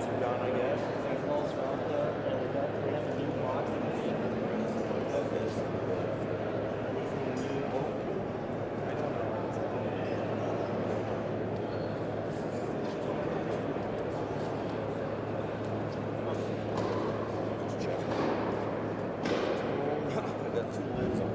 box are done, I guess. That's all swapped up, and they have a new box in the machine. I don't know. Check. I got 2 lids on it.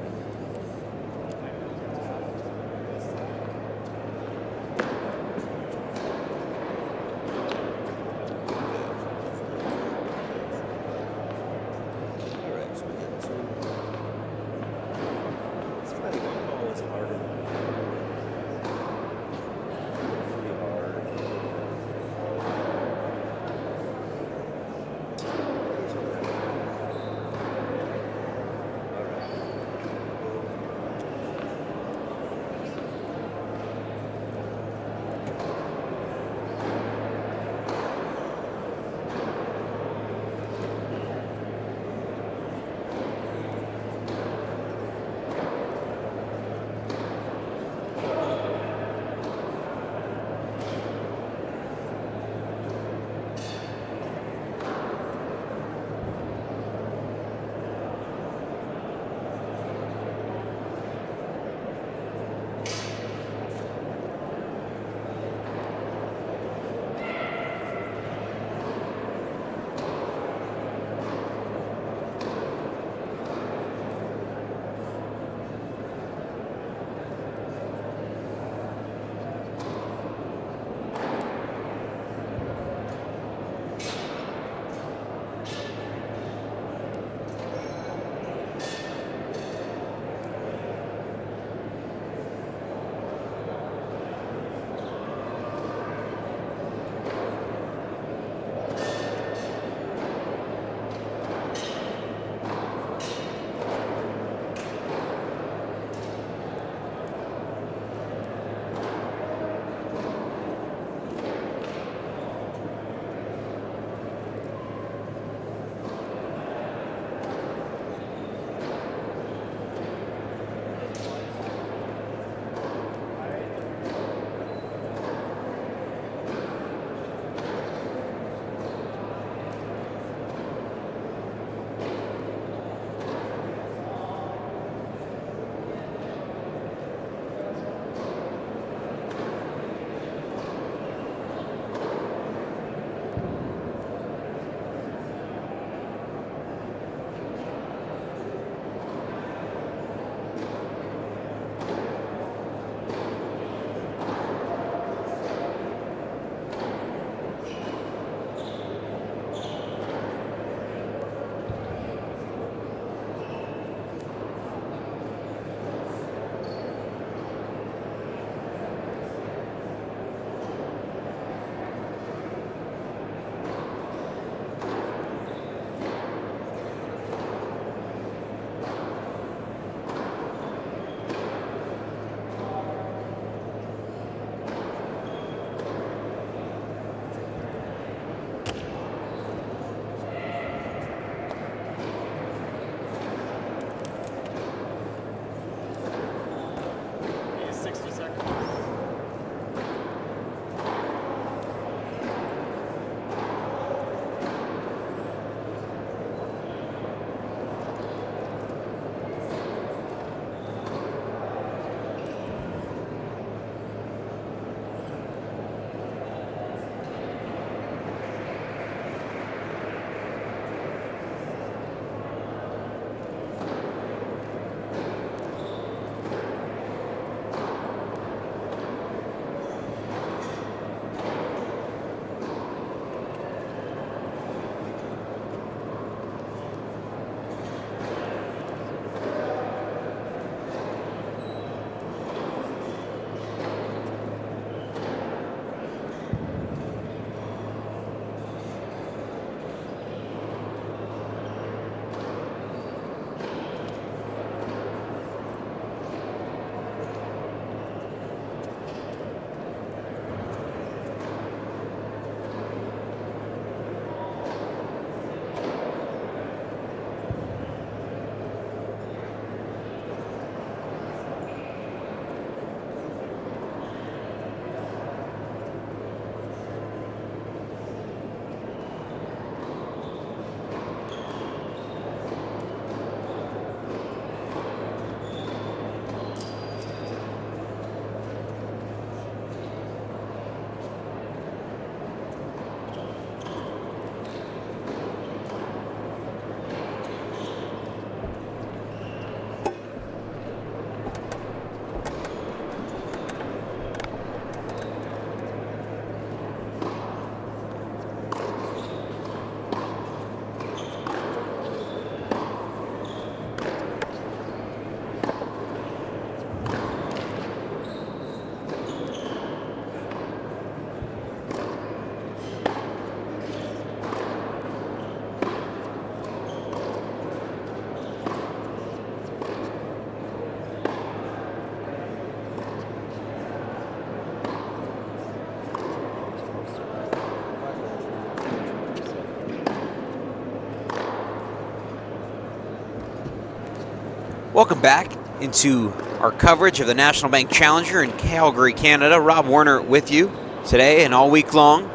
Welcome back into our coverage of the National Bank Challenger in Calgary, Canada. Rob Warner with you today and all week long.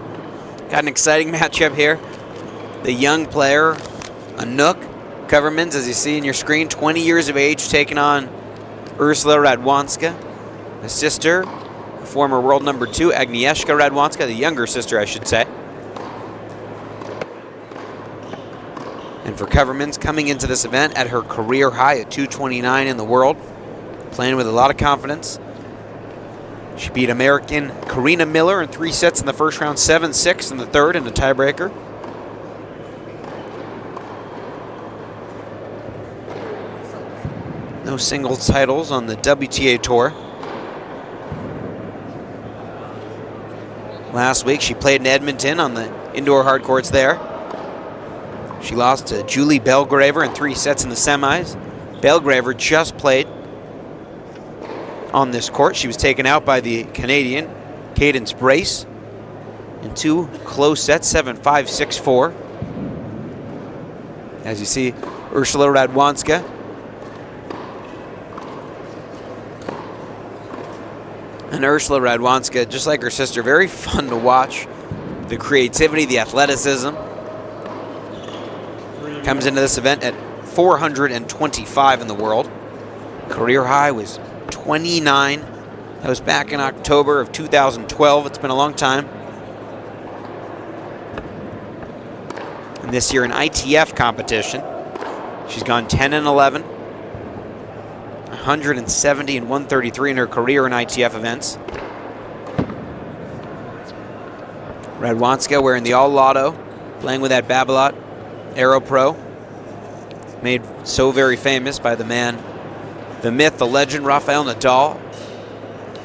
Got an exciting matchup here. The young player, Anouk Koevermans, as you see in your screen, 20 years of age, taking on Ursula Radwanska, a sister, former world number 2, Agnieszka Radwanska, the younger sister, I should say. And for Koevermans, coming into this event at her career high at 229 in the world, playing with a lot of confidence. She beat American Karina Miller in 3 sets in the first round, 7-6 in the third, in a tiebreaker. No singles titles on the WTA Tour. Last week, she played in Edmonton on the indoor hard courts there. She lost to Julie Belgraver in 3 sets in the semis. Belgraver just played on this court. She was taken out by the Canadian Cadence Brace in 2 close sets, 7-5, 6-4. As you see, Ursula Radwanska. And Ursula Radwanska, just like her sister, very fun to watch. The creativity, the athleticism. Comes into this event at 425 in the world. Career high was 29. That was back in October of 2012. It's been a long time. And this year in ITF competition, she's gone 10-11. 170 and 133 in her career in ITF events. Radwanska wearing the all lotto, playing with that Babolat Aero Pro. Made so very famous by the man, the myth, the legend, Rafael Nadal,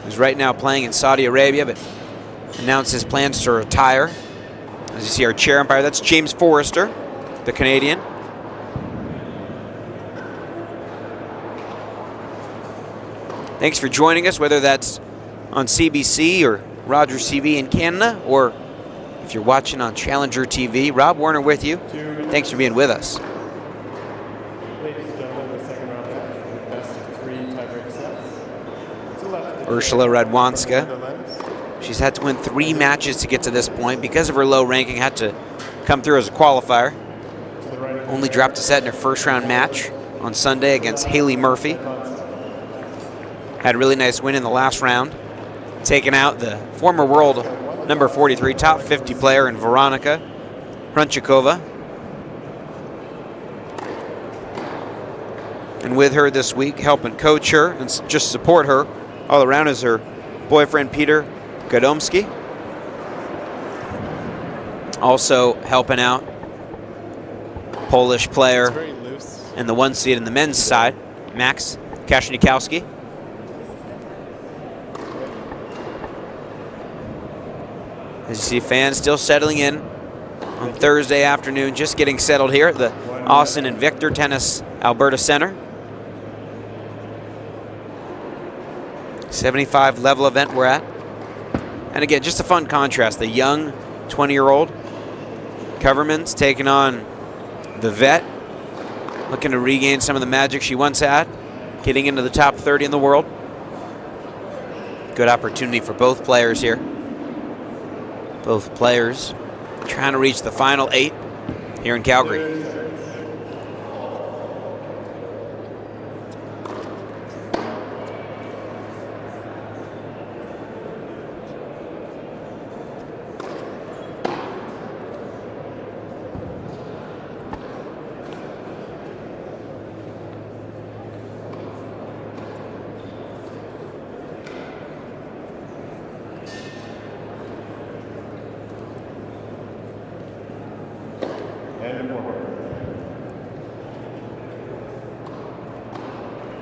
who's right now playing in Saudi Arabia, but announced his plans to retire. As you see our chair umpire, that's James Forrester, the Canadian. Thanks for joining us, whether that's on CBC or Rogers TV in Canada, or if you're watching on Challenger TV. Rob Warner with you. Thanks for being with us. Ladies and gentlemen, the second round match for the best of 3 tiebreak sets. To left, Ursula Radwanska. She's had to win 3 matches to get to this point. Because of her low ranking, had to come through as a qualifier. Only dropped a set in her first round match on Sunday against Haley Murphy. Had a really nice win in the last round, taking out the former world number 43, top 50 player in Veronika Hrunčíková. And with her this week, helping coach her and just support her all around is her boyfriend, Peter Gadomski. Also helping out Polish player and the 1 seed in the men's side, Max Koshiishi. As you see, fans still settling in on Thursday afternoon, just getting settled here at the Osten and Victor Tennis Alberta Center. 75 level event we're at. And again, just a fun contrast. The young 20-year-old Koevermans taking on the vet, looking to regain some of the magic she once had, getting into the top 30 in the world. Good opportunity for both players here. Both players trying to reach the final 8 here in Calgary.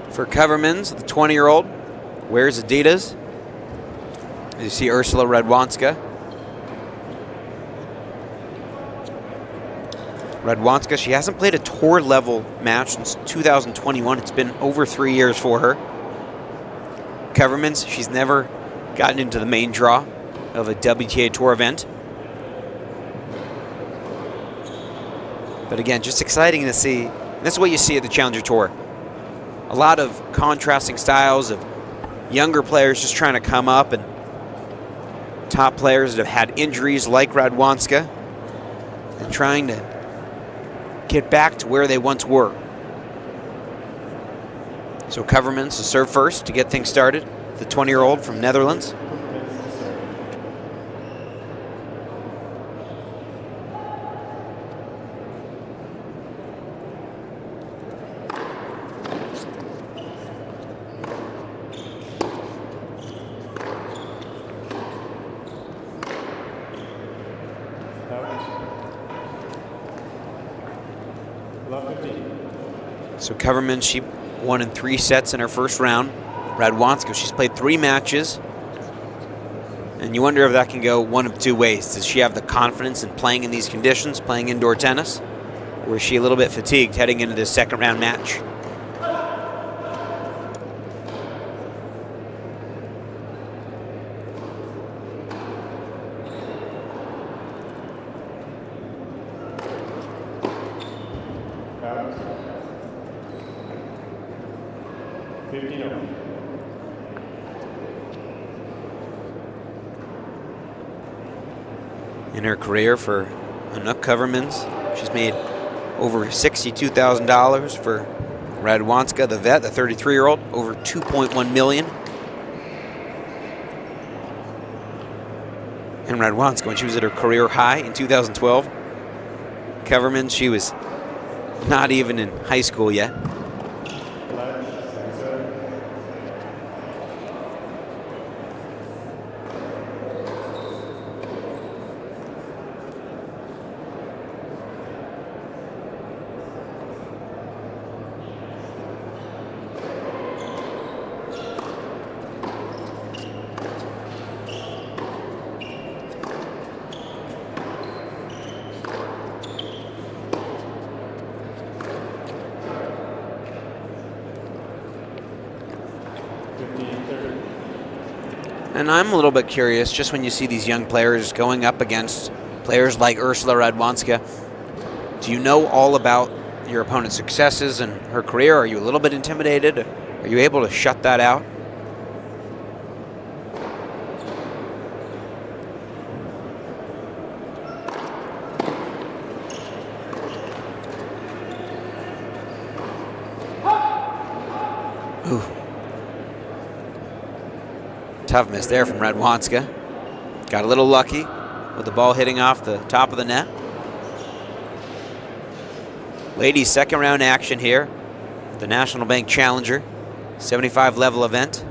For Koevermans, the 20-year-old, wears Adidas. As you see Ursula Radwanska. Radwanska, she hasn't played a tour-level match since 2021. It's been over 3 years for her. Koevermans, she's never gotten into the main draw of a WTA Tour event. But again, just exciting to see. This is what you see at the Challenger Tour. a lot of contrasting styles of younger players just trying to come up, and top players that have had injuries like Radwanska and trying to get back to where they once were. So Koevermans to serve first to get things started. The 20-year-old from Netherlands. So Koevermans, she won in 3 sets in her first round. Radwanska, she's played 3 matches. And you wonder if that can go one of 2 ways. Does she have the confidence in playing in these conditions, playing indoor tennis? Or is she a little bit fatigued heading into this second round match? In her career for Koevermans, she's made over $62,000. For Radwanska, the vet, the 33-year-old, over $2.1 million. And Radwanska, when she was at her career high in 2012, Koevermans, she was not even in high school yet. And I'm a little bit curious, just when you see these young players going up against players like Ursula Radwanska, do you know all about your opponent's successes in her career? Are you a little bit intimidated? Are you able to shut that out? Ooh. Tough miss there from Radwanska. Got a little lucky with the ball hitting off the top of the net. Ladies' second round action here at the National Bank Challenger, 75 level event.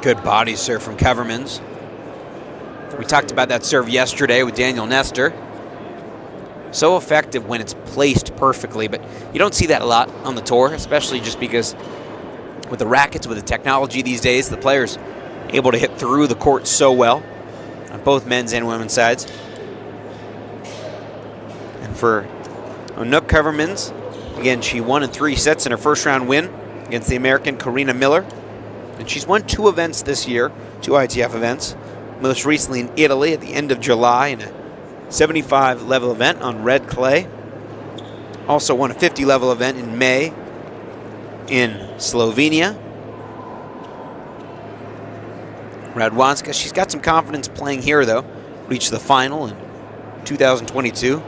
Good body serve from Koevermans. We talked about that serve yesterday with Daniel Nestor. So effective when it's placed perfectly, but you don't see that a lot on the tour, especially just because with the rackets, with the technology these days, the players able to hit through the court so well on both men's and women's sides. And for Koevermans, again, she won in 3 sets in her first round win against the American Karina Miller. And she's won 2 events this year, 2 ITF events, most recently in Italy at the end of July in a 75 level event on red clay. Also won a 50 level event in May in Slovenia. Radwanska, she's got some confidence playing here though. Reached the final in 2022.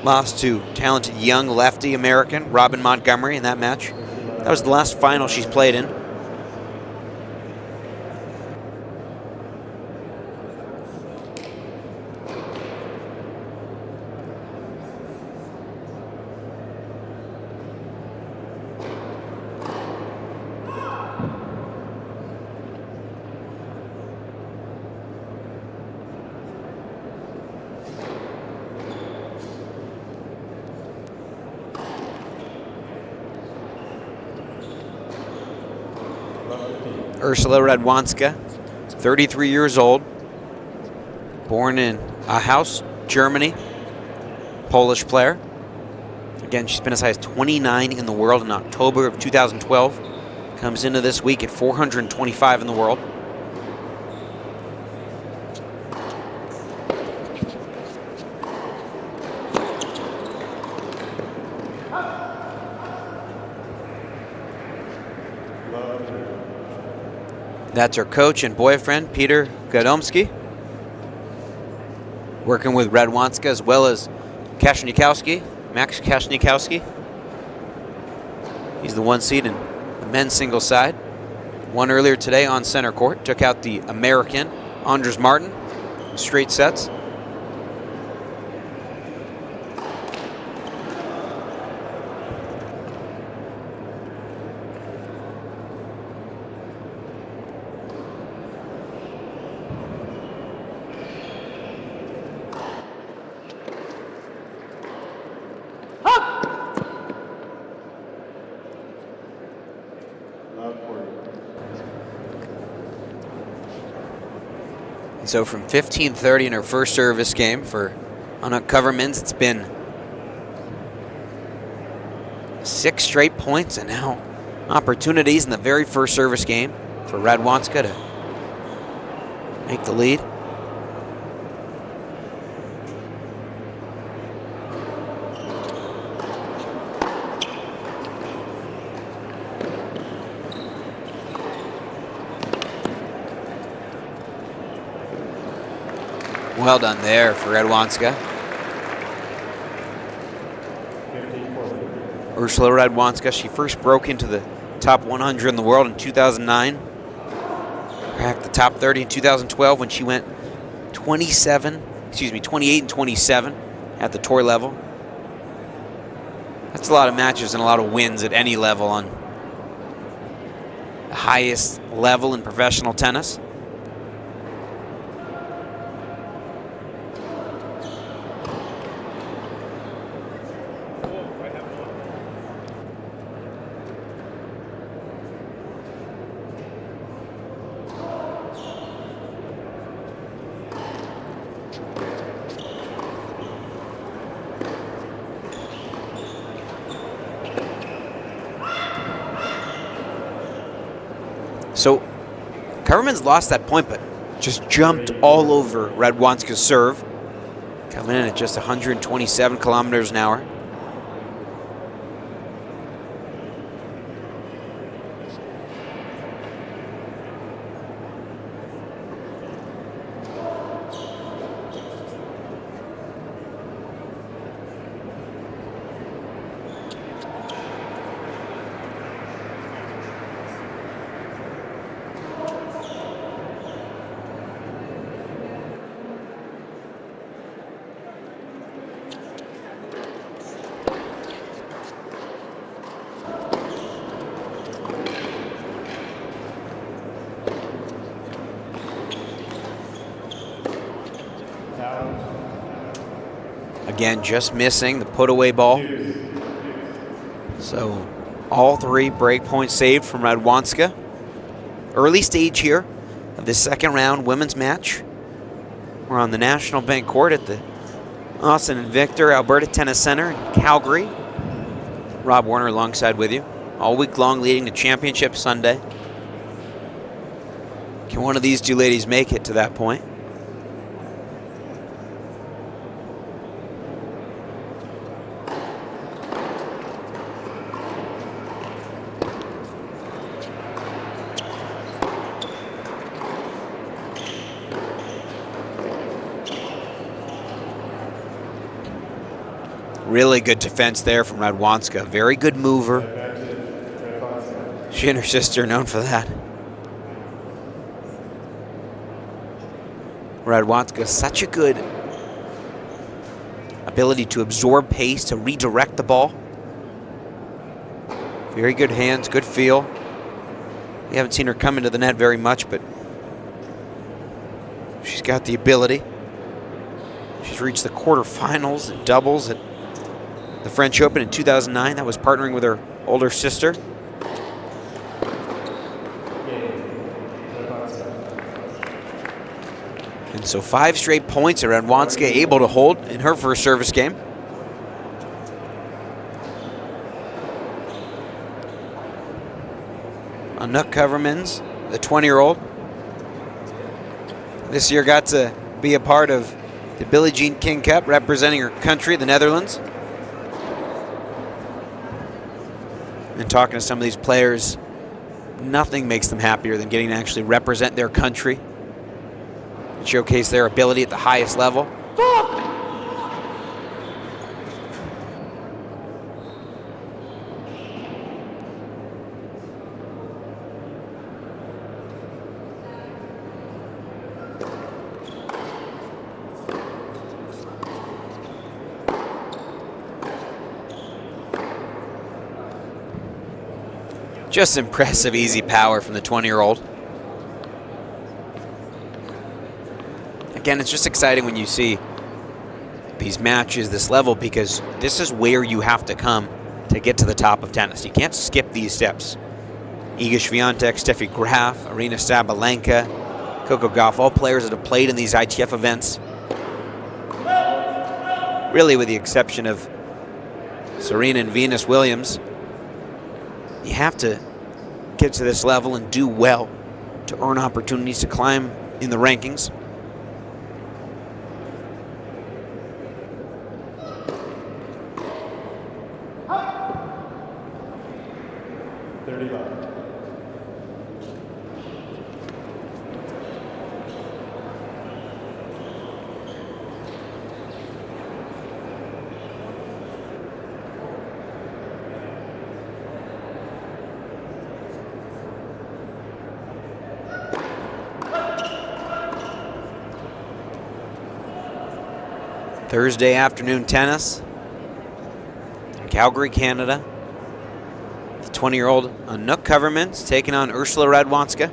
Lost to talented young lefty American Robin Montgomery in that match. That was the last final she's played in. Ursula Radwanska, 33 years old, born in Ahaus, Germany, Polish player. Again, she's been as high as 29 in the world in October of 2012. Comes into this week at 425 in the world. That's her coach and boyfriend, Peter Gadomski. Working with Radwanska as well as Max Kashnikowski. He's the 1 seed in the men's singles side. Won earlier today on center court. Took out the American, Andres Martin, in straight sets. So from 15:30 in her first service game for Koevermans, it's been 6 straight points, and now opportunities in the very first service game for Radwanska to make the lead. Well done there for Radwanska. Ursula Radwanska, she first broke into the top 100 in the world in 2009. Cracked the top 30 in 2012 when she went 28 and 27 at the tour level. That's a lot of matches and a lot of wins at any level on the highest level in professional tennis. So Koevermans lost that point, but just jumped all over Radwanska's serve. Coming in at just 127 kilometers an hour. Again, just missing the put-away ball. So all 3 break points saved from Radwanska. Early stage here of the second round women's match. We're on the National Bank Court at the Osten and Victor Alberta Tennis Center in Calgary. Rob Warner alongside with you all week long, leading the championship Sunday. Can one of these 2 ladies make it to that point? Really good defense there from Radwanska. Very good mover. She and her sister are known for that. Radwanska, such a good ability to absorb pace, to redirect the ball. Very good hands, good feel. We haven't seen her come into the net very much, but she's got the ability. She's reached the quarterfinals in doubles at the French Open in 2009. That was partnering with her older sister. And so 5 straight points, and Radwanska able to hold in her first service game. Anouk Koevermans, the 20-year-old, this year got to be a part of the Billie Jean King Cup, representing her country, the Netherlands. And talking to some of these players, nothing makes them happier than getting to actually represent their country and showcase their ability at the highest level. Just impressive easy power from the 20-year-old. Again, it's just exciting when you see these matches this level, because this is where you have to come to get to the top of tennis. You can't skip these steps. Iga Swiatek, Steffi Graf, Aryna Sabalenka, Coco Gauff, all players that have played in these ITF events. Really, with the exception of Serena and Venus Williams. You have to get to this level and do well to earn opportunities to climb in the rankings. Thursday afternoon tennis in Calgary, Canada. The 20-year-old Anouk Koevermans taking on Ursula Radwanska.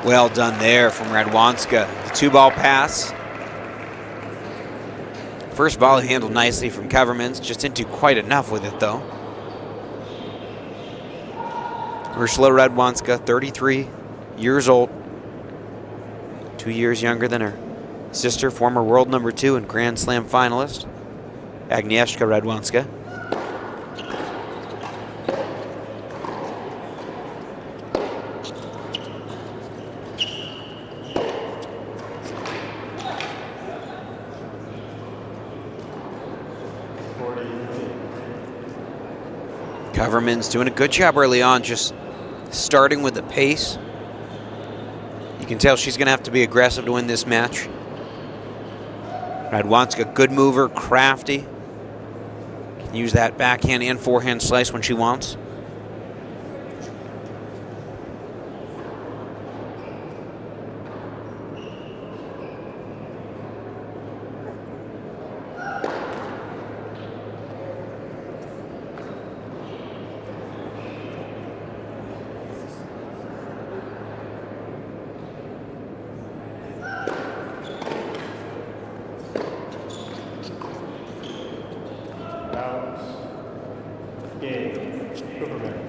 Well done there from Radwanska. The 2-ball pass. First volley handled nicely from Koevermans, just didn't do quite enough with it though. Ursula Radwanska, 33 years old, 2 years younger than her sister, former world number 2 and Grand Slam finalist, Agnieszka Radwanska. Koevermans doing a good job early on, just starting with the pace. You can tell she's going to have to be aggressive to win this match. Radwanska, good mover, crafty. Can use that backhand and forehand slice when she wants.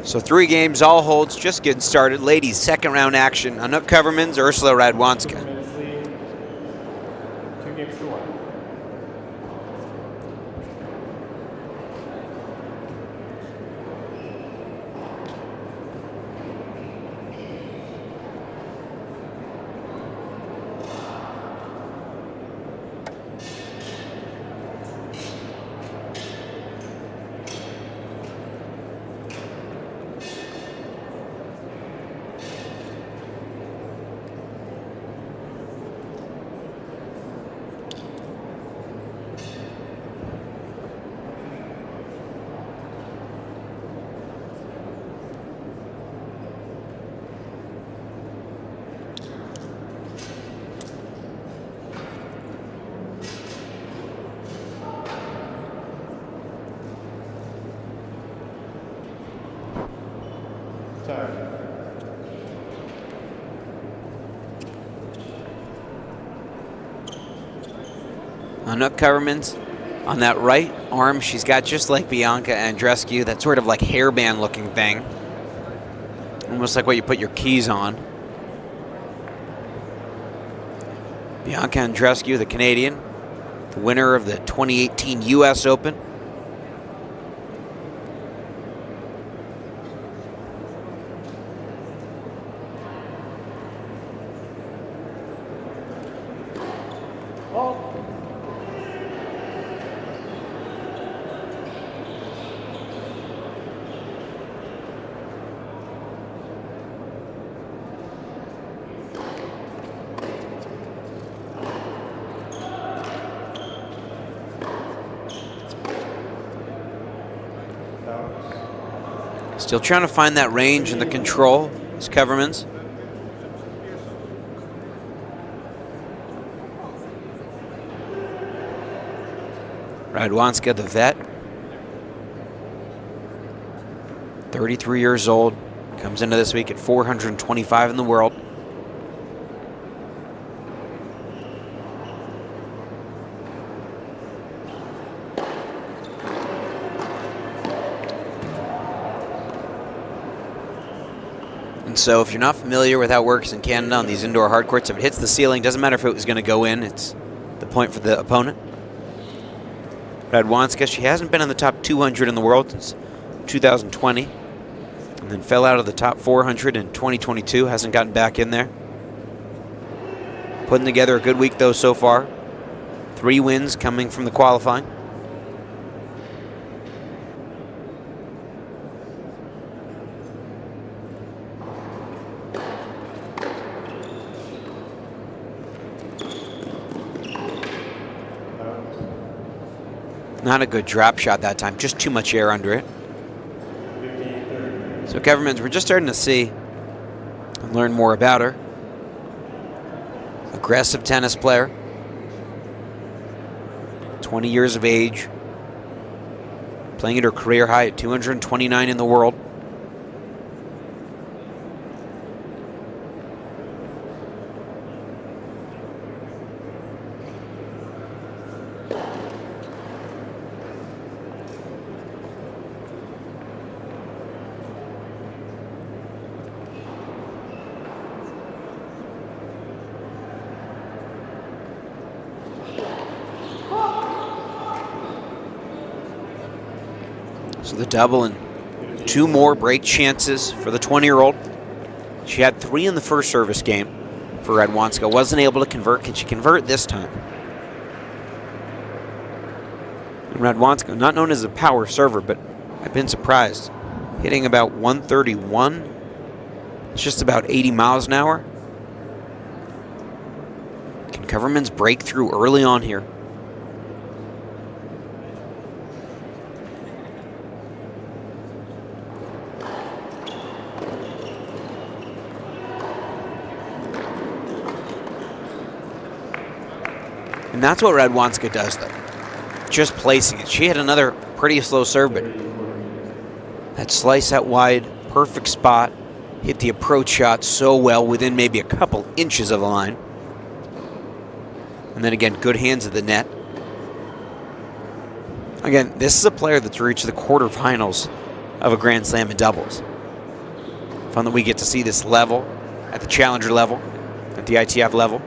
So 3 games, all holds, just getting started. Ladies, second round action. Anouk Koevermans, Ursula Radwanska. 2 games to 1. Anouk Koevermans, on that right arm, she's got just like Bianca Andreescu, that sort of like hairband looking thing. Almost like what you put your keys on. Bianca Andreescu, the Canadian, the winner of the 2018 U.S. Open. Still trying to find that range and the control is Koevermans. Radwanska, the vet, 33 years old, comes into this week at 425 in the world. And so if you're not familiar with how it works in Canada on these indoor hard courts, if it hits the ceiling, doesn't matter if it was going to go in, it's the point for the opponent. Radwanska, she hasn't been in the top 200 in the world since 2020, and then fell out of the top 400 in 2022, hasn't gotten back in there. Putting together a good week though so far. 3 wins coming from the qualifying. Not a good drop shot that time, just too much air under it. So Koevermans, we're just starting to see and learn more about her. Aggressive tennis player. 20 years of age. Playing at her career high at 229 in the world. So the double and 2 more break chances for the 20-year-old. She had 3 in the first service game for Radwanska. Wasn't able to convert. Can she convert this time? And Radwanska, not known as a power server, but I've been surprised. Hitting about 131. It's just about 80 miles an hour. Can Koevermans break through early on here? And that's what Radwanska does, though. Just placing it. She had another pretty slow serve, but that slice out wide, perfect spot. Hit the approach shot so well within maybe a couple inches of the line. And then again, good hands at the net. Again, this is a player that's reached the quarterfinals of a Grand Slam in doubles. Fun that we get to see this level at the Challenger level, at the ITF level.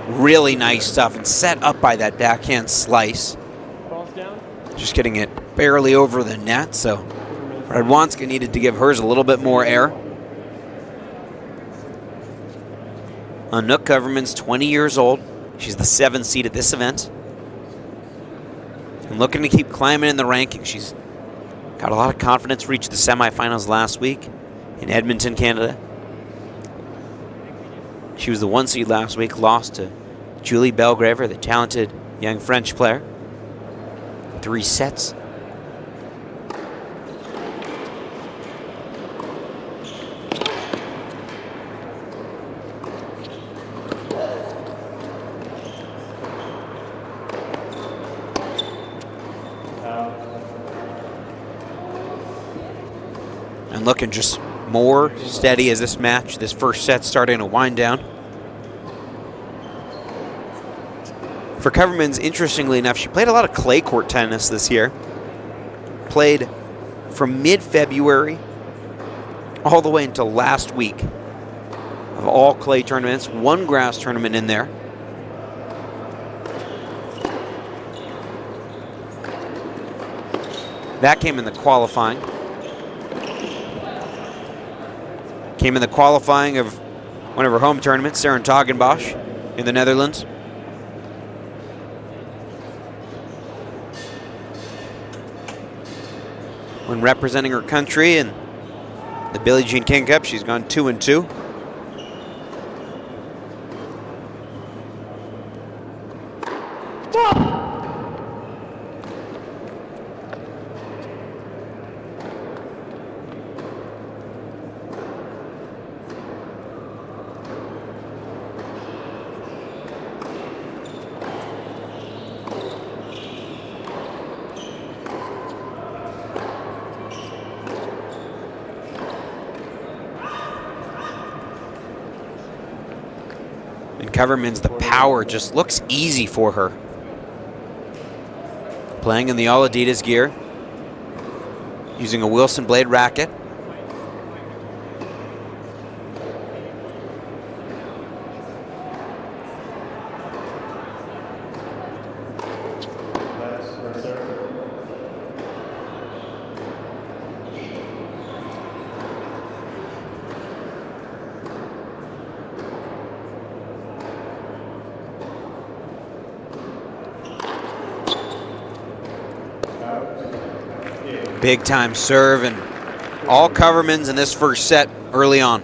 Really nice stuff and set up by that backhand slice. Just getting it barely over the net, so Radwanska needed to give hers a little bit more air. Anouk Koevermans, 20 years old. She's the 7th seed at this event. And looking to keep climbing in the rankings. She's got a lot of confidence, reached the semifinals last week in Edmonton, Canada. She was the 1 seed last week, lost to Julie Belgraver, the talented young French player. 3 sets. and looking just more steady as this first set starting to wind down. For Koevermans, interestingly enough, she played a lot of clay court tennis this year. Played from mid-February all the way until last week of all clay tournaments, one grass tournament in there. That came in the qualifying. Came in the qualifying of one of her home tournaments, Sarentagenbosch in the Netherlands. When representing her country in the Billie Jean King Cup, she's gone 2-2. Koevermans, the power just looks easy for her. Playing in the all Adidas gear, using a Wilson blade racket. Big time serve, and all Koevermans in this first set early on.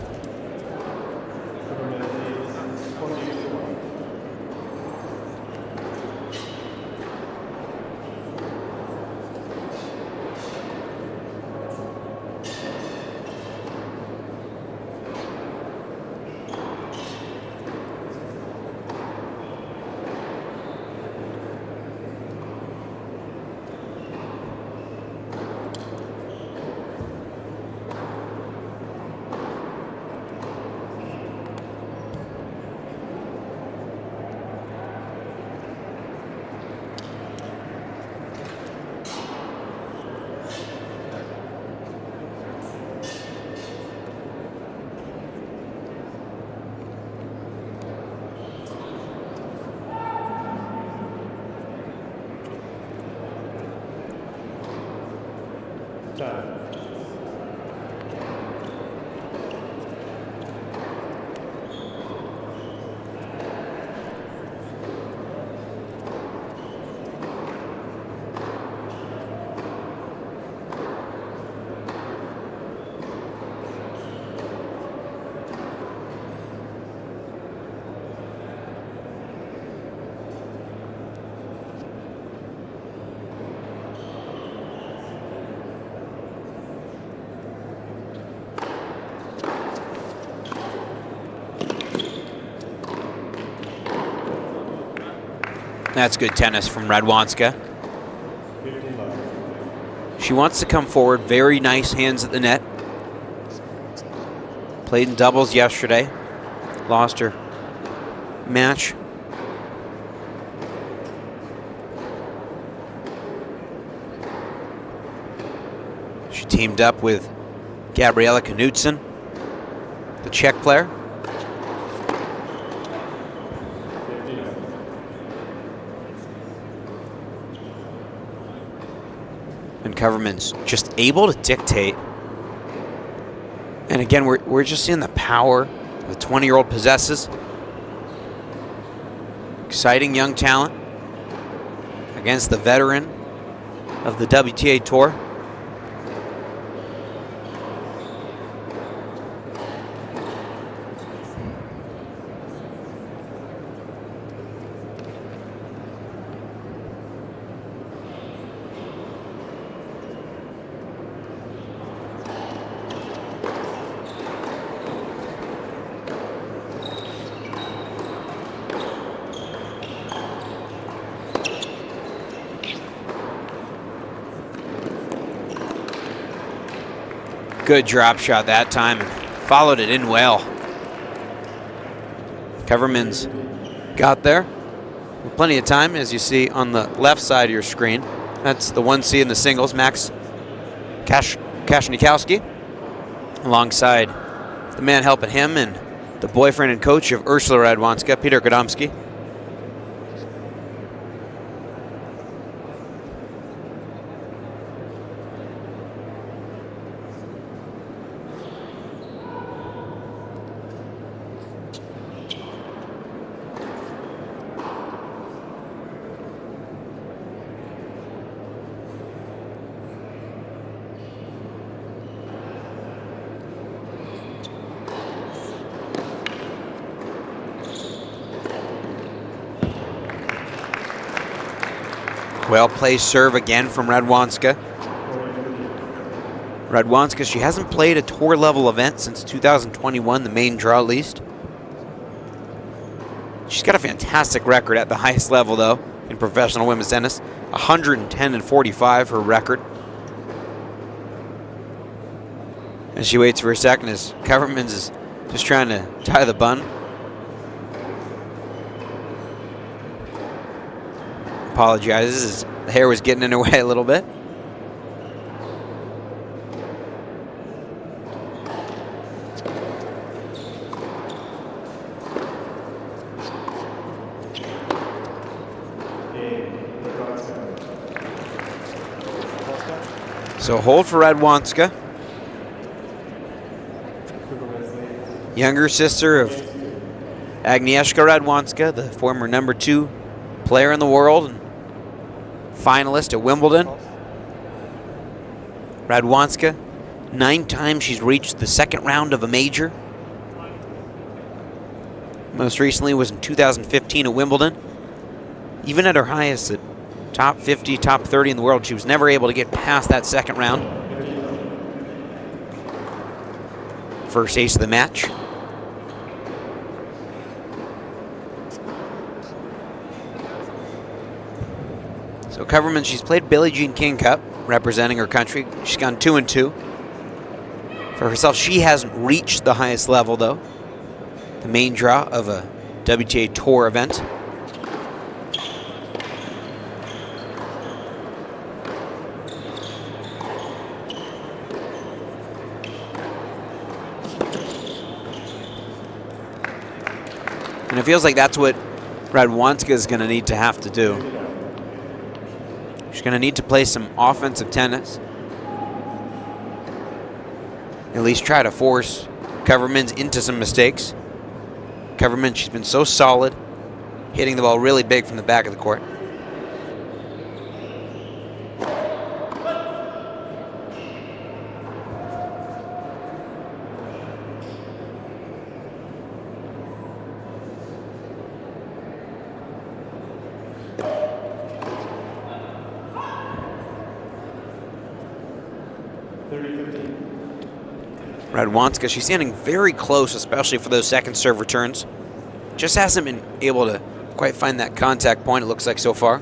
That's good tennis from Radwanska. She wants to come forward. Very nice hands at the net. Played in doubles yesterday. Lost her match. She teamed up with Gabriela Knudsen, the Czech player. And Koevermans just able to dictate. And again, we're just seeing the power the 20-year-old possesses. Exciting young talent against the veteran of the WTA Tour. Good drop shot that time and followed it in well. Koevermans got there with plenty of time, as you see on the left side of your screen. That's the 1C in the singles, Max Koshiishi, alongside the man helping him and the boyfriend and coach of Ursula Radwanska, Peter Godomski. Well-placed serve again from Radwanska. Radwanska, she hasn't played a tour-level event since 2021, the main draw at least. She's got a fantastic record at the highest level, though, in professional women's tennis. 110-45, her record. And she waits for a second as Koevermans is just trying to tie the bun. Apologizes as the hair was getting in her way a little bit. So hold for Radwanska. Younger sister of Agnieszka Radwanska, the former #2 player in the world and finalist at Wimbledon. Radwanska, 9 times she's reached the second round of a major. Most recently was in 2015 at Wimbledon. Even at her highest at top 50, top 30 in the world, she was never able to get past that second round. First ace of the match. So Koevermans, she's played Billie Jean King Cup, representing her country. She's gone 2-2. For herself, she hasn't reached the highest level, though. The main draw of a WTA Tour event. And it feels like that's what Radwanska is going to need to have to do. She's going to need to play some offensive tennis. At least try to force Koevermans into some mistakes. Koevermans, she's been so solid, hitting the ball really big from the back of the court. Radwanska, she's standing very close, especially for those second serve returns. Just hasn't been able to quite find that contact point, it looks like, so far.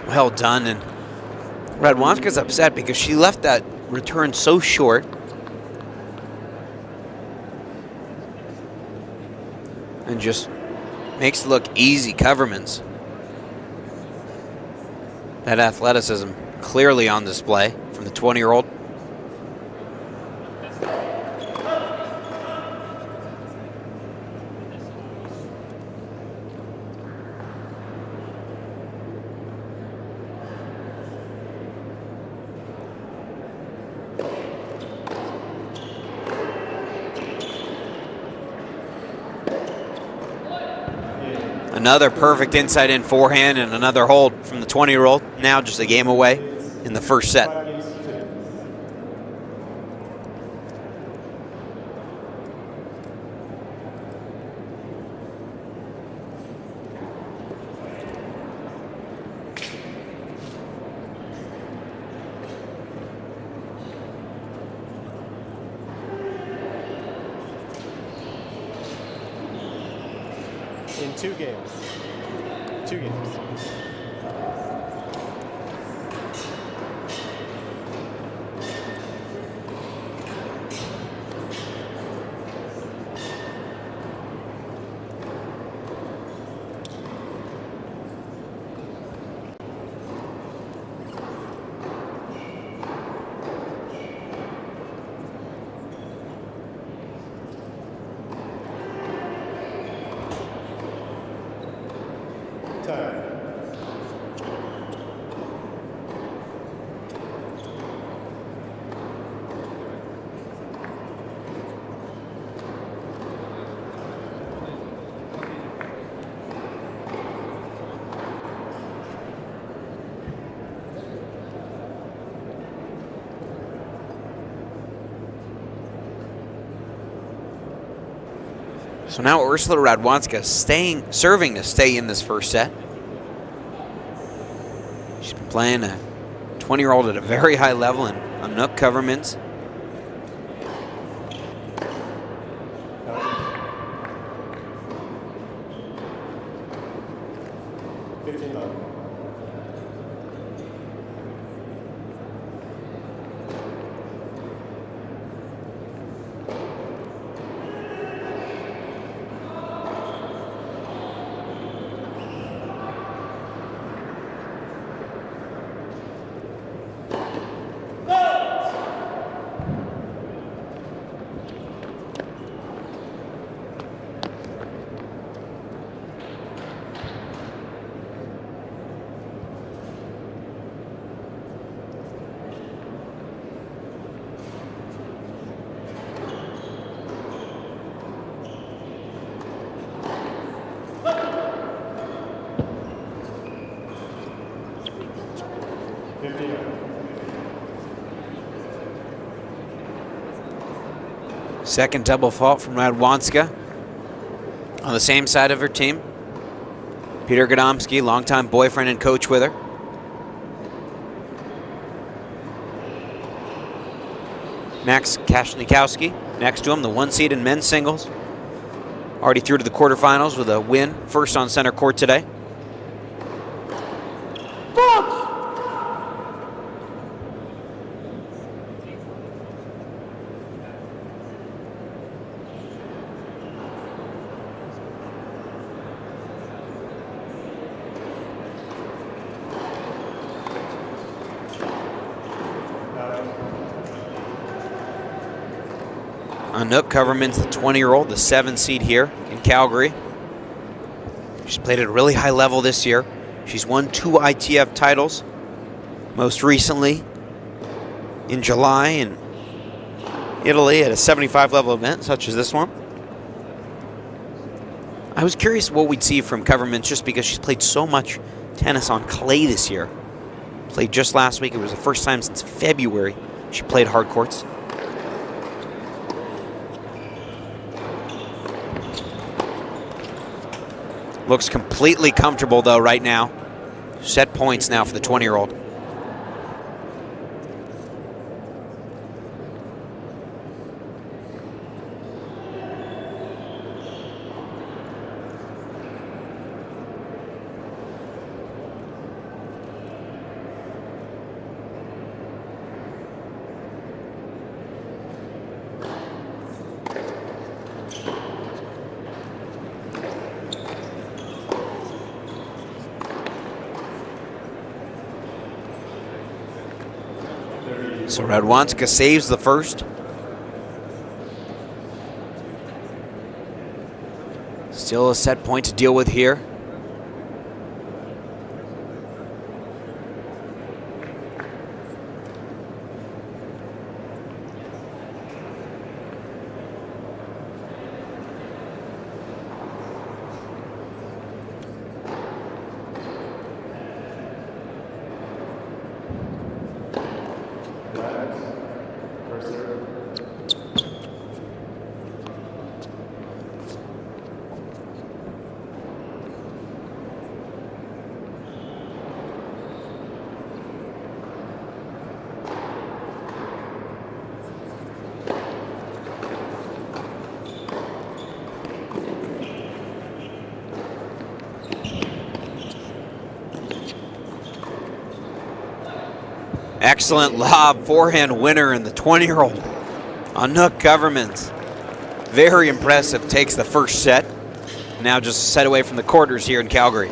Well done, and Radwanska's upset because she left that return so short. And just makes it look easy. Koevermans. That athleticism clearly on display from the 20-year-old. Another perfect inside-in forehand and another hold from the 20-year-old. Now just a game away in the first set. 2 games. 2 games. Time. So now Ursula Radwanska serving to stay in this first set. She's been playing a 20-year-old at a very high level in Anouk Koevermans. Second double fault from Radwanska. On the same side of her team, Peter Gadomski, longtime boyfriend and coach with her. Max Kashnikowski next to him, the 1 seed in men's singles. Already through to the quarterfinals with a win, first on center court today. Anouk Koevermans, the 20-year-old, the 7 seed here in Calgary. She's played at a really high level this year. She's won 2 ITF titles, most recently in July in Italy at a 75 level event such as this one. I was curious what we'd see from Koevermans just because she's played so much tennis on clay this year. Played just last week. It was the first time since February she played hard courts. Looks completely comfortable, though, right now. Set points now for the 20-year-old. So Radwanska saves the first. Still a set point to deal with here. Excellent lob, forehand winner, and the 20-year-old Anouk Koevermans. Very impressive, takes the first set. Now just a set away from the quarters here in Calgary.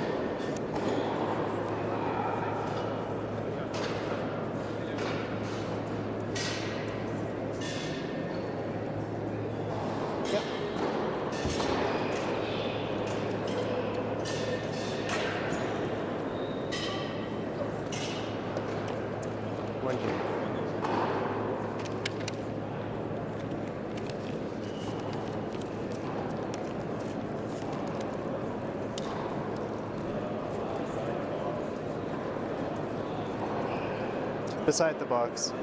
Beside the box.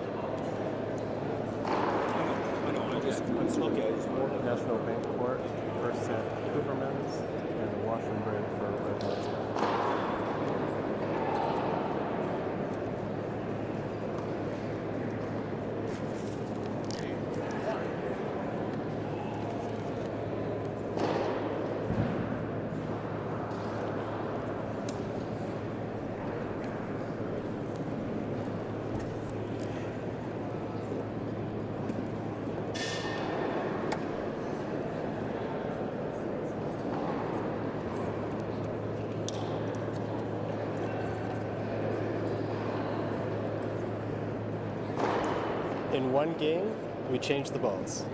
National Bank Court, first set Koevermans, and wash and break for Radwanska. In one game, we changed the balls.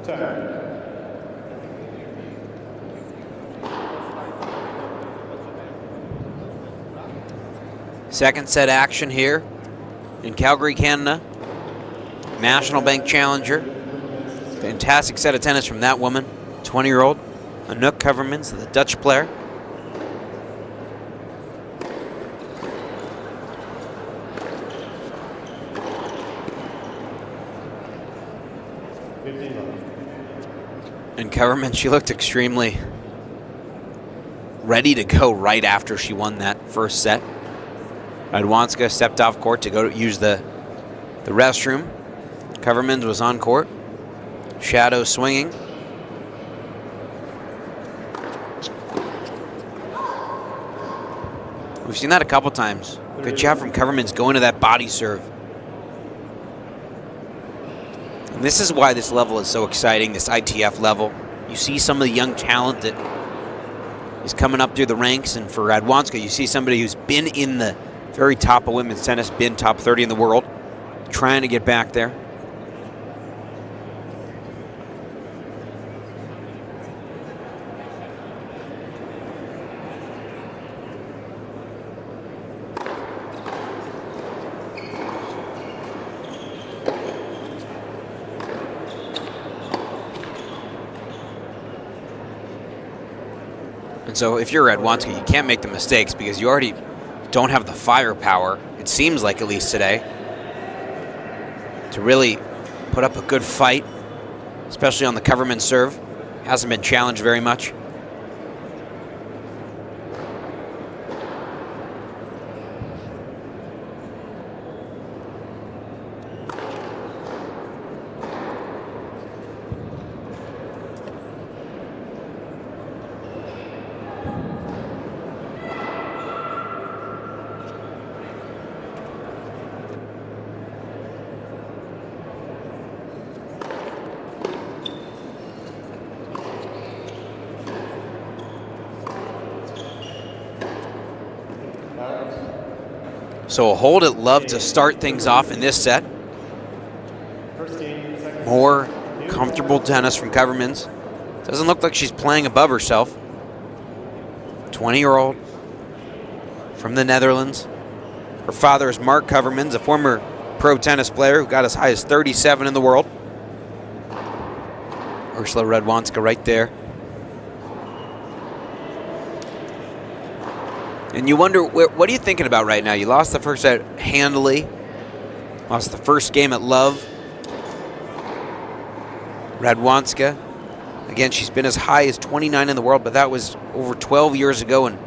Time. Second set action here in Calgary, Canada. National Bank Challenger. Fantastic set of tennis from that woman, 20-year-old Anouk Koevermans, the Dutch player. And Koevermans, she looked extremely ready to go right after she won that first set. Radwanska stepped off court to go use the restroom. Koevermans was on court, shadow swinging. We've seen that a couple times. Good job from Koevermans going to that body serve. And this is why this level is so exciting, this ITF level. You see some of the young talent that is coming up through the ranks, and for Radwanska, you see somebody who's been in the very top of women's tennis, been top 30 in the world, trying to get back there. And so if you're Radwanska, you can't make the mistakes because you already don't have the firepower, it seems like at least today, to really put up a good fight, especially on the Koevermans serve. Hasn't been challenged very much. So a hold at love to start things off in this set. More comfortable tennis from Koevermans. Doesn't look like she's playing above herself. 20-year-old from the Netherlands. Her father is Mark Koevermans, a former pro tennis player who got as high as 37 in the world. Ursula Radwanska right there. And you wonder, what are you thinking about right now? You lost the first set handily. Lost the first game at love. Radwanska. Again, she's been as high as 29 in the world, but that was over 12 years ago in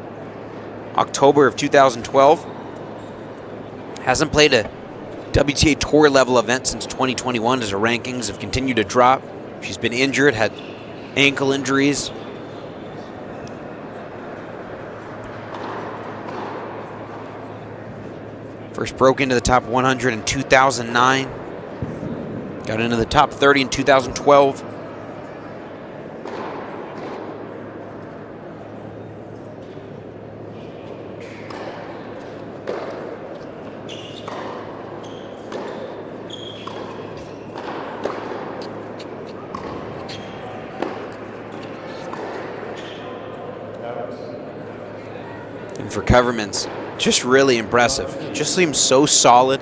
October of 2012. Hasn't played a WTA Tour level event since 2021 as her rankings have continued to drop. She's been injured, had ankle injuries. First broke into the top 100 in 2009. Got into the top 30 in 2012. And for Koevermans, just really impressive. Just seems so solid.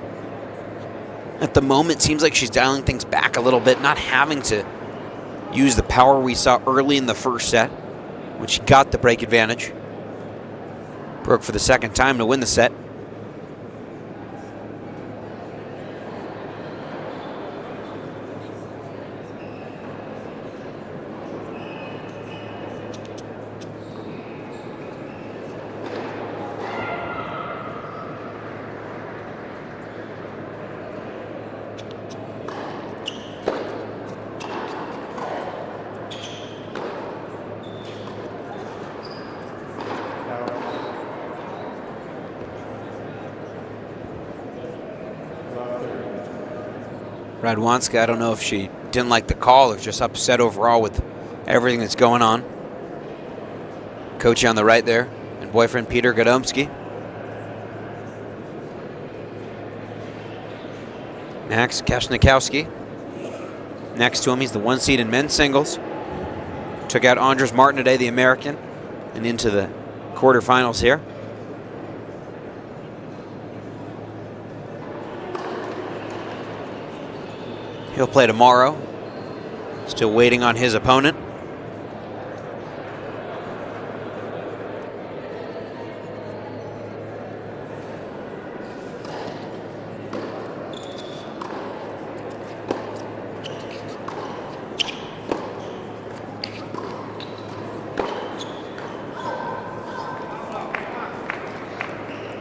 At the moment, seems like she's dialing things back a little bit, not having to use the power we saw early in the first set, when she got the break advantage. Broke for the second time to win the set. Radwanska, I don't know if she didn't like the call or just upset overall with everything that's going on. Coach on the right there, and boyfriend Peter Godomski. Max Kashnikowski. Next to him, he's the 1 seed in men's singles. Took out Andres Martin today, the American, and into the quarterfinals here. He'll play tomorrow. Still waiting on his opponent.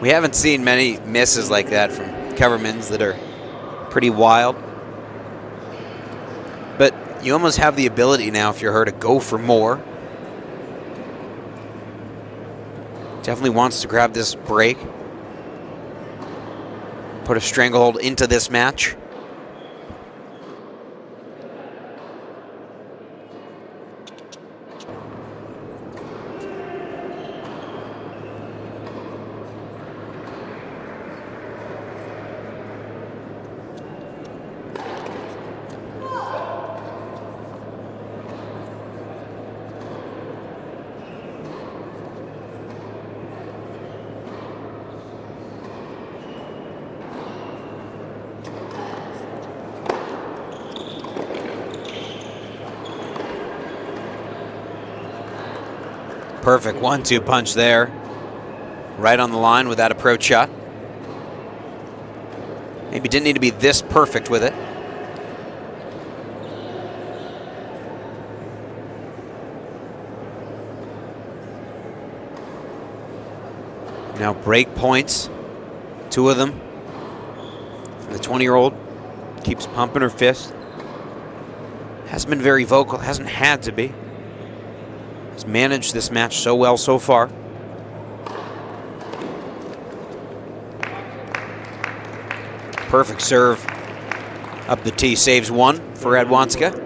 We haven't seen many misses like that from Koevermans that are pretty wild. But you almost have the ability now, if you're her, to go for more. Definitely wants to grab this break. Put a stranglehold into this match. Perfect 1-2 punch there. Right on the line with that approach shot. Maybe didn't need to be this perfect with it. Now break points, 2 of them. The 20-year-old keeps pumping her fist. Hasn't been very vocal, hasn't had to be. Has managed this match so well so far. Perfect serve. Up the tee, saves 1 for Radwanska.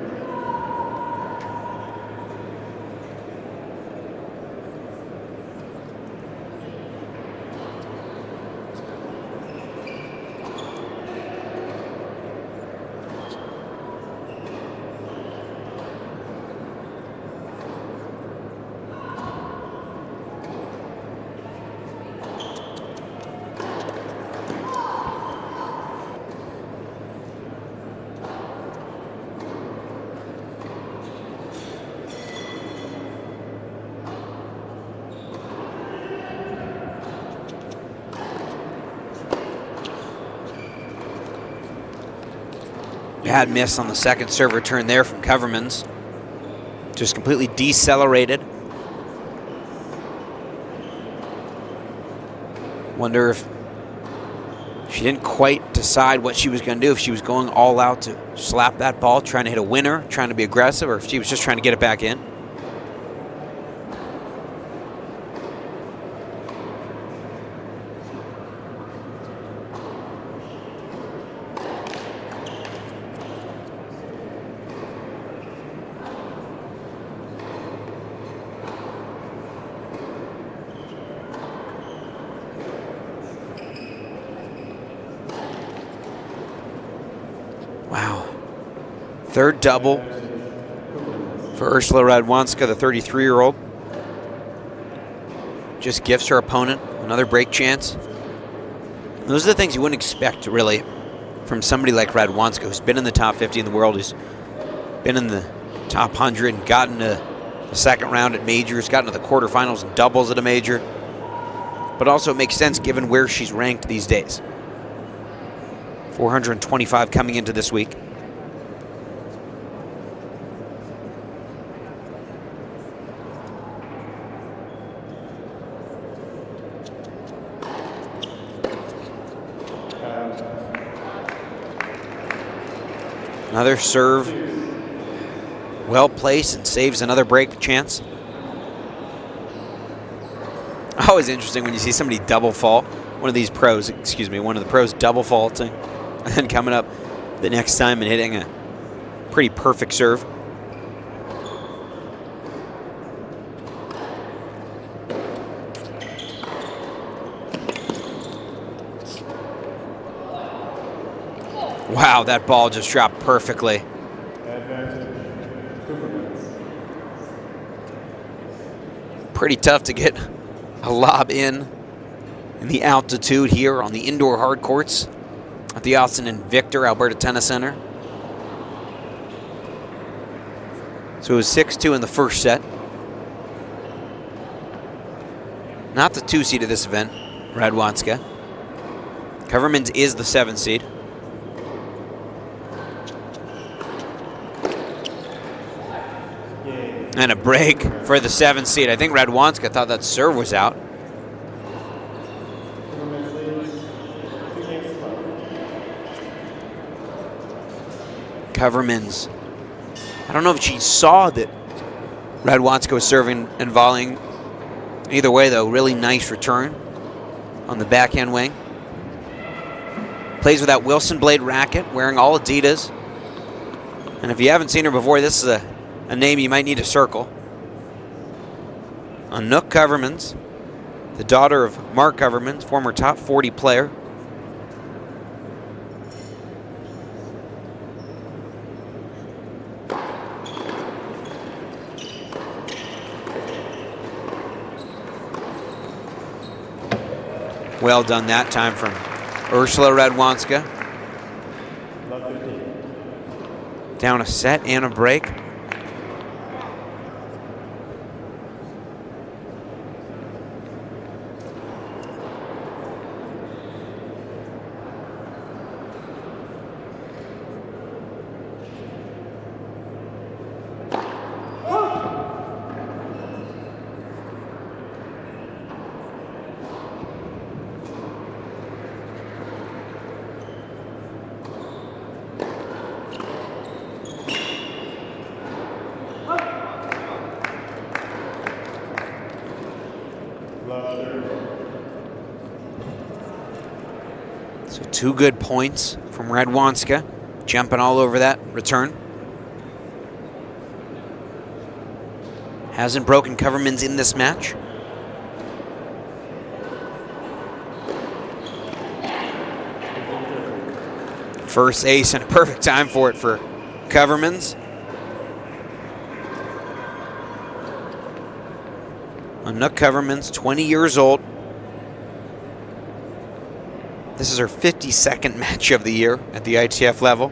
Bad miss on the second serve return there from Koevermans. Just completely decelerated. Wonder if she didn't quite decide what she was going to do, if she was going all out to slap that ball, trying to hit a winner, trying to be aggressive, or if she was just trying to get it back in. Wow. Third double for Ursula Radwanska, the 33-year-old. Just gifts her opponent another break chance. And those are the things you wouldn't expect, really, from somebody like Radwanska, who's been in the top 50 in the world, who's been in the top 100 and gotten to the second round at majors, gotten to the quarterfinals and doubles at a major. But also it makes sense given where she's ranked these days. 425 coming into this week. Another serve, well placed, and saves another break chance. Always interesting when you see somebody double fault. One of the pros double faulting, and then coming up the next time and hitting a pretty perfect serve. Wow, that ball just dropped perfectly. Advantage, Koevermans. Pretty tough to get a lob in the altitude here on the indoor hard courts at the Osten and Victor Alberta Tennis Center. So it was 6-2 in the first set. Not the 2 seed of this event, Radwanska. Koevermans is the 7 seed. And a break for the 7 seed. I think Radwanska thought that serve was out. Koevermans. I don't know if she saw that Radwanska was serving and volleying. Either way, though, really nice return on the backhand wing. Plays with that Wilson blade racket, wearing all Adidas. And if you haven't seen her before, this is a name you might need to circle. Anouk Koevermans, the daughter of Mark Koevermans, former top 40 player. Well done that time from Ursula Radwanska. Love 15. Down a set and a break. 2 good points from Radwanska, jumping all over that return. Hasn't broken Koevermans in this match. First ace and a perfect time for it for Koevermans. Anouk Koevermans, 20 years old. This is her 52nd match of the year at the ITF level.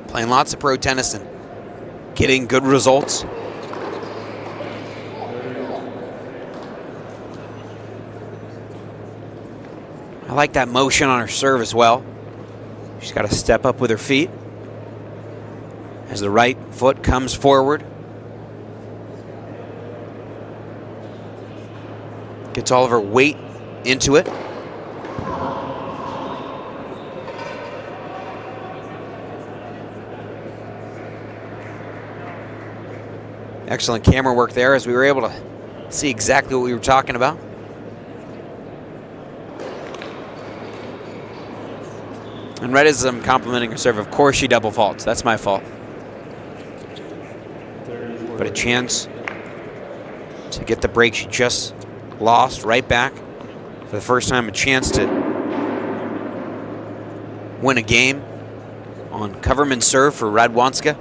Playing lots of pro tennis and getting good results. I like that motion on her serve as well. She's got to step up with her feet as the right foot comes forward. Gets all of her weight into it. Excellent camera work there as we were able to see exactly what we were talking about. And right as I'm complimenting her serve, of course she double faults. That's my fault. But a chance to get the break she just lost right back. For the first time, a chance to win a game on Koevermans serve for Radwanska.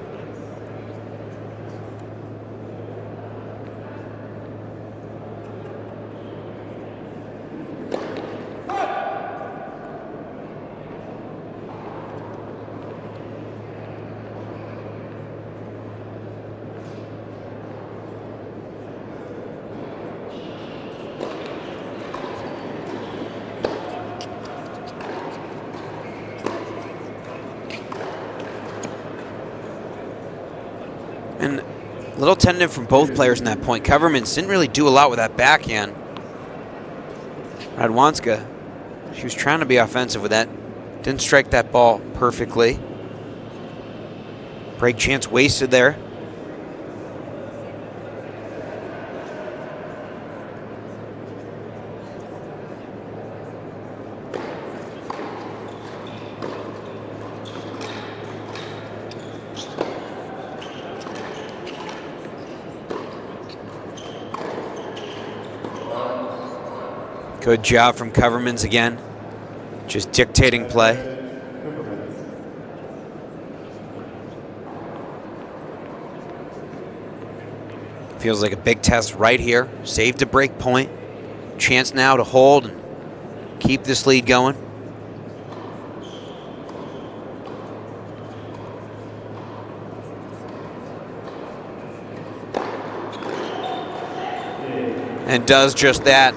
And a little tentative from both players in that point. Koevermans didn't really do a lot with that backhand. Radwanska, she was trying to be offensive with that. Didn't strike that ball perfectly. Break chance wasted there. Good job from Koevermans again, just dictating play. Feels like a big test right here. Saved a break point. Chance now to hold and keep this lead going. And does just that.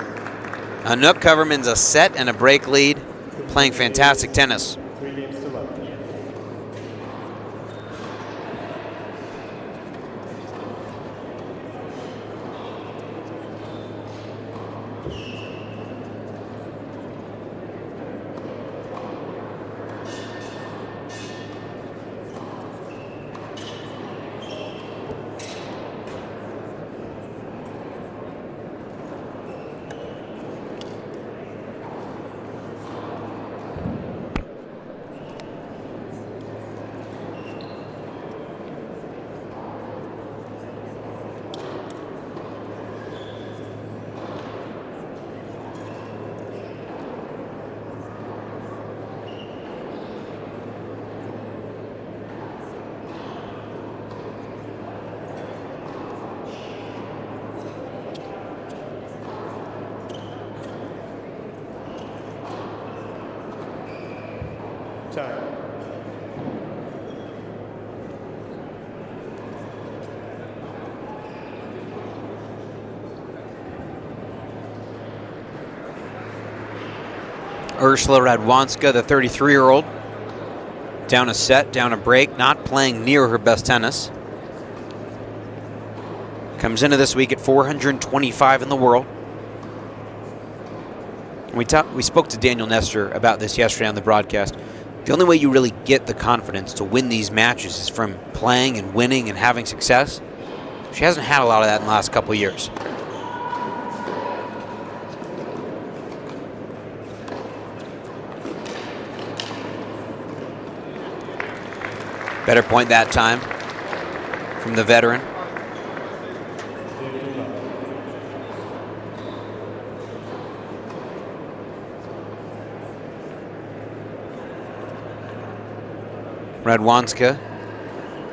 Anouk Koevermans a set and a break lead, playing fantastic tennis. 3 games to love. Time. Ursula Radwanska, the 33-year-old, down a set, down a break, not playing near her best tennis. Comes into this week at 425 in the world. We spoke to Daniel Nestor about this yesterday on the broadcast. The only way you really get the confidence to win these matches is from playing and winning and having success. She hasn't had a lot of that in the last couple of years. Better point that time from the veteran. 15 love. Radwanska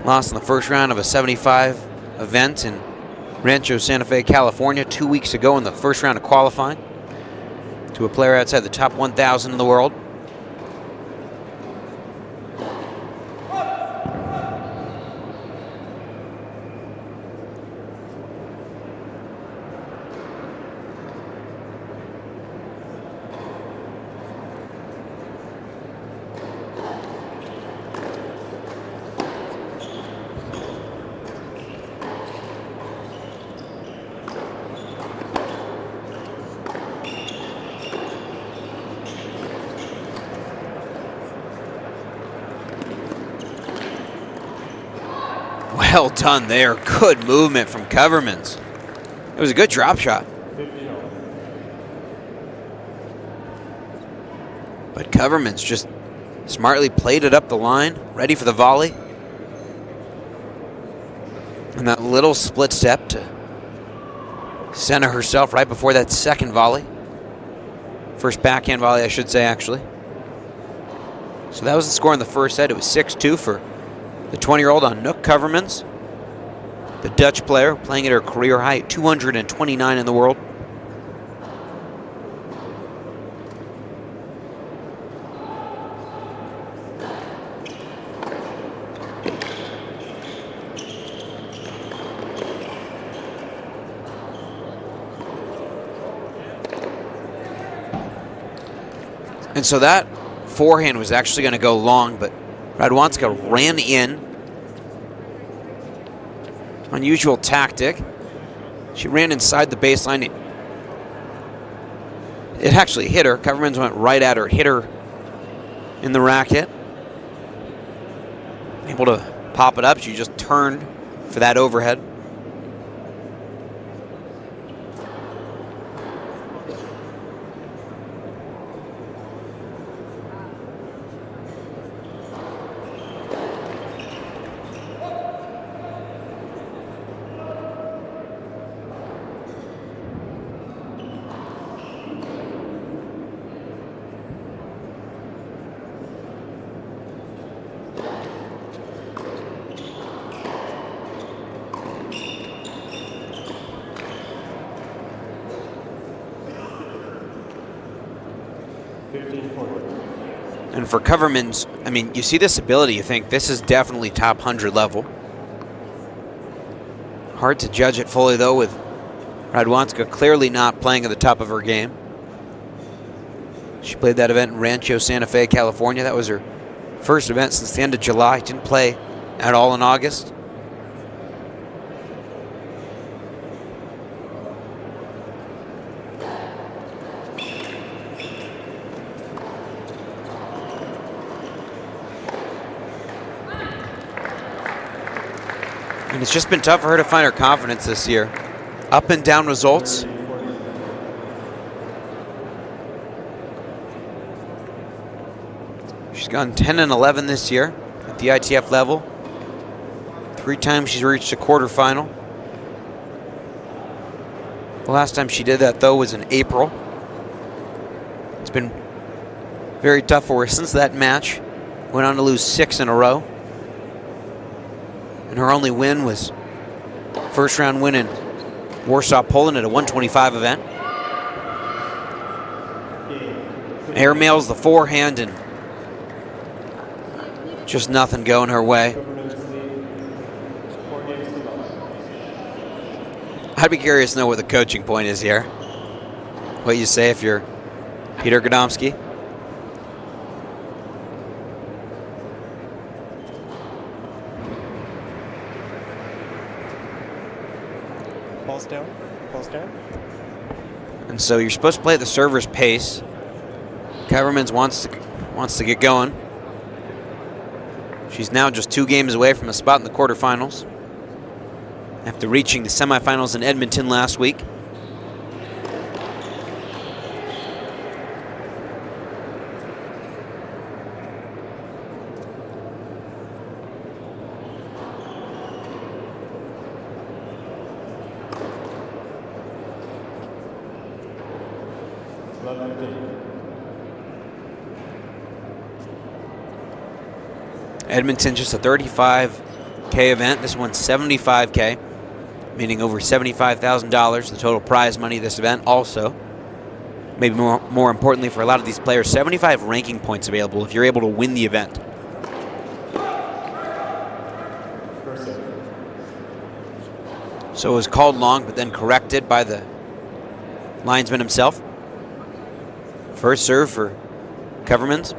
lost in the first round of a 75 event in Rancho Santa Fe, California 2 weeks ago in the first round of qualifying to a player outside the top 1,000 in the world. Well done there. Good movement from Koevermans. It was a good drop shot. 50 all. But Koevermans just smartly played it up the line, ready for the volley. And that little split step to center herself right before that second volley. First backhand volley, I should say, actually. So that was the score in the first set. It was 6-2 for the 20-year-old on Nook Koevermans, the Dutch player, playing at her career high at 229 in the world. And so that forehand was actually going to go long, but Radwanska ran in. Unusual tactic. She ran inside the baseline. It actually hit her. Koevermans went right at her, hit her in the racket. Able to pop it up. She just turned for that overhead. And for Koevermans, I mean, you see this ability, you think this is definitely top 100 level. Hard to judge it fully, though, with Radwanska clearly not playing at the top of her game. She played that event in Rancho Santa Fe, California. That was her first event since the end of July. Didn't play at all in August. And it's just been tough for her to find her confidence this year. Up and down results. She's gone 10 and 11 this year at the ITF level. 3 times she's reached a quarterfinal. The last time she did that, though, was in April. It's been very tough for her since that match. Went on to lose 6 in a row. And her only win was first round win in Warsaw, Poland at a 125 event. Airmails the forehand and just nothing going her way. I'd be curious to know what the coaching point is here. What you say if you're Peter Gadomski. Pulse down, pulse down. And so you're supposed to play at the server's pace. Koevermans wants to get going. She's now just 2 games away from a spot in the quarterfinals after reaching the semifinals in Edmonton last week. love 15. Edmonton, just a 35K event. This one's 75K, meaning over $75,000, the total prize money of this event. Also, maybe more importantly for a lot of these players, 75 ranking points available if you're able to win the event. First serve. So it was called long, but then corrected by the linesman himself. First serve for Koevermans.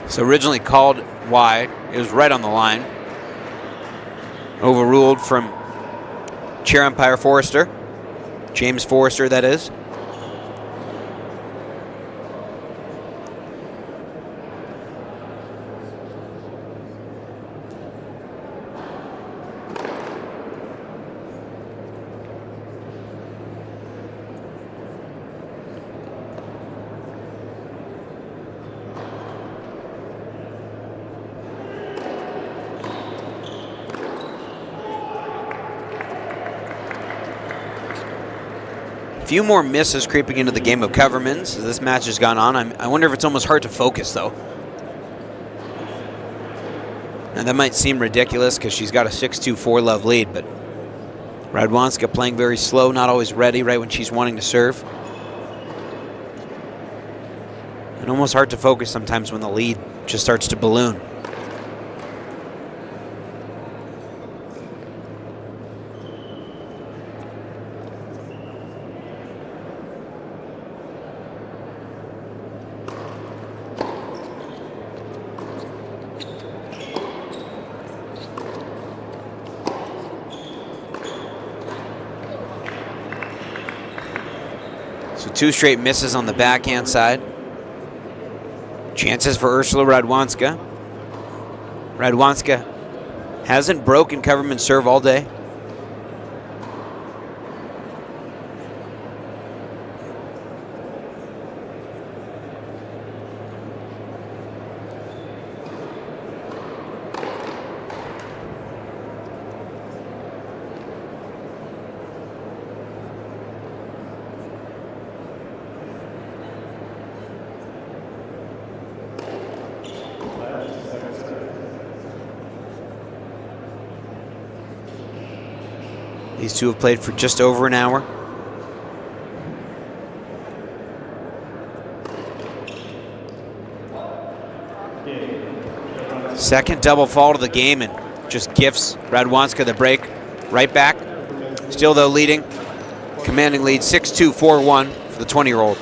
So originally called wide, it was right on the line. Overruled from chair umpire Forrester, James Forrester that is. Few more misses creeping into the game of Koevermans as this match has gone on. I wonder if it's almost hard to focus, though. And that might seem ridiculous because she's got a 6-2 4-love lead, but Radwanska playing very slow, not always ready right when she's wanting to serve. And almost hard to focus sometimes when the lead just starts to balloon. So 2 straight misses on the backhand side. Chances for Ursula Radwanska. Radwanska hasn't broken Koevermans' serve all day. These two have played for just over an hour. Second double fall to the game and just gifts Radwanska the break right back. Still though leading, commanding lead 6-2, 4-1 for the 20-year-old.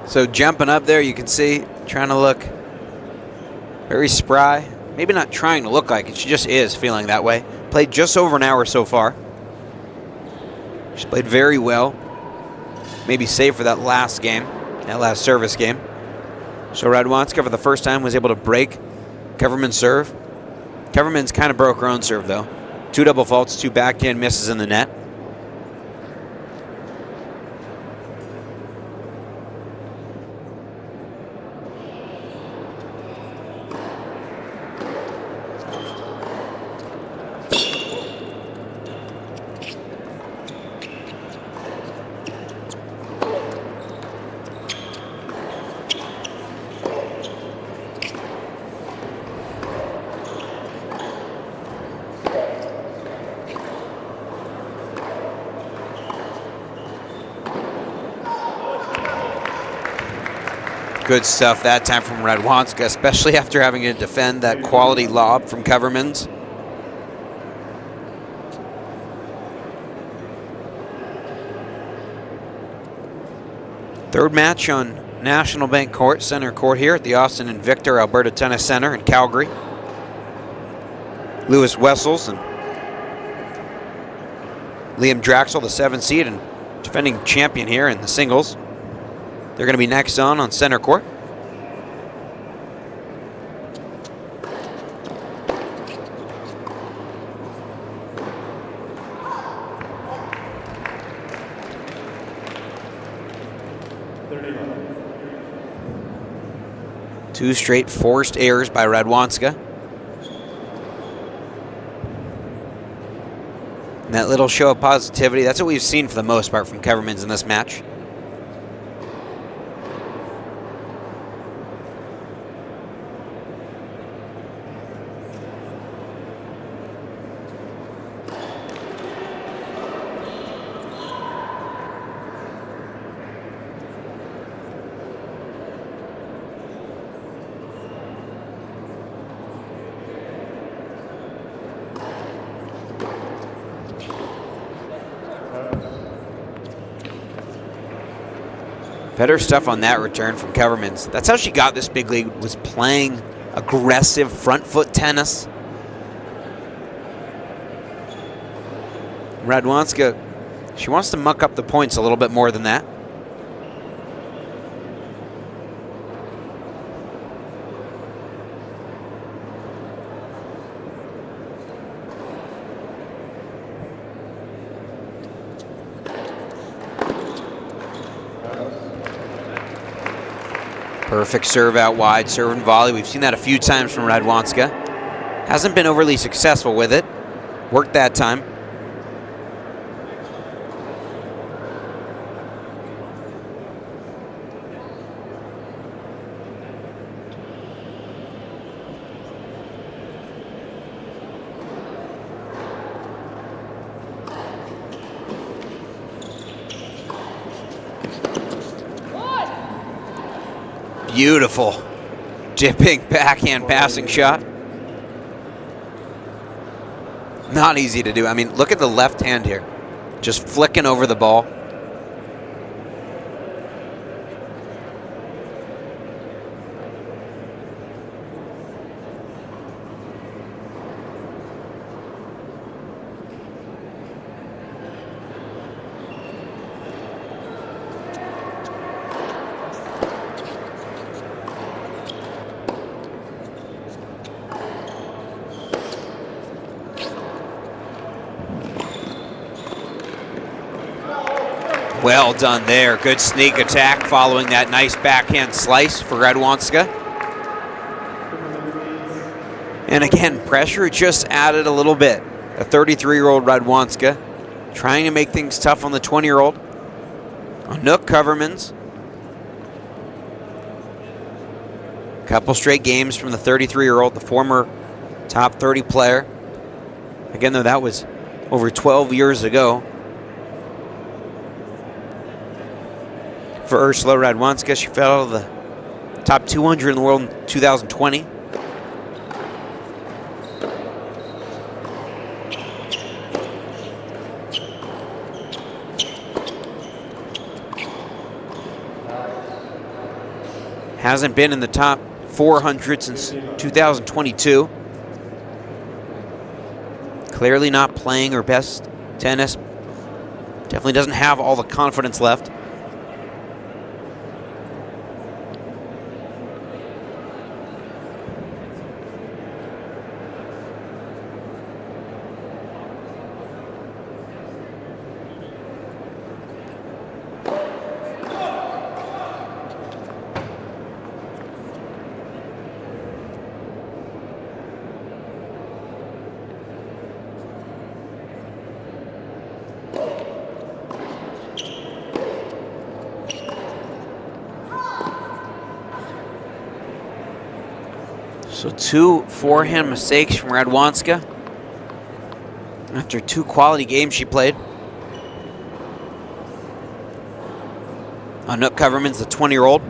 So jumping up there, you can see, trying to look very spry. Maybe not trying to look like it, she just is feeling that way. Played just over an hour so far. She's played very well. Maybe save for that last game, that last service game. So Radwanska for the first time was able to break Koevermans' serve. Koevermans kind of broke her own serve though. 2 double faults, 2 backhand misses in the net. Good stuff that time from Radwanska, especially after having to defend that quality lob from Koevermans. Third match on National Bank Court, center court here at the Osten and Victor Alberta Tennis Center in Calgary. Lewis Wessels and Liam Draxl, the 7th seed and defending champion here in the singles. They're going to be next on center court. Two straight forced errors by Radwanska. And that little show of positivity, that's what we've seen for the most part from Koevermans in this match. Better stuff on that return from Koevermans. That's how she got this big league, was playing aggressive front foot tennis. Radwanska, she wants to muck up the points a little bit more than that. Perfect serve out wide, serve and volley. We've seen that a few times from Radwanska. Hasn't been overly successful with it. Worked that time. Beautiful dipping backhand passing shot. Not easy to do. I mean, look at the left hand here. Just flicking over the ball. Well done there. Good sneak attack following that nice backhand slice for Radwanska. And again, pressure just added a little bit. A 33-year-old Radwanska trying to make things tough on the 20-year-old. Anouk Koevermans. Couple straight games from the 33-year-old, the former top 30 player. Again, though, that was over 12 years ago. For Ursula Radwanska, she fell out of the top 200 in the world in 2020. Hasn't been in the top 400 since 2022. Clearly not playing her best tennis. Definitely doesn't have all the confidence left. So two forehand mistakes from Radwanska after two quality games she played. Anouk Koevermans, the 20-year-old.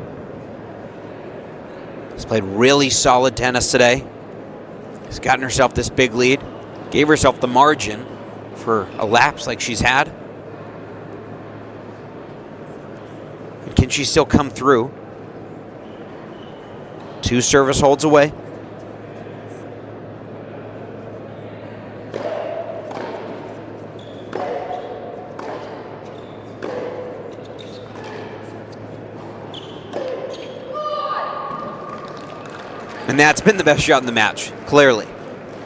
Has played really solid tennis today. Has gotten herself this big lead. Gave herself the margin for a lapse like she's had. And can she still come through? 2 service holds away. And that's been the best shot in the match, clearly.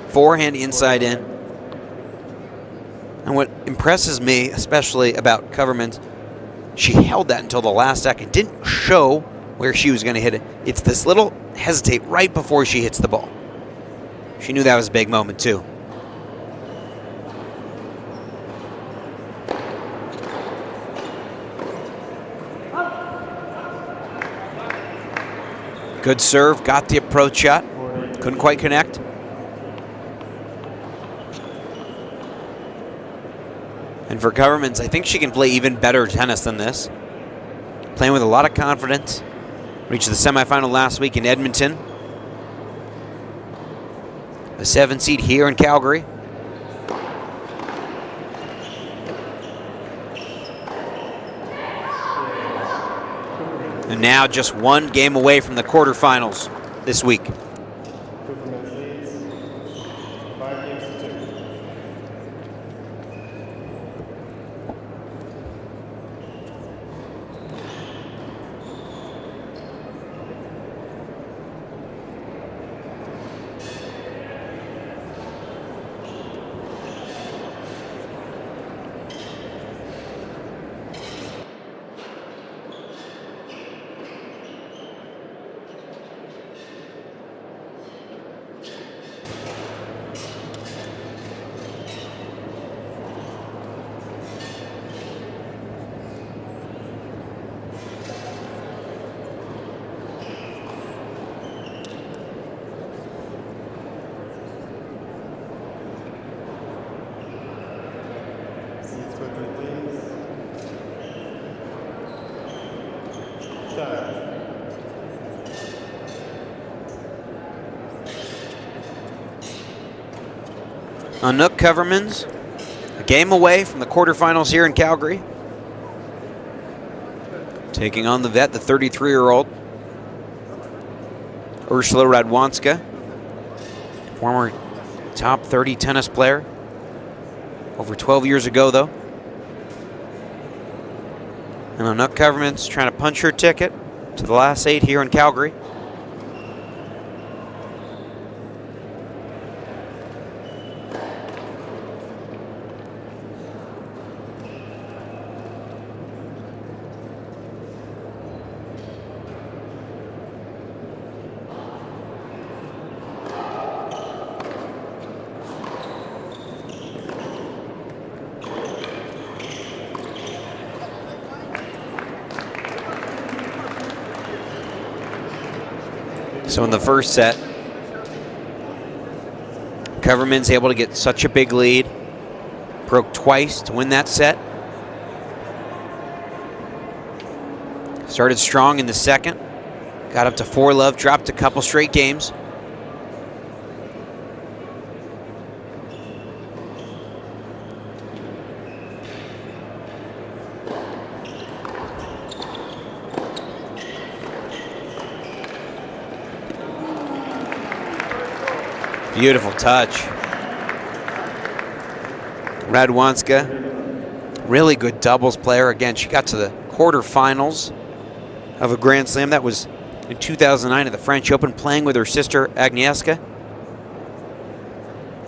Forehand inside in. And what impresses me, especially about Koevermans, she held that until the last second. Didn't show where she was going to hit it. It's this little hesitate right before she hits the ball. She knew that was a big moment, too. Good serve, got the approach shot. Couldn't quite connect. And for Koevermans, I think she can play even better tennis than this. Playing with a lot of confidence. Reached the semifinal last week in Edmonton. The 7 seed here in Calgary. And now just 1 game away from the quarterfinals this week. Koevermans leads 5 games to 2. Seats quickly, please. Time. Anouk Koevermans, a game away from the quarterfinals here in Calgary. Taking on the vet, the 33-year-old Ursula Radwanska, former top 30 tennis player. Over 12 years ago, though. And Anouk Koevermans trying to punch her ticket to the last 8 here in Calgary. So in the first set, Koevermans able to get such a big lead. Broke twice to win that set. Started strong in the second. Got up to 4-love, dropped a couple straight games. Beautiful touch. Radwanska, really good doubles player. Again, she got to the quarterfinals of a Grand Slam. That was in 2009 at the French Open, playing with her sister Agnieszka.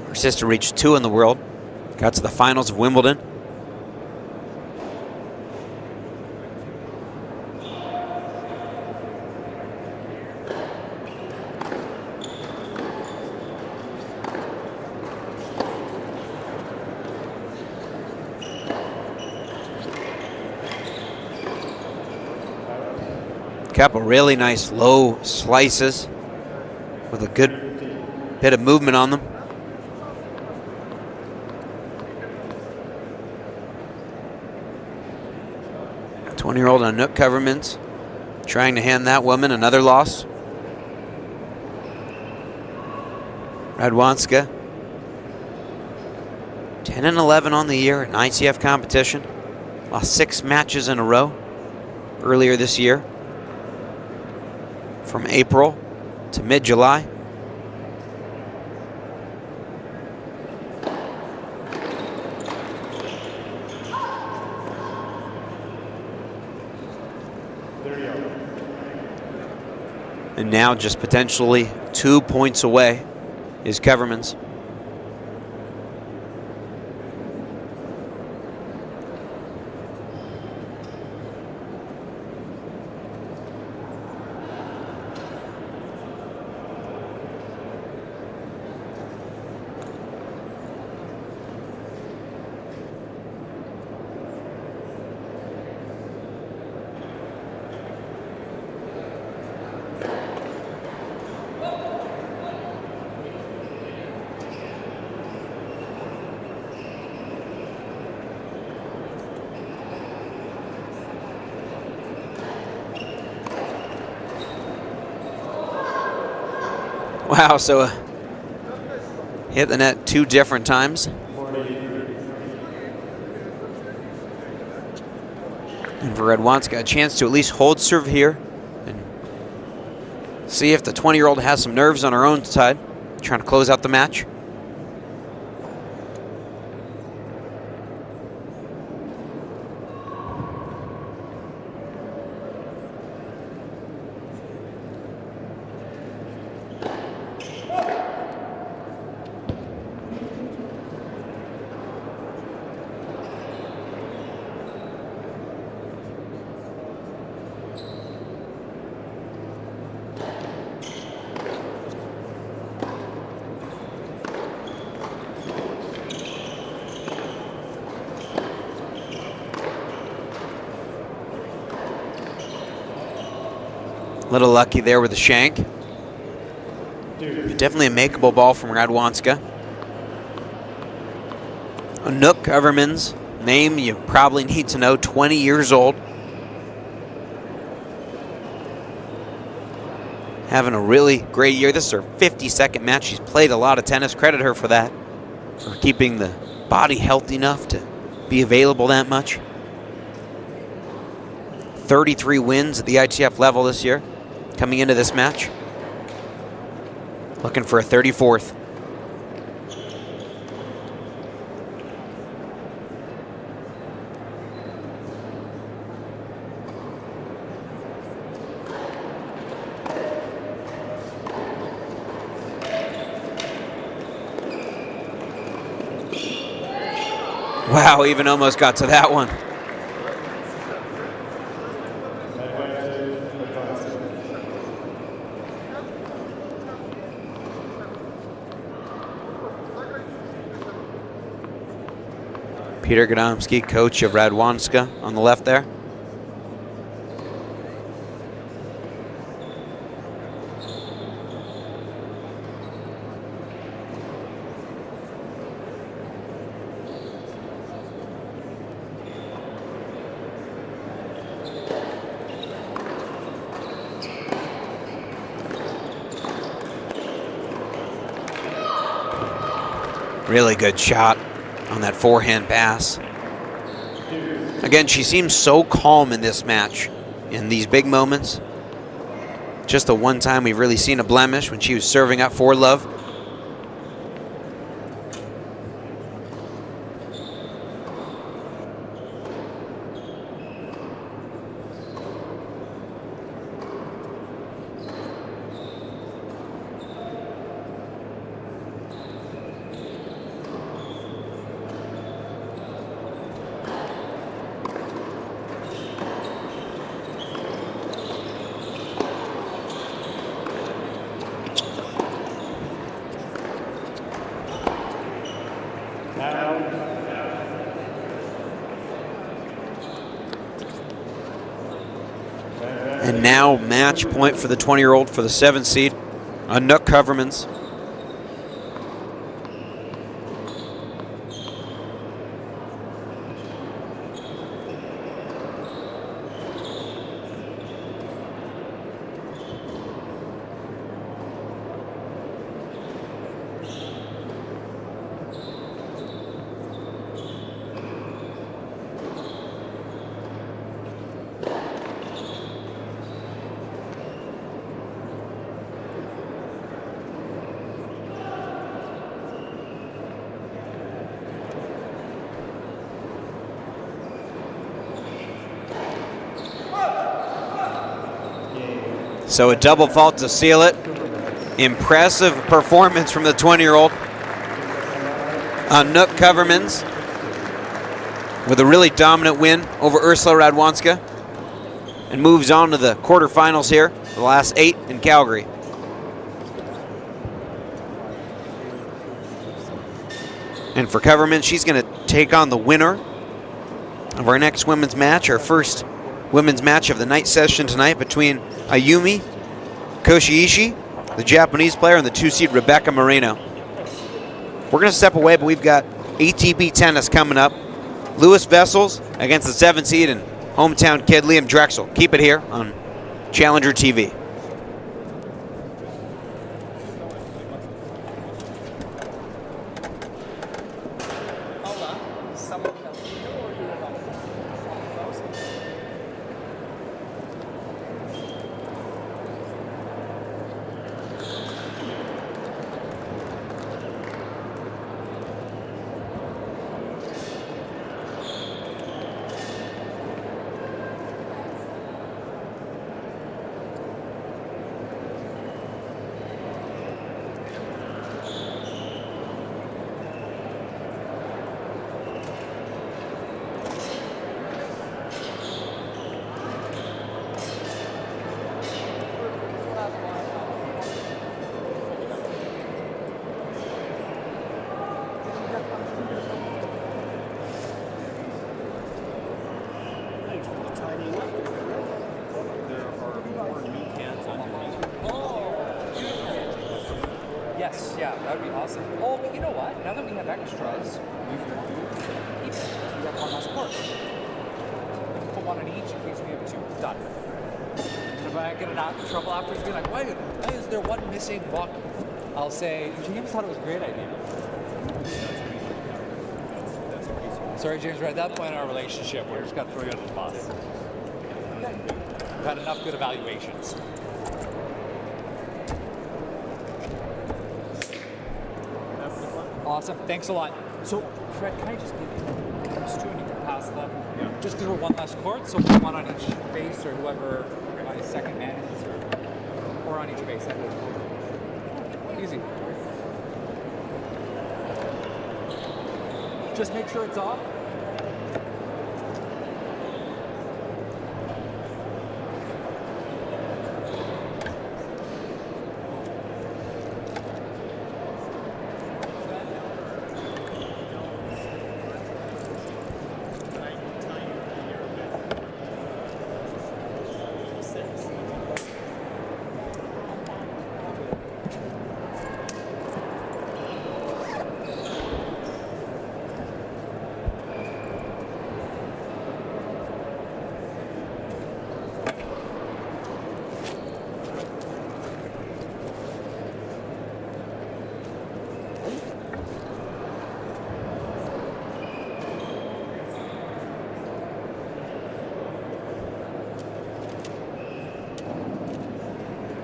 Her sister reached 2 in the world. Got to the finals of Wimbledon. Couple really nice low slices with a good bit of movement on them. '20-year-old Anouk Koevermans trying to hand that woman another loss. Radwanska, 10-11 on the year in ITF competition. Lost 6 matches in a row earlier this year, from April to mid-July. And now just potentially 2 points away is Koevermans. Wow, so hit the net 2 different times. And for Radwanska, a chance to at least hold serve here and see if the 20-year-old has some nerves on her own side, trying to close out the match. Little lucky there with the shank. Definitely a makeable ball from Radwanska. Anouk Koevermans, name you probably need to know, 20 years old. Having a really great year. This is her 52nd match. She's played a lot of tennis. Credit her for that, for keeping the body healthy enough to be available that much. 33 wins at the ITF level this year. Coming into this match, looking for a 34th. Wow, even almost got to that one. Peter Gadomski, coach of Radwanska, on the left there. Really good shot on that forehand pass. Again, she seems so calm in this match, in these big moments. Just the one time we've really seen a blemish, when she was serving up for love. And now match point for the 20-year-old for the 7th seed, Anouk Koevermans. So a double fault to seal it. Impressive performance from the 20-year-old. Anouk Koevermans with a really dominant win over Ursula Radwanska, and moves on to the quarterfinals here, the last 8 in Calgary. And for Koevermans, she's going to take on the winner of our next women's match, our first women's match of the night session tonight between Ayumi Koshiishi, the Japanese player, and the 2-seed Rebecca Marino. We're going to step away, but we've got ATP tennis coming up. Lewis Wessels against the 7-seed and hometown kid Liam Draxl. Keep it here on Challenger TV. Yes, yeah, that would be awesome. Oh, but you know what? Now that we have extras, we can do each. We have one last court. Put one on each in case we have 2. Done. And if I get in trouble afterwards, be like, why is there one missing buck? I'll say, James thought it was a great idea. Sorry, James, we're at that point in our relationship, we're just got to throw you under the bus. We've had enough good evaluations. Awesome. Thanks a lot. So, Fred, can I just give you those 2 and you can pass them? Yeah. Just because we're one less court, so one on each base or whoever my second man is, or on each base. Easy. Just make sure it's off.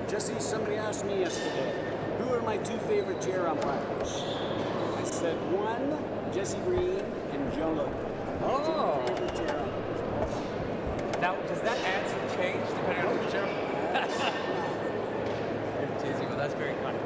Jesse, somebody asked me yesterday, who are my 2 favorite chair umpires? I said 1, Jesse Green, and Joe Logan. Oh. 2 favorite chair umpires. Now, does that answer change depending on who chair? You're teasing, but that's very kind.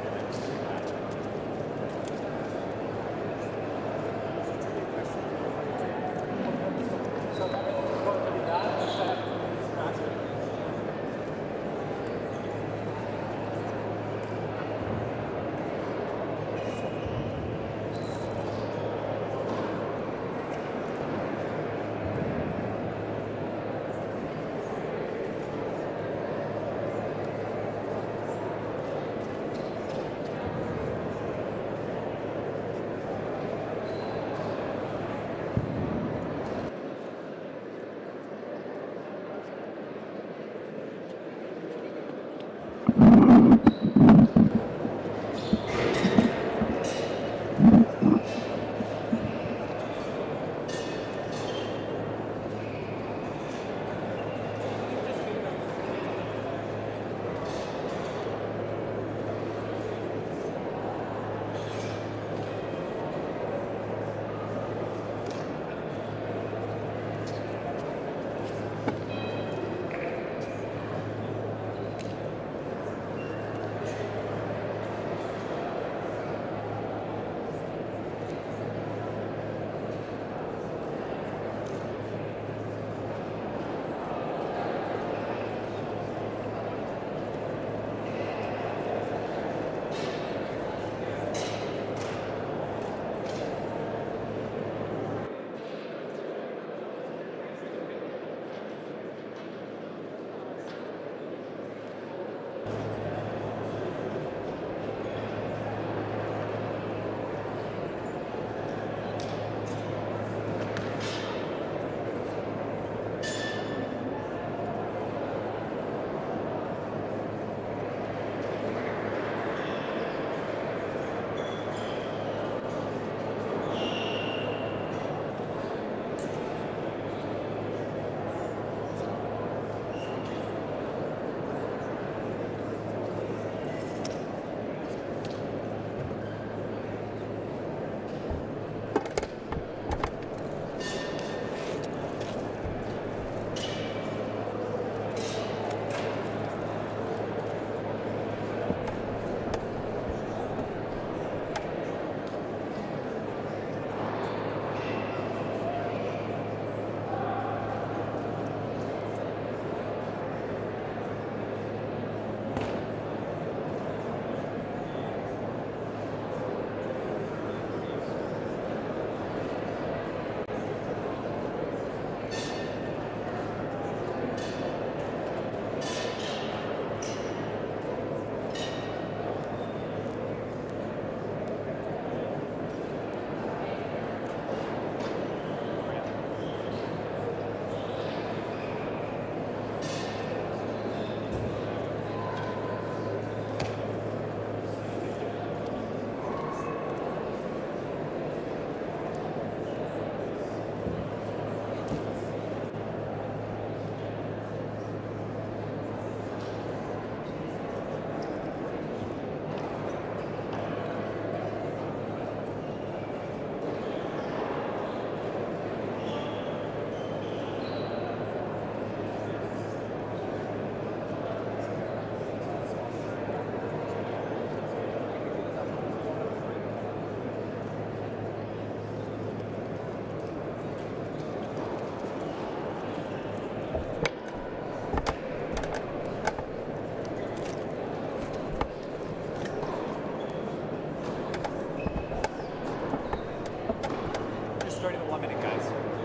starting the 1 minute, guys.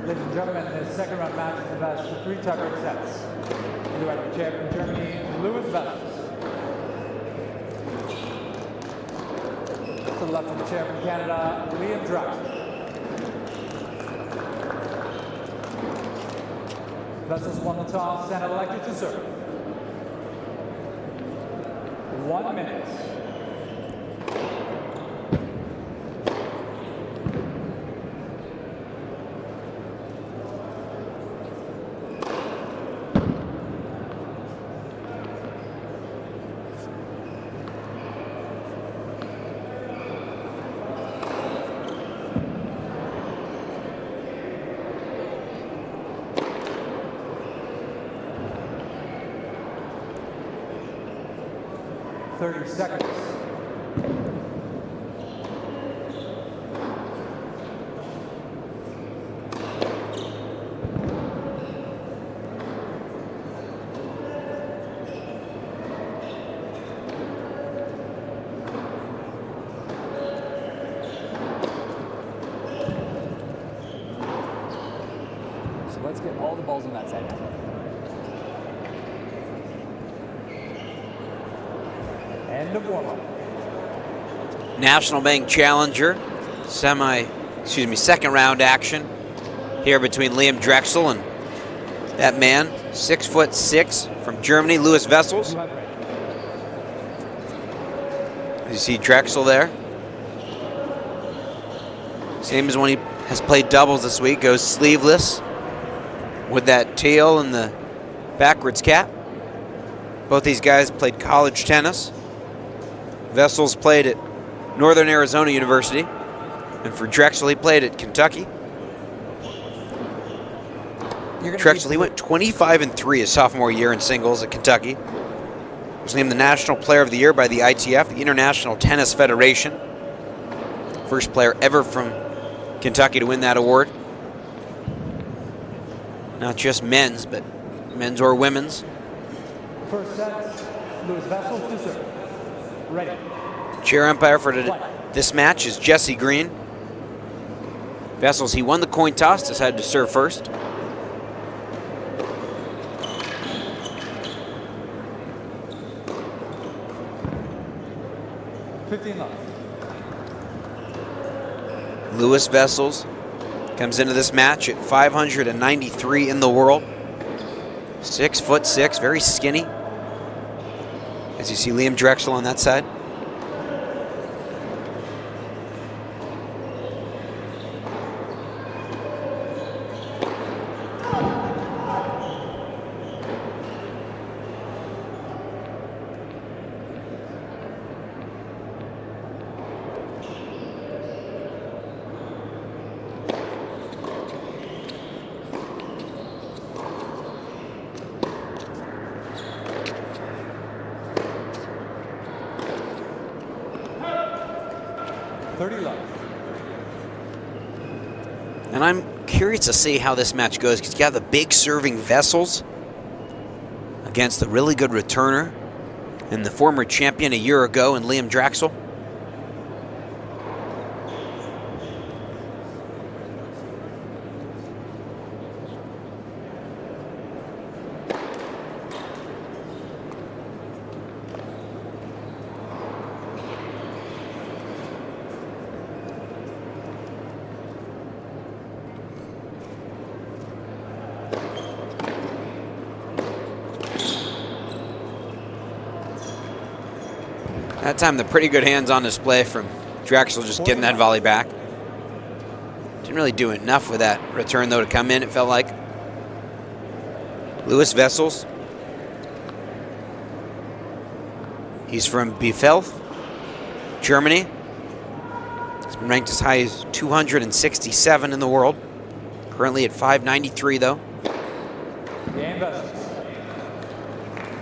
Ladies and gentlemen, this second round match is the best of 3 tiebreak sets. You have the chair from Germany, Louis Wessels. To the left of the chair from Canada, Liam Draxl. Wessels won the toss and elected to serve. 1 minute. Seconds. So let's get all the balls on that side now. End of warm-up. National Bank Challenger, second round action here between Liam Draxel and that man, 6'6" from Germany, Louis Wessels. You see Draxel there. Same as when he has played doubles this week, goes sleeveless with that tail and the backwards cap. Both these guys played college tennis. Wessels played at Northern Arizona University, and for Draxel, he played at Kentucky. Draxel, he went 25-3 his sophomore year in singles at Kentucky. He was named the National Player of the Year by the ITF, the International Tennis Federation. First player ever from Kentucky to win that award. Not just men's, but men's or women's. First set, Louis Wessels to serve. Ready. Chair umpire for this match is Jesse Green. Wessels, he won the coin toss, decided to serve first. Louis Wessels comes into this match at 593 in the world. 6'6", very skinny. As you see Liam Draxel on that side. And I'm curious to see how this match goes because you got the big serving Wessels against the really good returner and the former champion a year ago in Liam Draxel. That time, the pretty good hands on display from Draxel, just getting that volley back. Didn't really do enough with that return, though, to come in, it felt like. Louis Wessels. He's from Bielefeld, Germany. He's been ranked as high as 267 in the world. Currently at 593, though.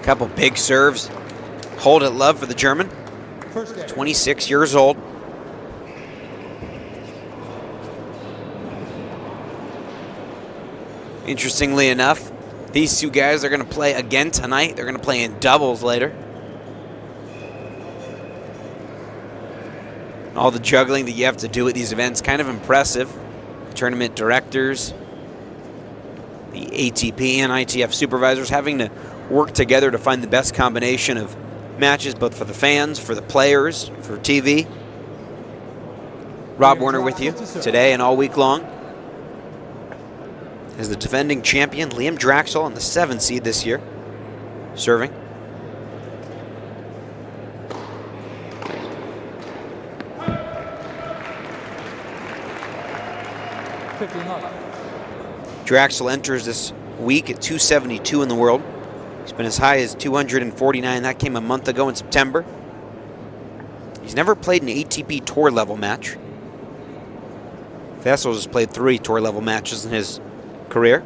A couple big serves. Hold it love for the German. 26 years old. Interestingly enough, these two guys are going to play again tonight. They're going to play in doubles later. All the juggling that you have to do at these events, kind of impressive. Tournament directors, the ATP and ITF supervisors having to work together to find the best combination of matches, both for the fans, for the players, for TV. Rob Warner with you today and all week long. As the defending champion, Liam Draxl on the 7th seed this year, serving. Draxl enters this week at 272 in the world. He's been as high as 249. That came a month ago in September. He's never played an ATP Tour level match. Wessels has played 3 tour level matches in his career.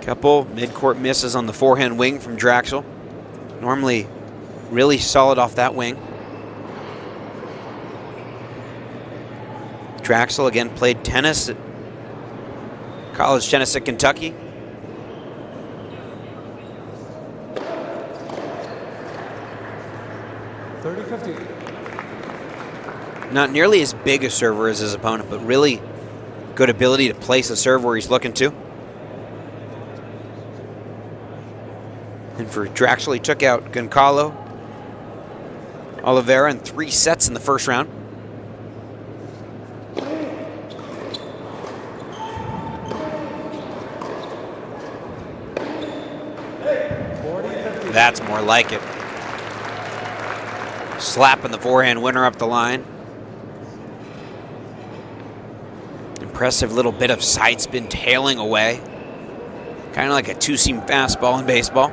Couple mid-court misses on the forehand wing from Draxl. Normally really solid off that wing. Draxl again played tennis at college tennis at Kentucky. Not nearly as big a server as his opponent, but really good ability to place a serve where he's looking to. And for Draxl, he took out Goncalo Oliveira in 3 sets in the first round. That's more like it. Slapping the forehand winner up the line. Impressive little bit of side spin tailing away. Kind of like a 2-seam fastball in baseball.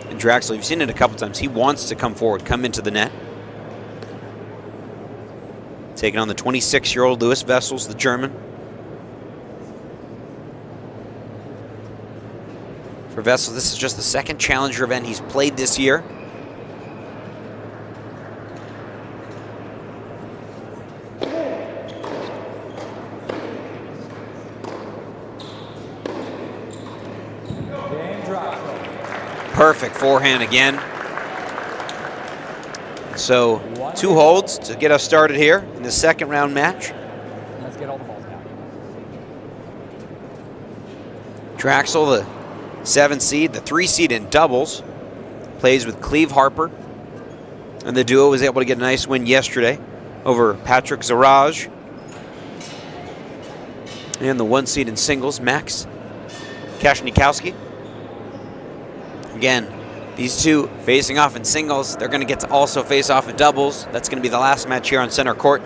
And Draxl, you've seen it a couple times. He wants to come forward, come into the net. Taking on the 26-year-old Louis Wessels, the German. For Wessels, this is just the 2nd Challenger event he's played this year. Perfect forehand again. So 2 holds to get us started here in the 2nd round match. Let's get all the balls down. Draxl, the 7th seed, the 3 seed in doubles, plays with Cleve Harper. And the duo was able to get a nice win yesterday over Patrick Zaraj. And the 1 seed in singles, Max Kashnikowski. Again, these two facing off in singles. They're going to get to also face off in doubles. That's going to be the last match here on center court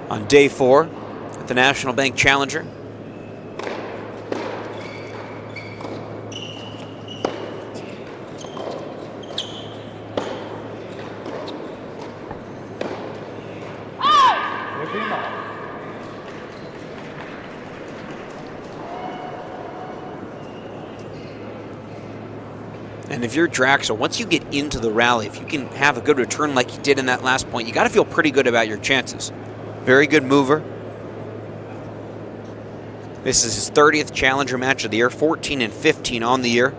on day 4 at the National Bank Challenger. And if you're Draxl, once you get into the rally, if you can have a good return like you did in that last point, you got to feel pretty good about your chances. Very good mover. This is his 30th Challenger match of the year, 14 and 15 on the year.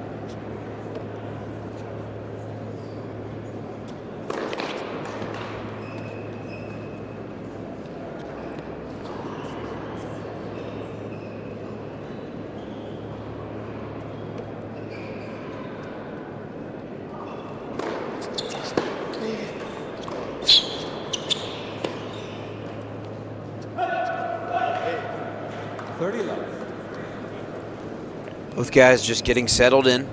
Both guys just getting settled in.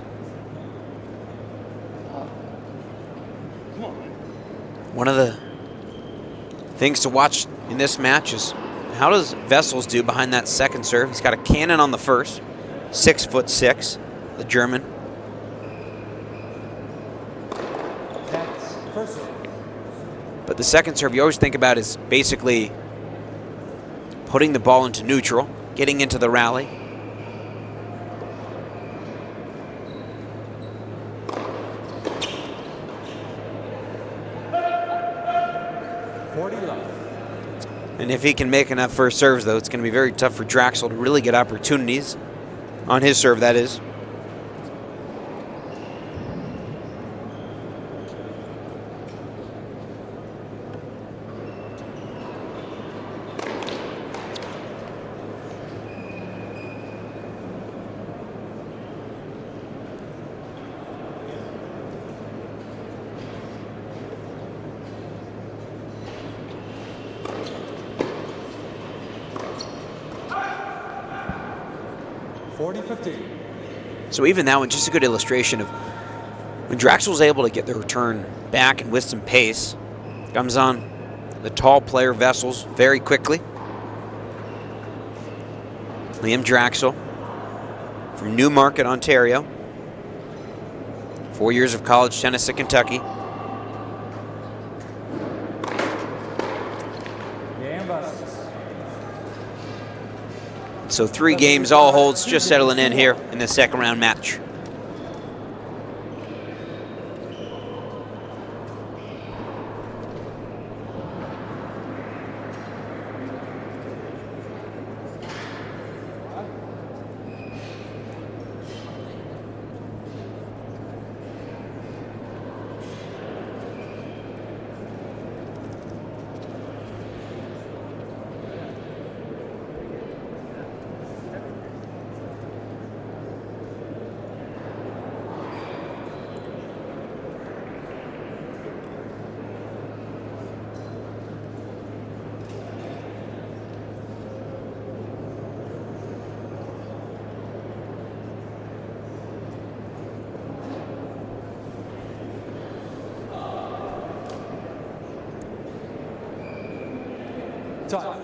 One of the things to watch in this match is how does Wessels do behind that 2nd serve? He's got a cannon on the 1st, 6'6", the German. First serve. But the second serve you always think about is basically putting the ball into neutral, getting into the rally. And if he can make enough first serves, though, it's going to be very tough for Draxl to really get opportunities on his serve, that is. So even that one, just a good illustration of when Draxl's able to get the return back and with some pace. Comes on the tall player Wessels very quickly. Liam Draxl from Newmarket, Ontario. 4 years of college tennis at Kentucky. So 3 games, all holds, just settling in here in the second round match. Time.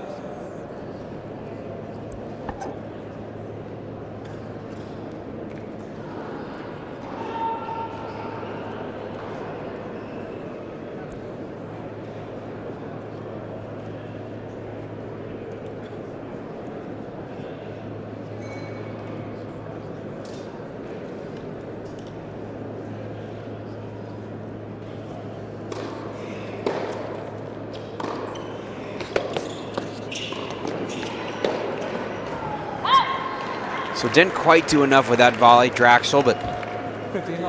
So didn't quite do enough with that volley, Draxl, but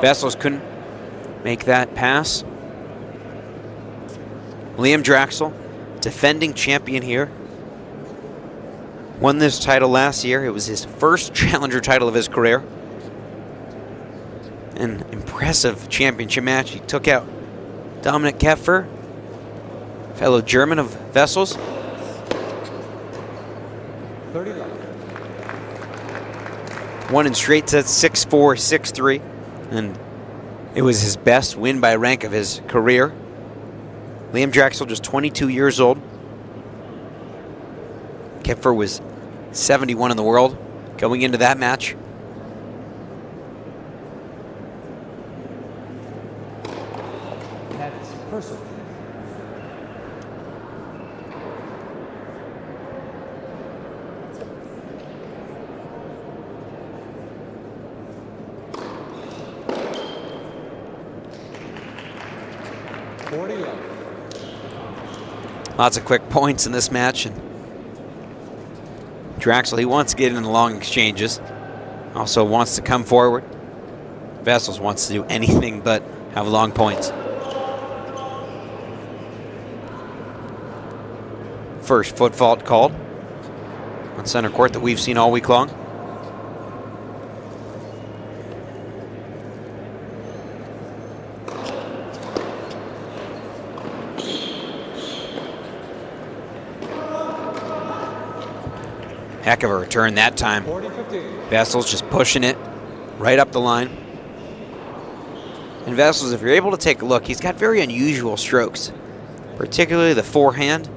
Wessels couldn't make that pass. Liam Draxl, defending champion here. Won this title last year. It was his first challenger title of his career. An impressive championship match. He took out Dominik Koepfer, fellow German of Wessels. 30 left. Won in straight sets, 6-4, 6-3. And it was his best win by rank of his career. Liam Draxl, just 22 years old. Koepfer was 71 in the world going into that match. That's first serve. Lots of quick points in this match. And Draxl, he wants to get in the long exchanges. Also wants to come forward. Wessels wants to do anything but have long points. First foot fault called on center court that we've seen all week long. Heck of a return that time. Wessels just pushing it right up the line. And Wessels, if you're able to take a look, he's got very unusual strokes, particularly the forehand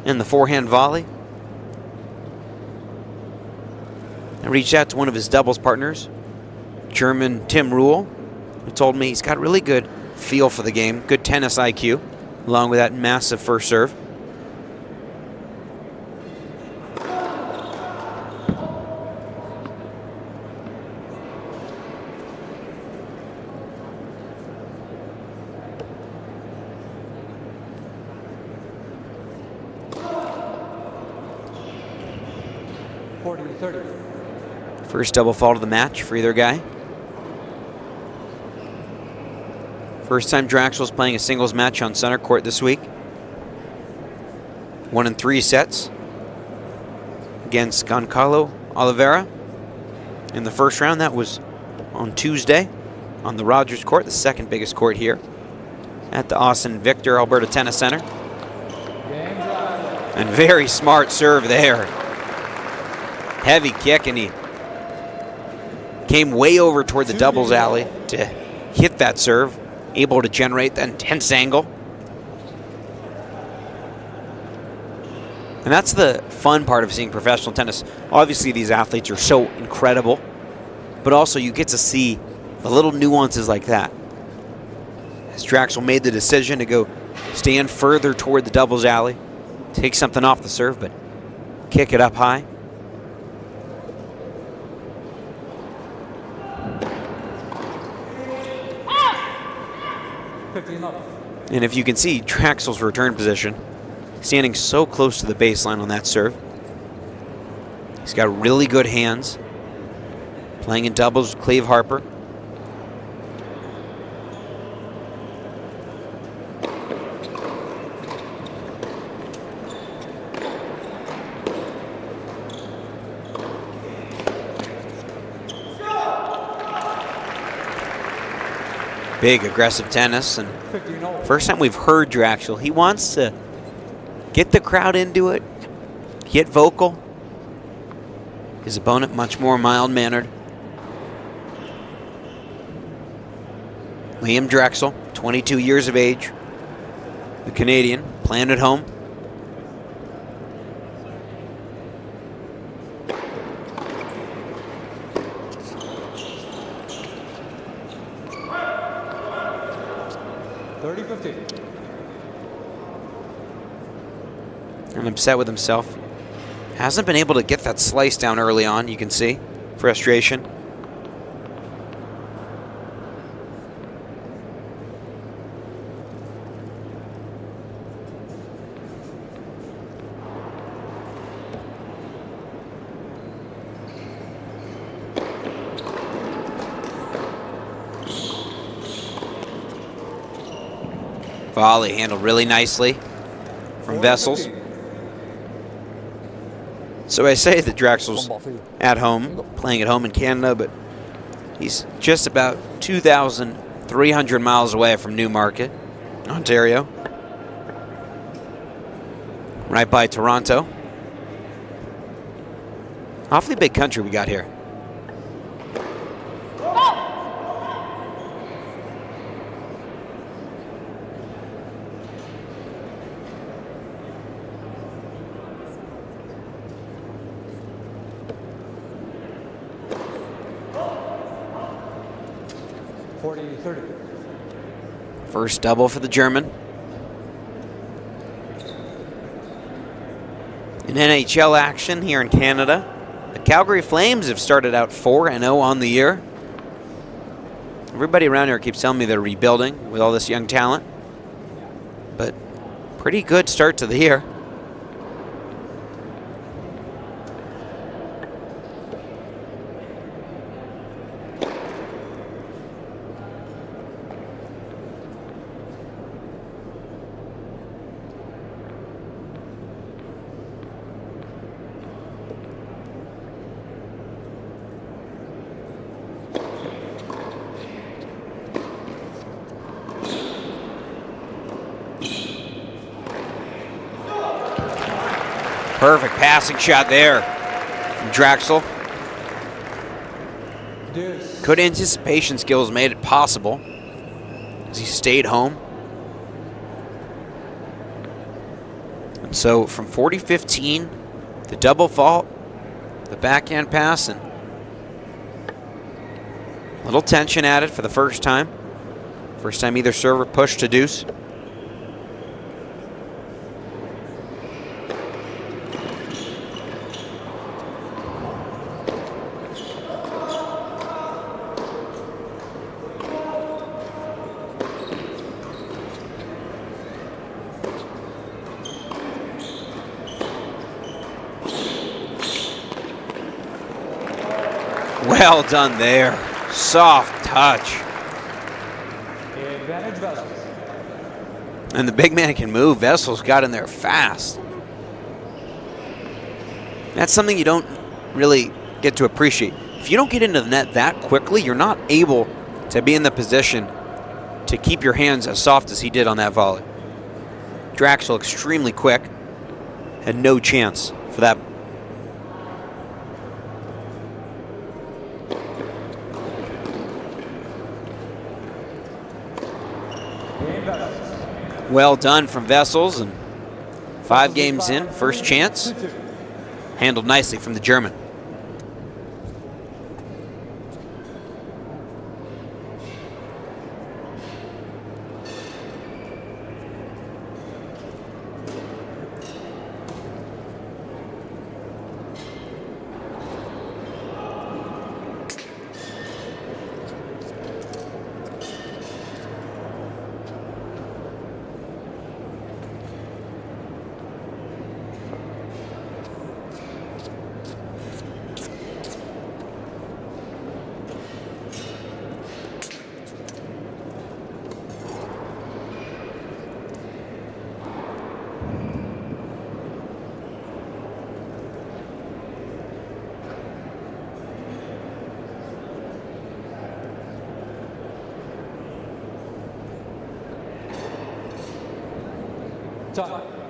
and the forehand volley. I reached out to one of his doubles partners, German Tim Ruhl, who told me he's got really good feel for the game, good tennis IQ, along with that massive first serve. First double fall to the match for either guy. First time Draxl's playing a singles match on center court this week. 1 in 3 sets against Goncalo Oliveira in the first round. That was on Tuesday on the Rogers Court, the second biggest court here at the Osten Victor Alberta Tennis Center. And very smart serve there. Heavy kick, and he came way over toward the doubles alley to hit that serve, able to generate that intense angle. And that's the fun part of seeing professional tennis. Obviously, these athletes are so incredible, but also you get to see the little nuances like that. As Draxl made the decision to go stand further toward the doubles alley, take something off the serve, but kick it up high. And if you can see Draxl's return position, standing so close to the baseline on that serve. He's got really good hands. Playing in doubles with Cleve Harper. Big aggressive tennis, and first time we've heard Draxl. He wants to get the crowd into it, get vocal. His opponent much more mild-mannered. Liam Draxl, 22 years of age, the Canadian, playing at home. And upset with himself. Hasn't been able to get that slice down early on, you can see. Frustration. Volley handled really nicely from Wessels. So I say that Draxl's at home, playing at home in Canada, but he's just about 2,300 miles away from Newmarket, Ontario. Right by Toronto. Awfully big country we got here. First double for the German. In NHL action here in Canada, the Calgary Flames have started out 4-0 on the year. Everybody around here keeps telling me they're rebuilding with all this young talent, but pretty good start to the year. Perfect passing shot there from Draxl. Good anticipation skills made it possible as he stayed home. And so from 40-15, the double fault, the backhand pass, and a little tension added for the first time. First time either server pushed to deuce. Well done there. Soft touch. Advantage Wessels. And the big man can move. Wessels got in there fast. That's something you don't really get to appreciate. If you don't get into the net that quickly, you're not able to be in the position to keep your hands as soft as he did on that volley. Draxl extremely quick. Had no chance for that. Well done from Wessels, and 5 games in, first chance. Handled nicely from the German. Time. Love.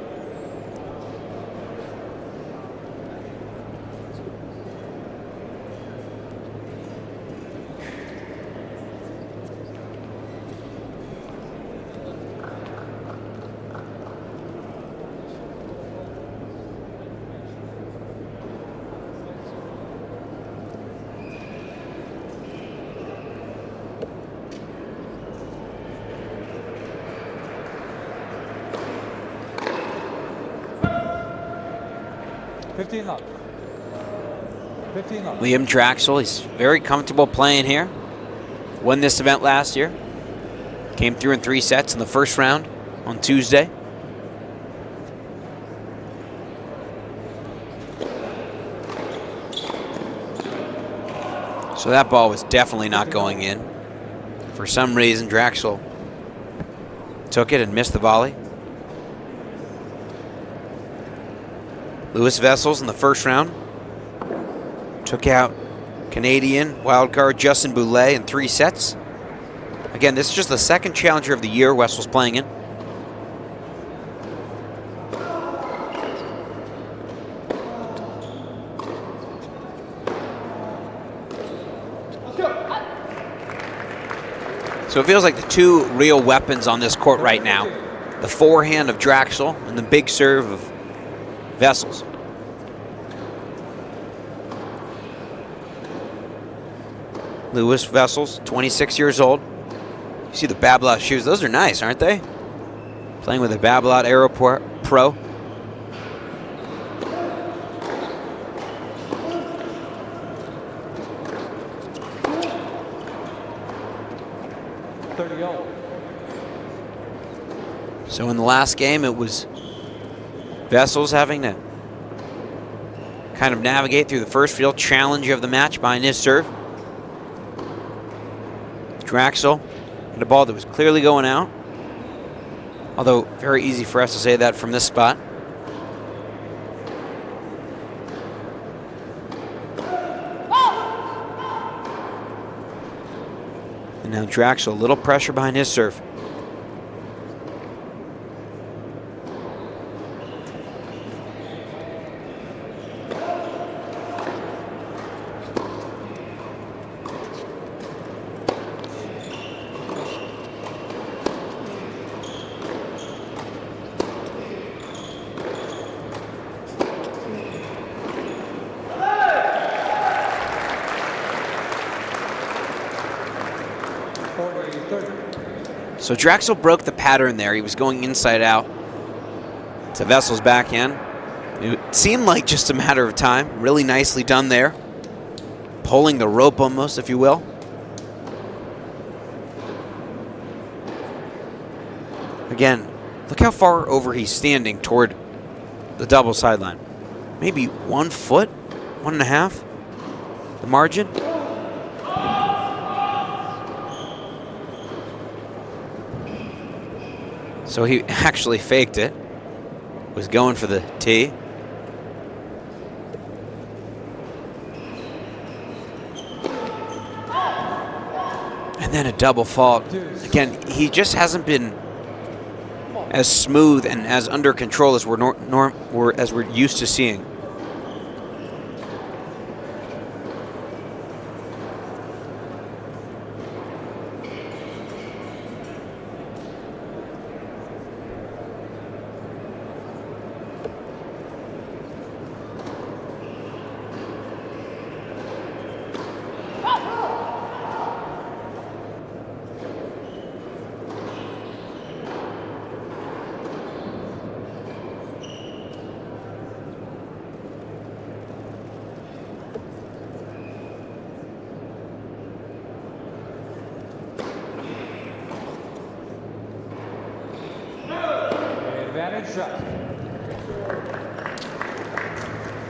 15 love. Liam Draxl, he's very comfortable playing here. Won this event last year. Came through in 3 sets in the first round on Tuesday. So that ball was definitely not going in. For some reason, Draxl took it and missed the volley. Lewis Wessels in the first round took out Canadian wildcard Justin Boulay in 3 sets. Again, this is just the second challenger of the year Wessels playing in. So it feels like the 2 real weapons on this court right now. The forehand of Draxl and the big serve of Wessels. Lewis Wessels, 26 years old. You see the Babolat shoes. Those are nice, aren't they? Playing with a Babolat Aero Pro. So in the last game, it was Wessels having to kind of navigate through the first real challenge of the match behind his serve. Draxl and a ball that was clearly going out. Although very easy for us to say that from this spot. And now Draxl, a little pressure behind his serve. So Draxl broke the pattern there. He was going inside out to Wessels' backhand. It seemed like just a matter of time. Really nicely done there. Pulling the rope almost, if you will. Again, look how far over he's standing toward the double sideline. Maybe 1 foot, 1.5, the margin. So he actually faked it. Was going for the tee. And then a double fault. Again, he just hasn't been as smooth and as under control as we're used to seeing.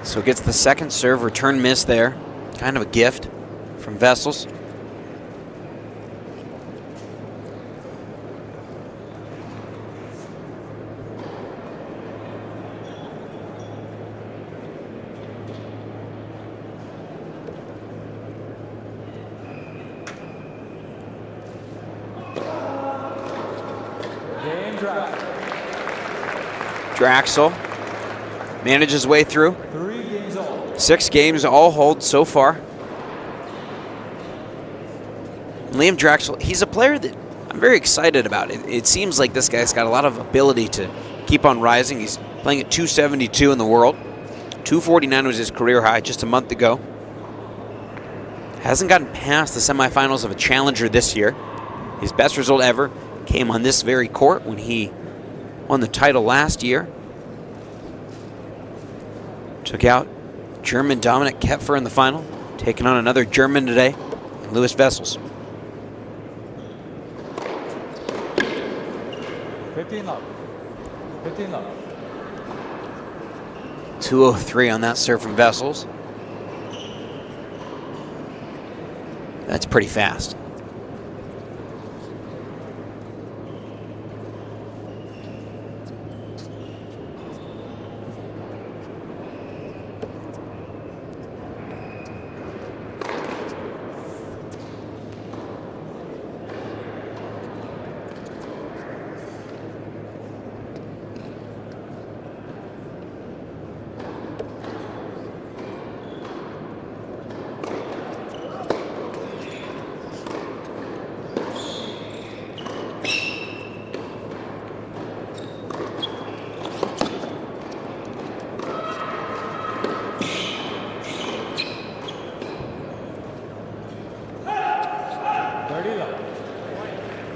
So gets the second serve, return miss there. Kind of a gift from Wessels. Draxl manages his way through. 6 games, all hold so far. Liam Draxl, he's a player that I'm very excited about. It seems like this guy's got a lot of ability to keep on rising. He's playing at 272 in the world. 249 was his career high just a month ago. Hasn't gotten past the semifinals of a Challenger this year. His best result ever came on this very court when he won the title last year. Took out German Dominic Koepfer in the final, taking on another German today, Louis Wessels. 15 love. 15 love. 203 on that serve from Wessels. That's pretty fast.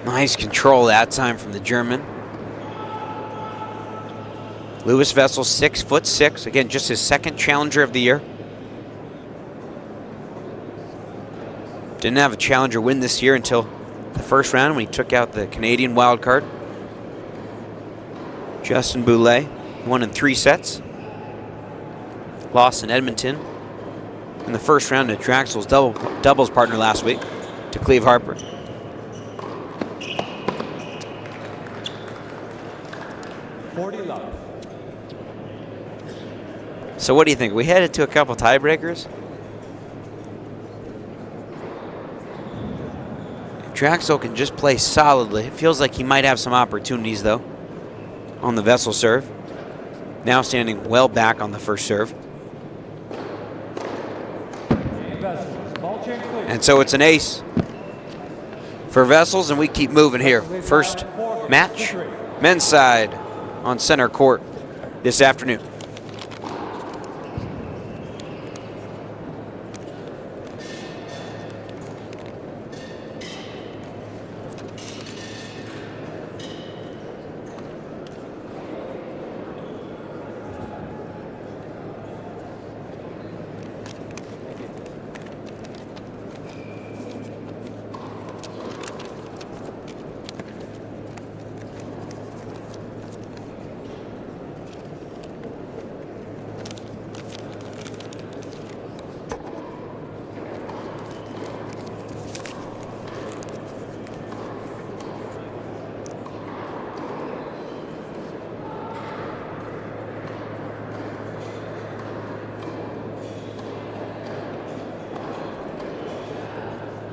Nice control that time from the German. Louis Wessels, 6'6". Again, just his second Challenger of the year. Didn't have a Challenger win this year until the first round when he took out the Canadian wild card. Justin Boulay won in 3 sets. Lost in Edmonton in the first round to Draxl's doubles partner last week, to Cleve Harper. So what do you think? We headed to a couple tiebreakers? If Draxl can just play solidly, it feels like he might have some opportunities though on the Wessels serve. Now standing well back on the first serve. And so it's an ace for Wessels, and we keep moving here. First match, men's side on center court this afternoon.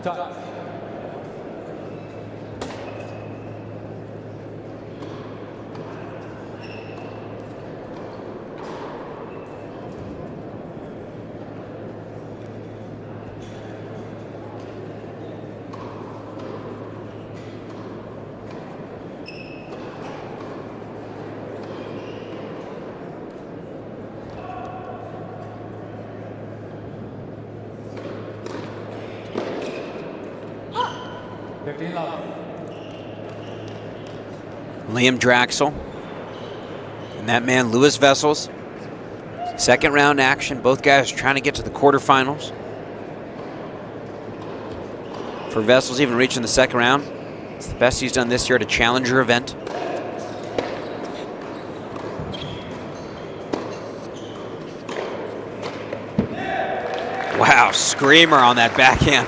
Touch. Liam Draxl and that man Louis Wessels. Second round action. Both guys trying to get to the quarterfinals. For Wessels, even reaching the second round, it's the best he's done this year at a Challenger event. Wow, screamer on that backhand.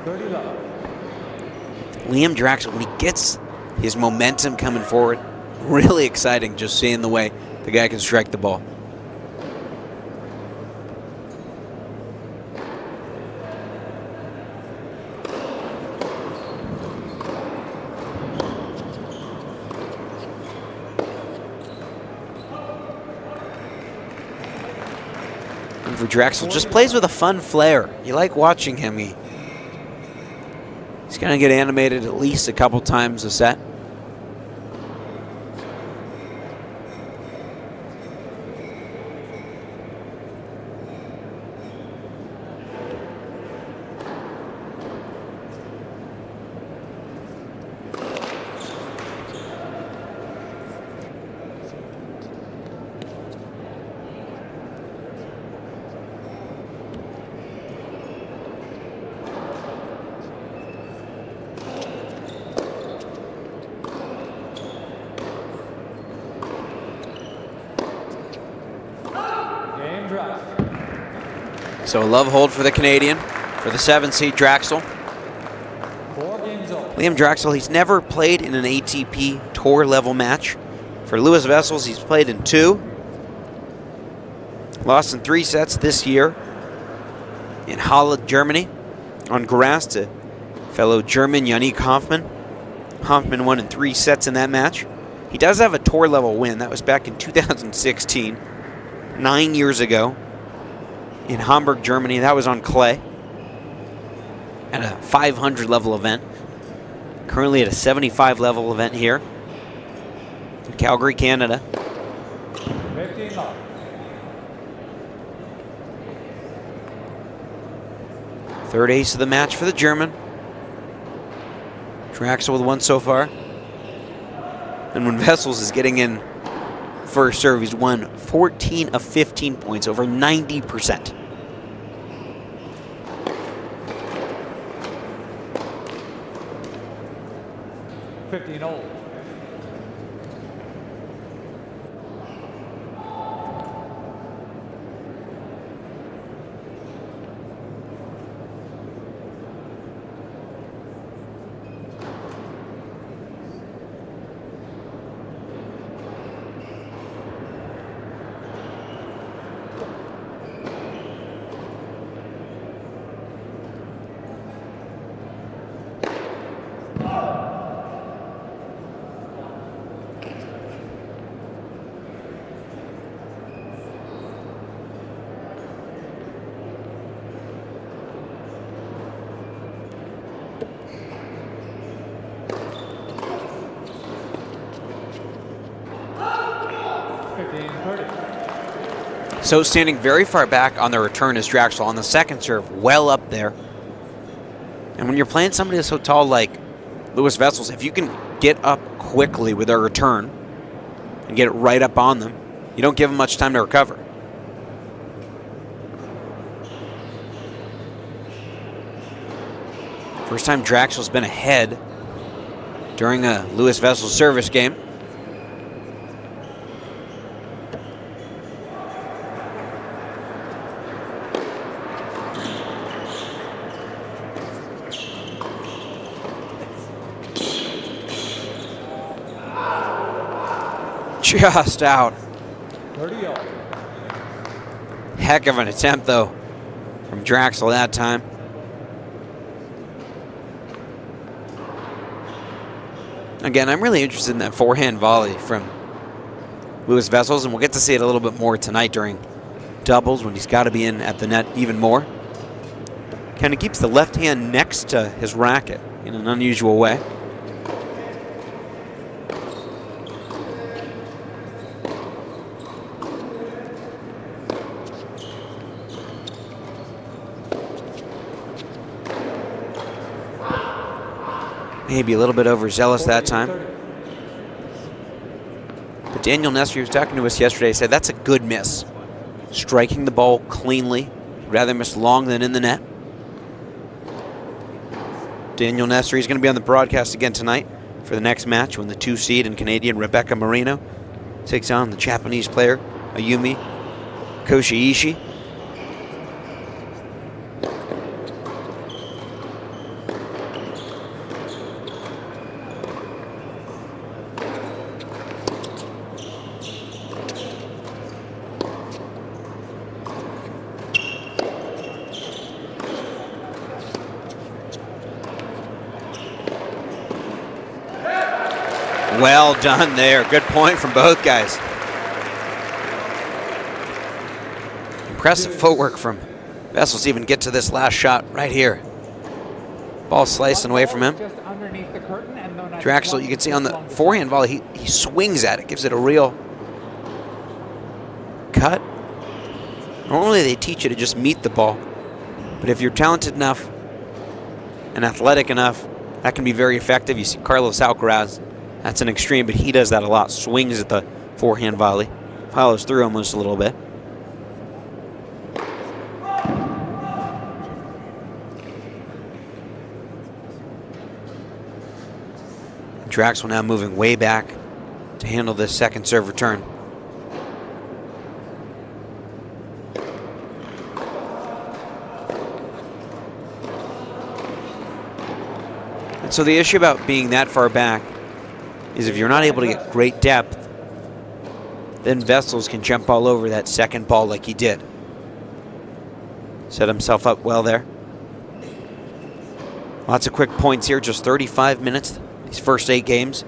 30 love. Liam Draxl, when he gets his momentum coming forward, really exciting just seeing the way the guy can strike the ball. And for Draxl, just plays with a fun flair. You like watching him. He's going to get animated at least a couple times a set. So a love hold for the Canadian for the 7th seed Draxl. 4 games old. Liam Draxl, he's never played in an ATP Tour level match. For Louis Wessels, he's played in 2. Lost in 3 sets this year in Halle, Germany, on grass to fellow German Yannick Hoffmann. Hoffmann won in 3 sets in that match. He does have a Tour level win. That was back in 2016, 9 years ago. In Hamburg, Germany. That was on clay at a 500 level event. Currently at a 75 level event here in Calgary, Canada. 15 love. Third ace of the match for the German. Draxl with 1 so far. And when Wessels is getting in first serve, he's won 14 of 15 points, over 90%. Old. So standing very far back on the return is Draxl on the second serve, well up there. And when you're playing somebody that's so tall like Louis Wessels, if you can get up quickly with their return and get it right up on them, you don't give them much time to recover. First time Draxl's been ahead during a Louis Wessels service game. Just out. 30 yards. Heck of an attempt, though, from Draxl that time. Again, I'm really interested in that forehand volley from Wessels, and we'll get to see it a little bit more tonight during doubles when he's got to be in at the net even more. Kind of keeps the left hand next to his racket in an unusual way. Maybe a little bit overzealous that time. But Daniel Nestor was talking to us yesterday, said that's a good miss. Striking the ball cleanly. Rather miss long than in the net. Daniel Nestor, he's going to be on the broadcast again tonight for the next match when the 2 seed and Canadian Rebecca Marino takes on the Japanese player Ayumi Koshiishi. Well done there. Good point from both guys. Impressive footwork from Wessels to even get to this last shot right here. Ball slicing away from him. Draxl, you can see on the forehand volley, he swings at it, gives it a real cut. Normally they teach you to just meet the ball, but if you're talented enough and athletic enough, that can be very effective. You see Carlos Alcaraz, that's an extreme, but he does that a lot. Swings at the forehand volley, follows through almost a little bit. Draxl now moving way back to handle this second serve return. And so the issue about being that far back is if you're not able to get great depth, then Wessels can jump all over that second ball like he did. Set himself up well there. Lots of quick points here, just 35 minutes, these first 8 games.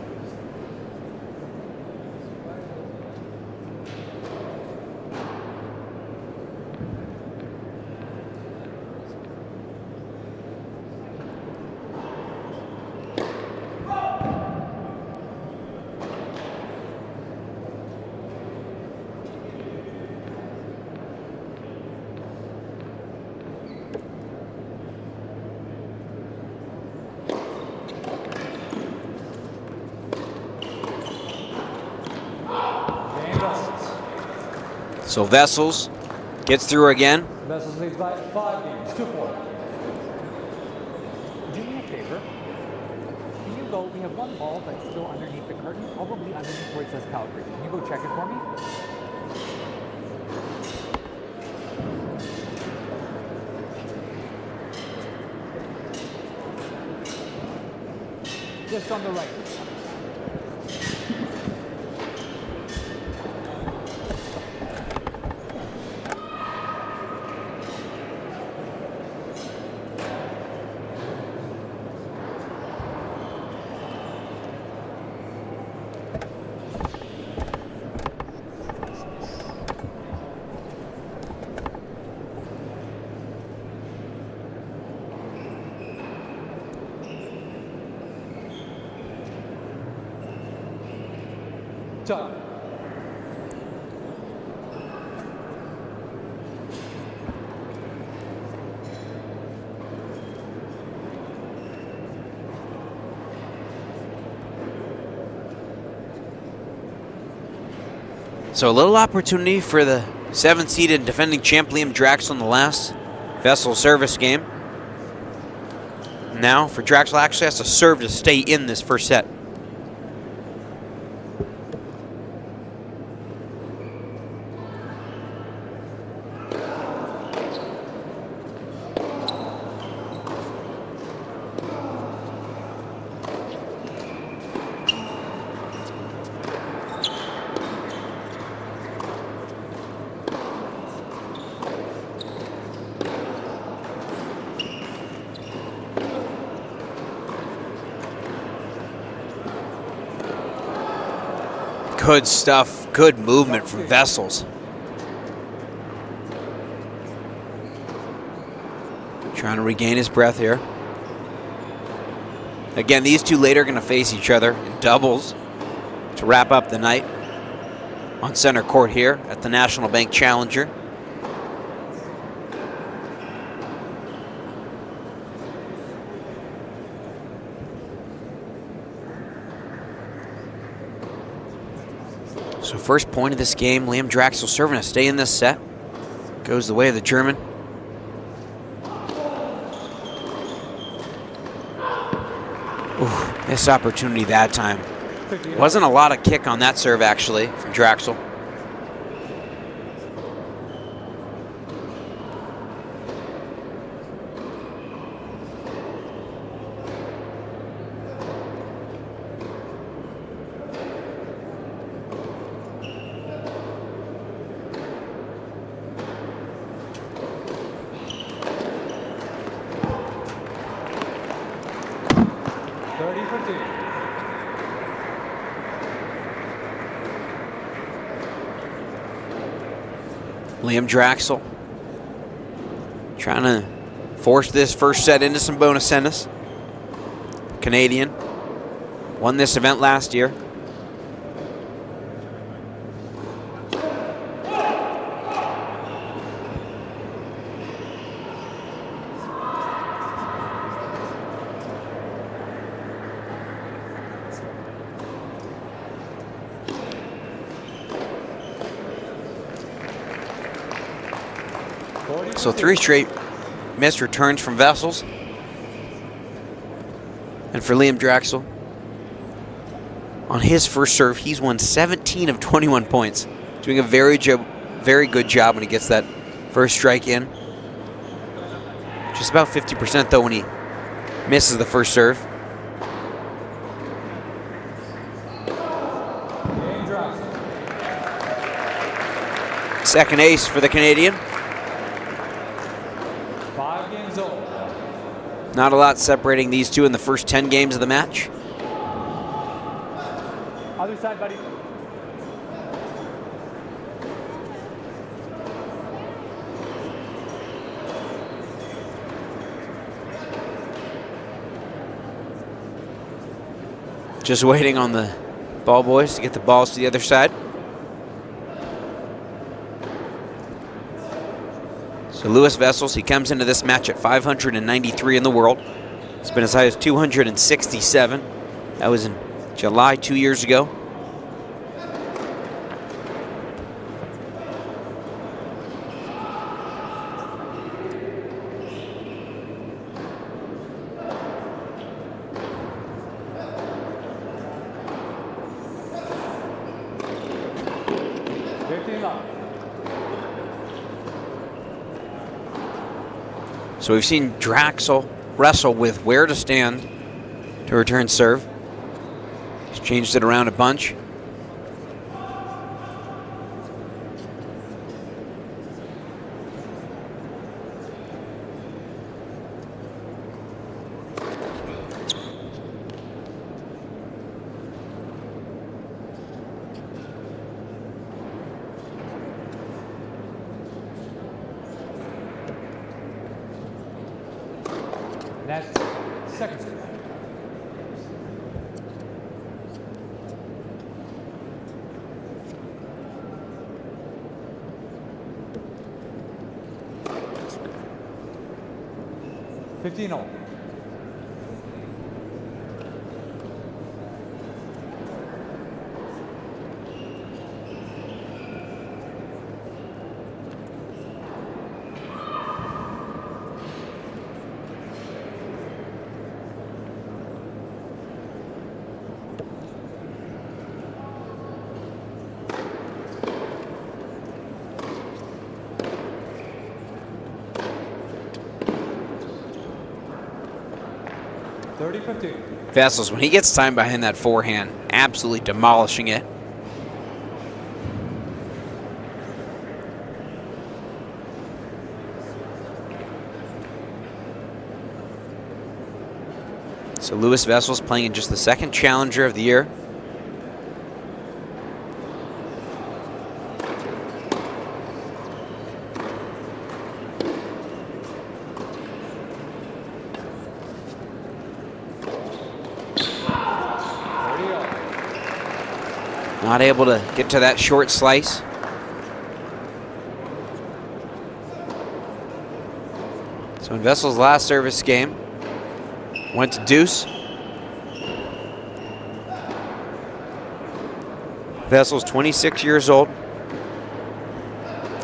So Wessels gets through again. Wessels leads by 5 games, 2-4. Do me a favor. Can you go? We have one ball that's still underneath the curtain, probably underneath where it says Calgary. Can you go check it for me? Just on the right. Top. So a little opportunity for the 7th-seeded defending champ Liam Draxl in the last Wessels service game. Now for Draxl, actually has to serve to stay in this first set. Good stuff. Good movement from Wessels. Trying to regain his breath here. Again, these two later are going to face each other in doubles to wrap up the night on center court here at the National Bank Challenger. So first point of this game, Liam Draxl serving to stay in this set. Goes the way of the German. Ooh, missed opportunity that time. Wasn't a lot of kick on that serve actually from Draxl. Liam Draxl trying to force this first set into some bonus tennis. Canadian won this event last year. So 3 straight missed returns from Wessels. And for Liam Draxl, on his first serve, he's won 17 of 21 points. Doing a very good job when he gets that first strike in. Just about 50% though when he misses the first serve. Second ace for the Canadian. Not a lot separating these two in the first 10 games of the match. Other side, buddy. Just waiting on the ball boys to get the balls to the other side. So Louis Wessels, he comes into this match at 593 in the world. It's been as high as 267. That was in July 2 years ago. So we've seen Draxl wrestle with where to stand to return serve. He's changed it around a bunch. That's second serve. Fifteen all. Wessels, when he gets time behind that forehand, absolutely demolishing it. So Louis Wessels playing in just the second challenger of the year. Not able to get to that short slice. So in Wessels' last service game, went to deuce. Wessels, 26 years old.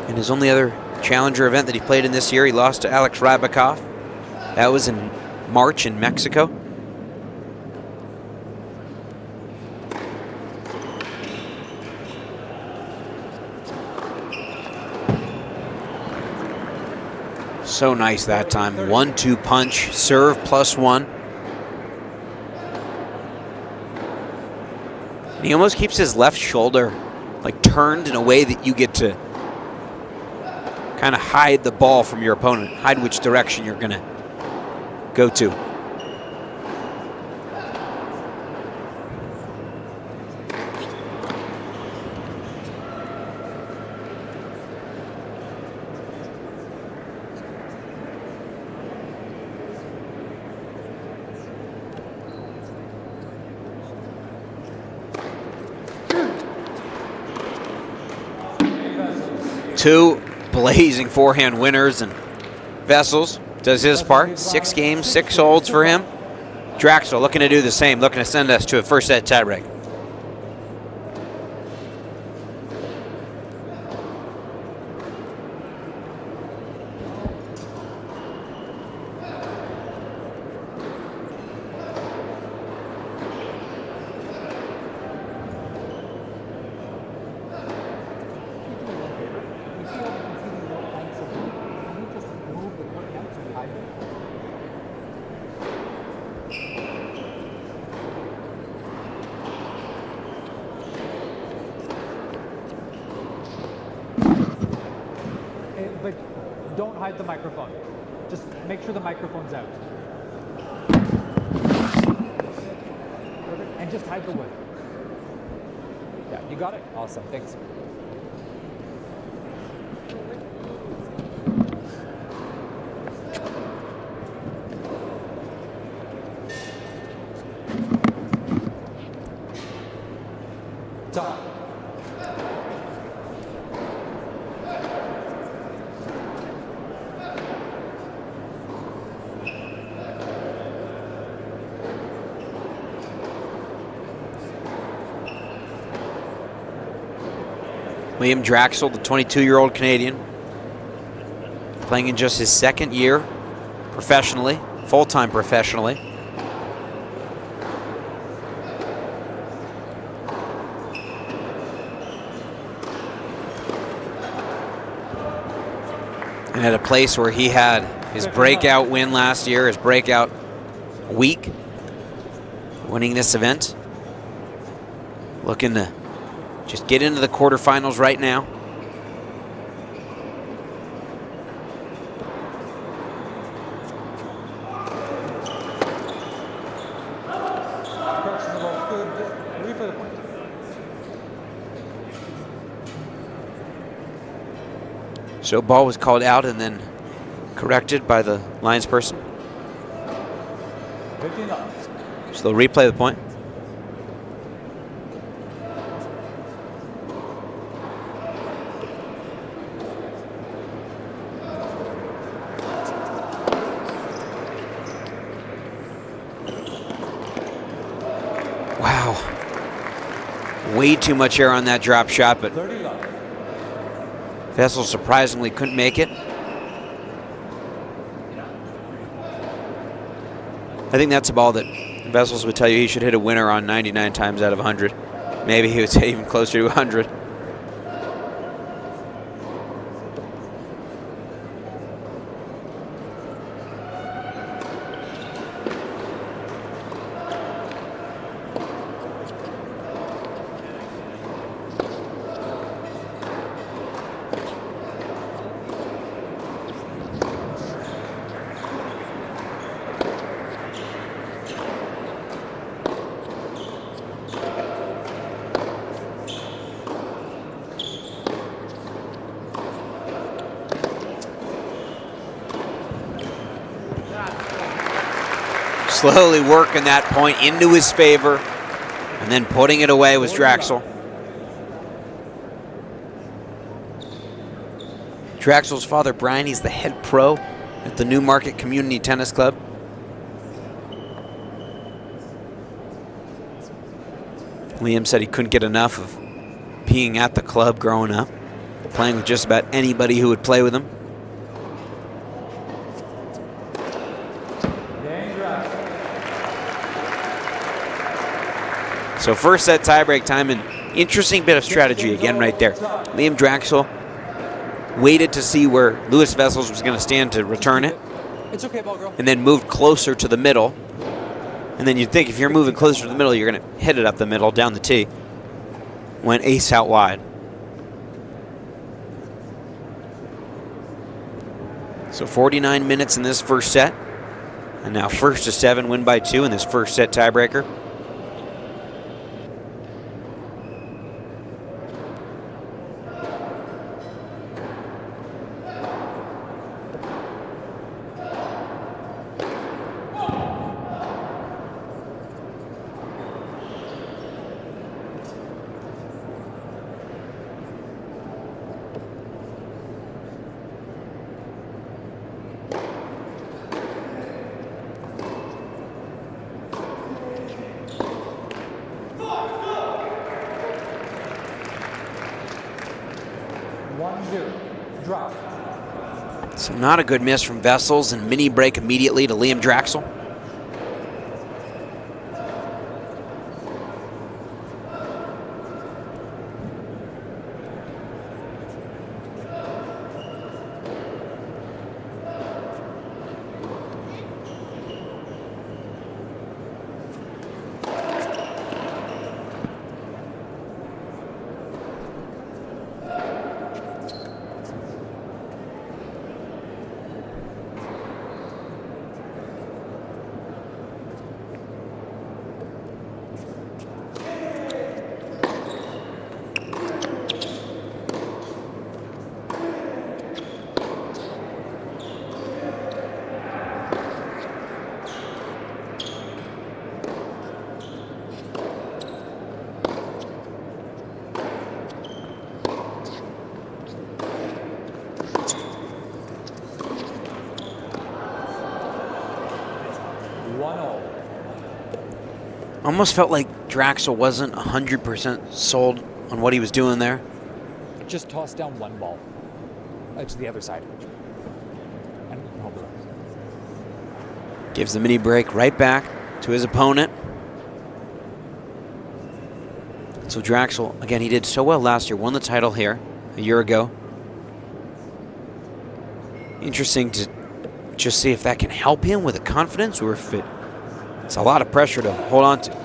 In his only other challenger event that he played in this year, he lost to Alex Radwanska. That was in March in Mexico. So nice that time. 1-2 punch, serve +1. And he almost keeps his left shoulder like turned in a way that you get to kind of hide the ball from your opponent, hide which direction you're gonna go to. Two blazing forehand winners, and Wessels does his part. 6 games, 6 holds for him. Draxl looking to do the same, looking to send us to a first set tiebreak. But don't hide the microphone. Just make sure the microphone's out. And just hide the wood. Yeah, you got it? Awesome, thanks. Top. William Draxl, the 22-year-old Canadian, playing in just his 2nd year professionally, full-time professionally. And at a place where he had his breakout win last year, his breakout week, winning this event. Looking to just get into the quarterfinals right now. So ball was called out and then corrected by the lines person. So they'll replay the point. Wow. Way too much air on that drop shot, but Wessels surprisingly couldn't make it. I think that's a ball that Wessels would tell you he should hit a winner on 99 times out of 100. Maybe he would say even closer to 100. Slowly working that point into his favor, and then putting it away was Draxl. Draxl's father, Brian, he's the head pro at the Newmarket Community Tennis Club. Liam said he couldn't get enough of being at the club growing up, playing with just about anybody who would play with him. So first set tiebreak time, an interesting bit of strategy again right there. Liam Draxl waited to see where Louis Wessels was going to stand to return it. It's okay, ball girl. And then moved closer to the middle. And then you'd think if you're moving closer to the middle, you're going to hit it up the middle, down the tee. Went ace out wide. So 49 minutes in this first set. And now first to 7, win by 2 in this first set tiebreaker. So not a good miss from Wessels, and mini break immediately to Liam Draxl. Almost felt like Draxl wasn't 100% sold on what he was doing there. Just toss down one ball to the other side. And hope it works. Gives the mini break right back to his opponent. So Draxl, again, he did so well last year, won the title here a year ago. Interesting to just see if that can help him with the confidence, or if it's a lot of pressure to hold on to.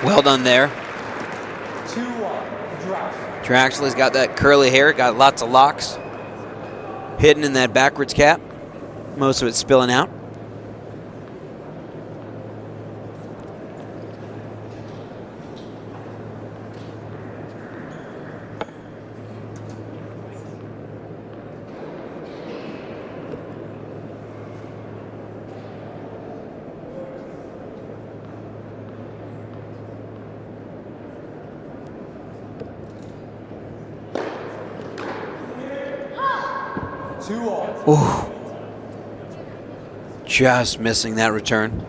Well done there. 2-1, Draxl. Draxl has got that curly hair, got lots of locks hidden in that backwards cap. Most of it spilling out. Ooh. Just missing that return.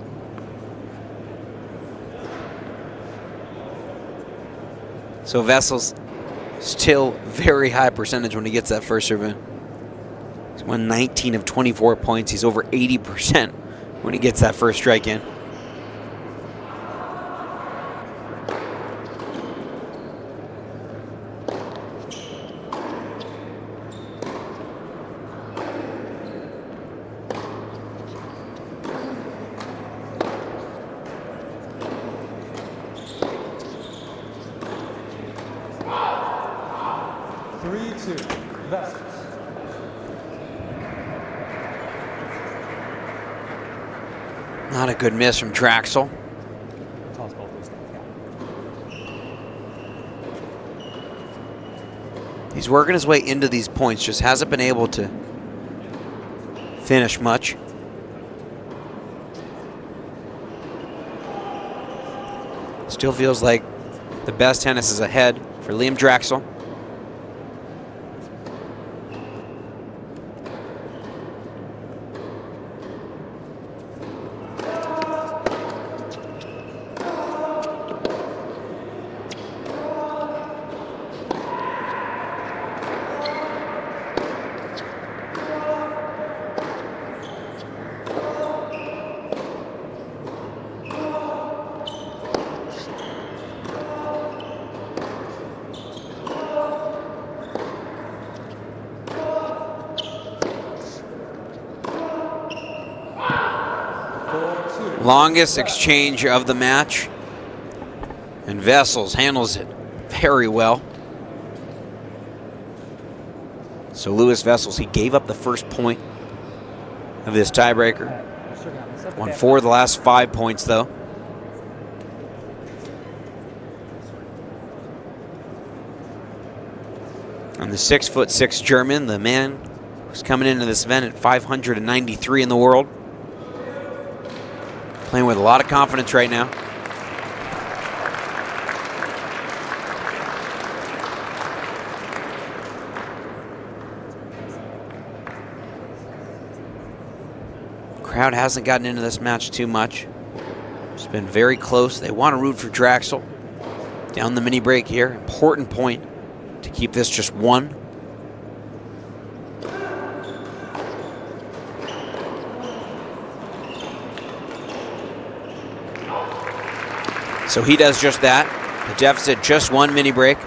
So Wessels still very high percentage when he gets that first serve in. He's won 19 of 24 points. He's over 80% when he gets that first strike in. Not a good miss from Draxl. He's working his way into these points, just hasn't been able to finish much. Still feels like the best tennis is ahead for Liam Draxl. Longest exchange of the match, and Wessels handles it very well. So Louis Wessels, he gave up the first point of this tiebreaker. Won 4 of the last 5 points, though. And the 6'6" German, the man who's coming into this event at 593 in the world. Playing with a lot of confidence right now. Crowd hasn't gotten into this match too much. It's been very close. They want to root for Draxl. Down the mini break here. Important point to keep this just 1. So he does just that. The deficit just 1 mini break.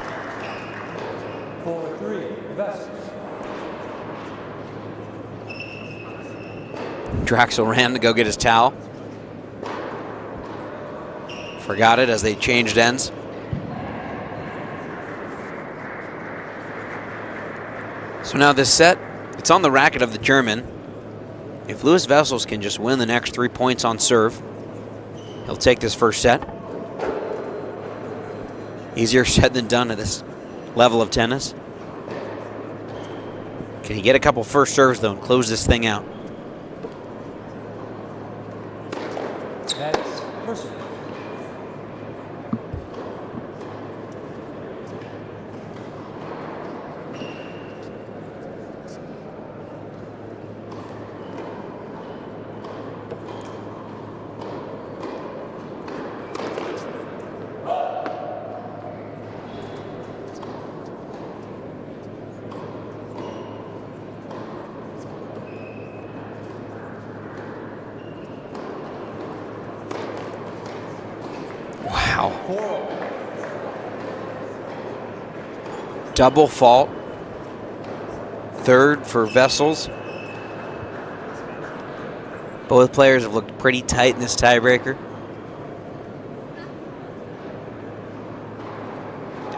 4-3, Wessels. Draxl ran to go get his towel. Forgot it as they changed ends. So now this set, it's on the racket of the German. If Louis Wessels can just win the next 3 points on serve, he'll take this first set. Easier said than done at this level of tennis. Can he get a couple first serves, though, and close this thing out? That's first serve. Double fault. Third for Wessels. Both players have looked pretty tight in this tiebreaker.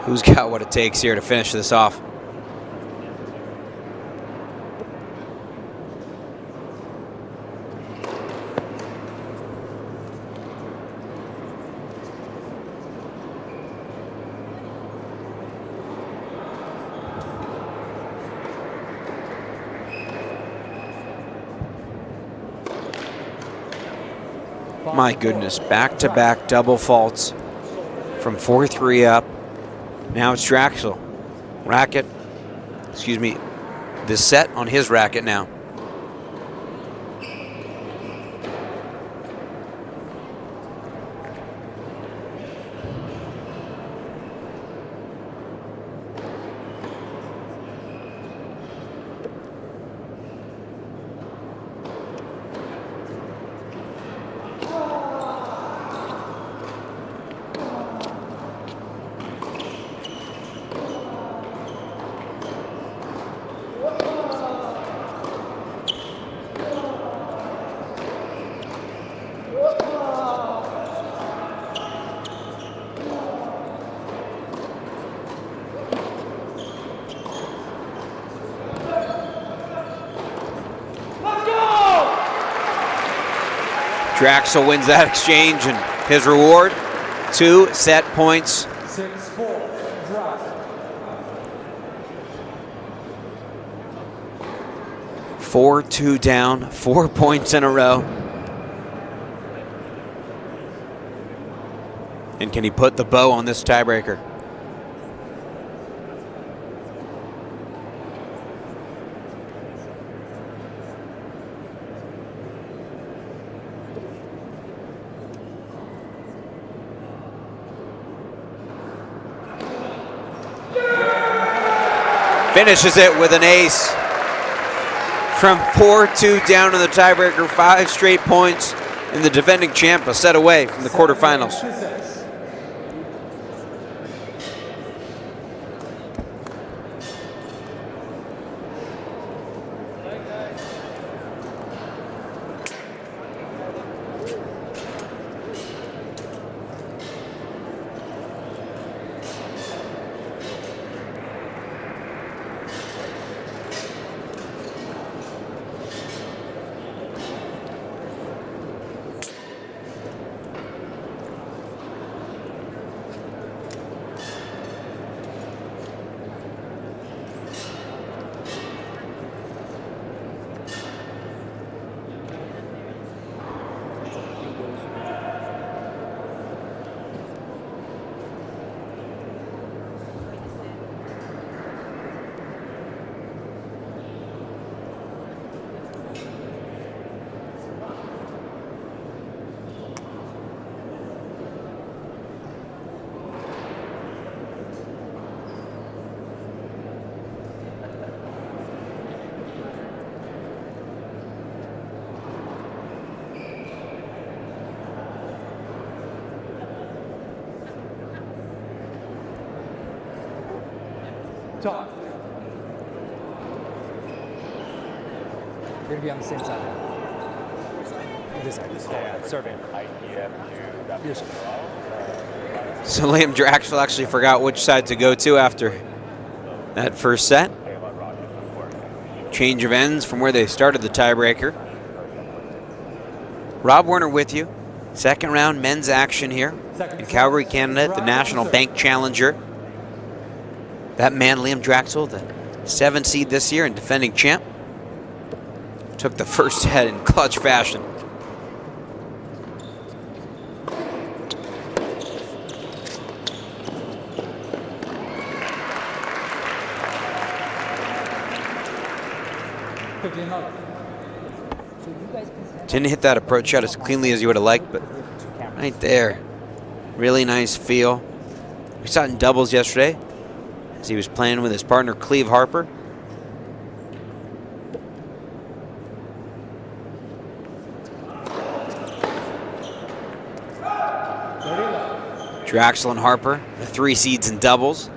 Who's got what it takes here to finish this off? My goodness, back-to-back double faults from 4-3 up. Now it's Draxl. The set on his racket now. Draxl wins that exchange, and his reward, 2 set points. 6-4, Draxl. 4-2 down, 4 points in a row. And can he put the bow on this tiebreaker? Finishes it with an ace. From 4-2 down to the tiebreaker, 5 straight points, and the defending champ a set away from the quarterfinals. Top. You're gonna be on the same side. This side. Yeah, serving. Yes. So Liam Draxl actually forgot which side to go to after that first set. Change of ends from where they started the tiebreaker. Rob Warner with you. Second round men's action here in Calgary, Canada, at the National Bank Challenger. That man, Liam Draxl, the 7th seed this year and defending champ, took the first set in clutch fashion. Didn't hit that approach shot as cleanly as you would have liked, but right there, really nice feel. We saw it in doubles yesterday as he was playing with his partner, Harper. Draxl and Harper, the 3 seeds in doubles.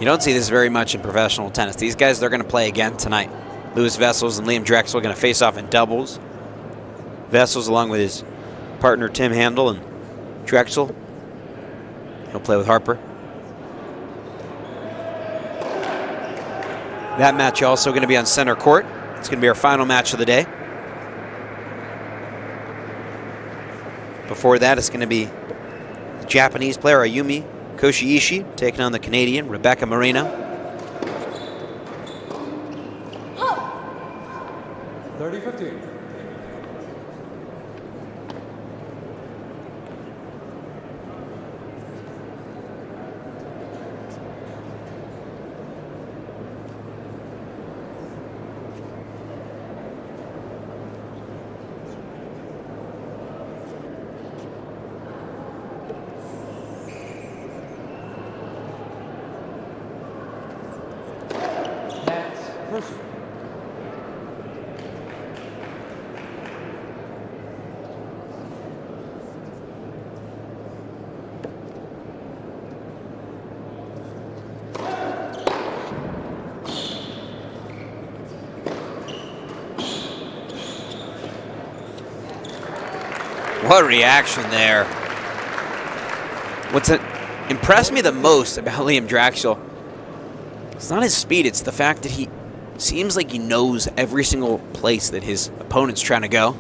You don't see this very much in professional tennis. These guys, they're going to play again tonight. Wessels and Liam Draxl are going to face off in doubles. Wessels along with his partner Tim Handel, and Draxl, he'll play with Harper. That match also going to be on center court. It's going to be our final match of the day. Before that, it's going to be the Japanese player Ayumi Koshiishi taking on the Canadian Rebecca Marino. 30-15. First. What reaction there. What's impressed me the most about Liam Draxl, it's not his speed, it's the fact that he seems like he knows every single place that his opponent's trying to go.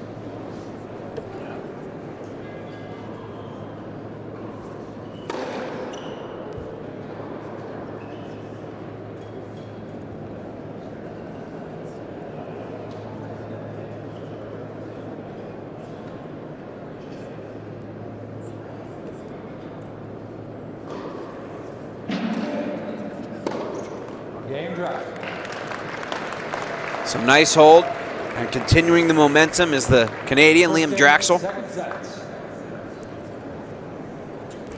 So nice hold. And continuing the momentum is the Canadian Liam Draxl. Second set.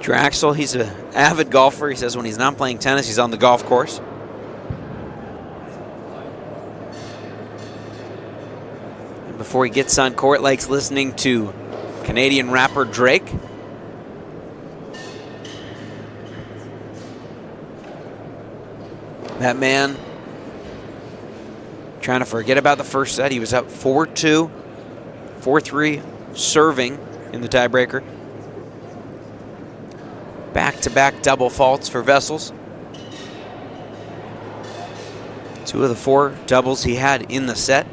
Draxl, he's an avid golfer. He says when he's not playing tennis, he's on the golf course. And before he gets on court, likes listening to Canadian rapper Drake. That man trying to forget about the first set. He was up 4-2, 4-3, serving in the tiebreaker. Back-to-back double faults for Wessels. 2 of the 4 doubles he had in the set.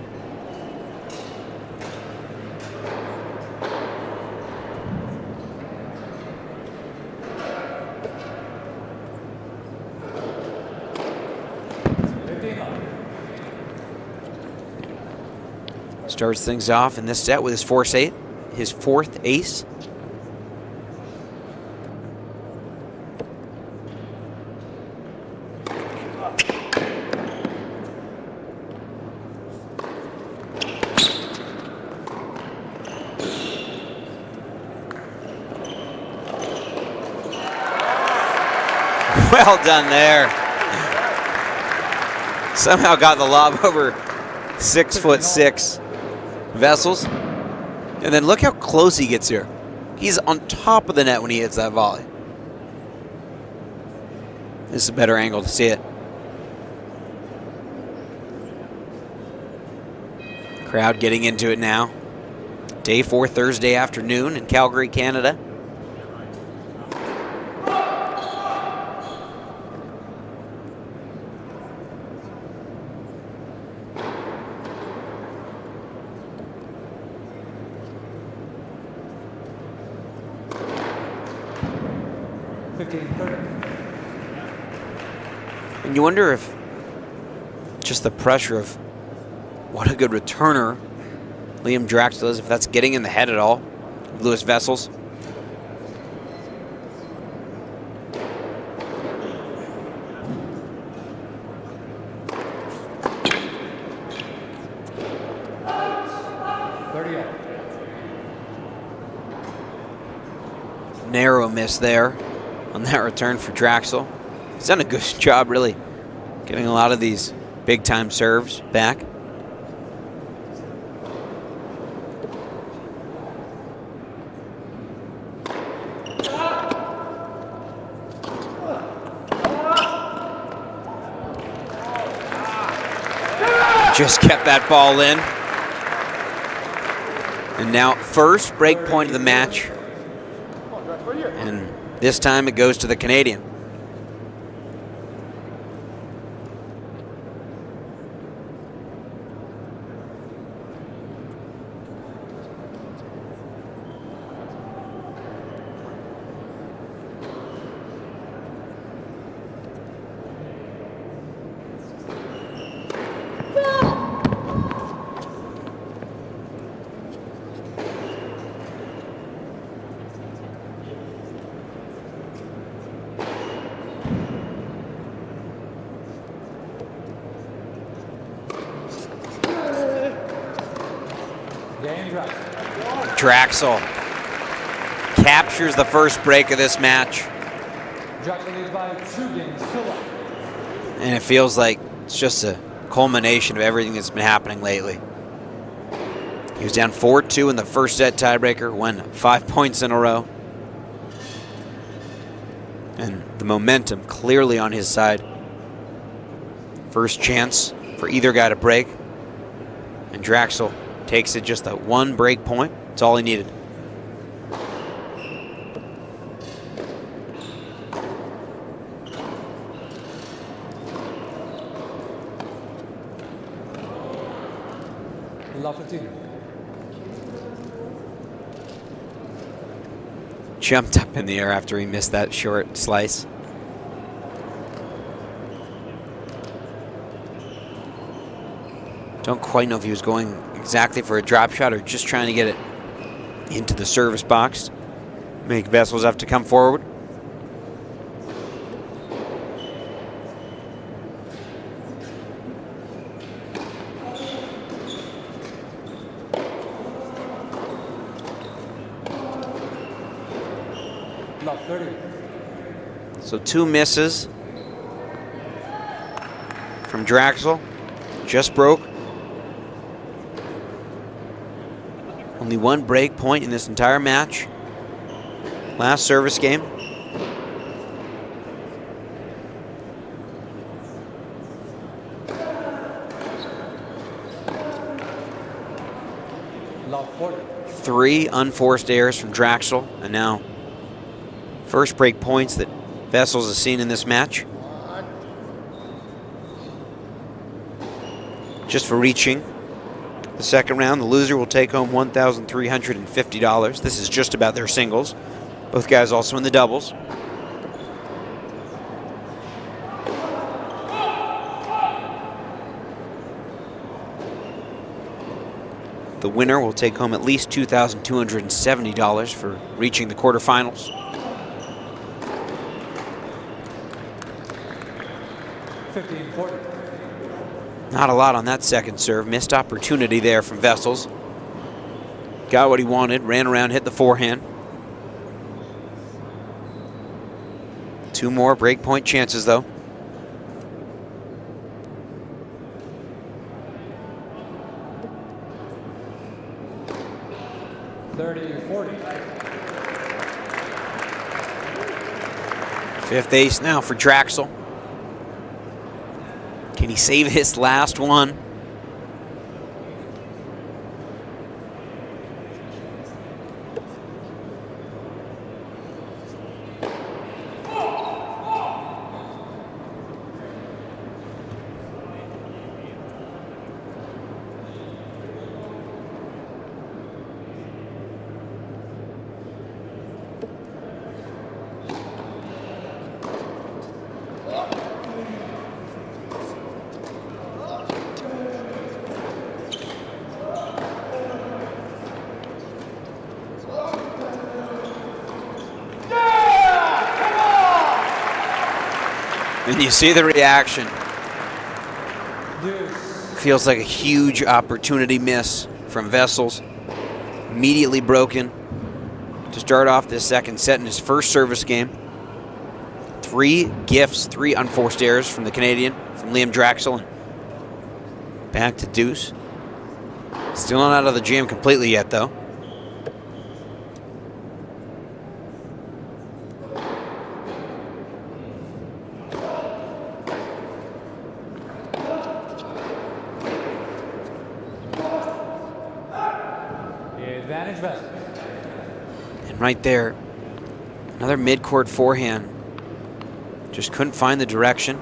Starts things off in this set with his force 8, his 4th ace. Well done there. Somehow got the lob over 6'6" Wessels. And then look how close he gets here. He's on top of the net when he hits that volley. This is a better angle to see it. Crowd getting into it now. Day 4 Thursday afternoon in Calgary, Canada. And you wonder if just the pressure of what a good returner Liam Draxl is, if that's getting in the head at all of Louis Wessels. Narrow miss there on that return for Draxl. He's done a good job, really, getting a lot of these big-time serves back. Just kept that ball in. And now first break point of the match. And this time it goes to the Canadian. Draxl captures the first break of this match. And it feels like it's just a culmination of everything that's been happening lately. He was down 4-2 in the first set tiebreaker, won 5 points in a row. And the momentum clearly on his side. First chance for either guy to break. And Draxl takes it just at 1 break point. That's all he needed. Jumped up in the air after he missed that short slice. Don't quite know if he was going exactly for a drop shot or just trying to get it into the service box. Make Wessels have to come forward. Love 30. So 2 misses from Draxl. Just broke. Only 1 break point in this entire match. Last service game. Love 40. 3 unforced errors from Draxl, and now first break points that Wessels has seen in this match. Just for reaching the second round, the loser will take home $1,350. This is just about their singles. Both guys also in the doubles. The winner will take home at least $2,270 for reaching the quarterfinals. 15-40. Not a lot on that second serve. Missed opportunity there from Wessels. Got what he wanted, ran around, hit the forehand. 2 more breakpoint chances, though. Fifth ace now for Draxl. Can he save his last one? And you see the reaction. Feels like a huge opportunity miss from Wessels. Immediately broken to start off this second set in his first service game. 3 gifts, 3 unforced errors from the Canadian, from Liam Draxl. And back to deuce. Still not out of the jam completely yet, though. And right there, another mid-court forehand. Just couldn't find the direction.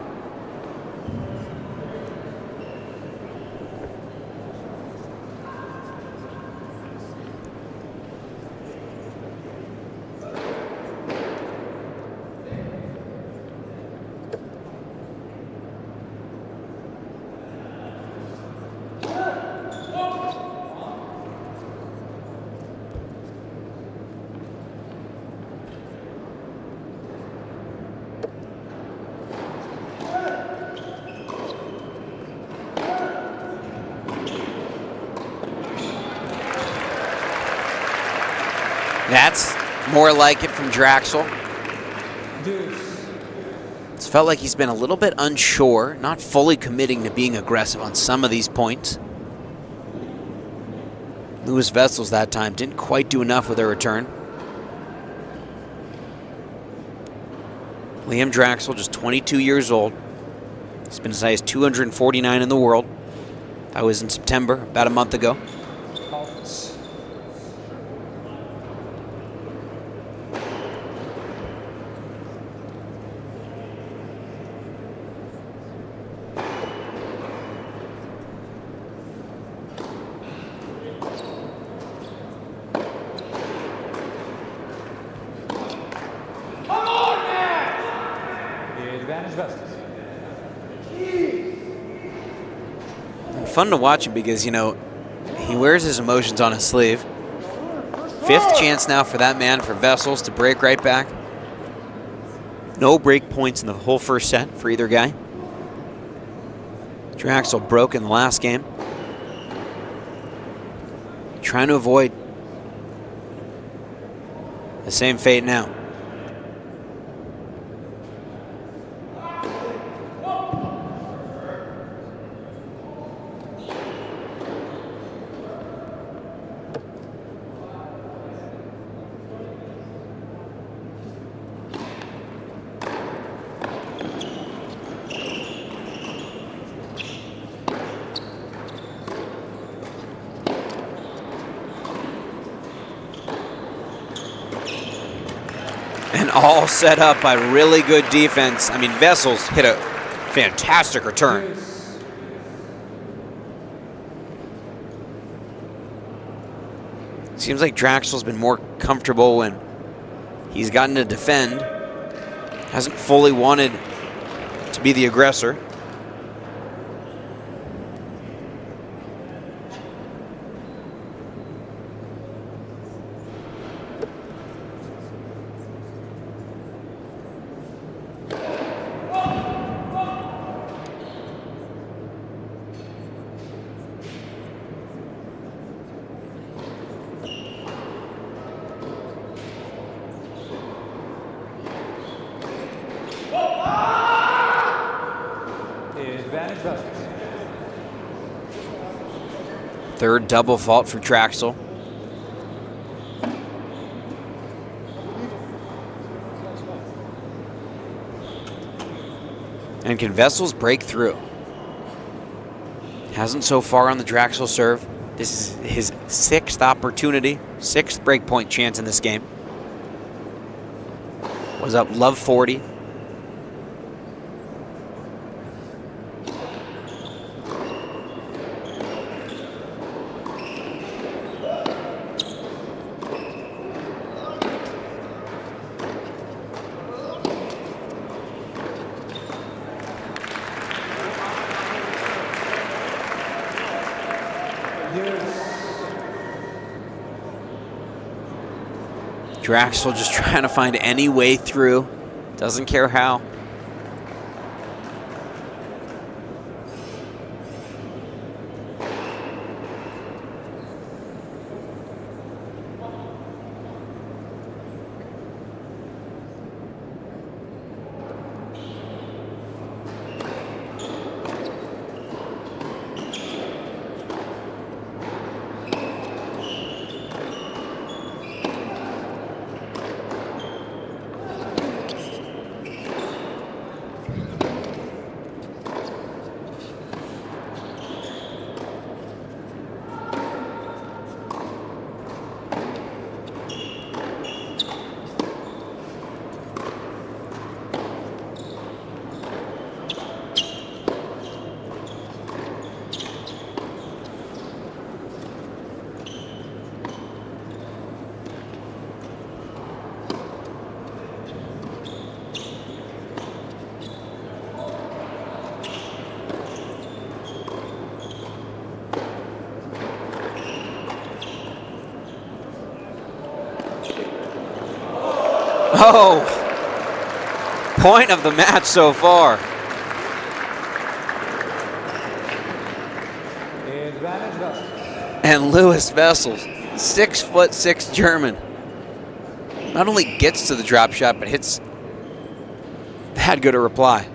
That's more like it from Draxl. It's felt like he's been a little bit unsure, not fully committing to being aggressive on some of these points. Louis Wessels that time didn't quite do enough with a return. Liam Draxl, just 22 years old. He's been as high as 249 in the world. That was in September, about a month ago. Fun to watch him because, you know, he wears his emotions on his sleeve. 5th chance now for that man, for Wessels, to break right back. No break points in the whole first set for either guy. Draxl broke in the last game. Trying to avoid the same fate now. all set up by really good defense. I mean, Wessels hit a fantastic return. Seems like Draxl's been more comfortable when he's gotten to defend. Hasn't fully wanted to be the aggressor. Advantage Wessels. Third double fault for Draxl. And can Wessels break through? Hasn't so far on the Draxl serve. This is his 6th opportunity, 6th breakpoint chance in this game. Was up love 40. Draxl just trying to find any way through. Doesn't care how. Oh, point of the match so far. Advantage Wessels. And Louis Wessels, 6'6" German, not only gets to the drop shot, but hits that good a reply.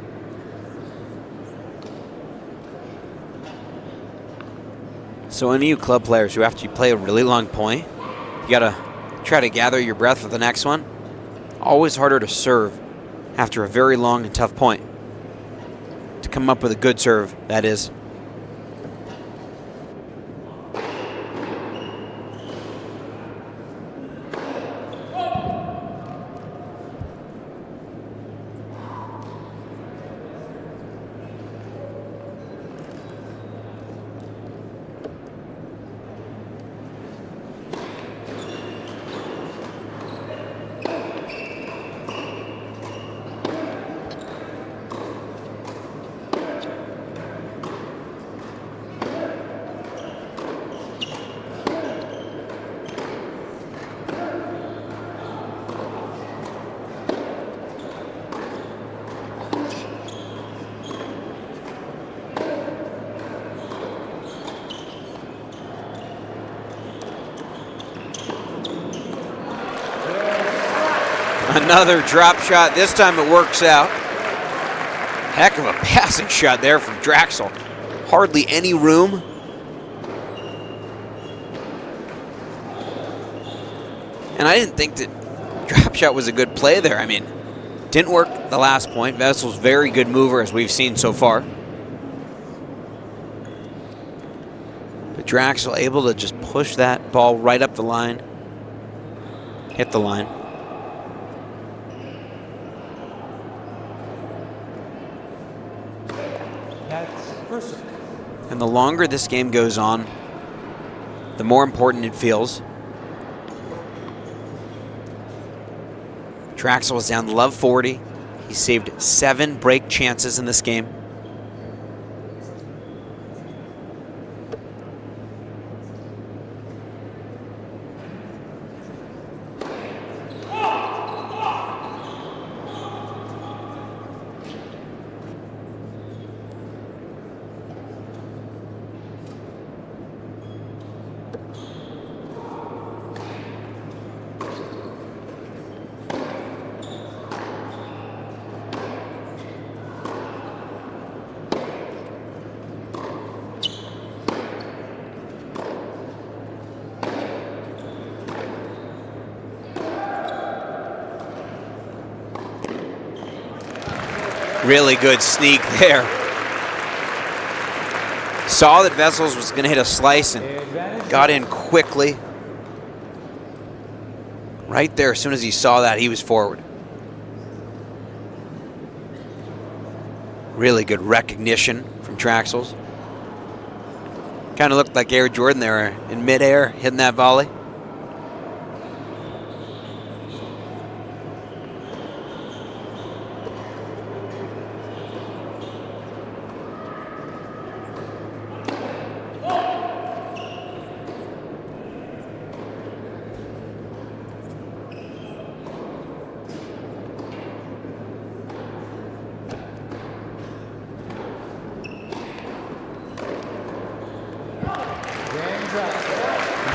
So any of you club players who after you play a really long point, you gotta try to gather your breath for the next one. Always harder to serve after a very long and tough point. To come up with a good serve, that is. Another drop shot. This time it works out. Heck of a passing shot there from Draxl. Hardly any room. And I didn't think that drop shot was a good play there. I mean, didn't work the last point. Wessel's very good mover as we've seen so far. But Draxl able to just push that ball right up the line. Hit the line. And the longer this game goes on, the more important it feels. Draxl was down love 40. He saved 7 break chances in this game. Really good sneak there. Saw that Wessels was going to hit a slice and got in quickly. Right there, as soon as he saw that, he was forward. Really good recognition from Draxl's. Kind of looked like Air Jordan there in midair, hitting that volley.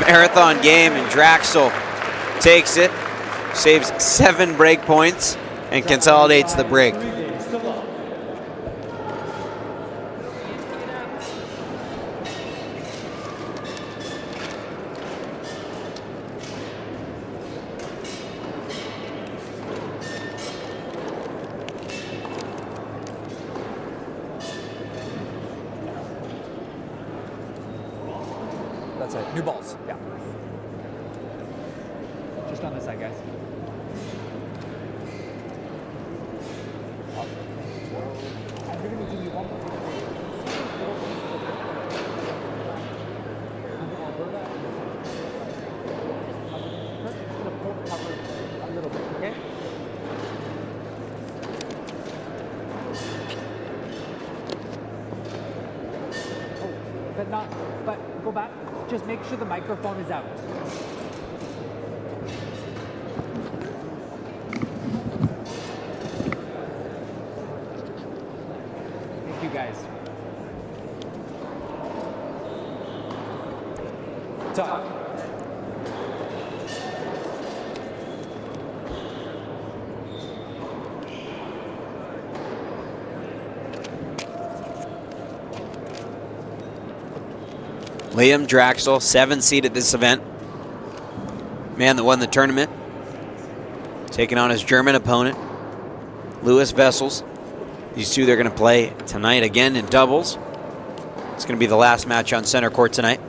Marathon game, and Draxl takes it, saves 7 break points, and consolidates the break. That's it. New balls. Yeah. Just on this side, guys. But go back. Just make sure the microphone is out. Thank you, guys. Talk. Liam Draxl, 7th seed at this event. Man that won the tournament. Taking on his German opponent, Louis Wessels. These two, they're going to play tonight again in doubles. It's going to be the last match on center court tonight.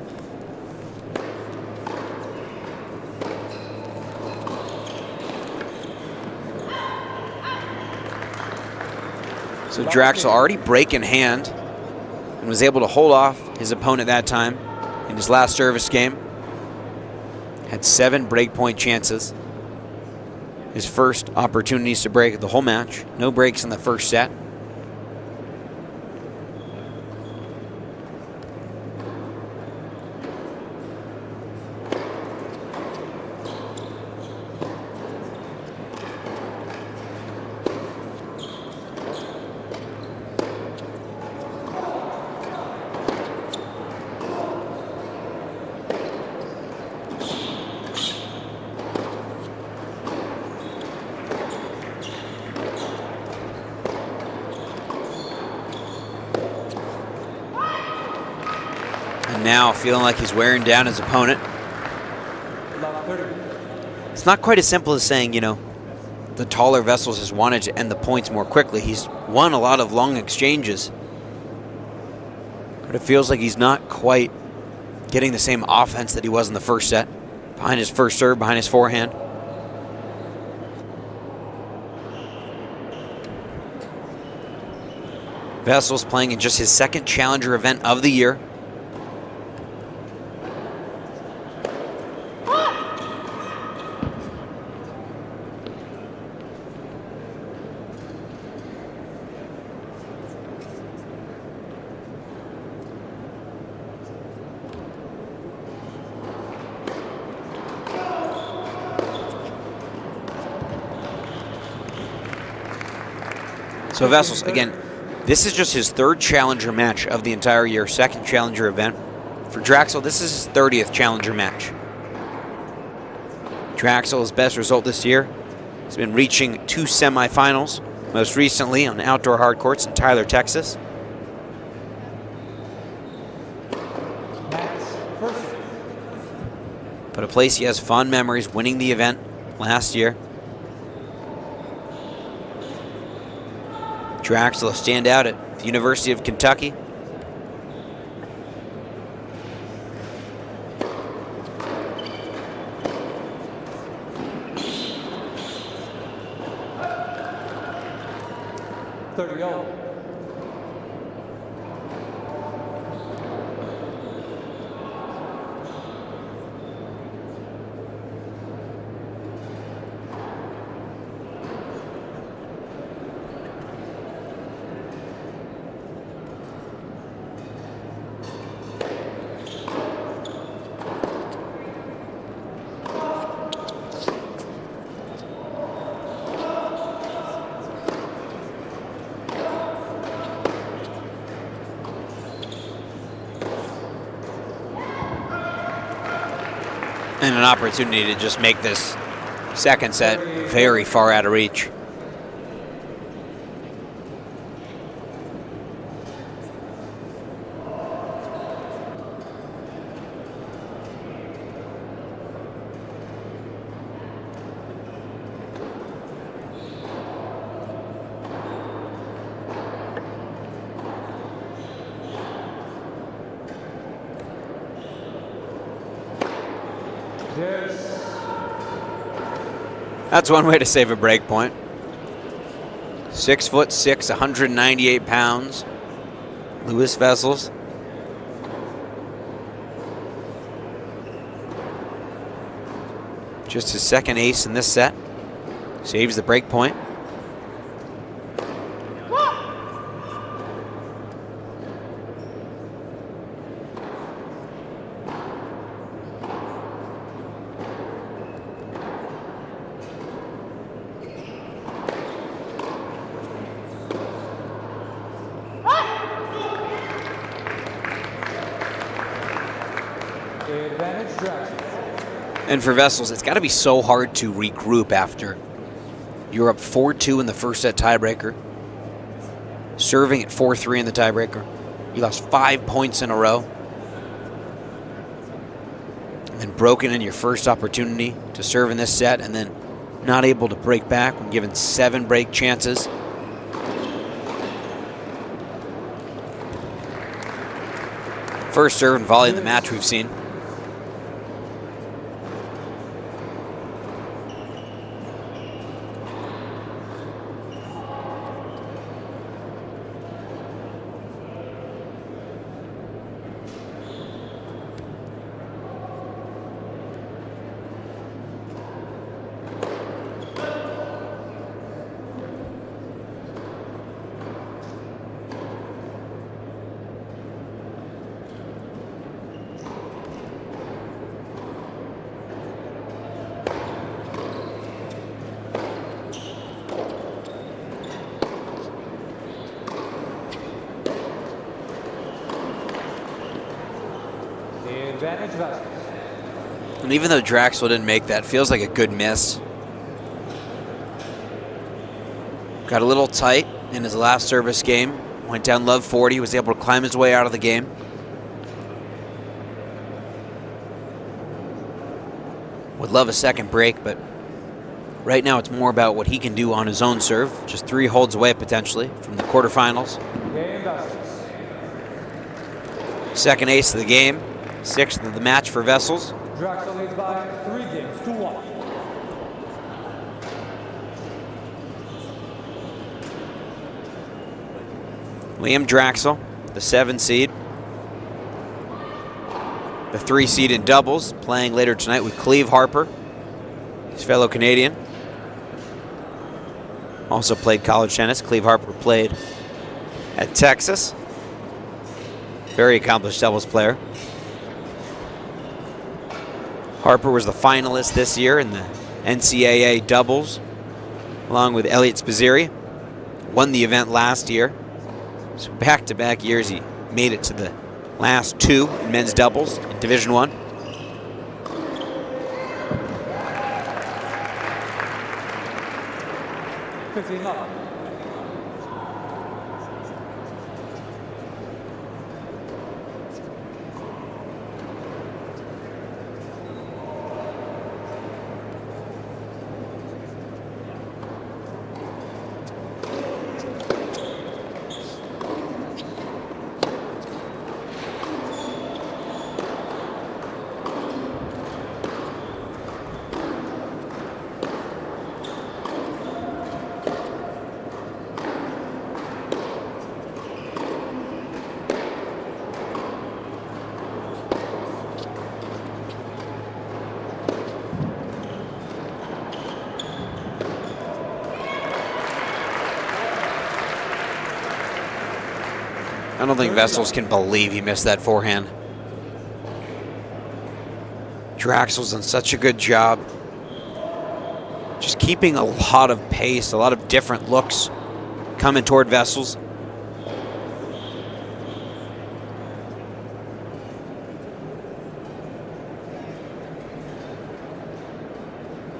So Draxl already break in hand and was able to hold off his opponent that time in his last service game. Had 7 break point chances. His first opportunities to break the whole match. No breaks in the first set. Now feeling like he's wearing down his opponent. It's not quite as simple as saying, you know, the taller Wessels has wanted to end the points more quickly. He's won a lot of long exchanges, but it feels like he's not quite getting the same offense that he was in the first set. Behind his first serve, behind his forehand. Wessels playing in just his 2nd Challenger event of the year. So Wessels, again, this is just his 3rd Challenger match of the entire year, 2nd Challenger event. For Draxl, this is his 30th Challenger match. Draxl's best result this year has been reaching 2 semifinals, most recently on outdoor hard courts in Tyler, Texas. But a place he has fond memories, winning the event last year. Draxl, a standout at the University of Kentucky. And an opportunity to just make this second set very far out of reach. That's one way to save a break point. 6'6", 198 pounds. Louis Wessels. Just his 2nd ace in this set. Saves the break point. And for Wessels, it's got to be so hard to regroup after you're up 4-2 in the first set tiebreaker, serving at 4-3 in the tiebreaker. You lost 5 points in a row, and then broken in your first opportunity to serve in this set, and then not able to break back when given 7 break chances. First serve and volley in the match we've seen. And even though Draxl didn't make that, feels like a good miss. Got a little tight in his last service game. Went down love 40, was able to climb his way out of the game. Would love a second break, but right now it's more about what he can do on his own serve. Just 3 holds away potentially from the quarterfinals. Second ace of the game. 6th of the match for Wessels. Draxl leads by 3 games to 1. Liam Draxl, the 7 seed. The 3 seed in doubles, playing later tonight with Cleve Harper, his fellow Canadian. Also played college tennis. Cleve Harper played at Texas. Very accomplished doubles player. Harper was the finalist this year in the NCAA doubles, along with Elliot Spizzirri. won the event last year. So back-to-back years, he made it to the last two in men's doubles in Division I. I don't think Wessels can believe he missed that forehand. Draxl's done such a good job. Just keeping a lot of pace, a lot of different looks coming toward Wessels.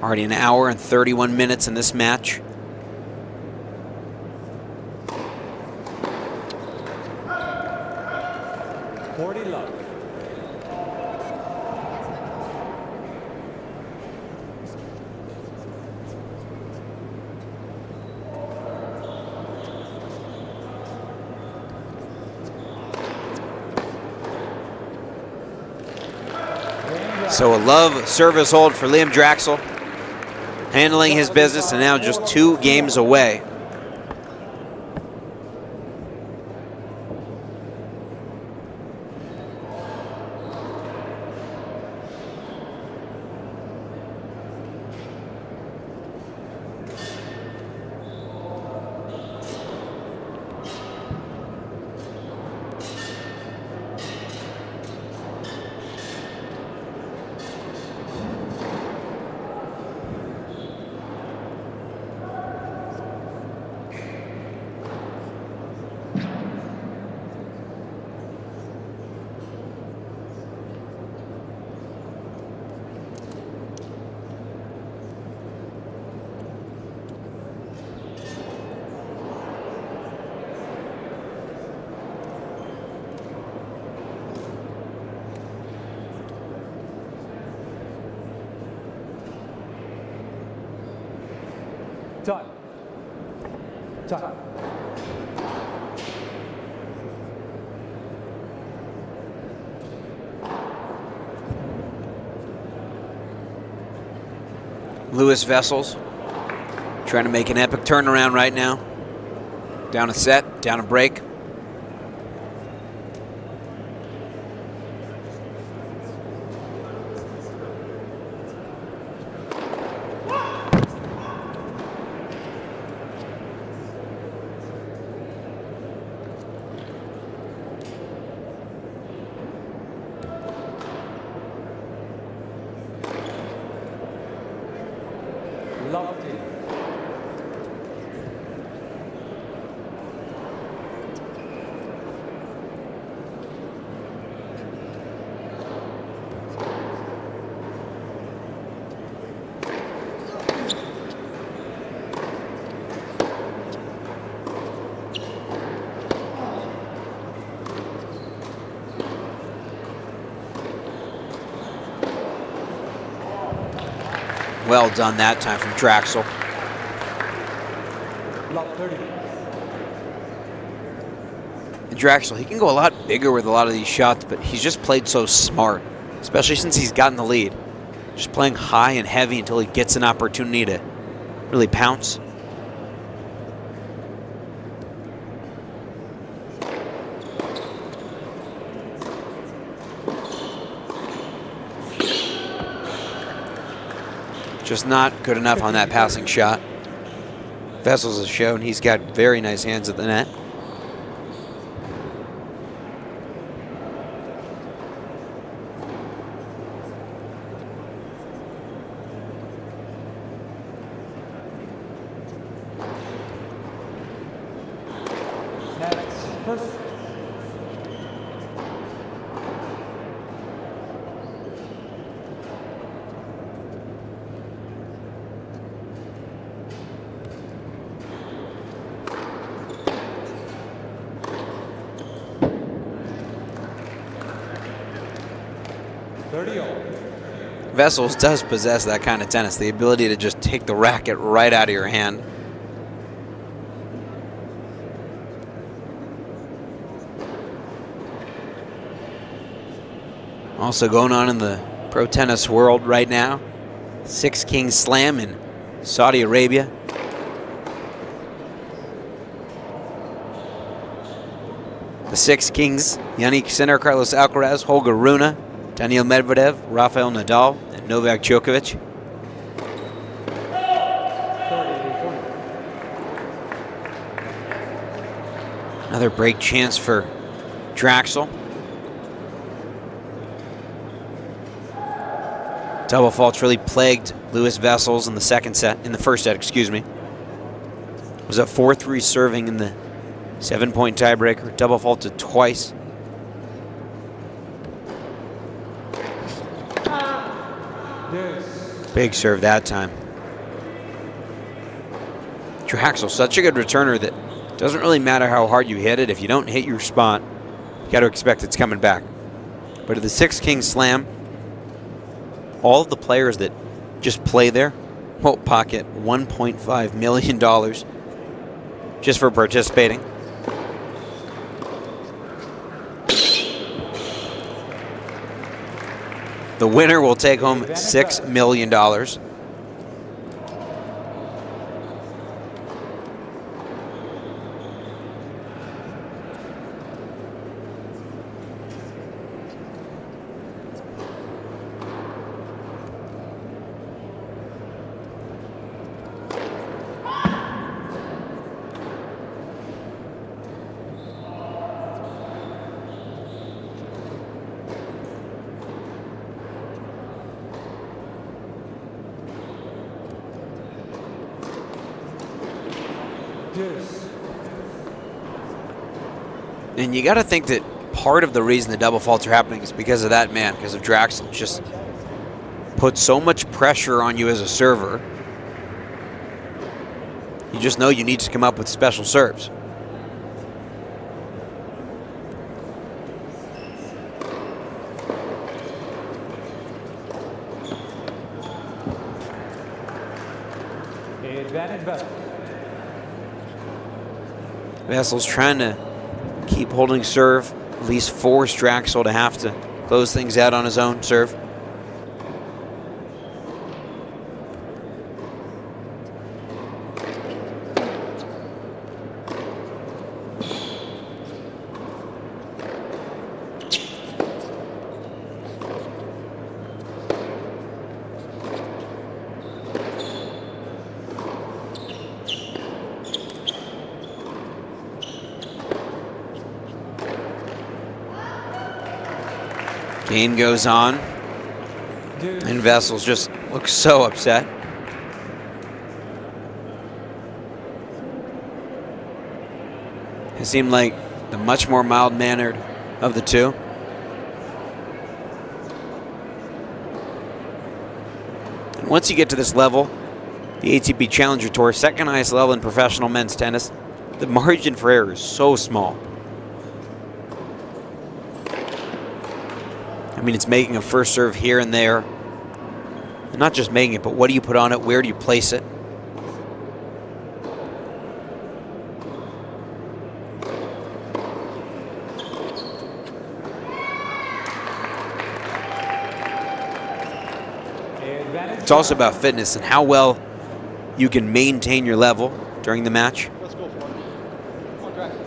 Already an hour and 31 minutes in this match. So a love service hold for Liam Draxl, handling his business, and now just 2 games away. Time. Time. Lewis Wessels trying to make an epic turnaround right now. Down a set, down a break. Well done that time from Draxl. And Draxl, he can go a lot bigger with a lot of these shots, but he's just played so smart, especially since he's gotten the lead. Just playing high and heavy until he gets an opportunity to really pounce. Just not good enough on that passing shot. Wessels has shown he's got very nice hands at the net. first. Wessels does possess that kind of tennis, the ability to just take the racket right out of your hand. Also going on in the pro tennis world right now, Six Kings Slam in Saudi Arabia. The Six Kings, Yannick Sinner, Carlos Alcaraz, Holger Rune, Daniil Medvedev, Rafael Nadal, and Novak Djokovic. Another break chance for Draxl. Double faults really plagued Louis Wessels in the first set, excuse me. Was up 4-3 serving in the 7-point tiebreaker, double faulted twice. Big serve that time. Draxl, such a good returner that doesn't really matter how hard you hit it. If you don't hit your spot, you got to expect it's coming back. But at the Six Kings Slam, all of the players that just play there will pocket $1.5 million just for participating. The winner will take home $6 million. And you got to think that part of the reason the double faults are happening is because of that man, because of Draxl. Just put so much pressure on you as a server. You just know you need to come up with special serves. Advantage Wessels. Wessels trying to keep holding serve, at least force Draxl to have to close things out on his own serve. Game goes on, and Wessels just looks so upset. He seemed like the much more mild-mannered of the two. And once you get to this level, the ATP Challenger Tour, second highest level in professional men's tennis, the margin for error is so small. I mean, it's making a first serve here and there. And not just making it, but what do you put on it? Where do you place it? It's also about fitness and how well you can maintain your level during the match. Let's go for it. Come on, Draxl.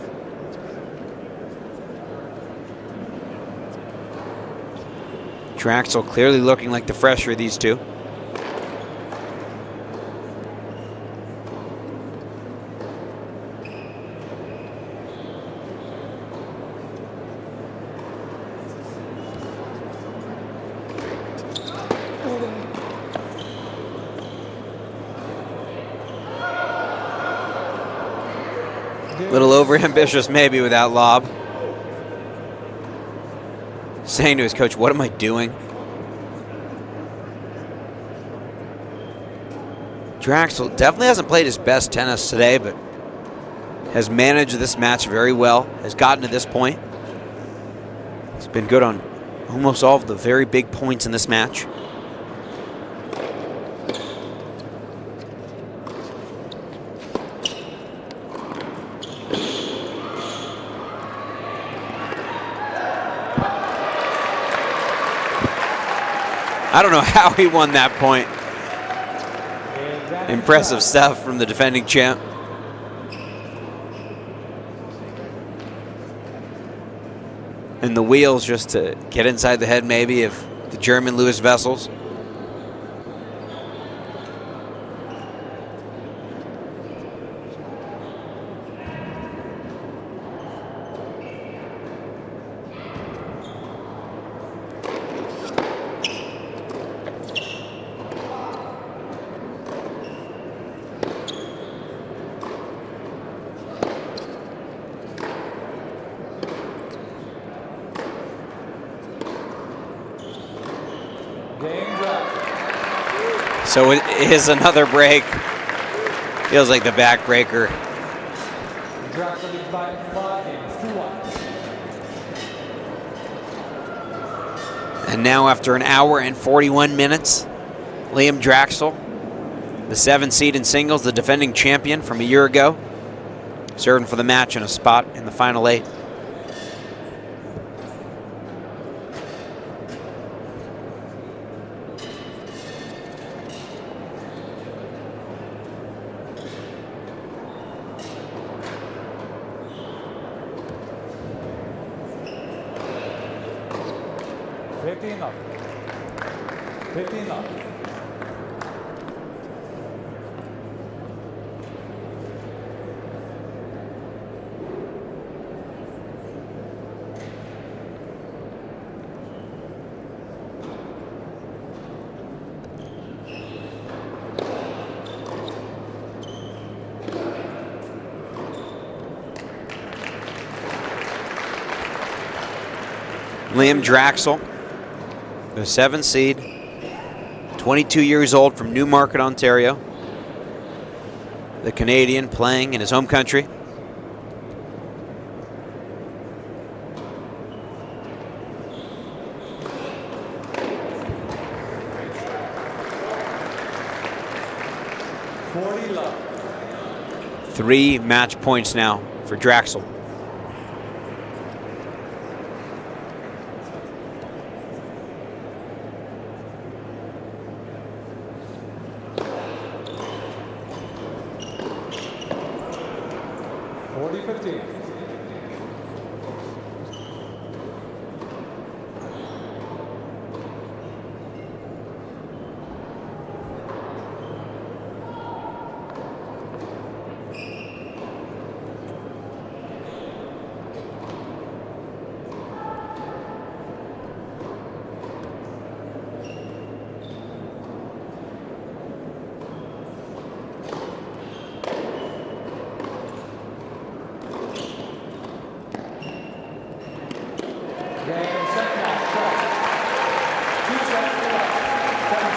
Draxl clearly looking like the fresher of these two. A little overambitious maybe with that lob. Saying to his coach, what am I doing? Draxl definitely hasn't played his best tennis today, but has managed this match very well, has gotten to this point. He's been good on almost all of the very big points in this match. I don't know how he won that point. Impressive stuff from the defending champ. And the wheels just to get inside the head maybe of the German Louis Wessels. So it is another break. Feels like the backbreaker. Draxl leads by 5 games, 2-1. And now after an hour and 41 minutes, Liam Draxl, the 7th seed in singles, the defending champion from a year ago, serving for the match in a spot in the final 8. Liam Draxl, the 7th seed, 22 years old, from Newmarket, Ontario. The Canadian playing in his home country. Three match points now for Draxl.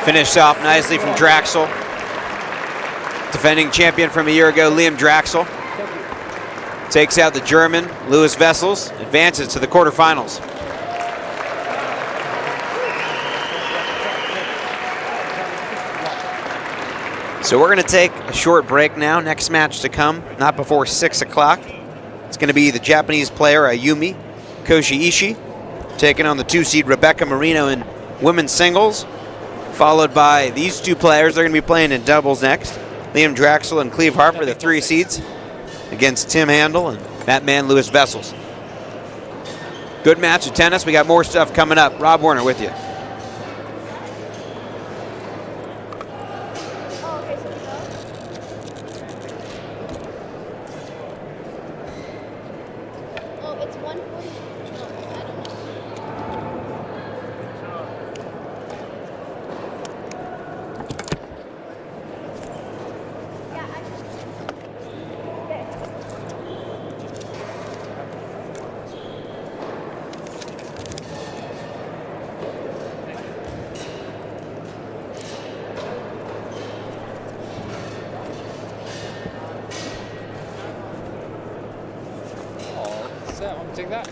Finished off nicely from Draxl. Defending champion from a year ago, Liam Draxl. Takes out the German, Louis Wessels, advances to the quarterfinals. So we're going to take a short break now. Next match to come, not before 6 o'clock. It's going to be the Japanese player Ayumi Koshiishi taking on the 2-seed Rebecca Marino in women's singles, followed by these two players. They're going to be playing in doubles next. Liam Draxl and Harper, the 3 seeds, against Tim Handel and that man Louis Wessels. Good match of tennis. We got more stuff coming up. Rob Warner with you. Yeah, want me to take that?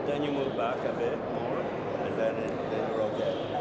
Then you move back a bit more, and then you're okay.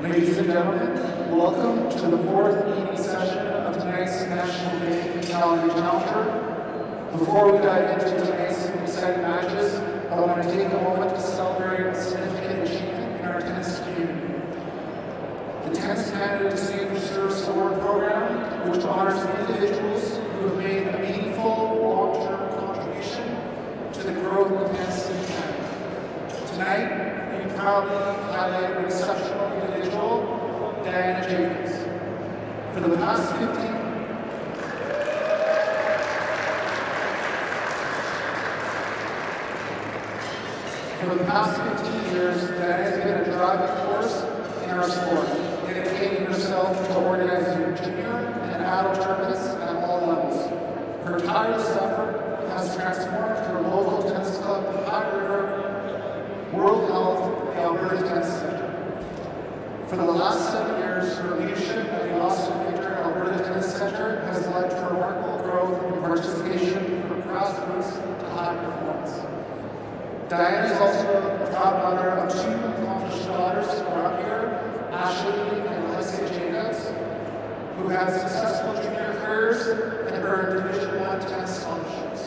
Ladies and gentlemen, welcome to the fourth evening session of tonight's National Bank Calgary Challenger. Before we dive into tonight's exciting matches, I want to take a moment to celebrate a significant achievement in our tennis community. The Tennis Canada Distinguished Service Award Program, which honors individuals who have made a meaningful, long-term contribution to the growth of tennis in Canada. Tonight, we proudly highlight an exceptional individual, Diana Jacobs. For the past 15 years, Diana has been a driving force in our sport, dedicating herself to organizing junior and adult tournaments at all levels. Her tireless effort has transformed her local tennis club, the High River World Health, the Alberta Tennis Center. For the last 7 years, her leadership at the Osten Alberta Tennis Center has led to remarkable growth and participation from grassroots to high performance. Diana is also a proud mother of 2 accomplished daughters who are up here, Ashley and Leslie Jacobs, who have successful junior careers and earned Division I tennis scholarships.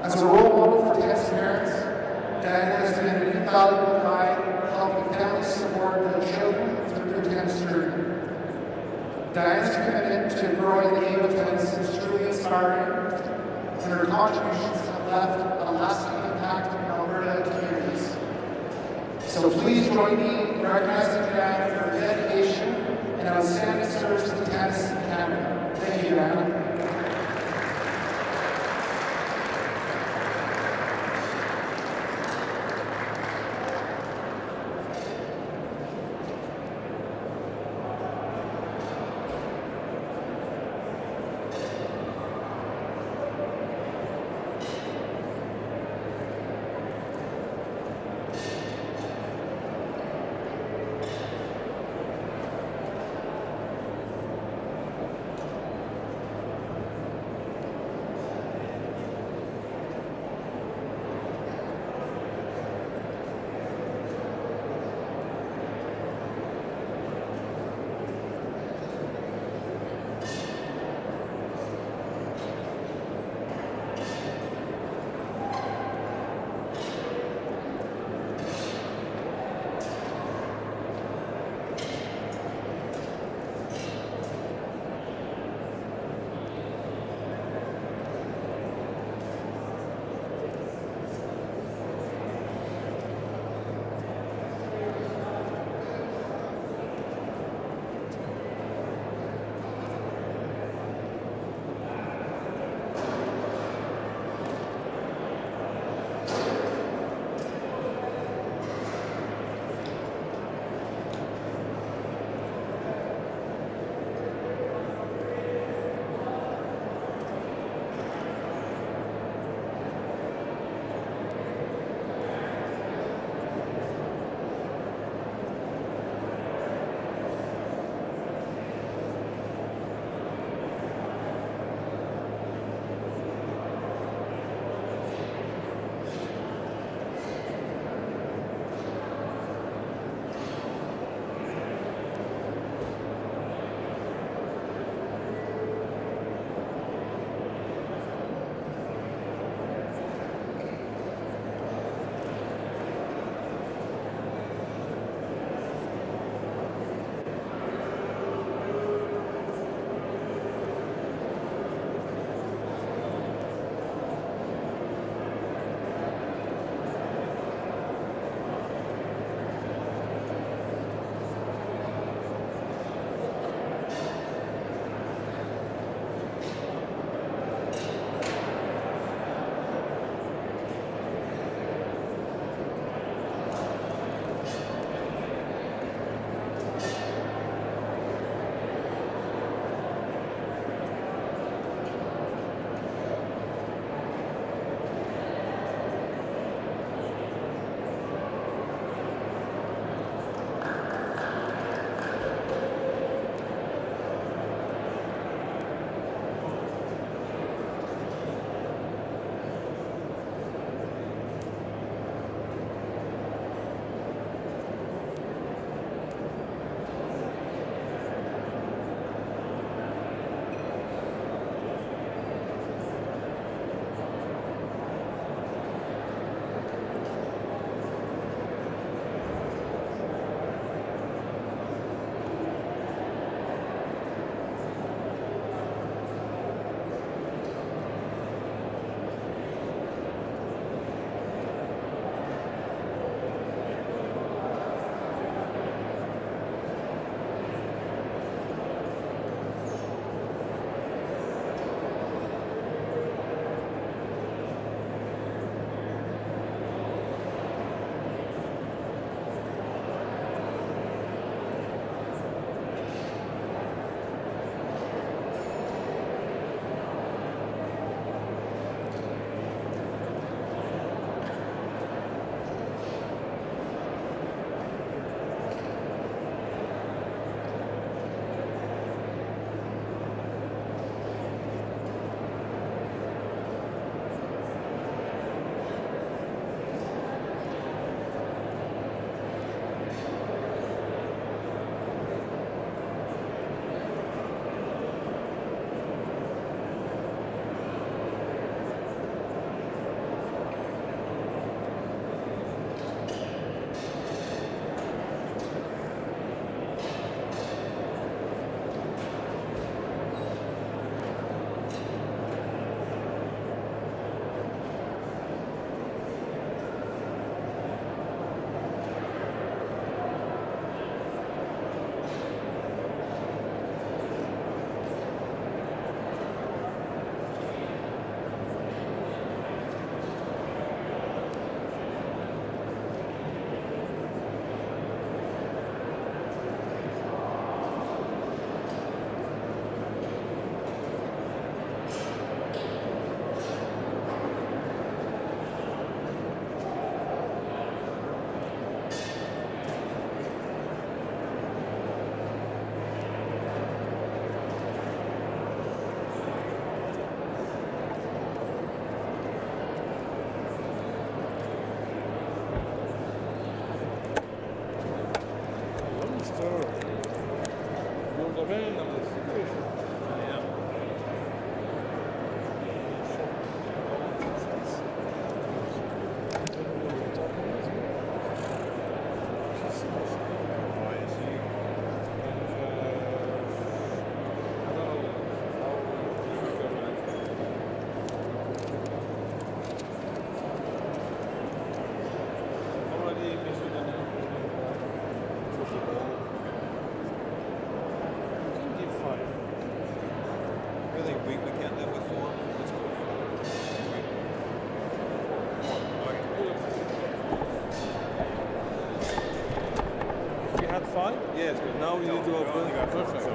As a role model for tennis parents, Diana has been an invaluable guide, helping families support their children through their tennis journey. Diana's commitment to growing the game of tennis is truly inspiring, and her contributions have left a lasting impact in Alberta communities. So please join me in recognizing Diana for her dedication and outstanding service to tennis in Canada. Thank you, Diana. think we can't live with 4. Let's go with 4. Okay. You had 5? Yes, but now we need to open. Perfect.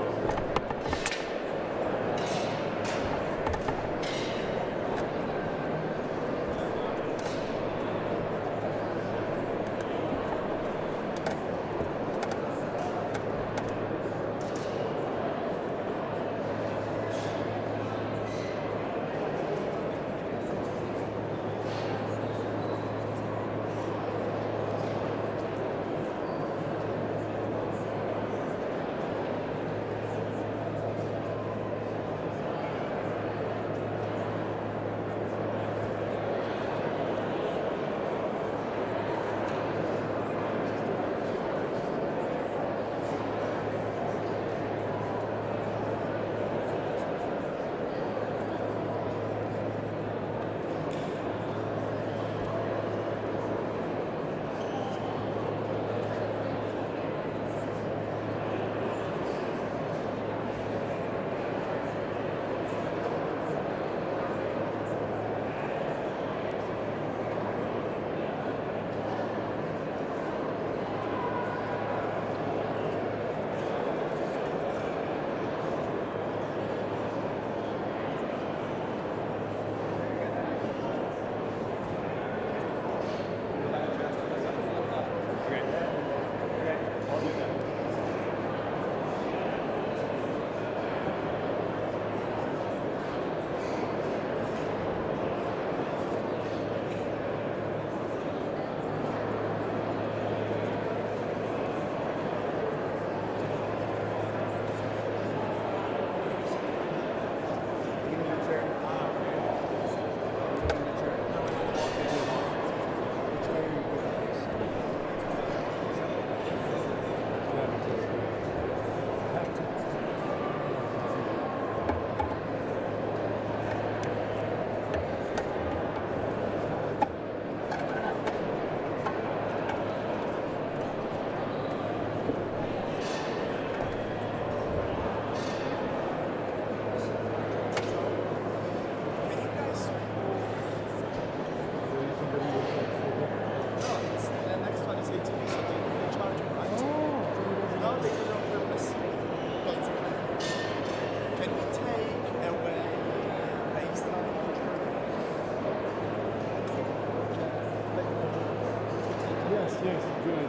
Yes, good.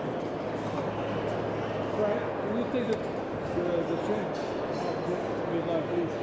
Right, can you take the train? Without please.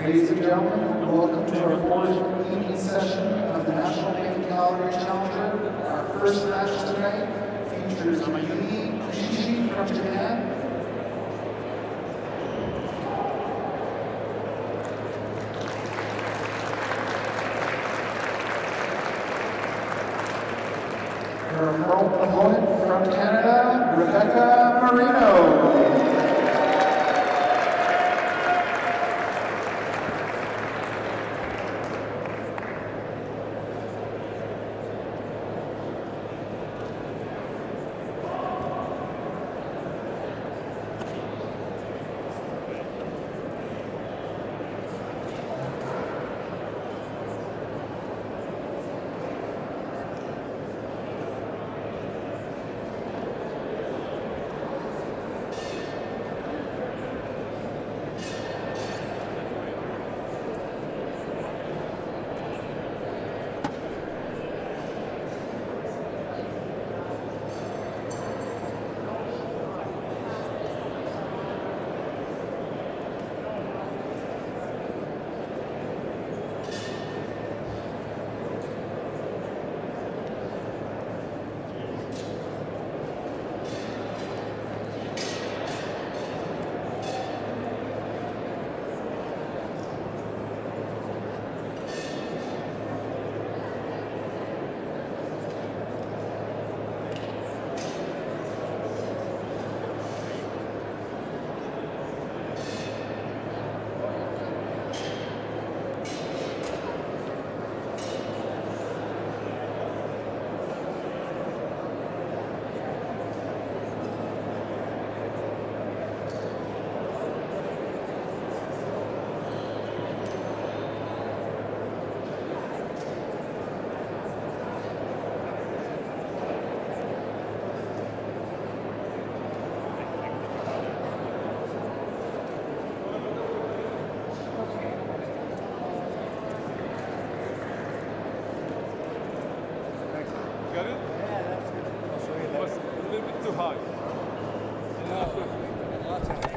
Ladies and gentlemen, welcome to our fourth evening session of the National Bank Calgary Challenger. Our first match tonight features Koshiishi from Japan. Her opponent from Canada, Marino. Got it? Yeah, that's good. I'll show you It was later. a little bit too high. Lots of it.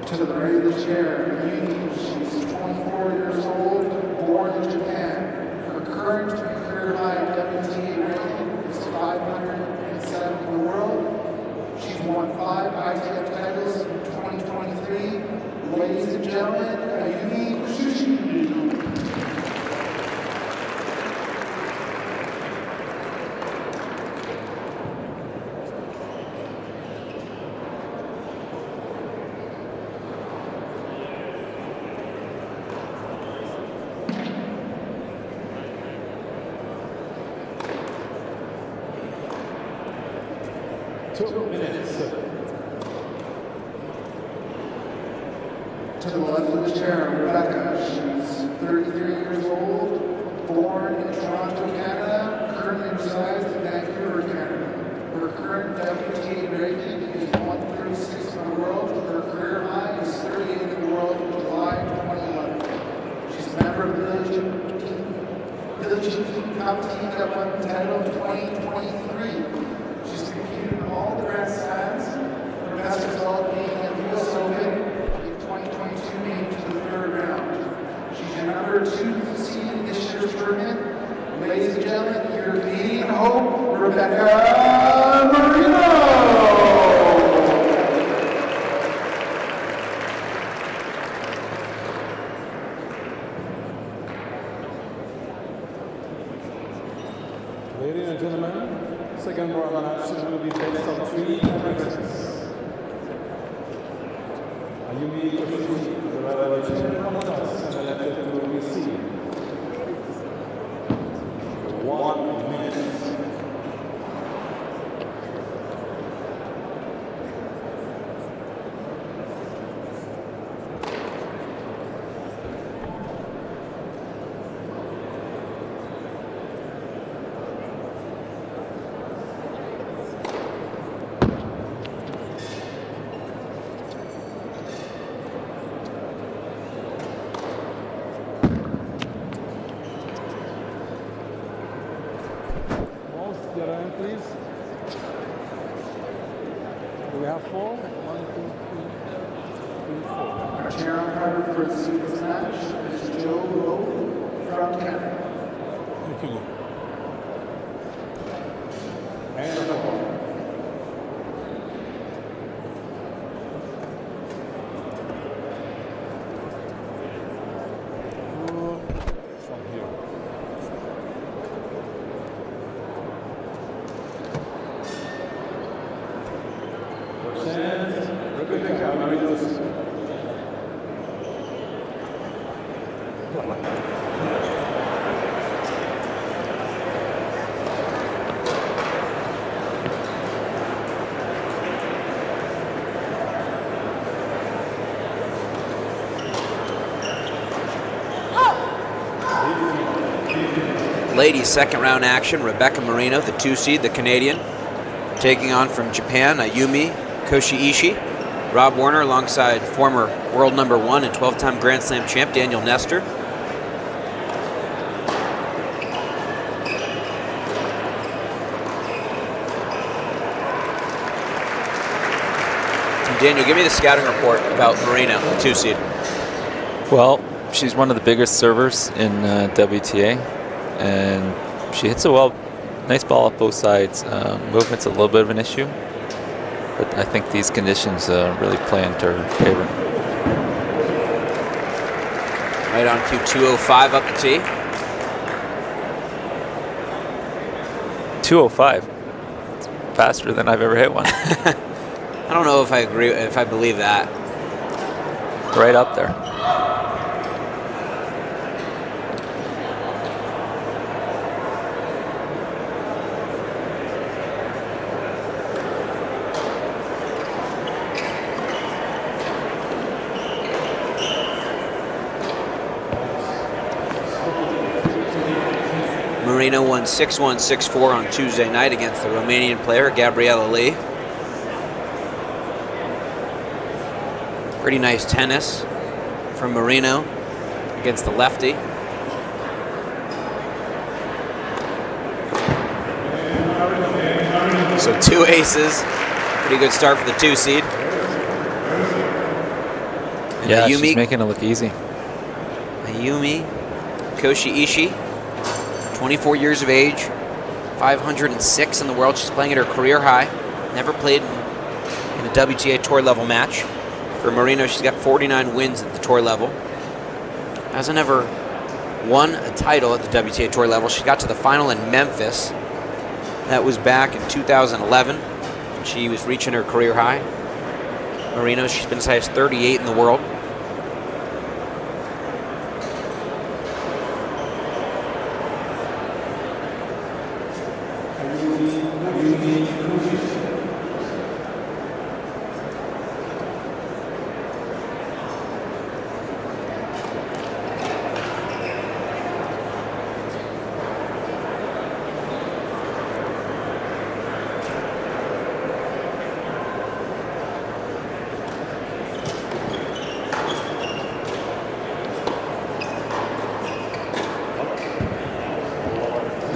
To the right of the chair, she's 24 years old, born in Japan. Her current career high WTA ranking is 507 in the world. She's won 5 ITF titles in 2023. Ladies and gentlemen, Ayumi Koshiishi. 2 minutes. To the left of the chair, Rebecca. She's 33 years old, born in Toronto, Canada, currently resides in Vancouver, Canada. Her current WTA ranking is 136 in the world. Her career high is 38 in the world in July 2011. She's a member of the Village Cup team that won the title in 2023. She's competed in all the Grand Slams. Her best result being at the US Open in 2022, made to the third round. She's your number 2 seed in this year's tournament. Ladies and gentlemen, your Canadian hope, Rebecca Marino. Ladies and gentlemen, second round match will be based on 3 tiebreakers. Ayumi Koshiishi, the right chair from us, and elected to receive 1 minute. The other end, please. Do we have 4? 1, 2, 3, 4. Our chair umpire for the singles match is Joe Lowe from Canada. Thank you. And the ball. From here. Rebecca Marino. Ladies second round action, Rebecca Marino, the 2 seed, the Canadian, taking on from Japan, Ayumi Koshiishi. Rob Warner alongside former world number 1 and 12-time Grand Slam champ Daniel Nestor. Daniel, give me the scouting report about Marino, the 2 seed. Well, she's one of the biggest servers in WTA, and she hits a nice ball off both sides. Movement's a little bit of an issue, but I think these conditions really play into her favor. Right on cue, 205 up the tee. 205. It's faster than I've ever hit one. I don't know if I agree, if I believe that. Right up there. Marino won 6-1, 6-4 on Tuesday night against the Romanian player, Gabriela Lee. Pretty nice tennis from Marino against the lefty. So 2 aces. Pretty good start for the 2 seed. And Yeah, she's making it look easy. Ayumi Koshiishi, 24 years of age, 506 in the world. She's playing at her career high. Never played in a WTA Tour level match. For Marino, she's got 49 wins at the tour level. Hasn't ever won a title at the WTA Tour level. She got to the final in Memphis. That was back in 2011. She was reaching her career high. Marino, she's been as high as 38 in the world.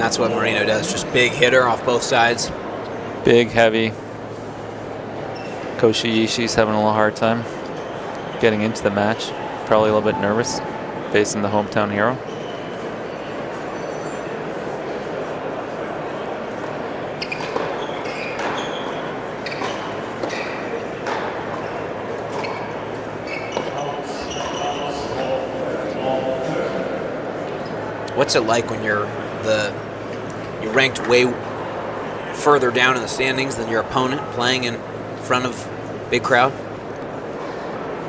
that's what Marino does. Just big hitter off both sides. Big, heavy. Koshiishi's having a little hard time getting into the match. Probably a little bit nervous facing the hometown hero. What's it like when you're ranked way further down in the standings than your opponent, playing in front of big crowd?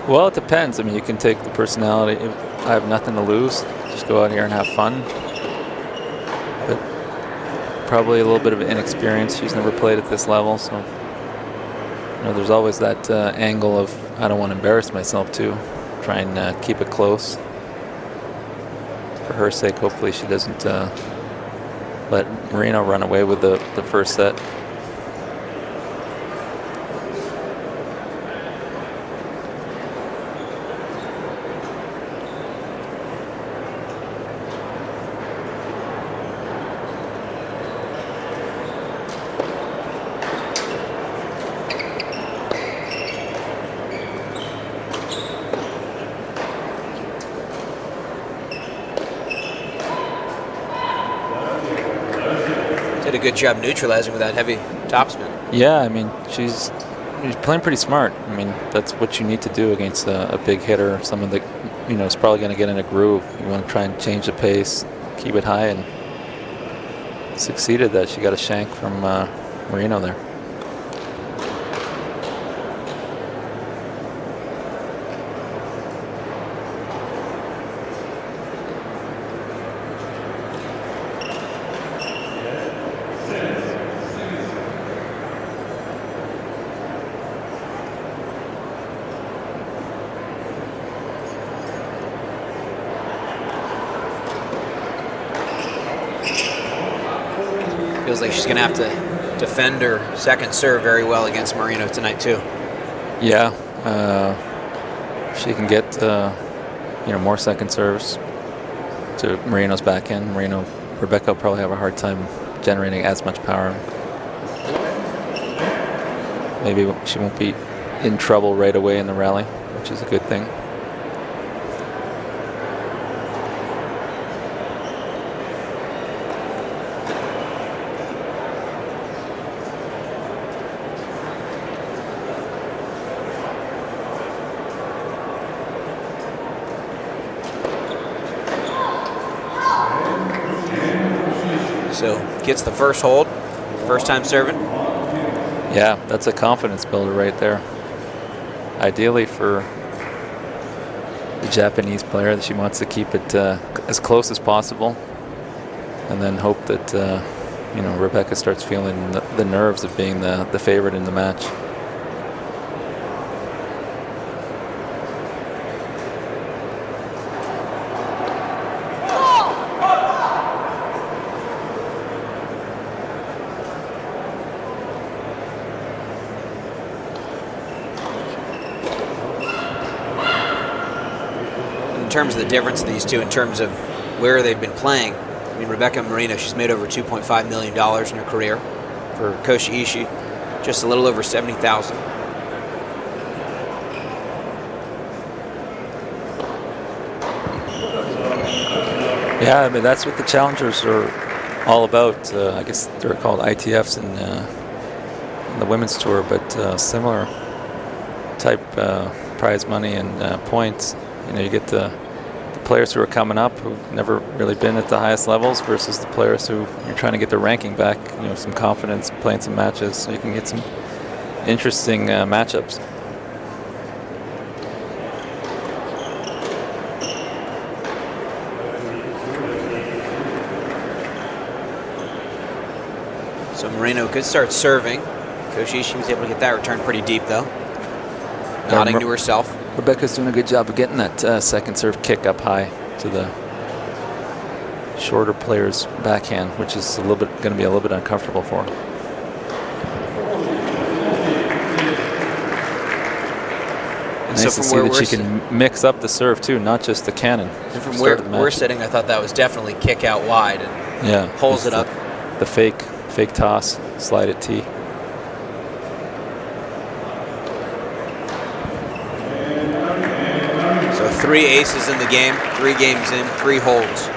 Well, it depends. I mean, you can take the personality. If I have nothing to lose, just go out here and have fun. But probably a little bit of inexperience. She's never played at this level, so there's always that angle of I don't want to embarrass myself too. Try and keep it close. For her sake, hopefully she doesn't let Marino run away with the first set. Did a good job neutralizing with that heavy topspin. Yeah, I mean, she's playing pretty smart. I mean, that's what you need to do against a big hitter, someone that, is probably going to get in a groove. You want to try and change the pace, keep it high, and succeeded that. She got a shank from Marino there. Feels like she's going to have to defend her second serve very well against Marino tonight, too. Yeah, she can get more second serves to Marino's backhand. Rebecca will probably have a hard time generating as much power. Maybe she won't be in trouble right away in the rally, which is a good thing. So gets the first hold, first time serving. Yeah, that's a confidence builder right there. Ideally for the Japanese player, that she wants to keep it as close as possible, and then hope that Rebecca starts feeling the nerves of being the favorite in the match. In terms of the difference of these two, in terms of where they've been playing, I mean, Rebecca Marino, she's made over $2.5 million in her career. For Koshiishi, just a little over $70,000. Yeah, I mean, that's what the challengers are all about. I guess they're called ITFs in the women's tour, but similar type prize money and points. You get the players who are coming up who've never really been at the highest levels versus the players who you're trying to get their ranking back, some confidence, playing some matches, so you can get some interesting matchups. So Marino could start serving. Koshiishi was able to get that return pretty deep, though. Nodding to herself. Rebecca's doing a good job of getting that second serve kick up high to the shorter player's backhand, which is going to be a little bit uncomfortable for her. And nice so to from see where that she can mix up the serve too, not just the cannon. And from where we're sitting, I thought that was definitely kick out wide. And Yeah. pulls it up. The fake toss, slide it tee. So 3 aces in the game, 3 games in, 3 holds.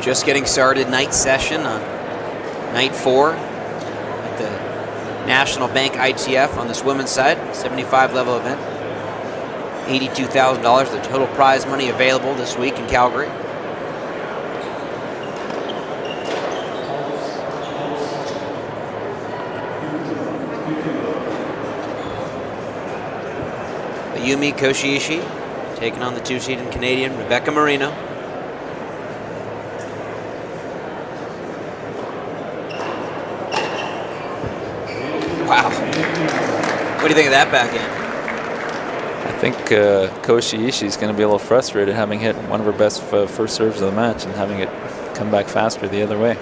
Just getting started, night session on night 4 at the National Bank ITF on this women's side, 75 level event. $82,000, the total prize money available this week in Calgary. Ayumi Koshiishi taking on the 2-seeded Canadian Rebecca Marino. Wow. What do you think of that backhand? I think Koshiishi is going to be a little frustrated having hit one of her best first serves of the match and having it come back faster the other way.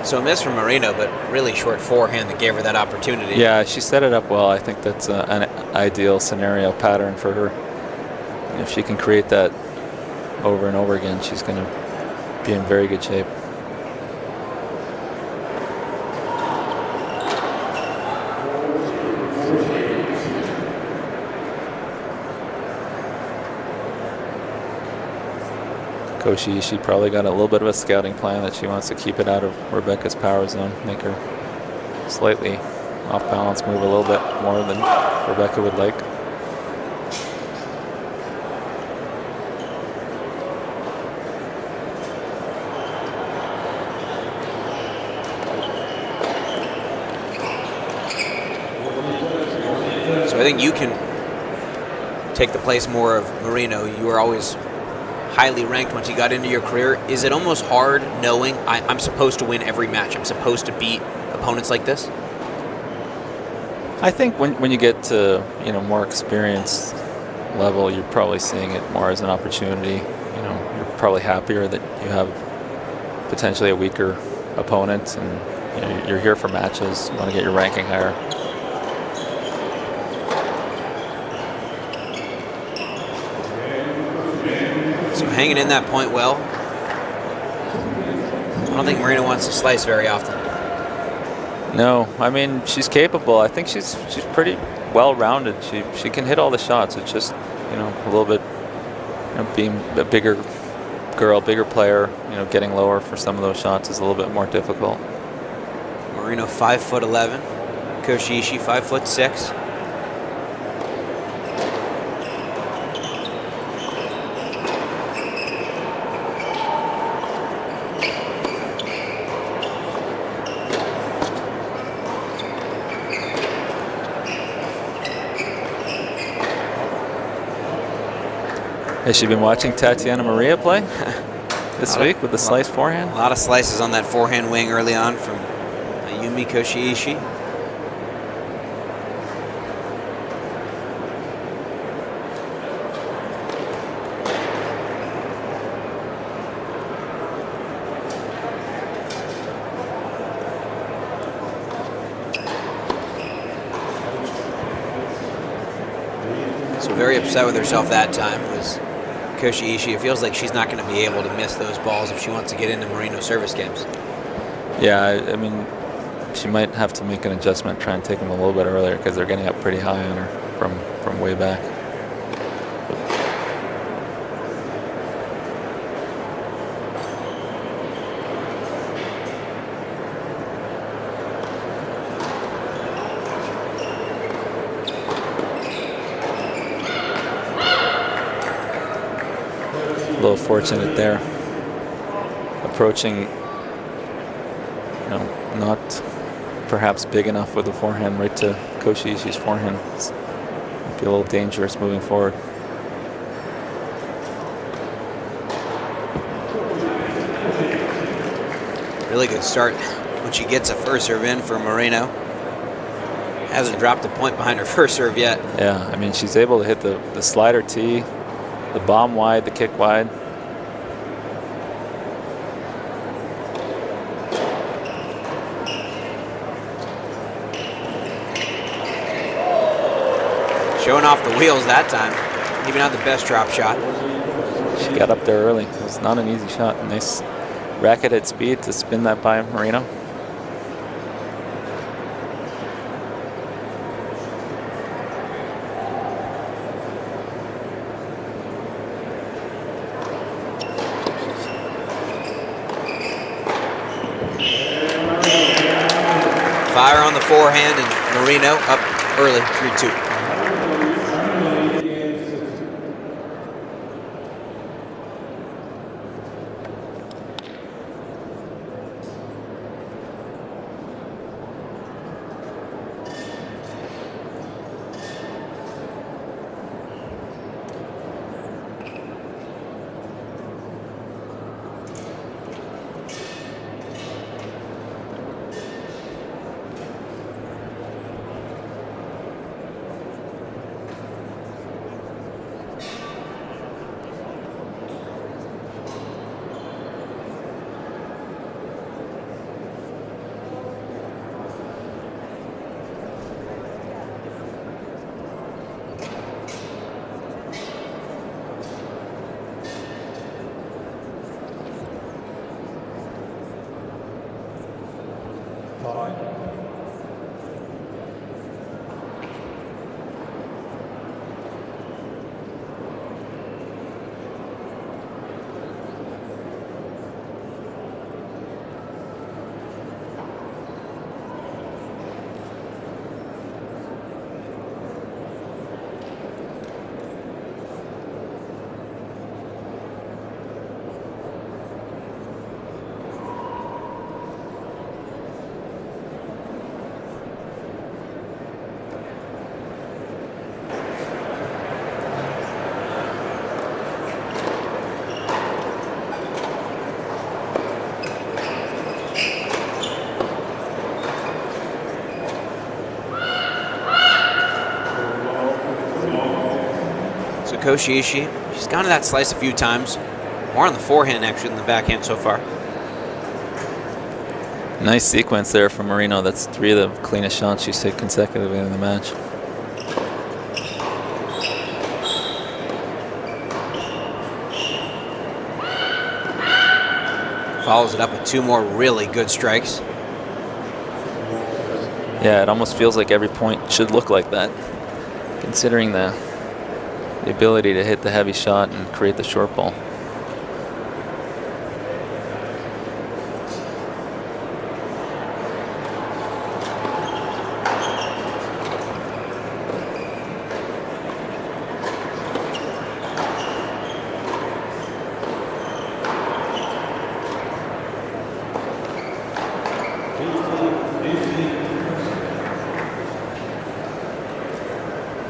So a miss from Marino, but really short forehand that gave her that opportunity. Yeah, she set it up well. I think that's an ideal scenario pattern for her. And if she can create that over and over again, she's going to be in very good shape. Koshiishi probably got a little bit of a scouting plan that she wants to keep it out of Rebecca's power zone, make her slightly off balance, move a little bit more than Rebecca would like. So I think you can take the place more of Marino. You were always highly ranked once you got into your career. Is it almost hard knowing I'm supposed to win every match? I'm supposed to beat opponents like this? I think when you get to more experience level, you're probably seeing it more as an opportunity. You're probably happier that you have potentially a weaker opponent, and you're here for matches. You want to get your ranking higher. Hanging in that point well. I don't think Marino wants to slice very often. No, I mean, she's capable. I think she's pretty well-rounded. She can hit all the shots. It's just a little bit being a bigger girl, bigger player. Getting lower for some of those shots is a little bit more difficult. Marino 5'11", Koshiishi 5'6". Has she been watching Tatiana Maria play this week with the slice forehand? A lot of slices on that forehand wing early on from Ayumi Koshiishi. So very upset with herself that time was Koshiishi. It feels like she's not going to be able to miss those balls if she wants to get into Marino service games. Yeah, I mean, she might have to make an adjustment, try and take them a little bit earlier because they're getting up pretty high on her from way back. A little fortunate there. Approaching, not perhaps big enough with the forehand right to Koshiishi's forehand. Might be a little dangerous moving forward. Really good start when she gets a first serve in for Marino. Hasn't dropped a point behind her first serve yet. Yeah, I mean, she's able to hit the slider tee, the bomb wide, the kick wide. Showing off the wheels that time. Even not the best drop shot. She got up there early. It was not an easy shot. Nice racket at speed to spin that by Marino. Fire on the forehand, and Marino up early, 3-2. Koshiishi, she's gone to that slice a few times. More on the forehand, actually, than the backhand so far. Nice sequence there from Marino. That's 3 of the cleanest shots she's hit consecutively in the match. Follows it up with 2 more really good strikes. Yeah, it almost feels like every point should look like that, considering the ability to hit the heavy shot and create the short ball.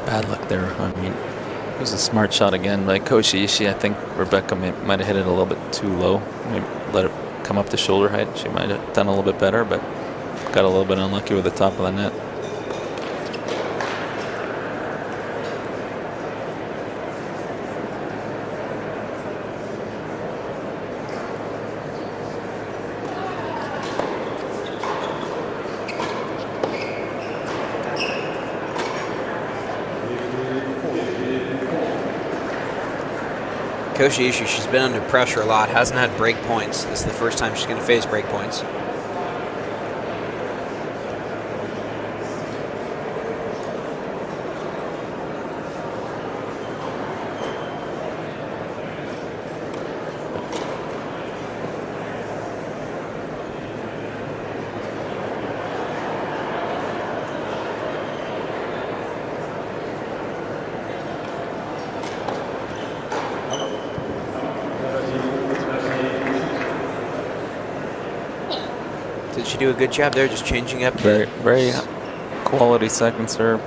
Bad luck there. I mean, it was a smart shot again by Koshiishi. I think Rebecca might have hit it a little bit too low. Maybe let it come up to shoulder height. She might have done a little bit better, but got a little bit unlucky with the top of the net. Koshiishi, she's been under pressure a lot, hasn't had break points. This is the first time she's going to face break points. Did she do a good job there, just changing up? Very quality second serve.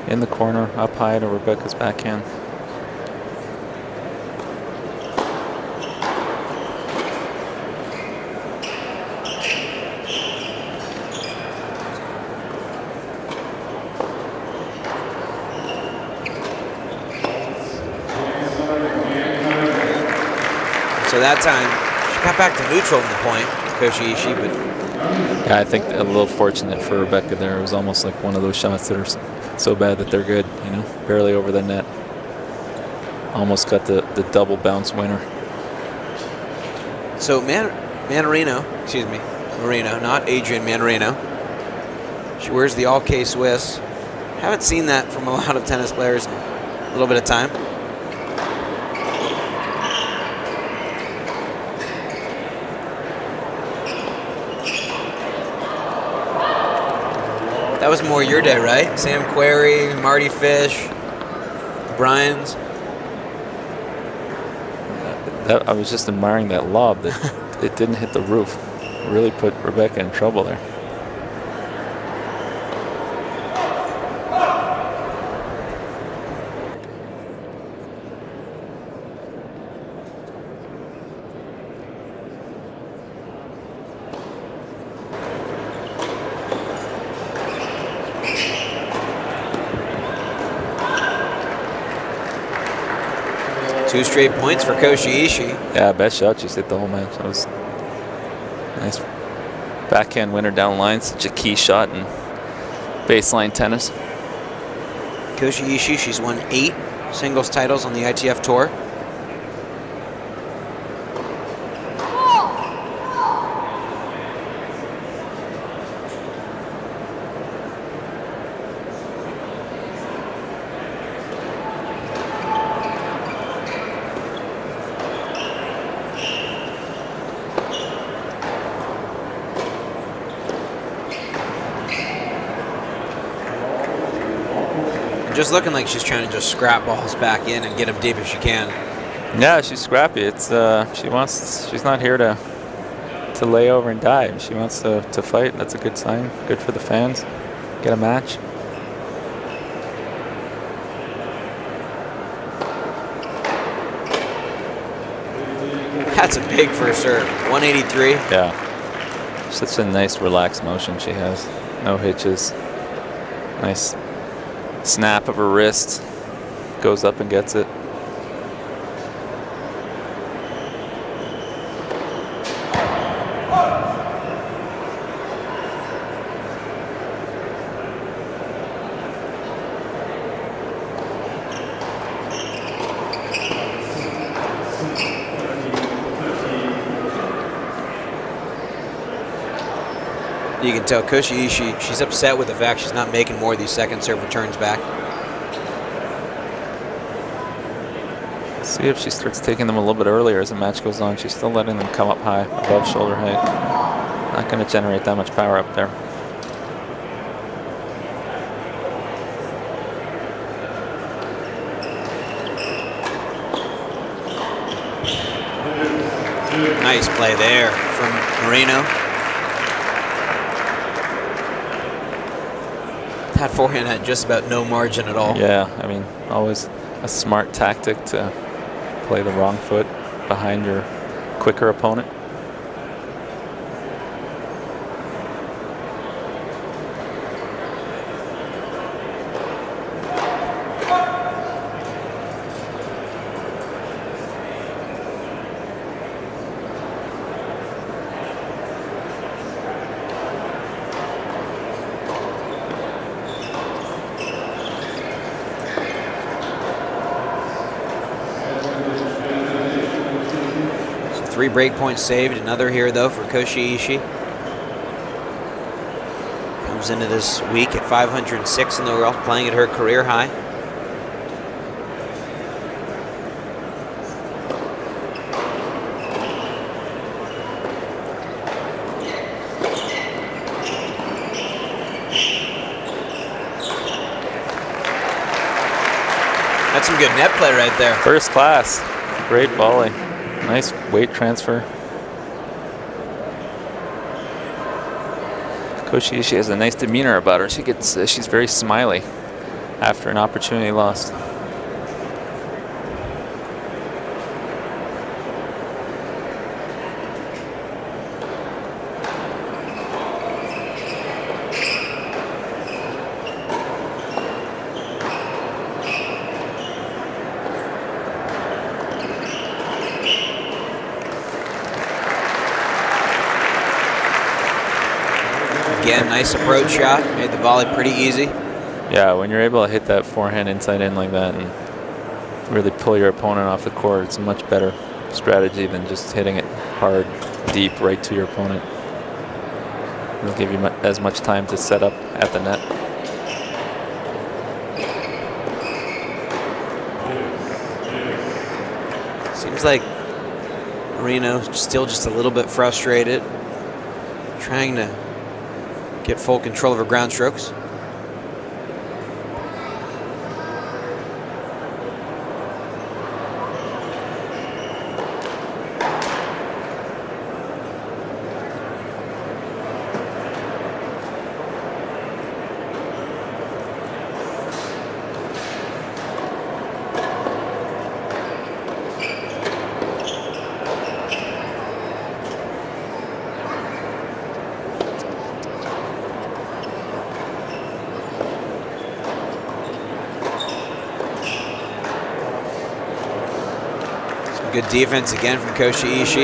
In the corner, up high to Rebecca's backhand. So that time, she got back to neutral in the point, Koshiishi, but Yeah, I think a little fortunate for Rebecca there. It was almost like one of those shots that are so bad that they're good, you know, barely over the net. Almost got the double bounce winner. So Marino, not Adrian Marino. She wears the all-K Swiss. Haven't seen that from a lot of tennis players in a little bit of time. That was more your day, right? Sam Querrey, Marty Fish, Bryans. I was just admiring that lob that it didn't hit the roof. It really put Rebecca in trouble there. Two straight points for Koshiishi. Yeah, best shot she's hit the whole match. That was nice backhand winner down line. Such a key shot in baseline tennis. Koshiishi, she's won 8 singles titles on the ITF Tour. Just looking like she's trying to just scrap balls back in and get them deep if she can. Yeah, she's scrappy. It's she's not here to lay over and die. She wants to fight. That's a good sign. Good for the fans. Get a match. That's a big first serve. 183. Yeah. Such a nice relaxed motion she has. No hitches. Nice snap of her wrist. Goes up and gets it. You can tell Koshiishi, she's upset with the fact she's not making more of these second serve returns back. See if she starts taking them a little bit earlier as the match goes on. She's still letting them come up high, above shoulder height. Not going to generate that much power up there. Nice play there from Marino. That forehand had just about no margin at all. Yeah, I mean, always a smart tactic to play the wrong foot behind your quicker opponent. 3 break points saved. Another here, though, for Koshiishi. Comes into this week at 506 in the world, playing at her career high. That's some good net play right there. First class. Great volley. Nice weight transfer. Koshiishi has a nice demeanor about her. She's very smiley after an opportunity lost. Again, nice approach shot. Made the volley pretty easy. Yeah, when you're able to hit that forehand inside in like that and really pull your opponent off the court, it's a much better strategy than just hitting it hard, deep, right to your opponent. It'll give you as much time to set up at the net. Seems like Marino still just a little bit frustrated, trying to get full control of her ground strokes. Good defense again from Koshiishi.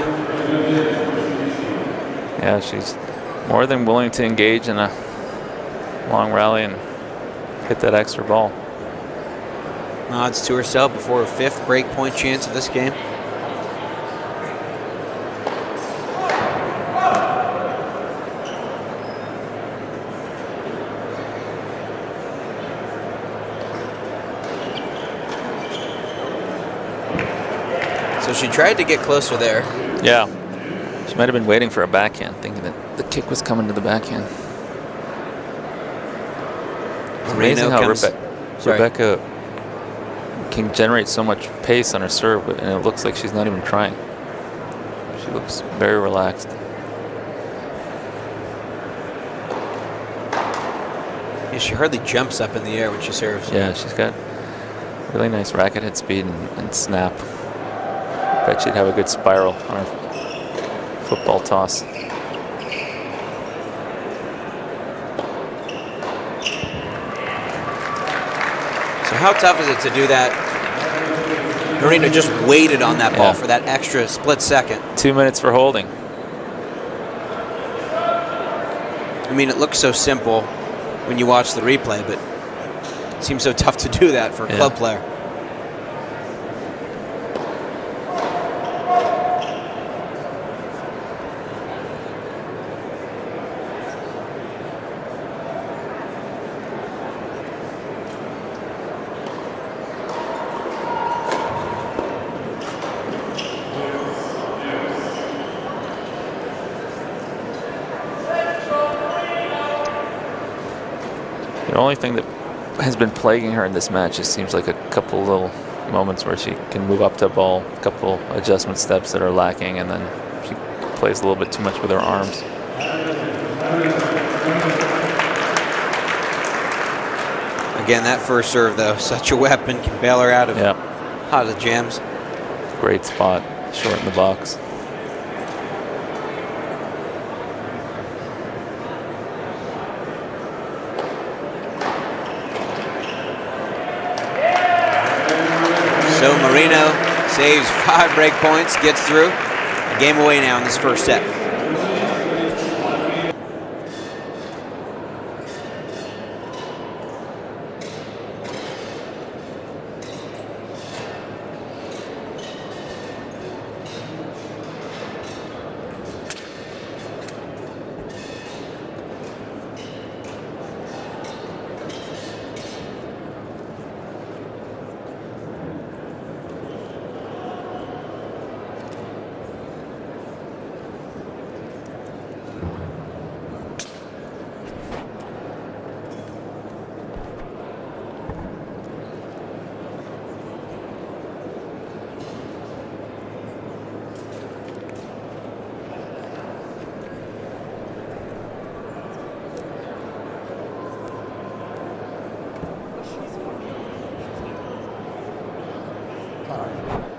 Yeah, she's more than willing to engage in a long rally and hit that extra ball. Odds to herself before her 5th break point chance of this game. So she tried to get closer there. Yeah. She might have been waiting for a backhand, thinking that the kick was coming to the backhand. It's amazing how Rebecca can generate so much pace on her serve, and it looks like she's not even trying. She looks very relaxed. Yeah, she hardly jumps up in the air when she serves. Yeah, she's got really nice racket head speed and snap. Bet she'd have a good spiral on her football toss. So how tough is it to do that? Marino just waited on that ball for that extra split second. 2 minutes for holding. I mean, it looks so simple when you watch the replay, but it seems so tough to do that for a club player. The only thing that has been plaguing her in this match, it seems like a couple little moments where she can move up to a ball, a couple adjustment steps that are lacking, and then she plays a little bit too much with her arms. Again, that first serve, though, such a weapon, can bail her out of the jams. Great spot, short in the box. So Marino saves 5 break points, gets through. A game away now in this first set. tie.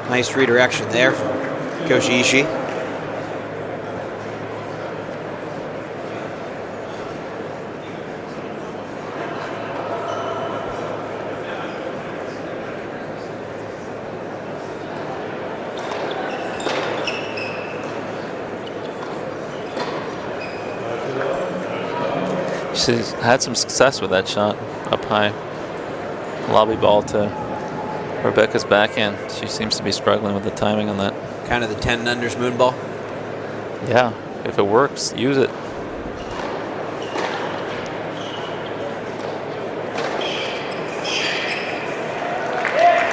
Nice redirection there from Koshiishi. She's had some success with that shot up high. Lobby ball to Rebecca's backhand. She seems to be struggling with the timing on that. Kind of the 10 unders moon ball. Yeah, if it works, use it.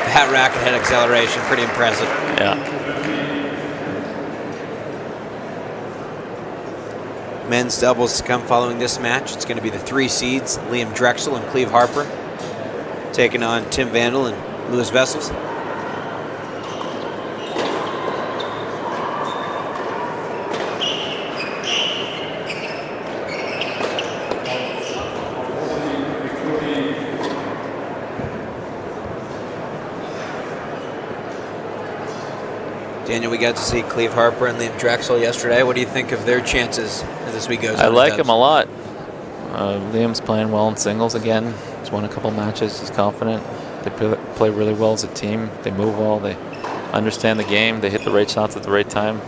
That racket head acceleration, pretty impressive. Yeah. Men's doubles to come following this match. It's going to be the 3 seeds, Liam Draxl and Cleve Harper, taking on Tim Vandal and Louis Wessels. Daniel, we got to see Cleve Harper and Liam Draxl yesterday. What do you think of their chances as this week goes on? I like him a lot. Liam's playing well in singles again. He's won a couple matches. He's confident. They play really well as a team. They move well. They understand the game. They hit the right shots at the right time.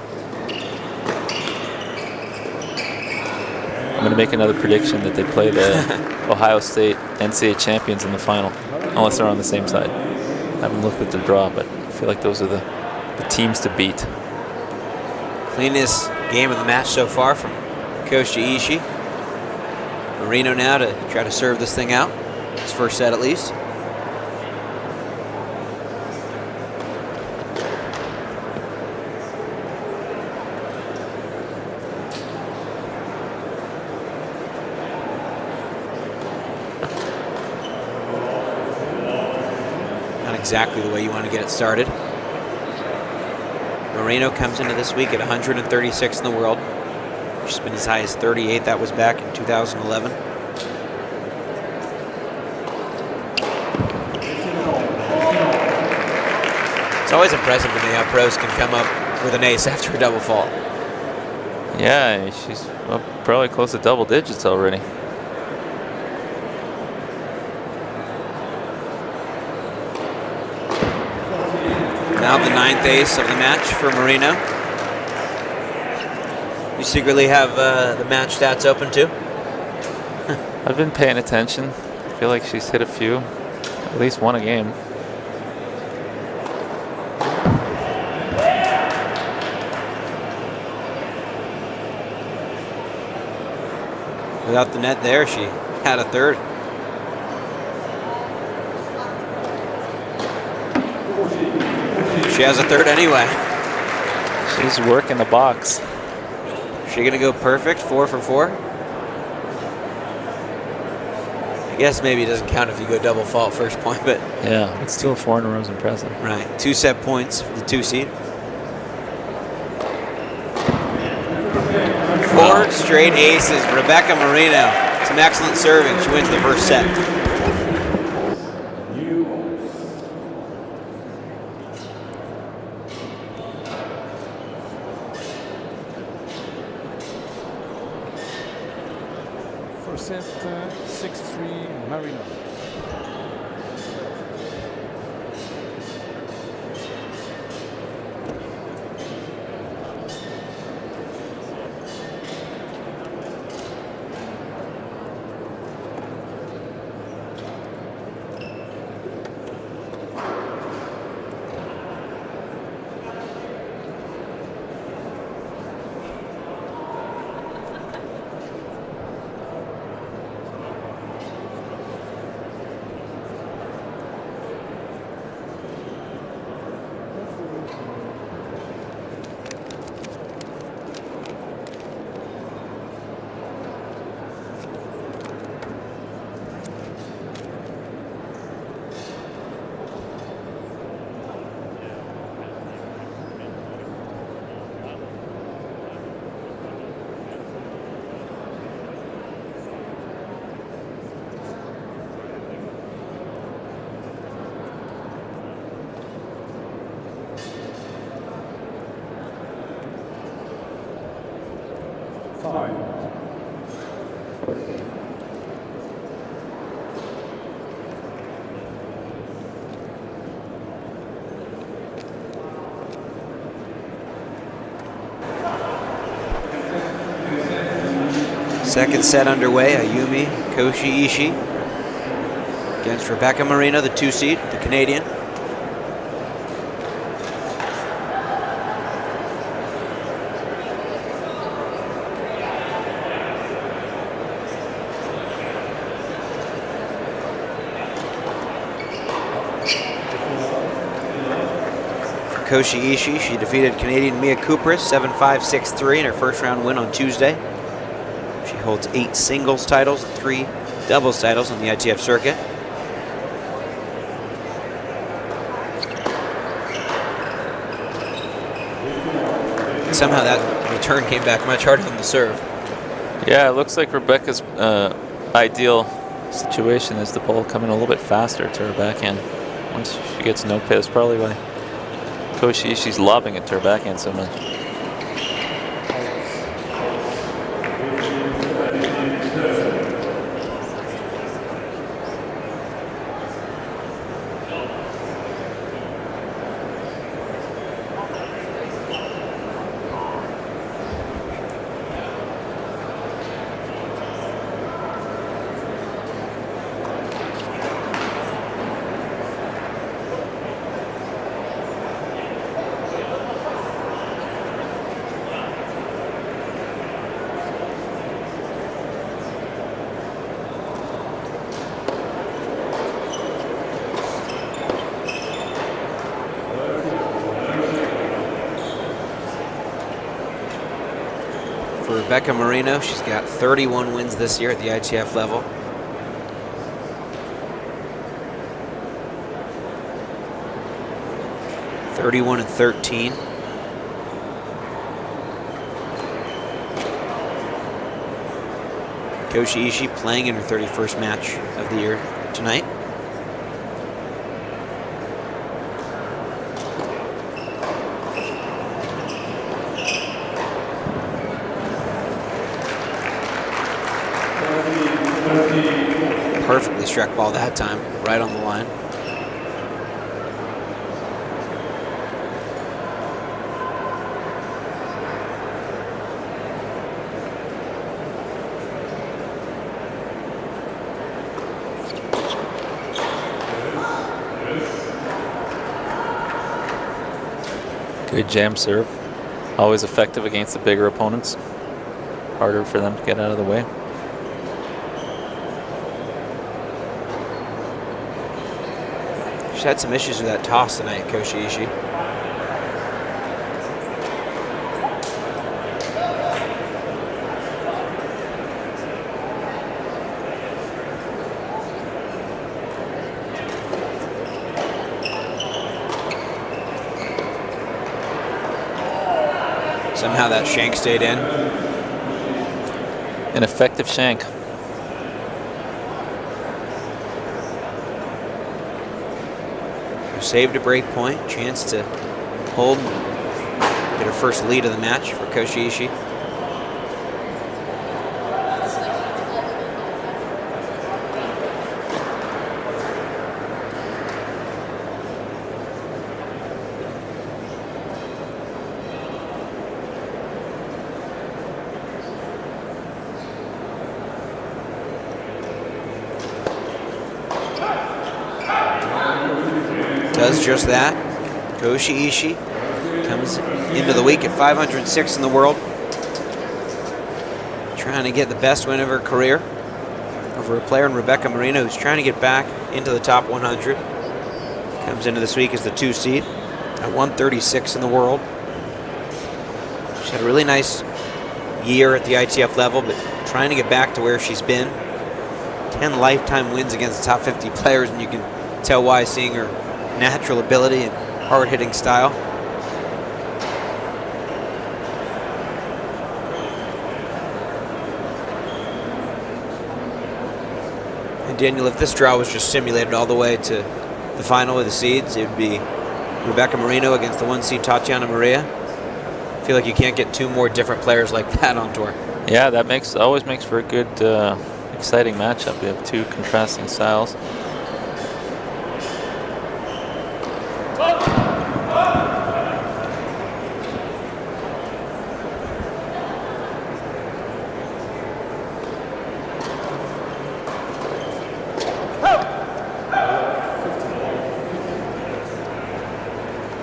I'm going to make another prediction that they play the Ohio State NCAA champions in the final, unless they're on the same side. I haven't looked at the draw, but I feel like those are the teams to beat. Cleanest game of the match so far from Koshiishi. Marino now to try to serve this thing out. His first set at least. Not exactly the way you want to get it started. Marino comes into this week at 136 in the world, which has been as high as 38. That was back in 2011. It's always impressive to me how pros can come up with an ace after a double fault. Yeah, she's up probably close to double digits already. Now the 9th ace of the match for Marino. You secretly have the match stats open too? I've been paying attention. I feel like she's hit a few, at least one a game. Without the net there, she had a third. She has a third anyway. She's working the box. She gonna go perfect, 4 for 4? I guess maybe it doesn't count if you go double fault first point, but yeah, it's still 4 in a row is impressive. Right, 2 set points for the 2 seed. 4 straight aces. Rebecca Marino, some excellent serving. She wins the first set. Set 6-3 Marino. 5. Second set underway. Ayumi Koshiishi against Rebecca Marino, the 2 seed, the Canadian. Koshiishi, she defeated Canadian Mia Kupras 7-5, 6-3 in her first round win on Tuesday. She holds 8 singles titles and 3 doubles titles on the ITF circuit. Somehow that return came back much harder than the serve. Yeah, it looks like Rebecca's ideal situation is the ball coming a little bit faster to her backhand. Once she gets no pass, probably why Koshiishi's lobbing it to her backhand so much. For Rebecca Marino, she's got 31 wins this year at the ITF level. (31-13). Koshiishi playing in her 31st match of the year tonight. Perfectly struck ball that time, right on the line. Good jam serve. Always effective against the bigger opponents. Harder for them to get out of the way. She's had some issues with that toss tonight, Koshiishi. Somehow that shank stayed in. An effective shank. Saved a break point, chance to hold, get her first lead of the match for Koshiishi. Does just that. Koshiishi comes into the week at 506 in the world. Trying to get the best win of her career over a player in Rebecca Marino who's trying to get back into the top 100. Comes into this week as the 2 seed at 136 in the world. She's had a really nice year at the ITF level, but trying to get back to where she's been. 10 lifetime wins against the top 50 players, and you can tell why, seeing her natural ability and hard-hitting style. And Daniel, if this draw was just simulated all the way to the final with the seeds, it would be Rebecca Marino against the 1 seed Tatiana Maria. I feel like you can't get 2 more different players like that on tour. Yeah, that always makes for a good, exciting matchup. We have two contrasting styles.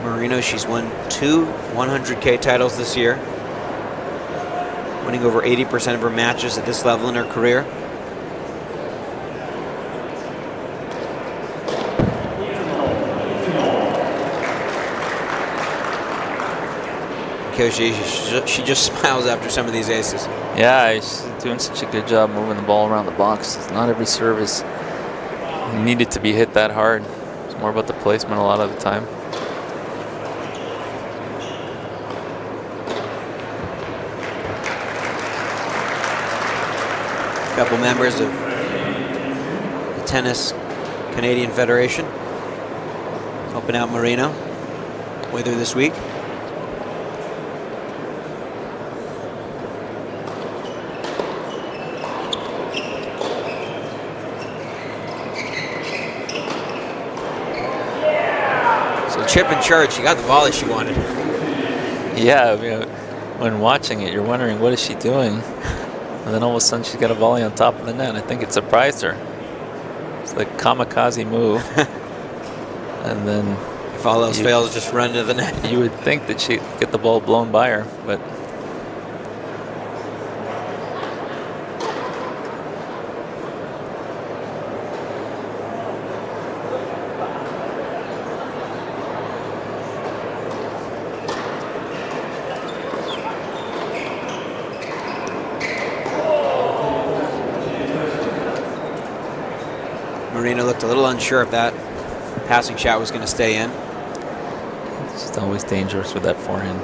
Marino, she's won 2 100K titles this year, winning over 80% of her matches at this level in her career. Koshiishi, she just smiles after some of these aces. Yeah, she's doing such a good job moving the ball around the box. Not every serve is needed to be hit that hard. It's more about the placement a lot of the time. A couple members of the Tennis Canadian Federation helping out Marino with her this week. So chip and charge, she got the volley she wanted. Yeah, I mean, when watching it, you're wondering, what is she doing? And then all of a sudden, she's got a volley on top of the net. I think it surprised her. It's like kamikaze move. And then, if all else fails, just run to the net. You would think that she'd get the ball blown by her, but Marino looked a little unsure if that passing shot was going to stay in. it's just always dangerous with that forehand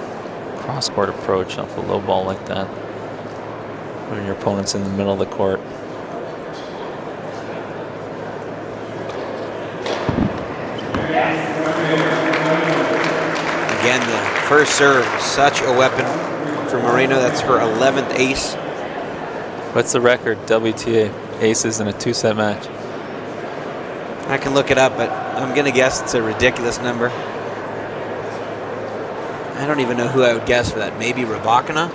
cross-court approach off a low ball like that. When your opponent's in the middle of the court. Again, the first serve, such a weapon for Marino. That's her 11th ace. What's the record, WTA aces in a 2-set match? I can look it up, but I'm going to guess it's a ridiculous number. I don't even know who I would guess for that. Maybe Radwanska?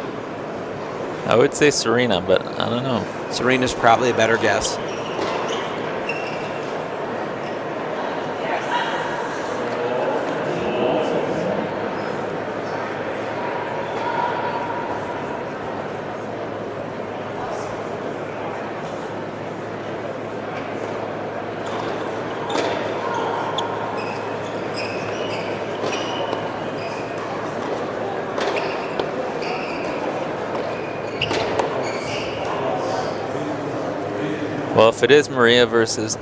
I would say Serena, but I don't know. Serena's probably a better guess. Well, if it is Maria versus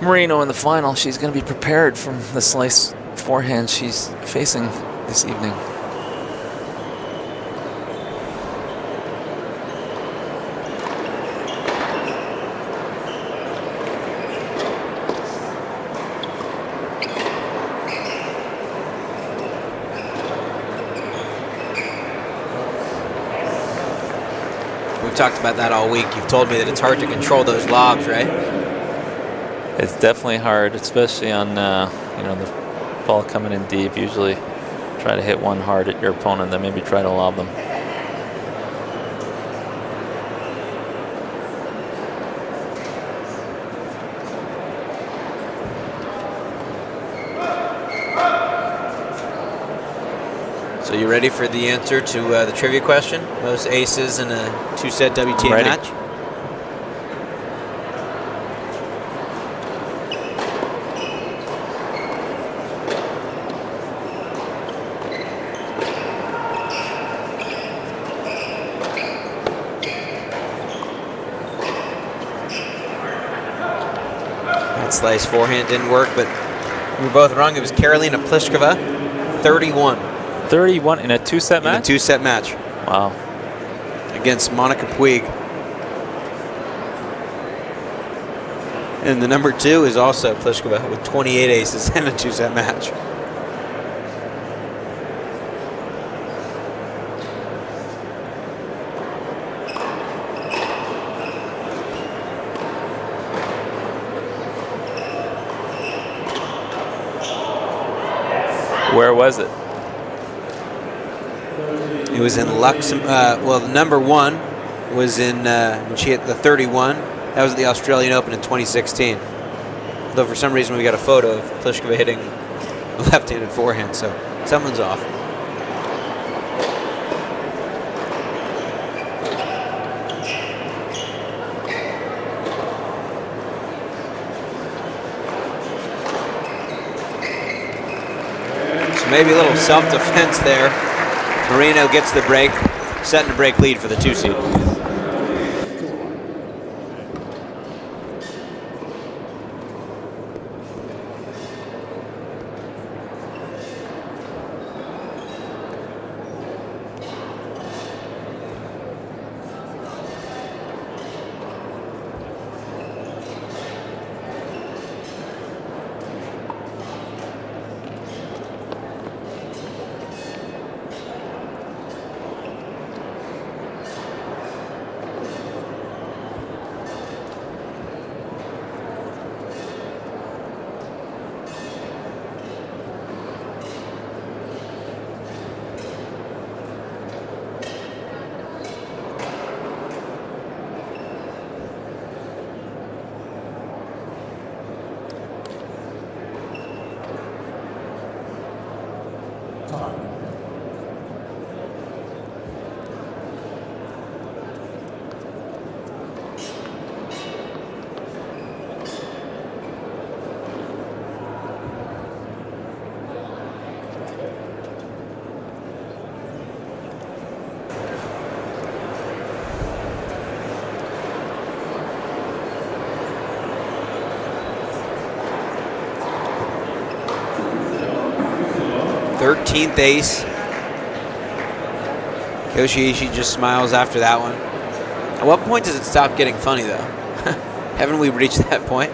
Marino in the final, she's going to be prepared from the slice forehand she's facing this evening. We've talked about that all week. You've told me that it's hard to control those lobs, right? It's definitely hard, especially on the ball coming in deep. Usually try to hit one hard at your opponent, then maybe try to lob them. So you ready for the answer to the trivia question? Most aces in a 2-set WTA Ready. match? That slice forehand didn't work, but we were both wrong. It was Karolina Pliskova, 31. 31 in a 2-set match? In a 2-set match. Wow. Against Monica Puig. And the number 2 is also Pliskova with 28 aces in a 2-set match. Where was it? It was in Luxembourg. Well, the number one was in when she hit the 31. That was at the Australian Open in 2016. Though for some reason we got a photo of Pliskova hitting a left-handed forehand, so someone's off. So maybe a little self-defense there. Marino gets the break, setting a break lead for the 2-seed. Time. 13th ace. Koshiishi just smiles after that one. At what point does it stop getting funny, though? Haven't we reached that point?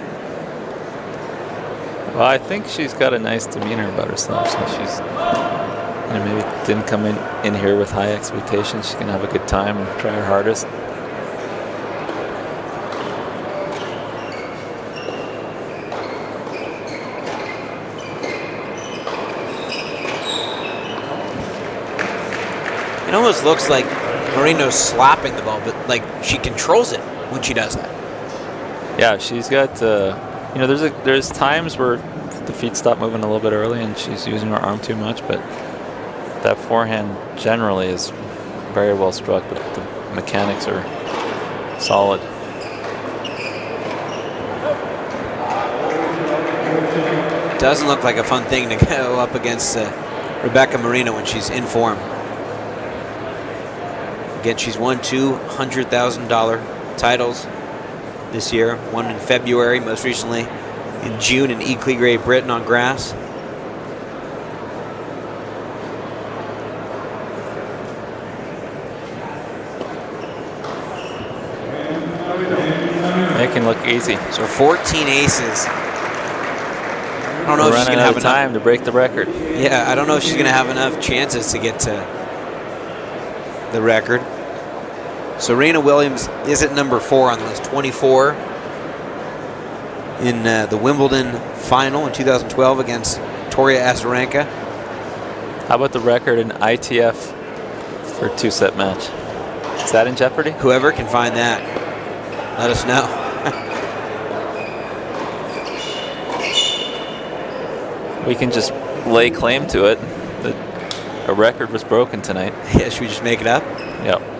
Well, I think she's got a nice demeanor about herself. So she's, maybe didn't come in here with high expectations. She's gonna have a good time and try her hardest. It almost looks like Marino's slapping the ball, but like she controls it when she does that. Yeah, she's got. There's times where the feet stop moving a little bit early, and she's using her arm too much. But that forehand generally is very well struck. The mechanics are solid. Doesn't look like a fun thing to go up against Rebecca Marino when she's in form. Again, she's won two $100,000 titles this year. One in February, most recently in June in Eakly Great Britain on grass. It can look easy. So 14 aces. I don't know if she's going to have enough time to break the record. Yeah, I don't know if she's going to have enough chances to get to the record. Serena Williams is at number 4 on the list, 24 in the Wimbledon final in 2012 against Victoria Azarenka. How about the record in ITF for a two-set match? Is that in jeopardy? Whoever can find that, let us know. We can just lay claim to it that a record was broken tonight. Yeah, should we just make it up? Yep.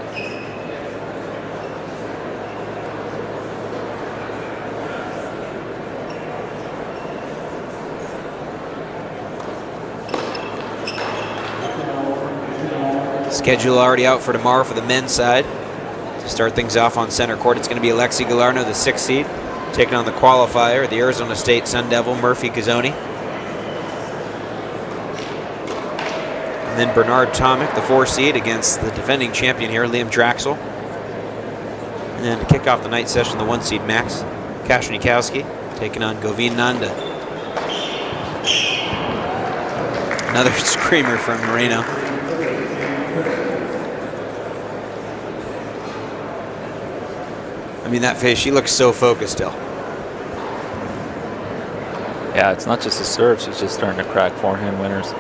Schedule already out for tomorrow for the men's side. To start things off on center court, it's going to be Alexei Galarno, the 6th seed, taking on the qualifier, the Arizona State Sun Devil, Murphy Gazzoni. And then Bernard Tomic, the 4th seed, against the defending champion here, Liam Draxel. And then to kick off the night session, the 1 seed, Max Kashnikowski, taking on Govin Nanda. Another screamer from Marino. I mean, that face, she looks so focused still. Yeah, it's not just a serve. She's just starting to crack forehand winners.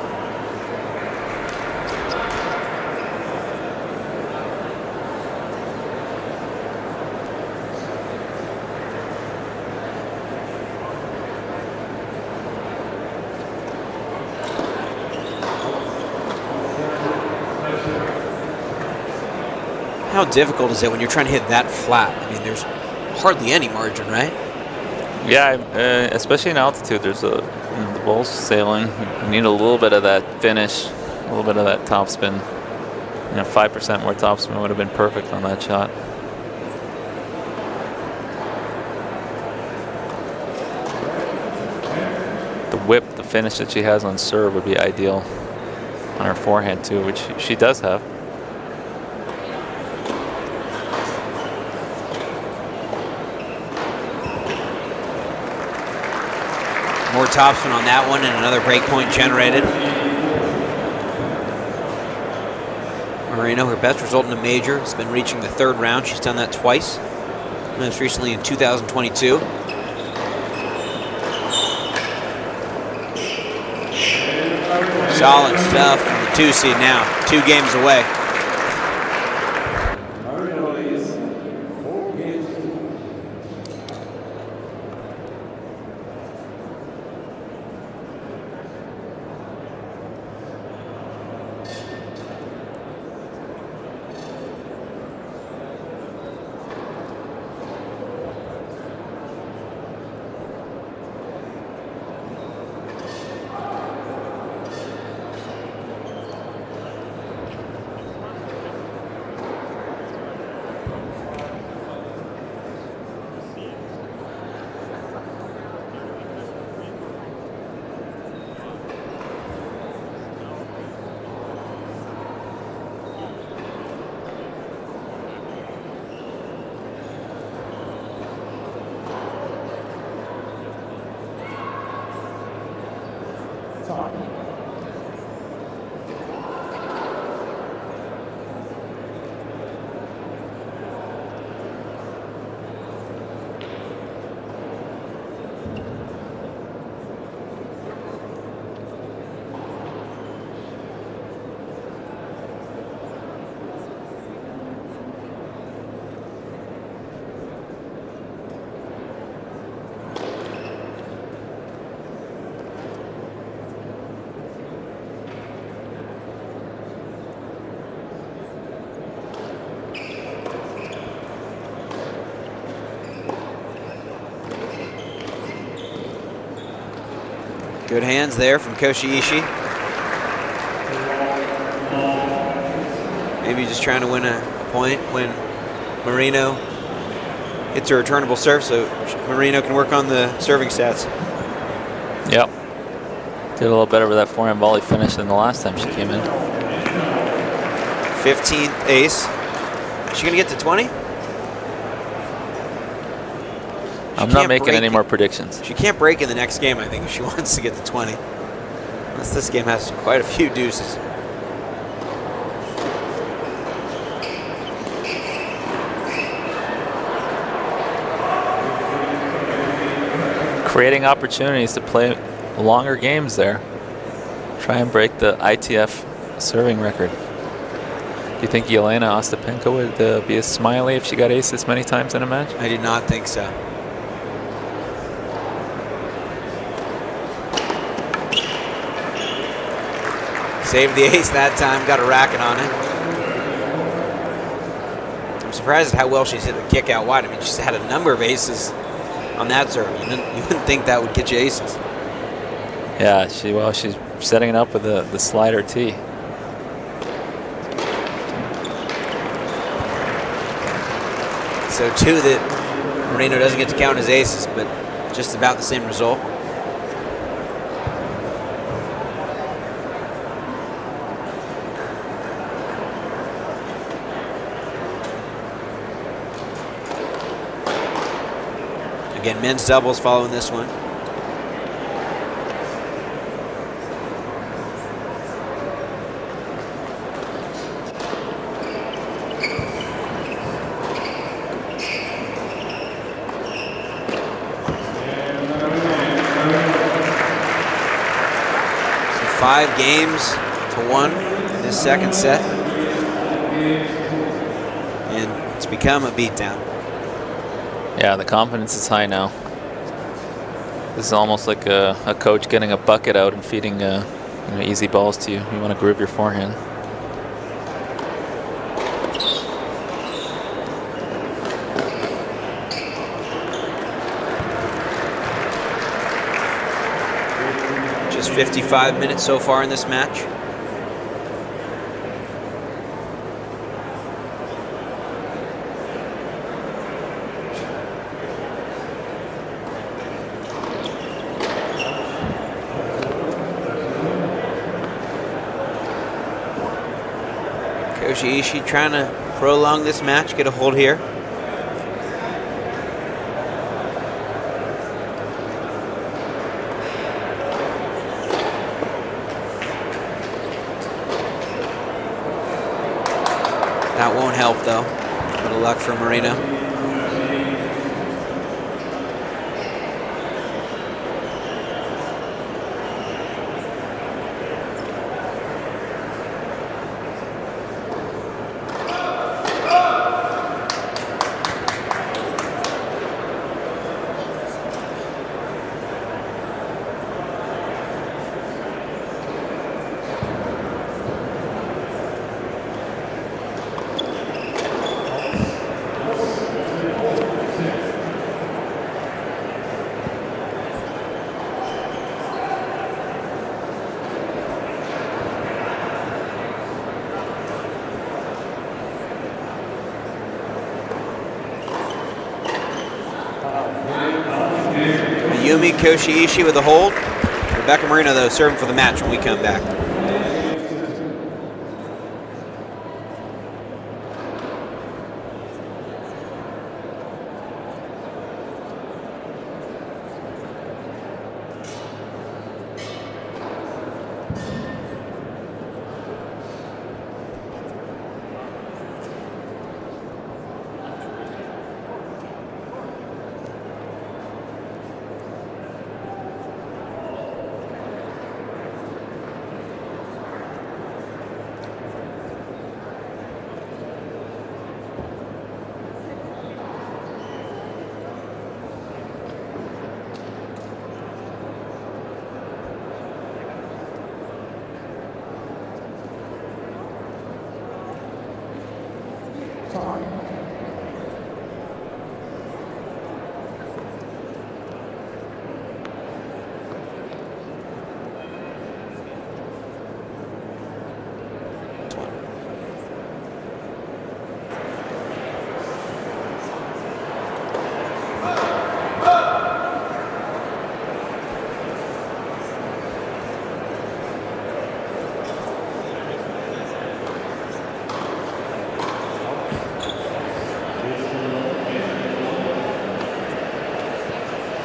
How difficult is it when you're trying to hit that flat? I mean, there's hardly any margin, right? Yeah, especially in altitude, there's the ball's sailing. You need a little bit of that finish, a little bit of that topspin. 5% more topspin would have been perfect on that shot. The whip, the finish that she has on serve would be ideal on her forehand too, which she does have. More topspin on that one and another break point generated. Marino, her best result in a major, has been reaching the 3rd round. She's done that twice, most recently in 2022. Solid stuff from the 2 seed now, 2 games away. Good hands there from Koshiishi. Maybe just trying to win a point when Marino hits a returnable serve so Marino can work on the serving stats. Yep. Did a little better with that forehand volley finish than the last time she came in. 15th ace. Is she going to get to 20? I'm not making any more predictions. She can't break in the next game, I think, if she wants to get to 20. Unless this game has quite a few deuces. Creating opportunities to play longer games there. Try and break the ITF serving record. Do you think Yelena Ostapenko would be as smiley if she got ace this many times in a match? I do not think so. Saved the ace that time, got a racket on it. I'm surprised at how well she's hit the kick out wide. I mean, she's had a number of aces on that serve. You wouldn't think that would get you aces. Yeah, she's setting it up with the slider tee. So 2 that Marino doesn't get to count as aces, but just about the same result. Again, men's doubles following this one. So 5 games to 1 in this second set. And it's become a beatdown. Yeah, the confidence is high now. This is almost like a coach getting a bucket out and feeding easy balls to you. You want to groove your forehand. 55 minutes so far in this match. Koshiishi trying to prolong this match, get a hold here. That won't help though. Little luck for Marino. Yumi Koshiishi with a hold. Rebecca Marino, though, serving for the match when we come back.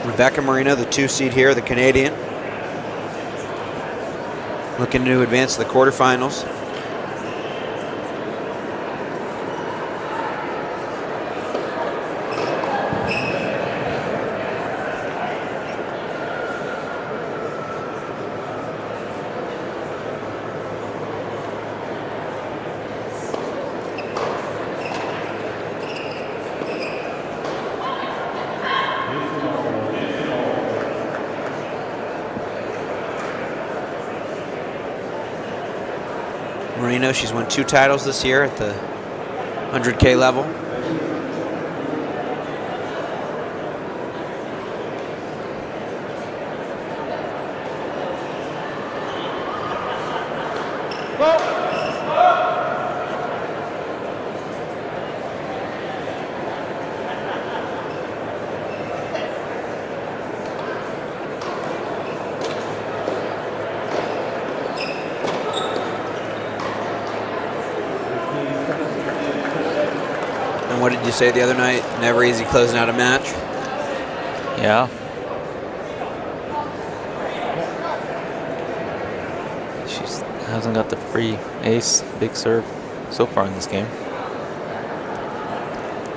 Rebecca Marino, the 2 seed here, the Canadian, looking to advance to the quarterfinals. Marino, she's won 2 titles this year at the 100K level. What did you say the other night? Never easy closing out a match. Yeah. She hasn't got the free ace big serve so far in this game.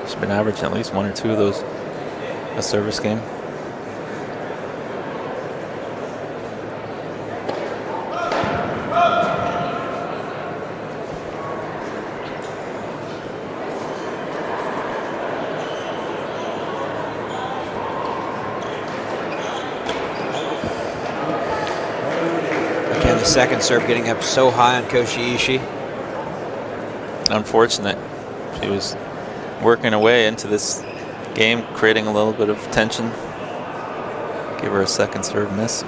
She's been averaging at least 1 or 2 of those a service game. The second serve getting up so high on Koshiishi. Unfortunate. She was working her way into this game, creating a little bit of tension. Give her a second serve miss.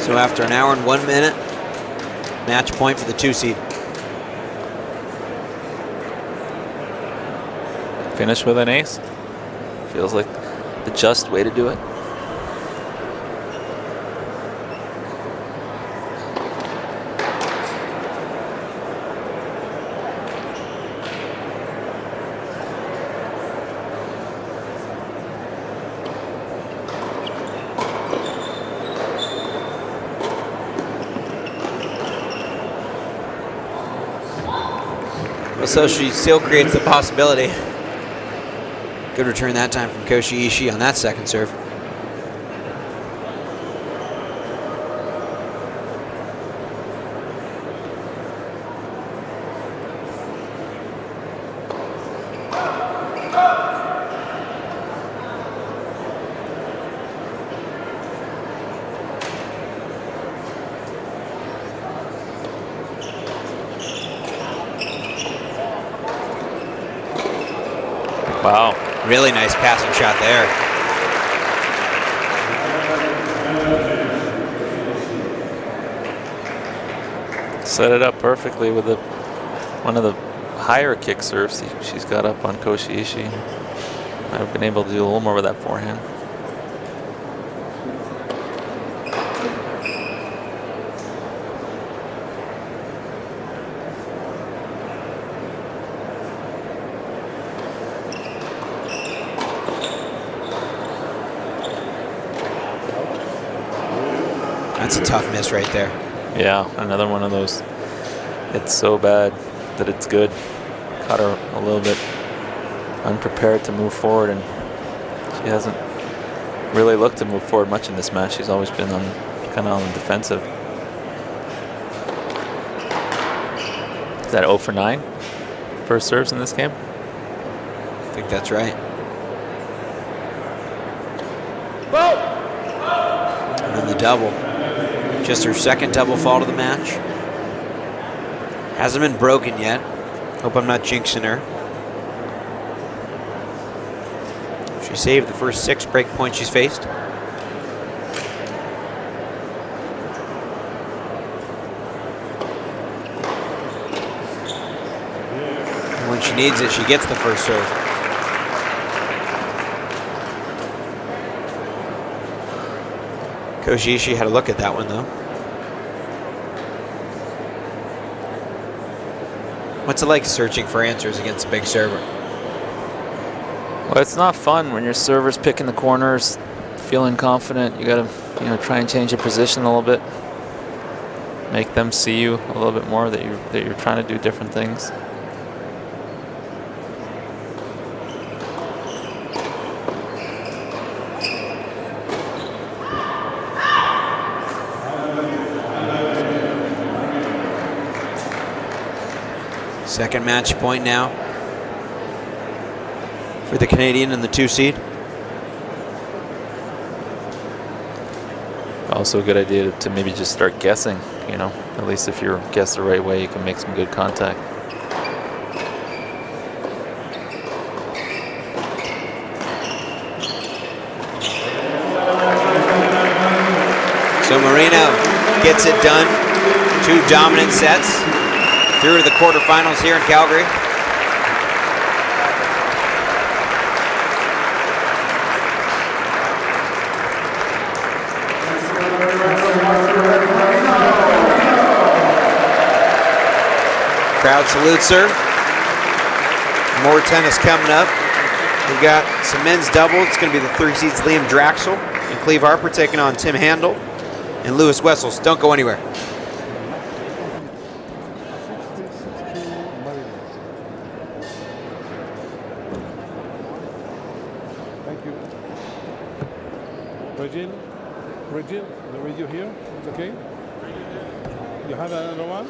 So after an hour and 1 minute, match point for the 2 seed. Finish with an ace. Feels like the just way to do it. So she still creates the possibility. Good return that time from Koshiishi on that second serve. Wow. Really nice passing shot there. Set it up perfectly with one of the higher kick serves she's got up on Koshiishi. Might have been able to do a little more with that forehand. That's a tough miss right there. Yeah, another one of those. It's so bad that it's good. Caught her a little bit unprepared to move forward, and she hasn't really looked to move forward much in this match. She's always been kind of on the defensive. Is that 0 for 9 first serves in this game? I think that's right. And then the double. Just her second double fault of the match. Hasn't been broken yet. Hope I'm not jinxing her. She saved the first 6 break points she's faced. And when she needs it, she gets the first serve. Koshiishi had a look at that one, though. What's it like searching for answers against a big server? Well, it's not fun when your server's picking the corners, feeling confident. You gotta, try and change your position a little bit, make them see you a little bit more that you're trying to do different things. Second match point now for the Canadian and the 2 seed. Also a good idea to maybe just start guessing, At least if you guess the right way, you can make some good contact. So Marino gets it done. 2 dominant sets. Through to the quarterfinals here in Calgary. Crowd salutes her. More tennis coming up. We've got some men's doubles. It's going to be the 3 seeds Liam Draxl and Cleve Harper taking on Tim Handel and Lewis Wessels. Don't go anywhere. Regine, the radio here, it's okay? You have another one?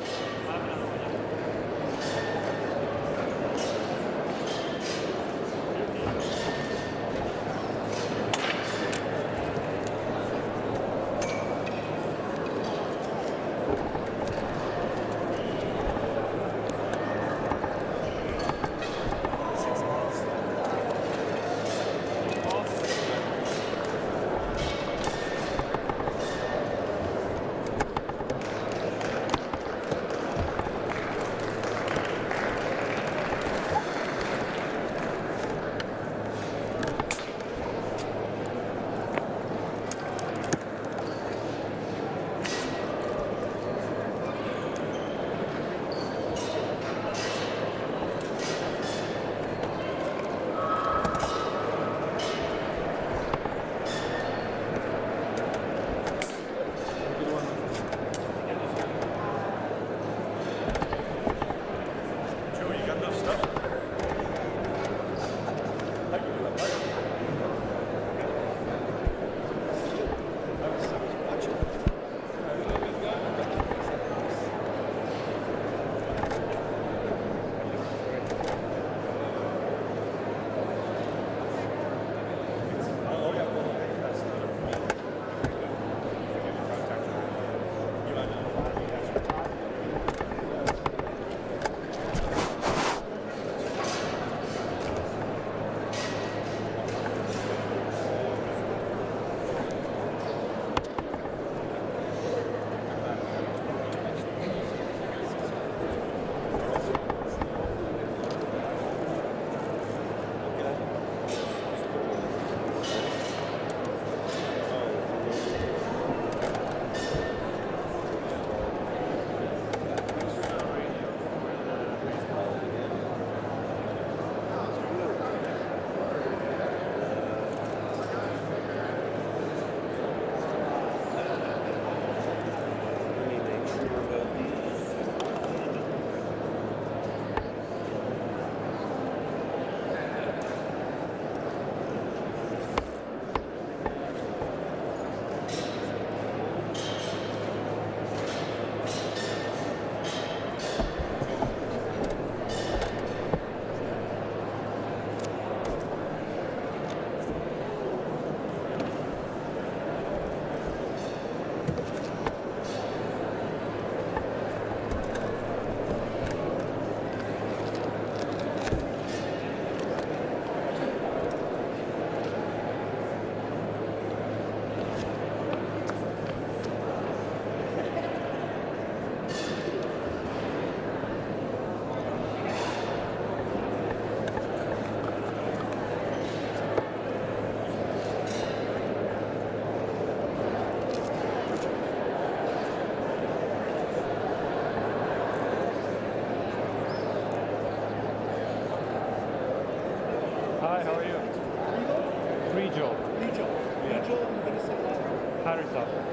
Pattern software.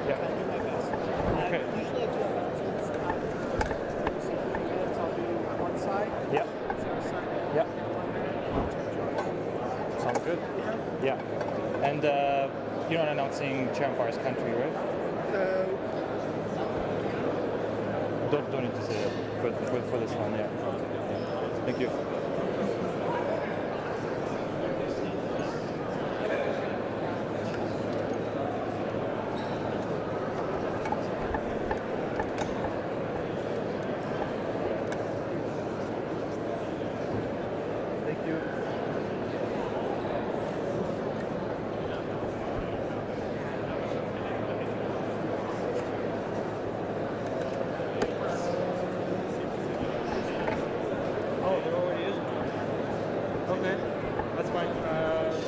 Yeah. Okay. Usually I do about 30 minutes. I'll do one side. Yep. Yep. Sounds good. Yeah. And you're not announcing chair umpire's country, right? Don't need to say it for this one, yeah. Thank you. Thank you. Oh, there already is one. Okay, that's fine.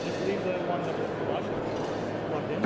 Just leave the one that was plugged in.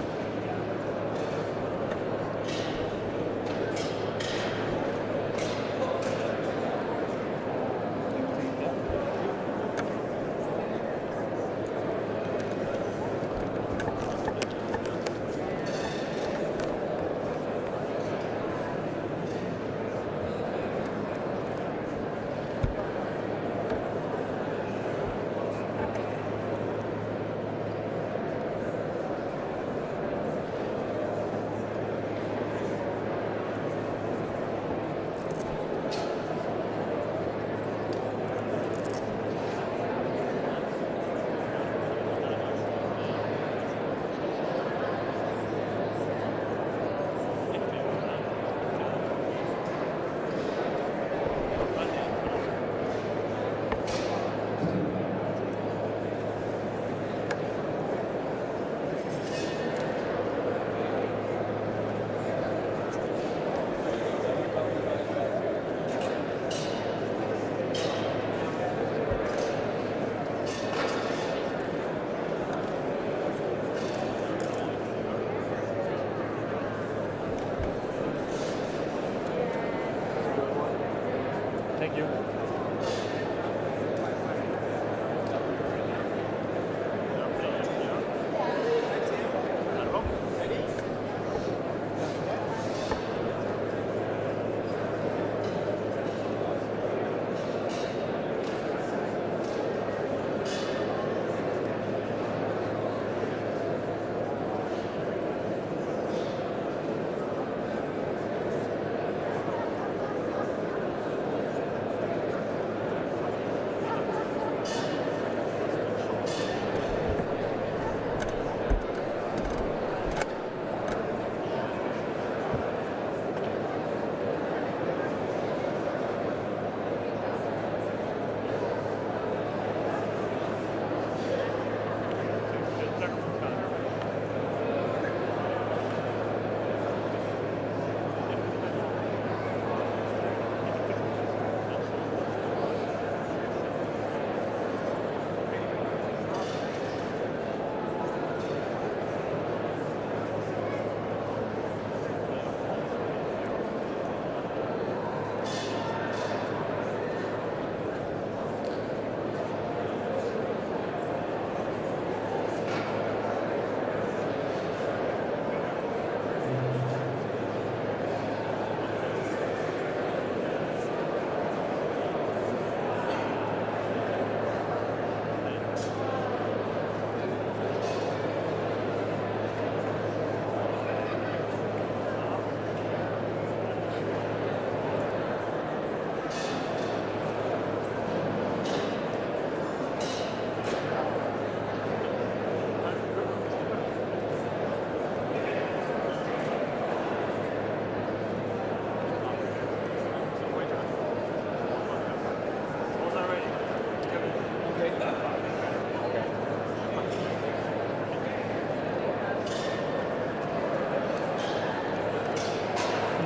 Thank you.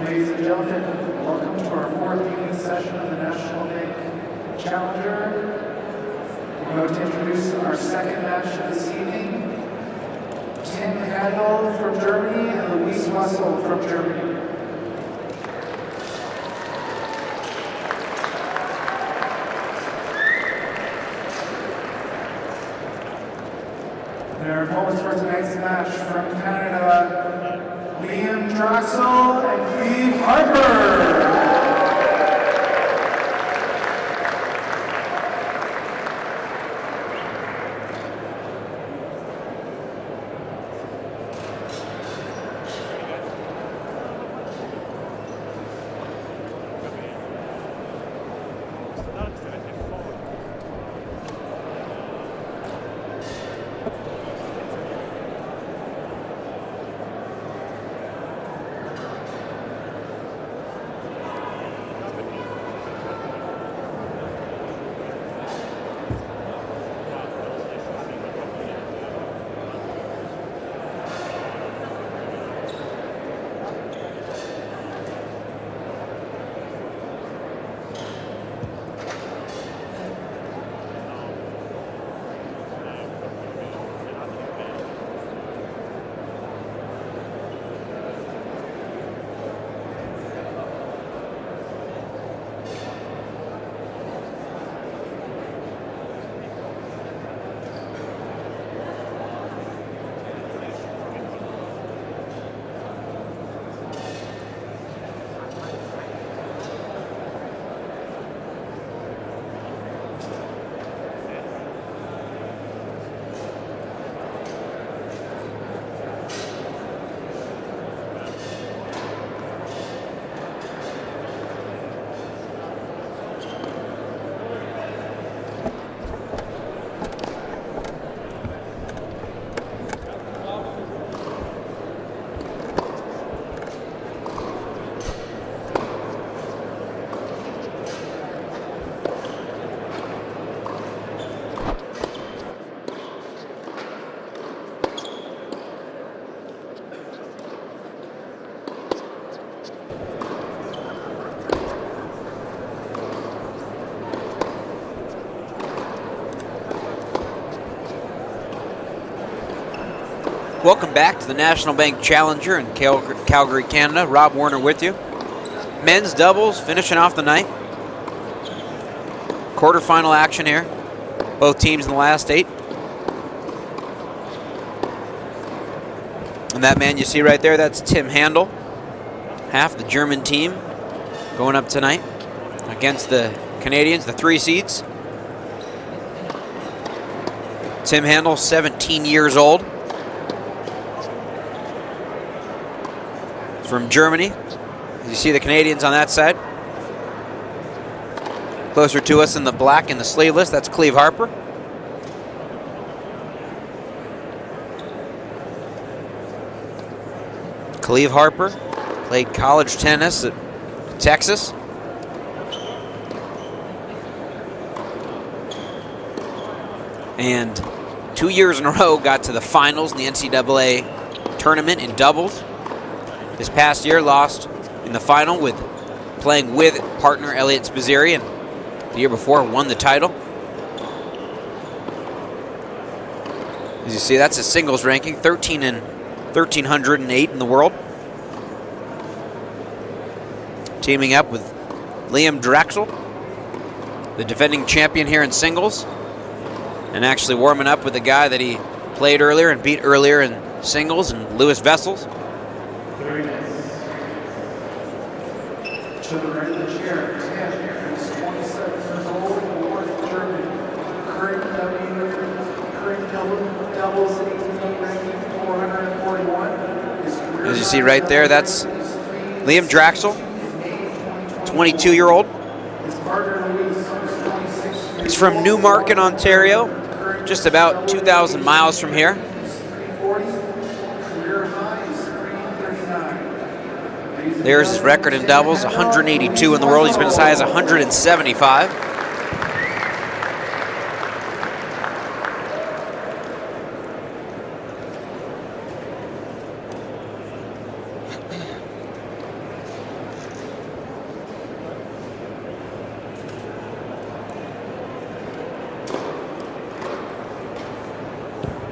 Ladies and gentlemen, welcome to our fourth evening session of the National Bank Challenger. We're going to introduce our second match of this evening. Tim Handel from Germany and Luis Wessels from Germany. Their opponents for tonight's next match from Canada, Draxl and Harper. Welcome back to the National Bank Challenger in Calgary, Canada. Rob Warner with you. Men's doubles finishing off the night. Quarterfinal action here. Both teams in the last 8. And that man you see right there, that's Tim Handel. Half the German team going up tonight against the Canadians, the 3 seeds. Tim Handel, 17 years old. From Germany. You see the Canadians on that side. Closer to us in the black and the sleeveless, that's Cleve Harper. Cleve Harper played college tennis at Texas. And 2 years in a row got to the finals in the NCAA tournament in doubles. This past year lost in the final with playing with partner Elliot Spizzeri, and the year before won the title. As you see, that's his singles ranking, 1308 in the world. Teaming up with Liam Draxel, the defending champion here in singles, and actually warming up with the guy that he played earlier and beat earlier in singles, and Lewis Wessels. To the right of the chair, Tim is 27 years old, born in Germany. Current doubles ATP ranking 441. As you see right there, that's Liam Draxel, 22-year-old. He's from Newmarket, Ontario, just about 2,000 miles from here. There's his record in doubles, 182 in the world. He's been as high as 175.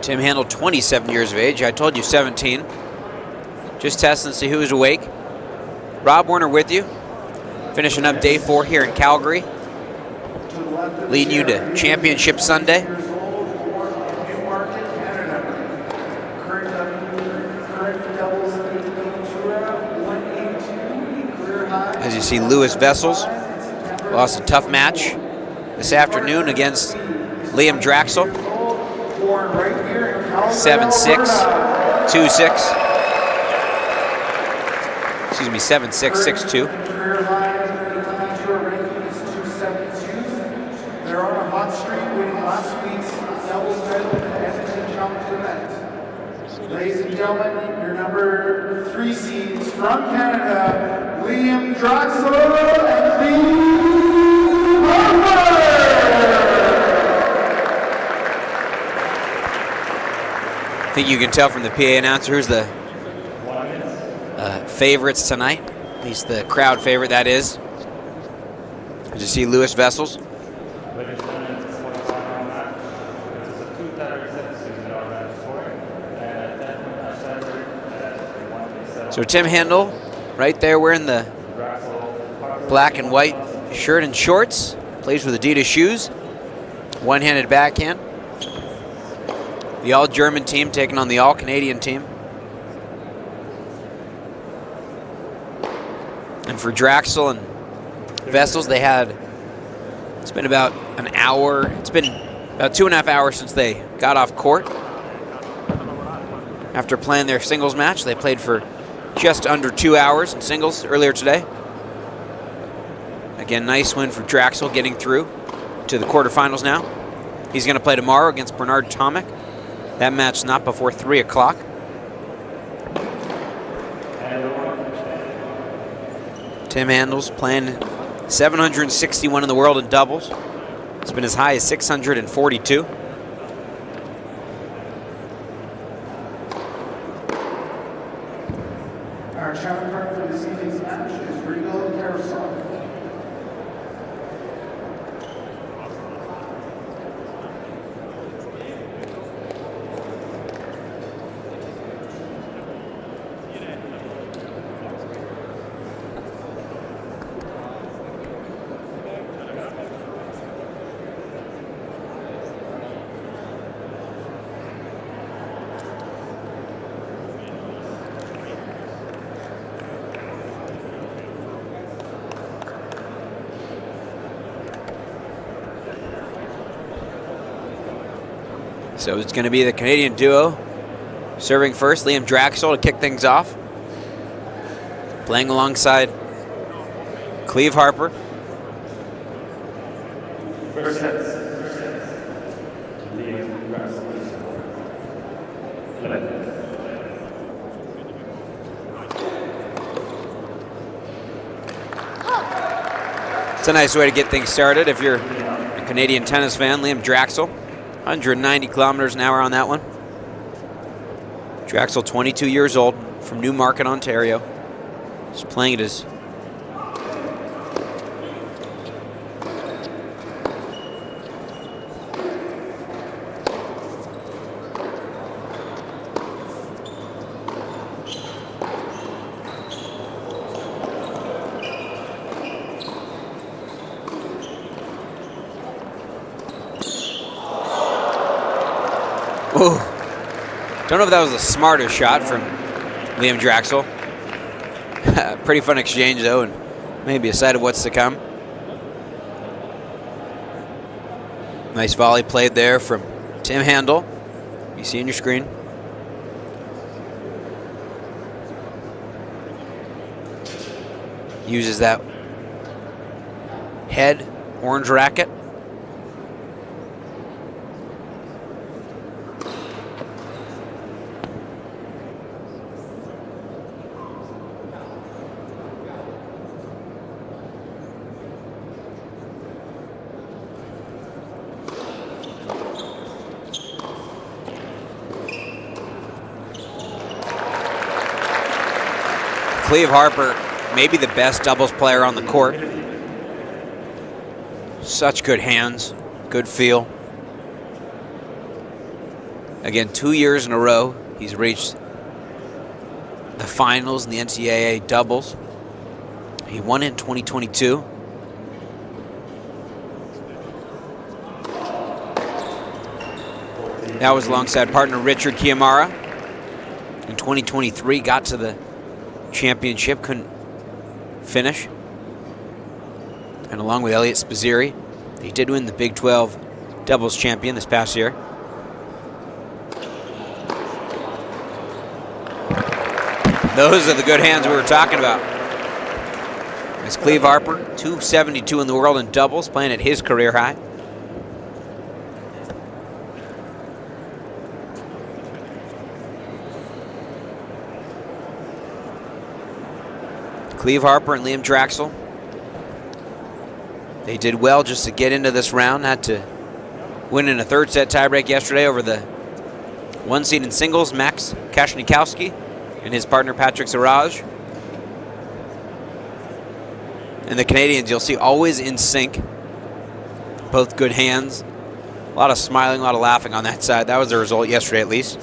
Tim Handel, 27 years of age. I told you 17. Just testing to see who's awake. Rob Warner with you, finishing up day 4 here in Calgary, leading you to Championship Sunday. Current current doubles ATP Tour 182, career high. As you see, Lewis Wessels lost a tough match this afternoon against Liam Draxl. Born right here in Calgary, 7-6, Alberta. 2-6. Excuse me, 7-6, 6-2. Career high ATP Tour ranking is 272. They're on a hot streak, winning last week's doubles title in the Edmonton Challenger event. Ladies and gentlemen, your number 3 seeds from Canada, Liam Draxl and Cleve Harper. I think you can tell from the PA announcer who's the favorites tonight. At least the crowd favorite, that is. As you see, Lewis Wessels. Ladies and gentlemen, it's a 45-round match. This is a 2 tiebreak set season our match scoring. And at 10-point tiebreak at So Tim Handel, right there wearing the black and white shirt and shorts. Plays with Adidas shoes. One-handed backhand. The all-German team taking on the all-Canadian team. And for Draxl and Wessels, it's been about an hour. It's been about 2.5 hours since they got off court. After playing their singles match, they played for just under 2 hours in singles earlier today. Again, nice win for Draxl, getting through to the quarterfinals now. He's going to play tomorrow against Bernard Tomic. That match not before 3 o'clock. Tim Handel's playing 761 in the world in doubles. It's been as high as 642. Our challenge partner for this evening's match is Marino. So it's going to be the Canadian duo serving first, Liam Draxl to kick things off. Playing alongside Cleve Harper. First sets. Liam Draxl. It's a nice way to get things started if you're a Canadian tennis fan. Liam Draxl, 190 kilometers an hour on that one. Draxl, 22 years old, from Newmarket, Ontario. He's playing at his don't know if that was the smarter shot from Liam Draxl. Pretty fun exchange, though, and maybe a sight of what's to come. Nice volley played there from Tim Handel. You see on your screen. Uses that head orange racket. Cleve Harper, maybe the best doubles player on the court. Such good hands, good feel. Again, 2 years in a row, he's reached the finals in the NCAA doubles. He won it in 2022. That was alongside partner Richard Chiamara. in 2023, got to the championship, couldn't finish. And along with Elliot Spizzirri, he did win the Big 12 doubles champion this past year. Those are the good hands we were talking about. It's Cleve Harper, 272 in the world in doubles, playing at his career high. Cleve Harper and Liam Draxl. They did well just to get into this round. Had to win in a third set tiebreak yesterday over the one seed in singles, Max Kashnikowski, and his partner Patrick Siraj. And the Canadians, you'll see, always in sync. Both good hands. A lot of smiling, a lot of laughing on that side. That was the result yesterday, at least.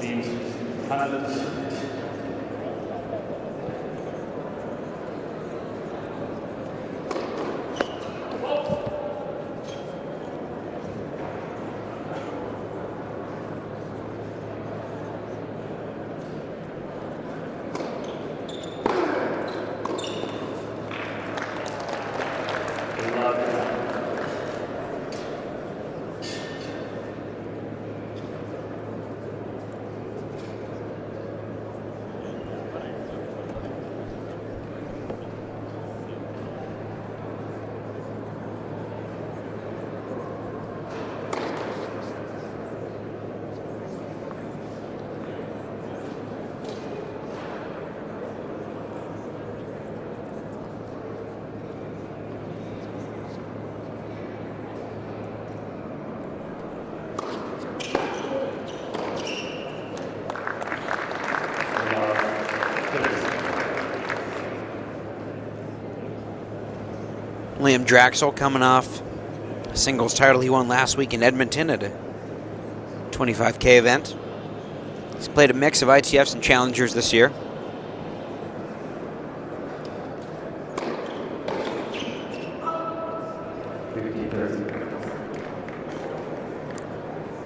Liam Draxl coming off a singles title he won last week in Edmonton at a 25K event. He's played a mix of ITFs and challengers this year.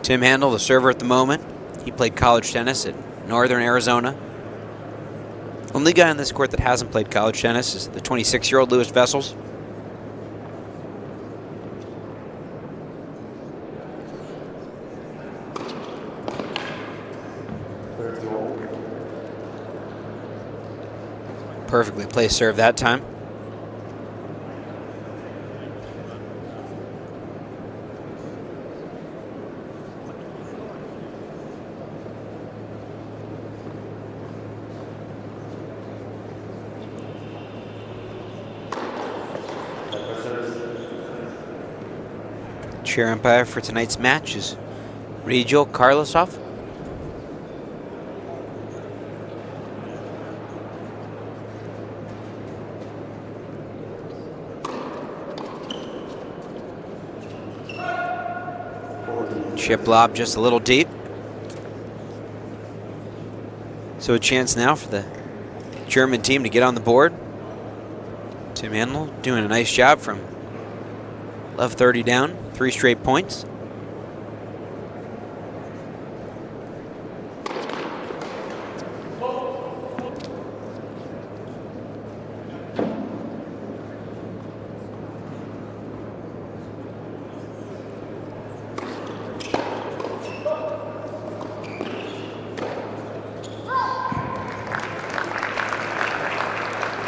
Tim Handel, the server at the moment. He played college tennis at Northern Arizona. Only guy on this court that hasn't played college tennis is the 26-year-old Lewis Wessels. Perfectly placed serve that time. Chair umpire for tonight's match is Rigel Karlasov. Chip lob just a little deep. So a chance now for the German team to get on the board. Tim Handel doing a nice job from left 30 down, 3 straight points.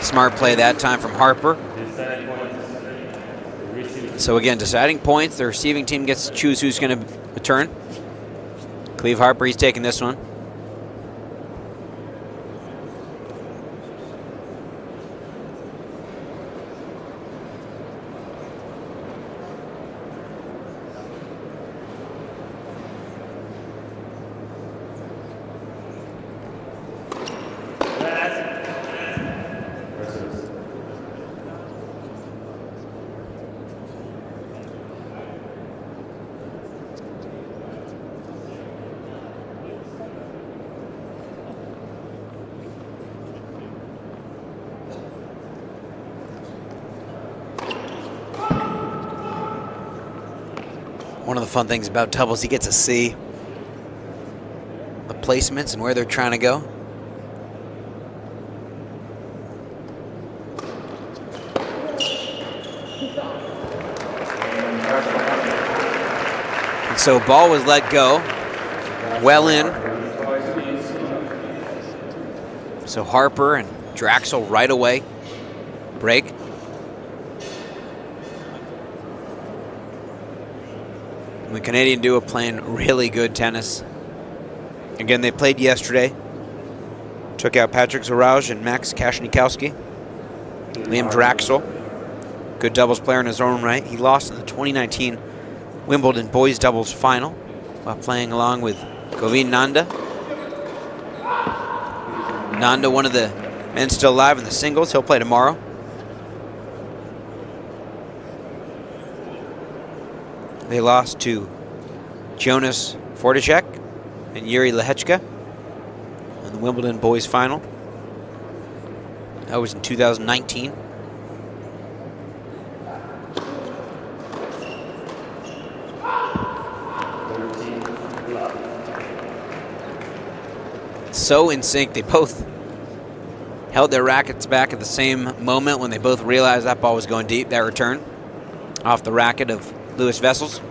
Smart play that time from Harper. So again, deciding points. The receiving team gets to choose who's going to return. Cleve Harper, he's taking this one. One of the fun things about doubles, he gets to see the placements and where they're trying to go. So ball was let go. Well in. So Harper and Draxl right away. Break. And the Canadian duo playing really good tennis. Again, they played yesterday. Took out Patrick Zarauj and Max Kashnikowski. Liam Draxel, good doubles player in his own right. He lost in the 2019 Wimbledon boys doubles final while playing along with Govind Nanda. Nanda, one of the men still alive in the singles. He'll play tomorrow. They lost to Jonas Forticek and Yuri Lehechka in the Wimbledon boys final. That was in 2019. So in sync, they both held their rackets back at the same moment when they both realized that ball was going deep. That return off the racket of Lewis Wessels.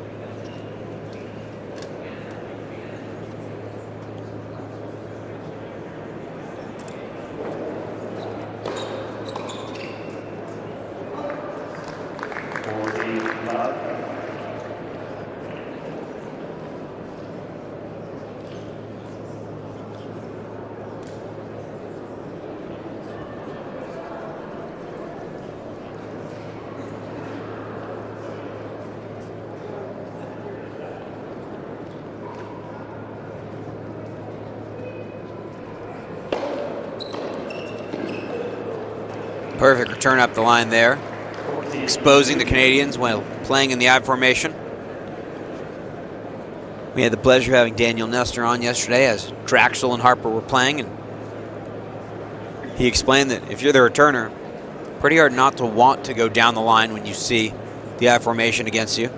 Perfect return up the line there, exposing the Canadians while playing in the I formation. We had the pleasure of having Daniel Nestor on yesterday as Draxl and Harper were playing, and he explained that if you're the returner, pretty hard not to want to go down the line when you see the I formation against you.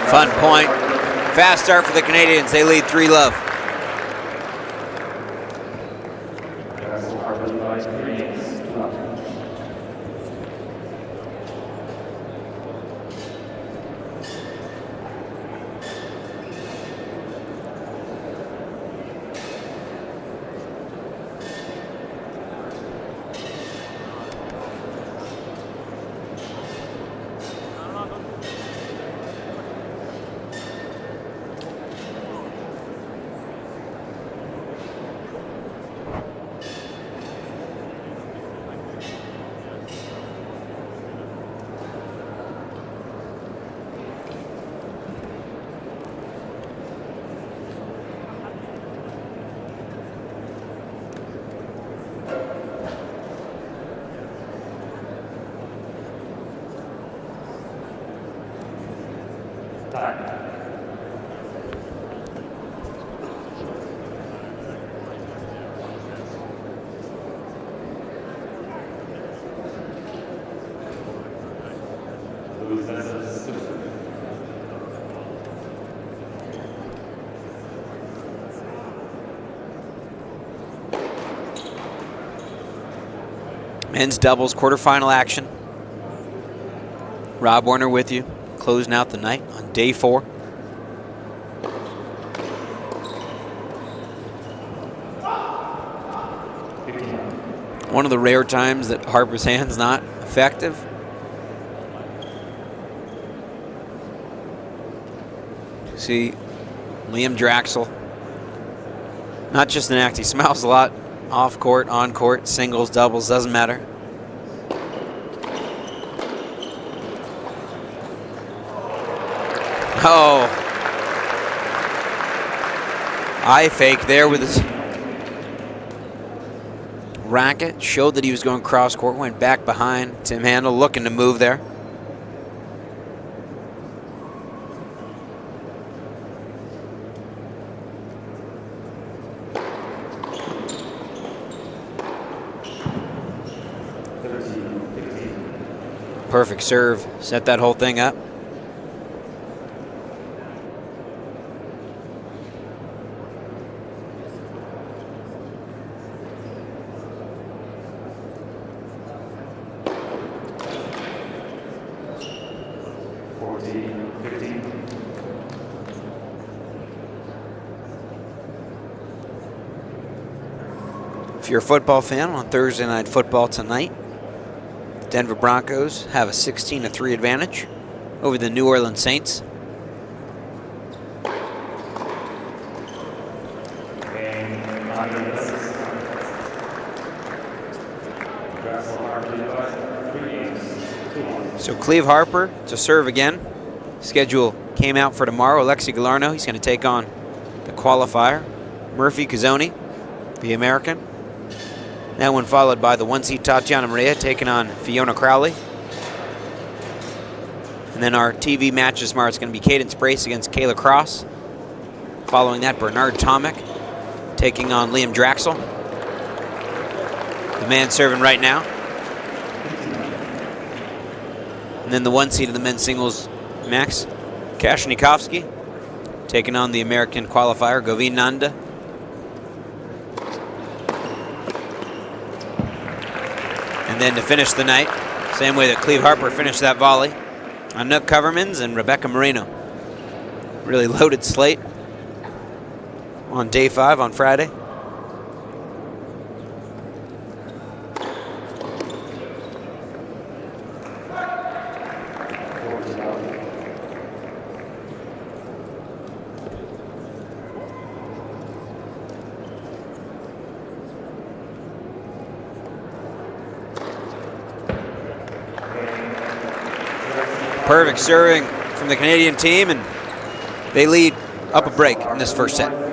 Fun point. Fast start for the Canadians. They lead 3-love. Men's doubles quarterfinal action. Rob Warner with you, closing out the night on day 4. One of the rare times that Harper's hand's not effective. See Liam Draxl, not just an act, he smiles a lot. Off court, on court, singles, doubles, doesn't matter. Oh. Eye fake there with his racket, showed that he was going cross court, went back behind Tim Handel, looking to move there. Perfect serve, set that whole thing up. If you're a football fan, on Thursday Night Football tonight, the Denver Broncos have a 16-3 advantage over the New Orleans Saints. So Cleve Harper to serve again. Schedule came out for tomorrow. Alexi Galarno, he's going to take on the qualifier. Murphy Cazzoni, the American. That one followed by the 1-seed Tatiana Maria taking on Fiona Crowley. And then our TV match this tomorrow is going to be Cadence Brace against Kayla Cross. Following that, Bernard Tomic taking on Liam Draxel. The man serving right now. And then the 1-seed of the men's singles, Max Kashnikovsky taking on the American qualifier, Govind Nanda. And then to finish the night, same way that Cleve Harper finished that volley, Anouk Koevermans and Rebecca Marino. Really loaded slate on day 5 on Friday. Perfect serving from the Canadian team, and they lead up a break in this first set.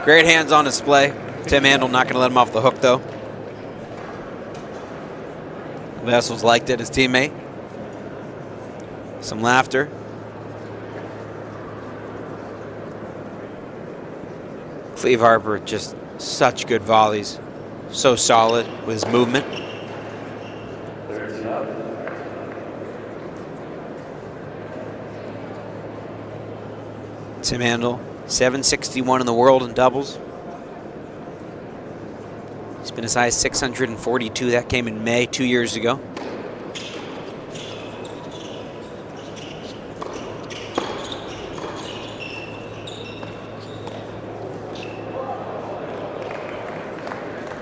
Great hands on display. Tim Handel not going to let him off the hook, though. Wessels liked it, his teammate. Some laughter. Cleve Harper, just such good volleys. So solid with his movement. Tim Handel, 761 in the world in doubles. He's been as high as 642. That came in May 2 years ago.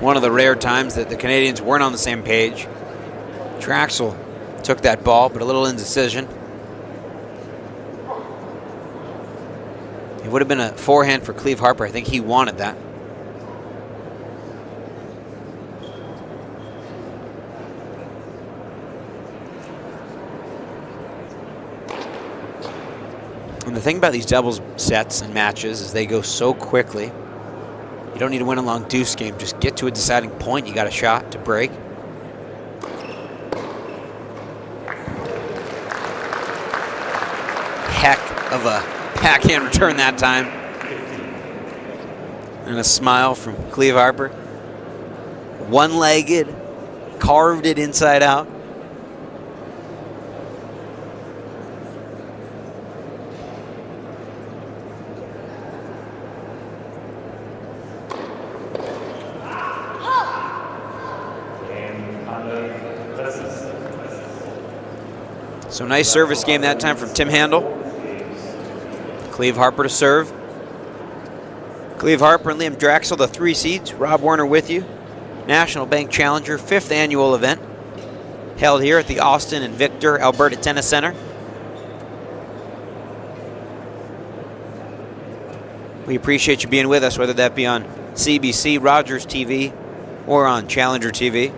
One of the rare times that the Canadians weren't on the same page. Draxel took that ball, but a little indecision. It would have been a forehand for Cleve Harper. I think he wanted that. thing about these doubles sets and matches is they go so quickly. You don't need to win a long deuce game. Just get to a deciding point. You got a shot to break. Heck of a backhand return that time. And a smile from Cleve Harper. One-legged, carved it inside out. So nice service game that time from Tim Handel. Cleve Harper to serve. Cleve Harper and Liam Draxl, the 3 seeds. Rob Warner with you. National Bank Challenger, 5th annual event. Held here at the Osten and Victor Alberta Tennis Center. We appreciate you being with us, whether that be on CBC, Rogers TV, or on Challenger TV.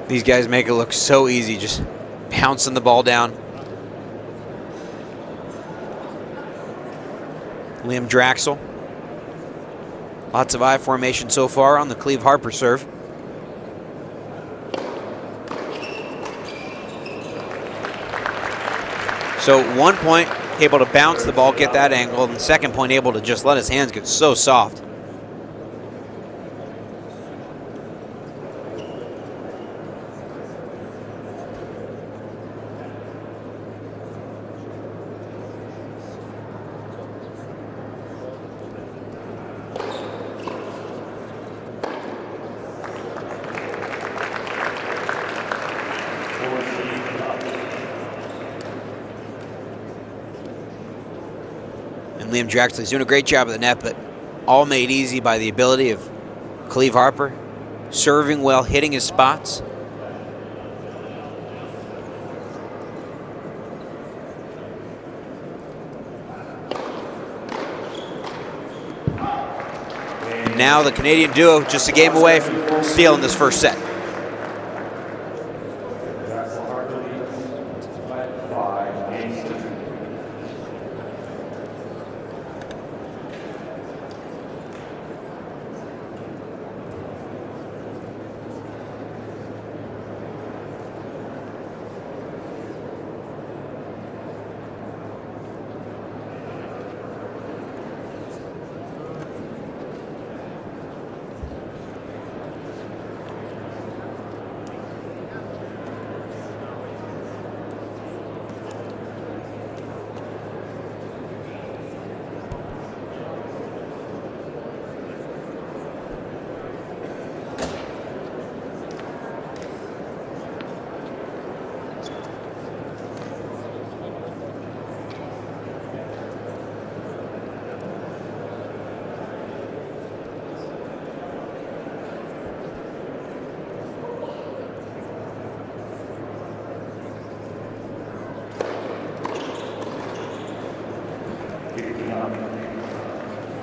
These guys make it look so easy, just bouncing the ball down. Liam Draxl. Lots of I formation so far on the Cleve Harper serve. So 1 point, able to bounce the ball, get that angle, and the 2nd point, able to just let his hands get so soft. Liam Draxl is doing a great job of the net, but all made easy by the ability of Cleve Harper, serving well, hitting his spots. And now the Canadian duo just a game away from stealing this first set.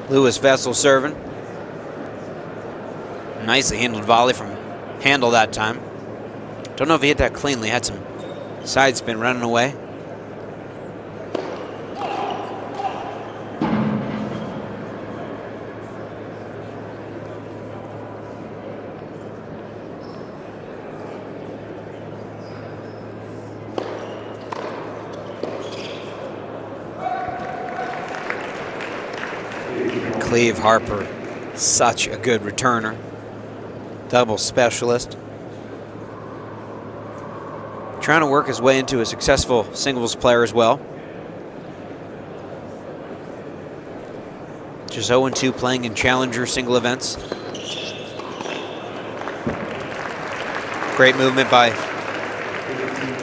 Lewis Wessels serving. Nicely handled volley from Handel that time. Don't know if he hit that cleanly. Had some side spin running away. Cleve Harper, such a good returner. Double specialist. Trying to work his way into a successful singles player as well. Just 0-2 playing in Challenger single events. Great movement by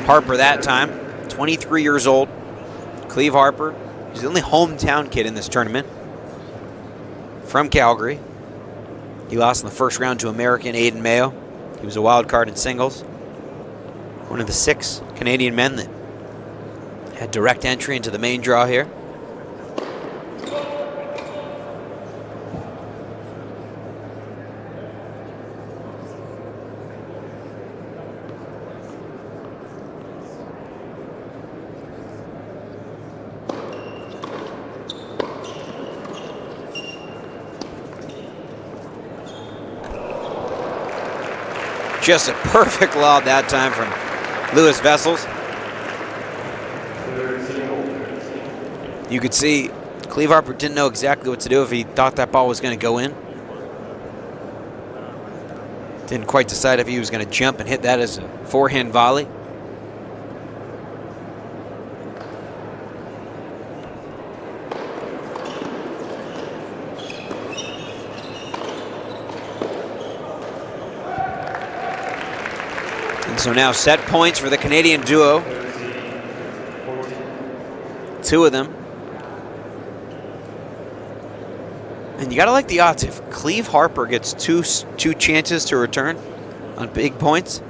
Harper that time. 23 years old. Cleve Harper. He's the only hometown kid in this tournament. From Calgary. He lost in the first round to American Aiden Mayo. He was a wild card in singles. One of the 6 Canadian men that had direct entry into the main draw here. Just a perfect lob that time from Louis Wessels. You could see Cleve Harper didn't know exactly what to do if he thought that ball was going to go in. Didn't quite decide if he was going to jump and hit that as a forehand volley. And so now set points for the Canadian duo. 2 of them. And you gotta like the odds. If Cleve Harper gets two chances to return on big points,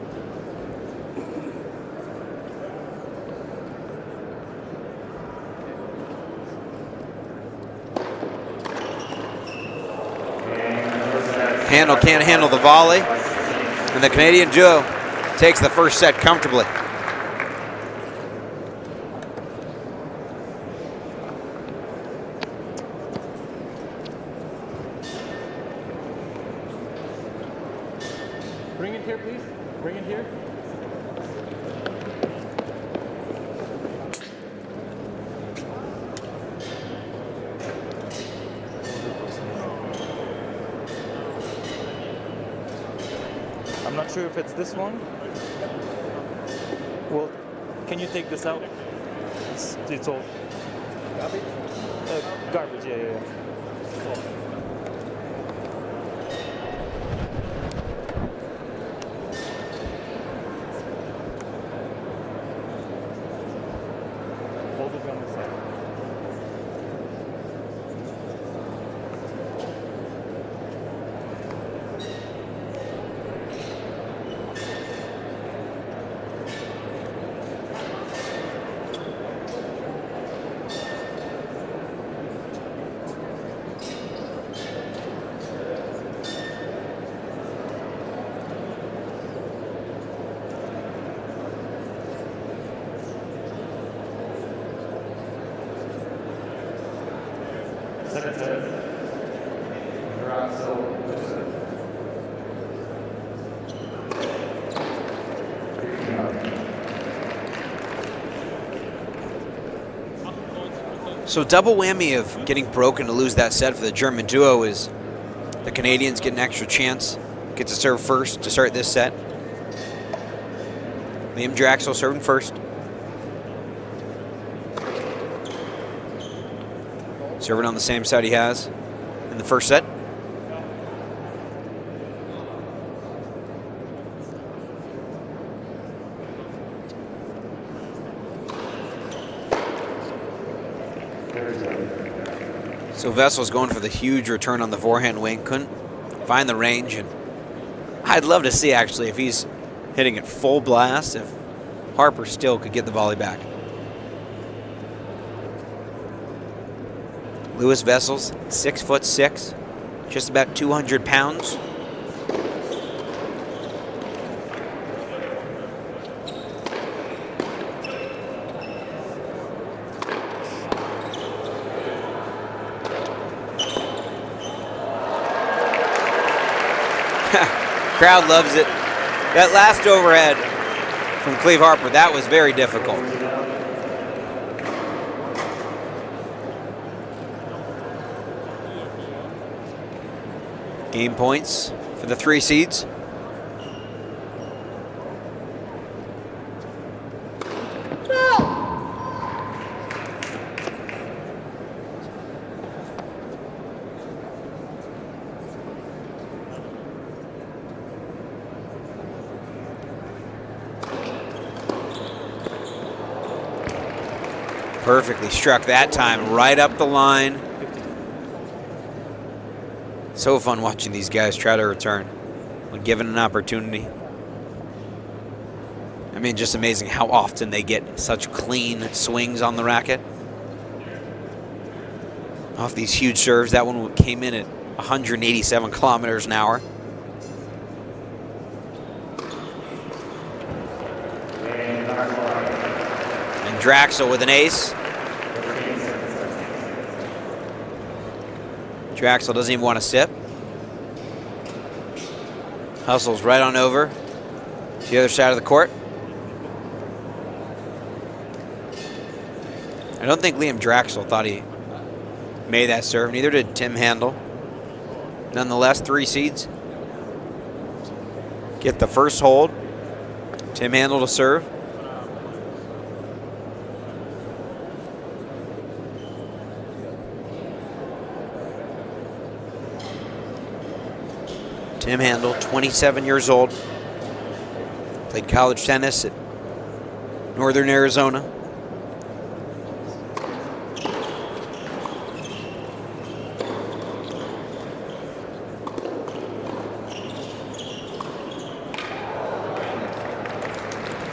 Handel can't handle the volley, and the Canadian duo takes the first set comfortably. Bring it here, please. Bring it here. I'm not sure if it's this one. Well, can you take this out? It's old. Garbage? Garbage, yeah. Hold it on the side. Second set. Draxl. So double whammy of getting broken to lose that set for the German duo is the Canadians get an extra chance, get to serve first to start this set. Liam Draxl serving first. Serving on the same side he has in the first set. So Wessels going for the huge return on the forehand wing. Couldn't find the range, and I'd love to see actually if he's hitting it full blast, if Harper still could get the volley back. Louis Wessels, 6'6", just about 200 pounds. Crowd loves it. That last overhead from Cleve Harper, that was very difficult. Game points for the 3 seeds. Perfectly struck that time, right up the line. So fun watching these guys try to return when given an opportunity. I mean, just amazing how often they get such clean swings on the racket. Off these huge serves, that one came in at 187 kilometers an hour. And Draxel with an ace. Draxl doesn't even want to sip. Hustles right on over to the other side of the court. I don't think Liam Draxl thought he made that serve. Neither did Tim Handel. Nonetheless, 3 seeds get the first hold. Tim Handel to serve. Tim Handel, 27 years old. Played college tennis at Northern Arizona.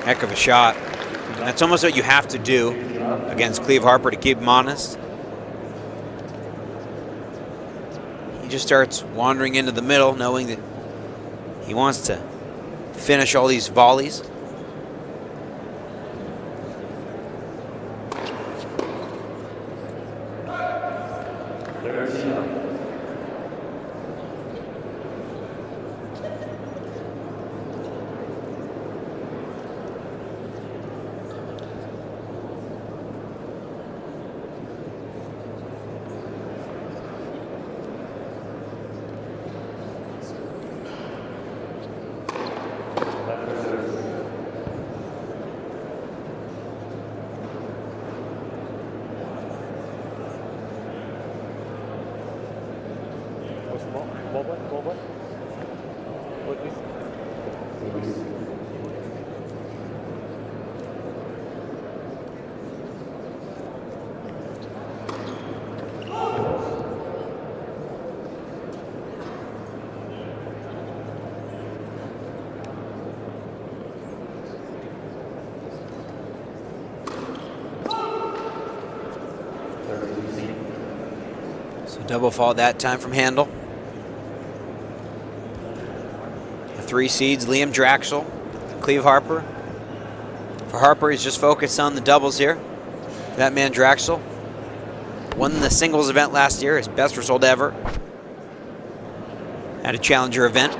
Heck of a shot. And that's almost what you have to do against Cleve Harper to keep him honest. He just starts wandering into the middle, knowing that he wants to finish all these volleys. Double fault that time from Handel. The 3 seeds, Liam Draxl, Cleve Harper. For Harper, he's just focused on the doubles here. That man Draxl won the singles event last year, his best result ever at a Challenger event.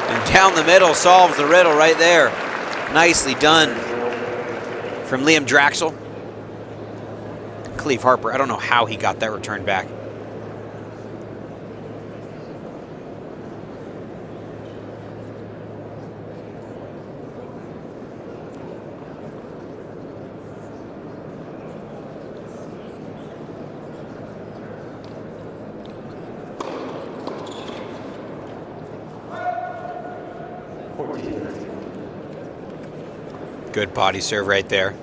And down the middle solves the riddle right there. Nicely done from Liam Draxl. Cleve Harper, I don't know how he got that return back. Good body serve right there.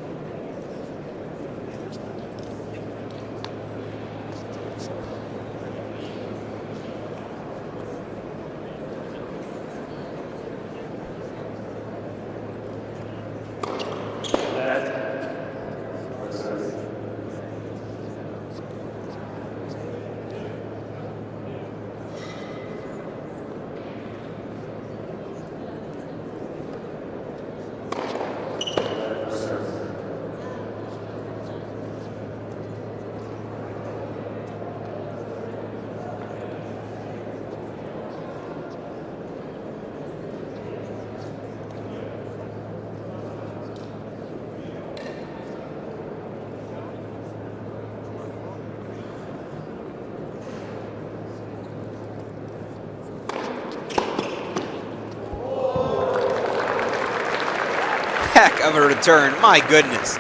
Heck of a return, my goodness.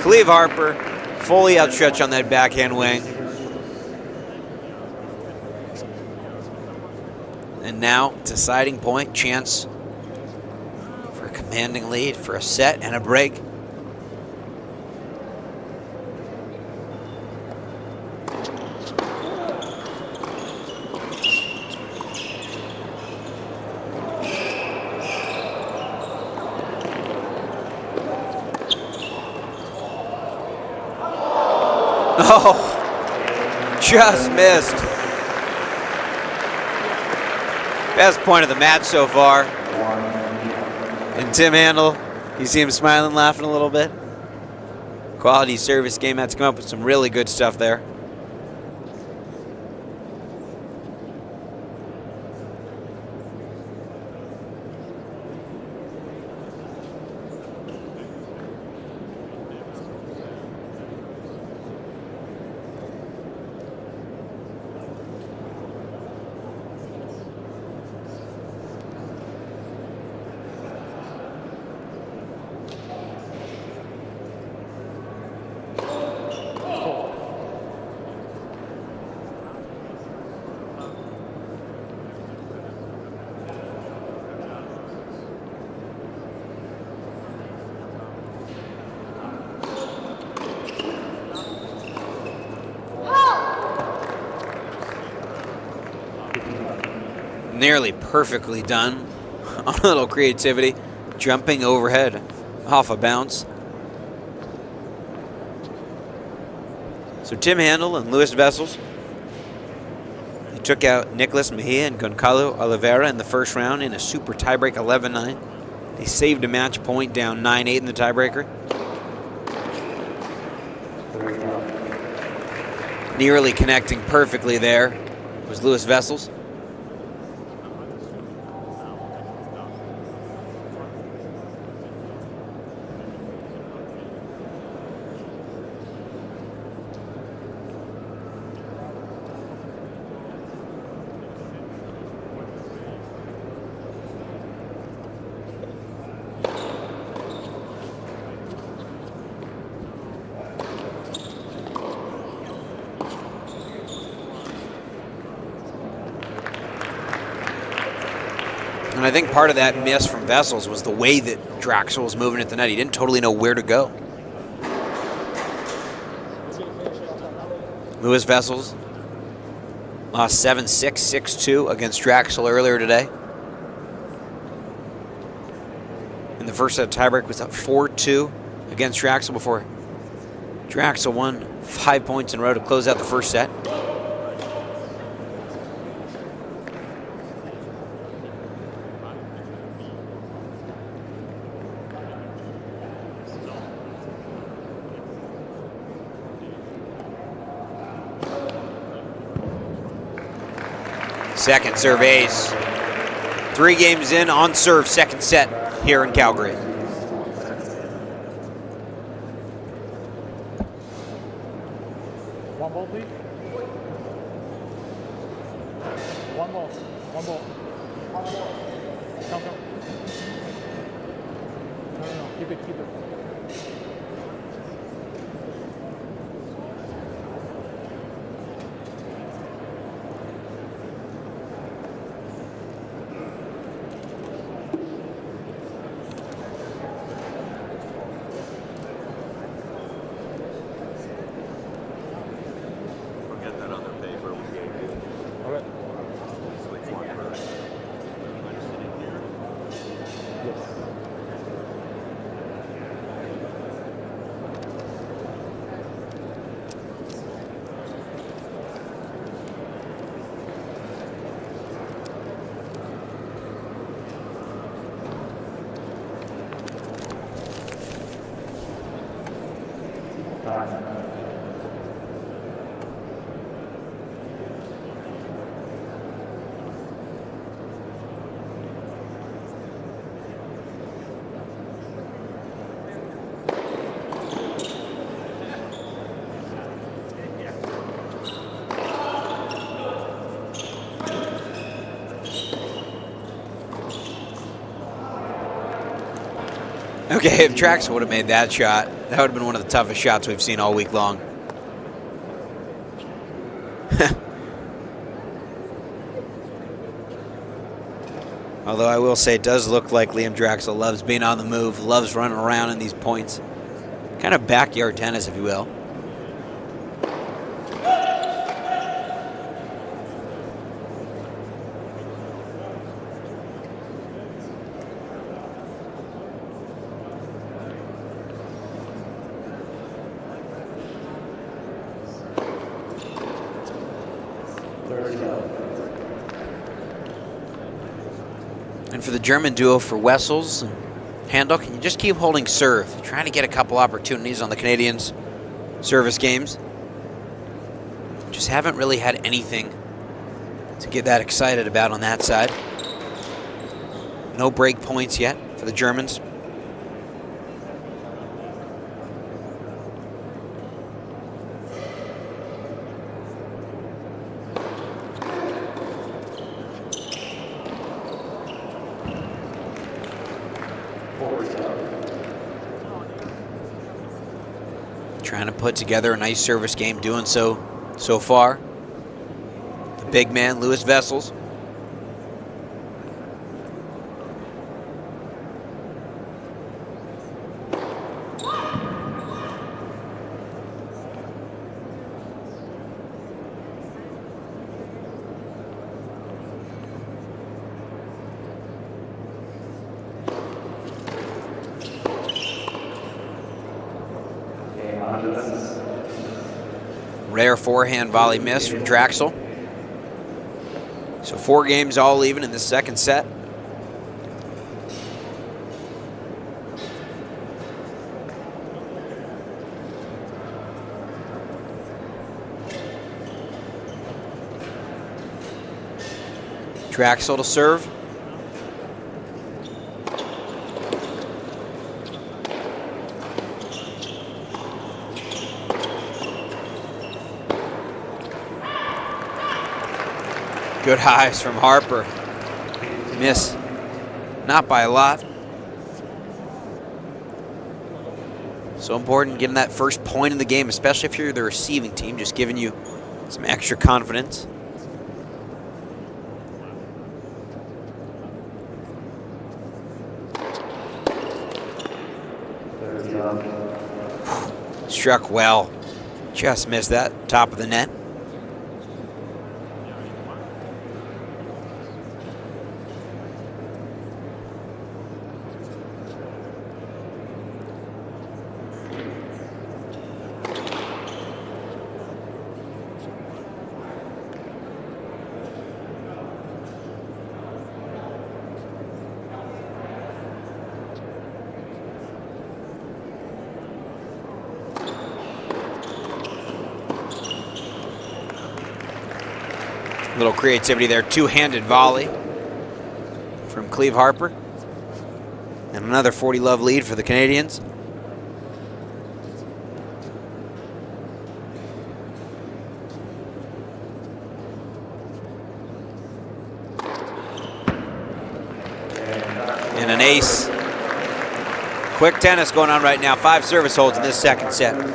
Cleve Harper fully outstretched on that backhand wing. And now, deciding point, chance for a commanding lead for a set and a break. Oh, just missed. Best point of the match so far. And Tim Handel, you see him smiling, laughing a little bit. Quality service game. Had to come up with some really good stuff there. Nearly perfectly done. A little creativity. Jumping overhead off a bounce. So Tim Handel and Luis Wessels. They took out Nicolas Mejia and Goncalo Oliveira in the first round in a super tiebreak 11-9. They saved a match point down 9-8 in the tiebreaker. Nearly connecting perfectly there was Luis Wessels. And I think part of that miss from Wessels was the way that Draxl was moving at the net. He didn't totally know where to go. Luis Wessels lost 7-6, 6-2 against Draxl earlier today. In the first set, tiebreak was up 4-2 against Draxl before Draxl won 5 points in a row to close out the first set. Second serve ace. 3 games in on serve, second set here in Calgary. One ball, please. One ball. One ball. Come. No. Keep it. Forget that other paper we gave you. All right. Switch one first. I'm sitting here. Okay, if Draxl would have made that shot, that would have been one of the toughest shots we've seen all week long. Although I will say it does look like Liam Draxl loves being on the move, loves running around in these points. Kind of backyard tennis, if you will. And for the German duo, for Wessels and Handel, can you just keep holding serve? Trying to get a couple opportunities on the Canadians' service games. Just haven't really had anything to get that excited about on that side. No break points yet for the Germans. Trying to put together a nice service game, doing so far. The big man, Luis Wessels. Rare forehand volley miss from Draxl. So 4 games all even in the second set. Draxl to serve. Good highs from Harper. Miss, not by a lot. So important getting that first point in the game, especially if you're the receiving team, just giving you some extra confidence. Struck well. Just missed that top of the net. Little creativity there, two-handed volley from Cleve Harper. And another 40-love lead for the Canadians. And an ace. Quick tennis going on right now. 5 service holds in this second set.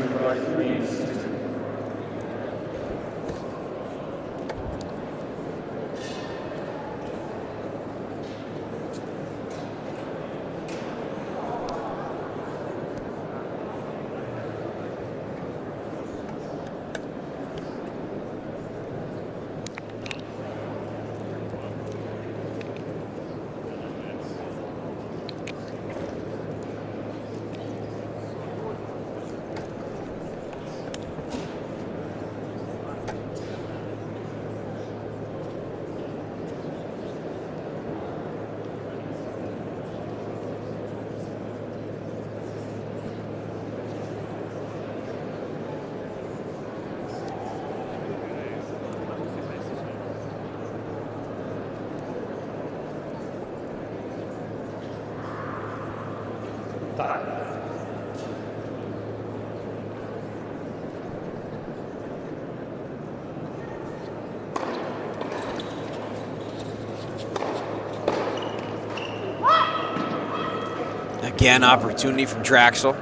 Again, opportunity from Draxl.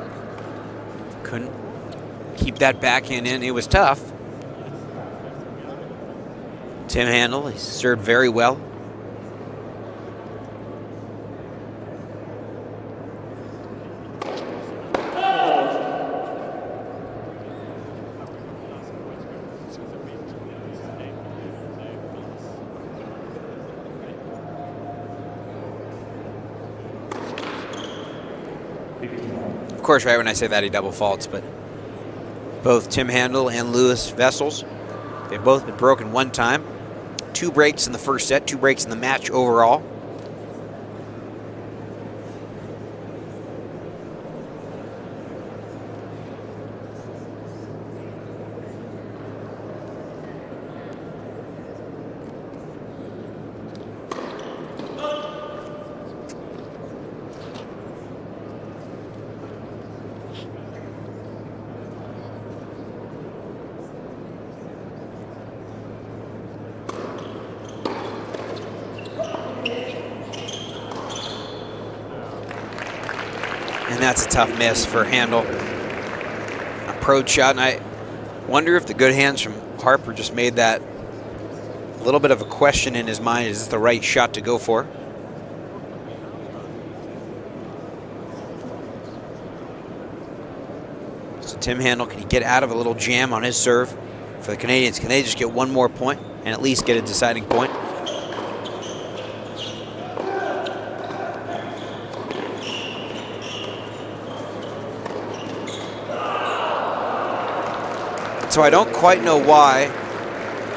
Couldn't keep that backhand in. It was tough. Tim Handel, he served very well. Of course, right when I say that, he double faults, but both Tim Handel and Louis Wessels, they've both been broken one time. 2 breaks in the first set, 2 breaks in the match overall. And that's a tough miss for Handel. Approach shot, and I wonder if the good hands from Harper just made that a little bit of a question in his mind. Is this the right shot to go for? So Tim Handel, can he get out of a little jam on his serve for the Canadians? Can they just get one more point and at least get a deciding point? So I don't quite know why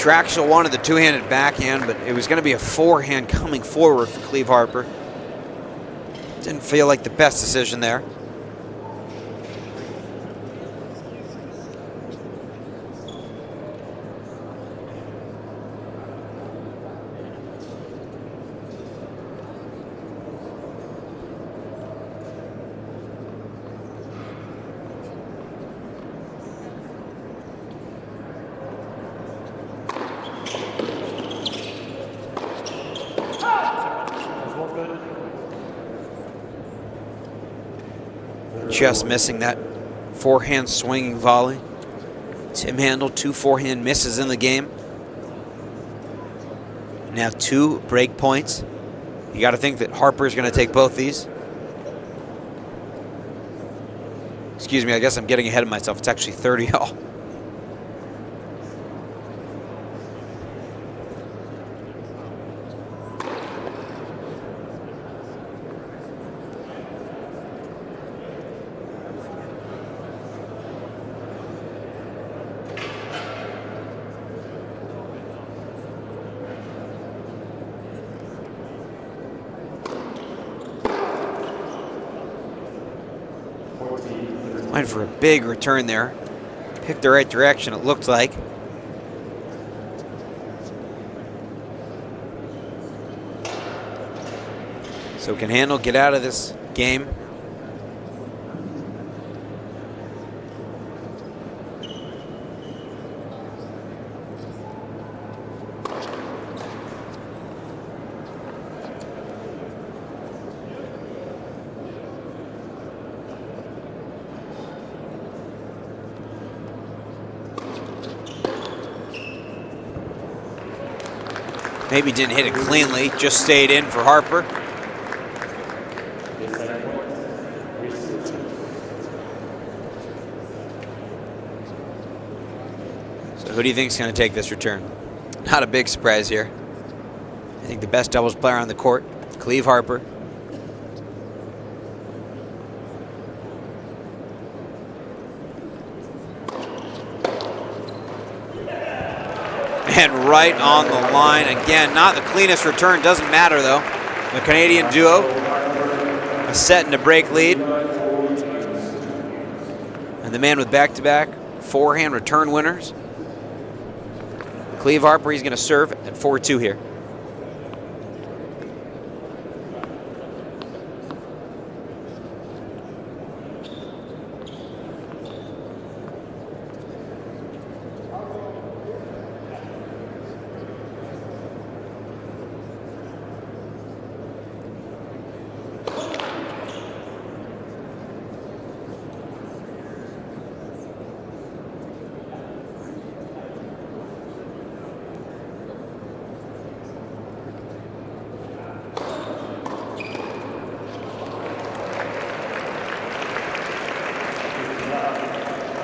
Draxl wanted the two-handed backhand, but it was going to be a forehand coming forward for Cleve Harper. Didn't feel like the best decision there. Just missing that forehand swinging volley. Tim Handel, 2 forehand misses in the game. Now 2 break points. You got to think that Harper's going to take both these. Excuse me, I guess I'm getting ahead of myself. It's actually 30-all. Went for a big return there. Picked the right direction, it looked like. So can Handel get out of this game? Maybe didn't hit it cleanly, just stayed in for Harper. So who do you think is going to take this return? Not a big surprise here. I think the best doubles player on the court, Cleve Harper. And right on the line. Again, not the cleanest return. Doesn't matter, though. The Canadian duo, a set and a break lead. And the man with back-to-back forehand return winners. Cleve Harper, he's going to serve at 4-2 here.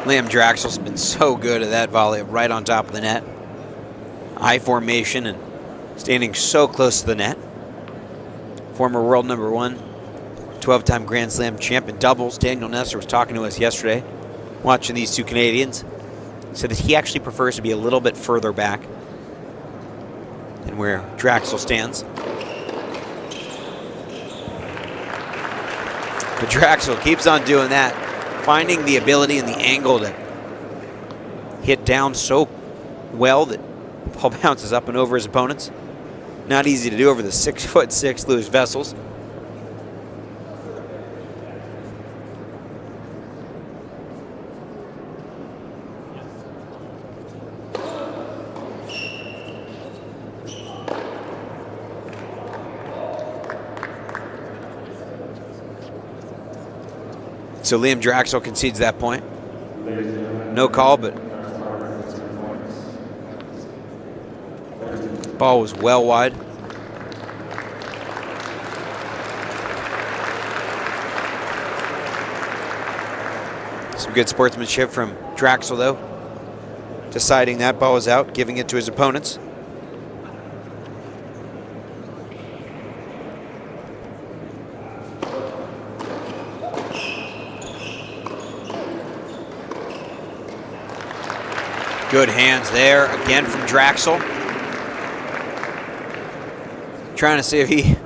Liam Draxl's been so good at that volley right on top of the net. High formation and standing so close to the net. Former world number 1, 12-time Grand Slam champion doubles. Daniel Nesser was talking to us yesterday, watching these two Canadians. Said that he actually prefers to be a little bit further back than where Draxl stands. But Draxl keeps on doing that. Finding the ability and the angle to hit down so well that the ball bounces up and over his opponents. Not easy to do over the 6'6" Louis Wessels. So Liam Draxl concedes that point. No call, but ball was well wide. Some good sportsmanship from Draxl, though. Deciding that ball was out, giving it to his opponents. Good hands there, again from Draxl. Trying to see if he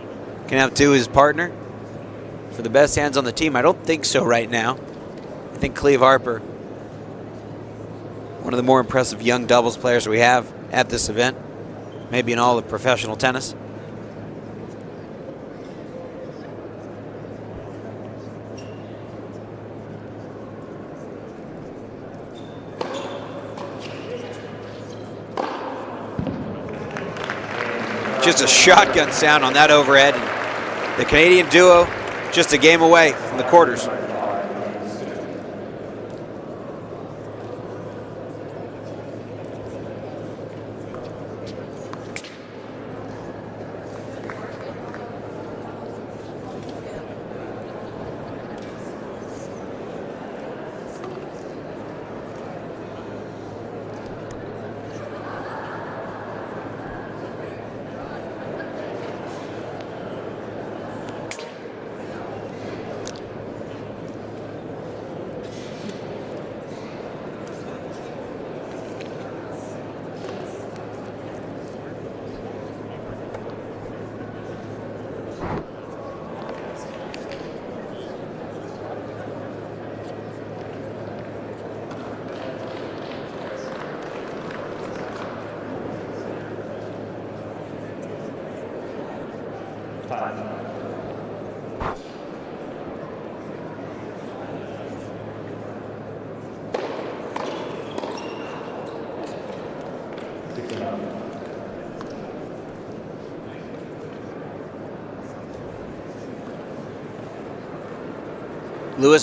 can outdo his partner for the best hands on the team. I don't think so right now. I think Harper, one of the more impressive young doubles players we have at this event, maybe in all of professional tennis. Just a shotgun sound on that overhead. The Canadian duo just a game away from the quarters.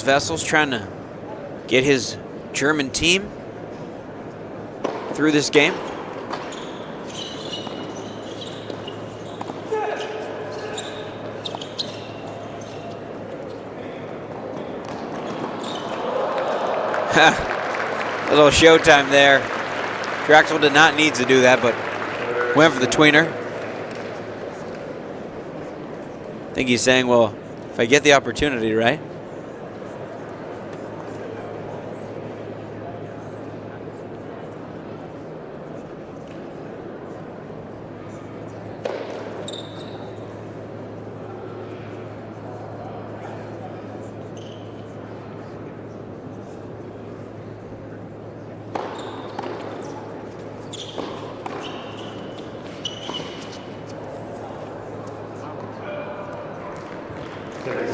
Wessels trying to get his German team through this game. A little showtime there. Draxl did not need to do that, but went for the tweener. I think he's saying, well, if I get the opportunity, right?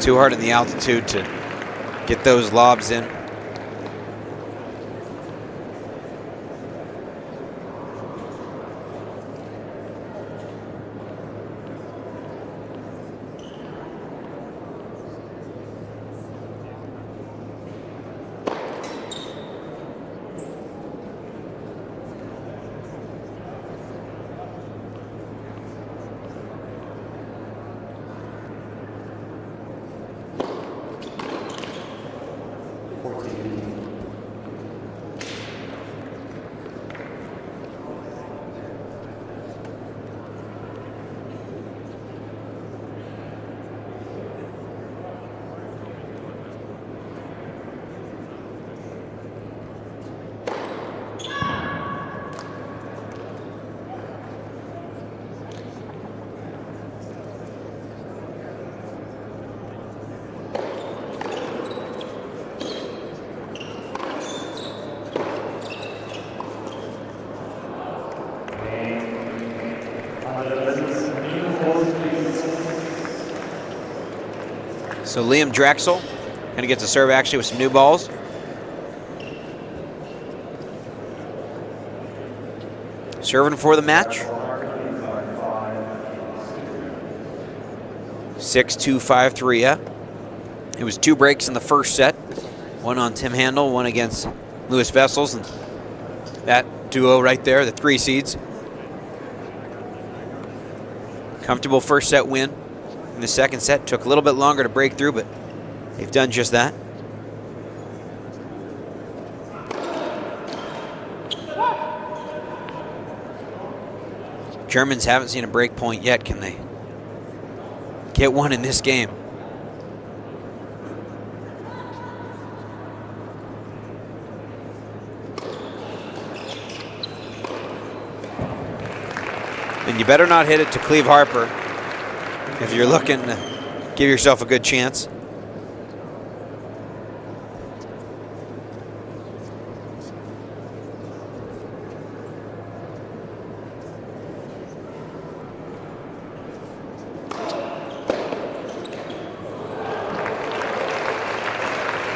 Too hard in the altitude to get those lobs in. So Liam Draxl going to get to serve actually with some new balls. Serving for the match. 6-2, 5-3, yeah. It was 2 breaks in the first set. One on Tim Handel, one against Wessels. And that duo right there, the 3 seeds. Comfortable first set win. In the second set, took a little bit longer to break through, but they've done just that. Germans haven't seen a break point yet. Can they get one in this game? And you better not hit it to Cleve Harper if you're looking to give yourself a good chance.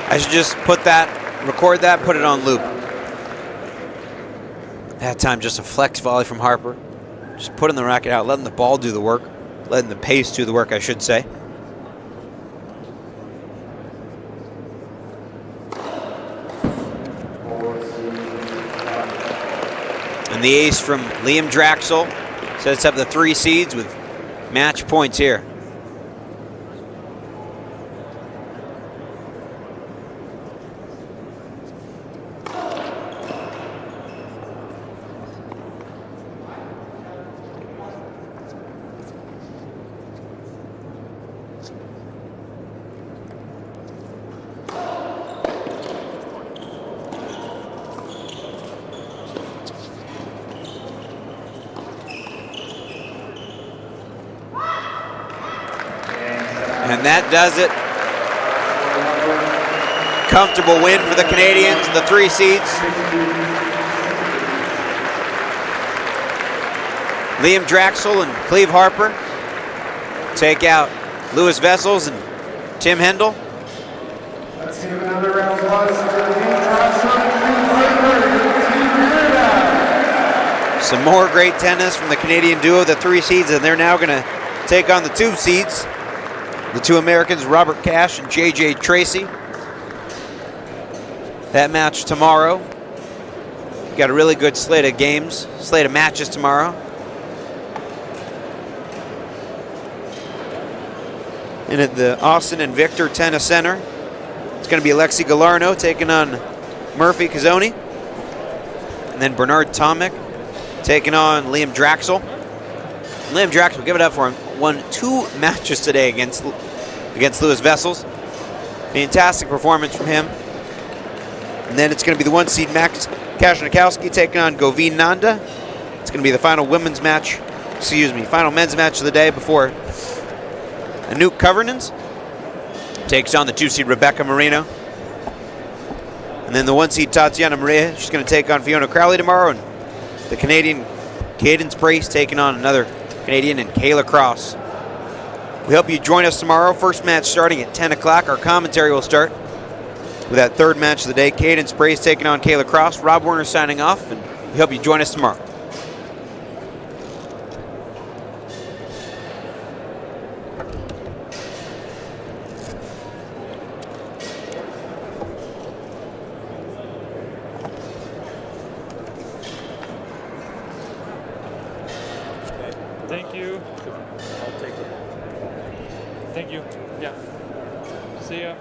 I should just record that, put it on loop. That time, just a flex volley from Harper. Just putting the racket out, letting the ball do the work. Letting the pace do the work, I should say. And the ace from Liam Draxl sets up the 3 seeds with match points here. And that does it. Comfortable win for the Canadians, the 3 seeds. Liam Draxl and Cleve Harper take out Louis Wessels and Tim Handel. Let's give another round of applause to Liam Draxl and Cleve Harper, Team Canada. Some more great tennis from the Canadian duo, the 3 seeds, and they're now going to take on the 2 seeds. The 2 Americans, Robert Cash and J.J. Tracy. That match tomorrow. Got a really good slate of matches tomorrow. And at the Osten and Victor Tennis Center, it's going to be Alexei Galarno taking on Murphy Cazzoni. And then Bernard Tomic taking on Liam Draxl. Liam Draxl, give it up for him, won 2 matches today against Louis Wessels. Fantastic performance from him. And then it's going to be the 1 seed Max Kashnikowski taking on Govin Nanda. It's going to be the final final men's match of the day before Anouk Koevermans takes on the 2 seed Rebecca Marino. And then the 1 seed Tatiana Maria, she's going to take on Fiona Crowley tomorrow. And the Canadian Cadence Brace taking on another Canadian and Kayla Cross. We hope you join us tomorrow. First match starting at 10 o'clock. Our commentary will start with that 3rd match of the day. Cadence Brace taking on Kayla Cross. Rob Warner signing off, and we hope you join us tomorrow. Thank you. I'll take it. Thank you. Yeah. See ya.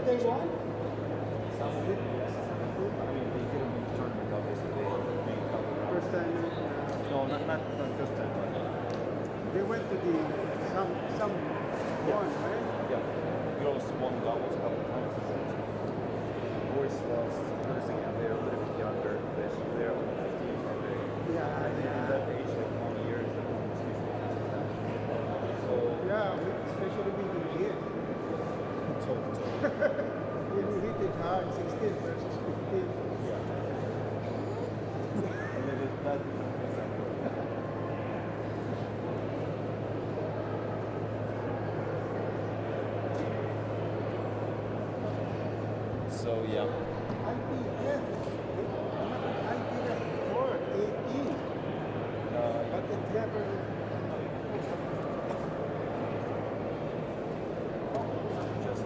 it day one? Some of it, yes. I mean, they didn't make the tournament, obviously. They made a couple of First time. No, not just that one. They went to the some one, right? Yeah. We also won doubles a couple of times. Boys was noticing that they're a little bit younger. They're 15 or they. Yeah, And yeah. at that age, like 20 years, so. Yeah, especially when you hit. When you hit it hard, 16 versus 15. Yeah. And then it's not exactly. So yeah. IPF. IPF before 18. But it never. Just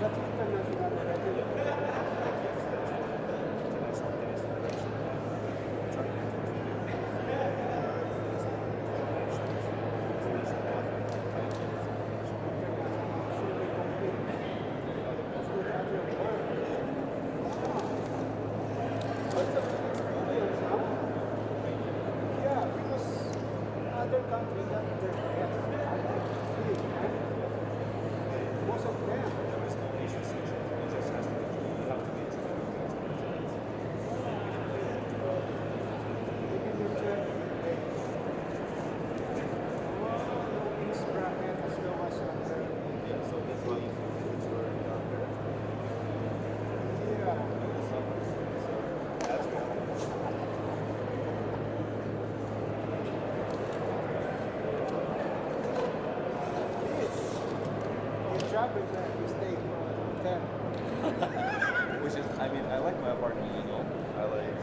That's international record. Yeah, because other countries got their best. Most of them. there is no Asian section. It just has to be. You have to be. East bracket as well as under. Yeah, so that's why you were down there. Yeah. So that's good. You drop it back, you stay 10. Which is, I mean, I like my apartment, you know. I like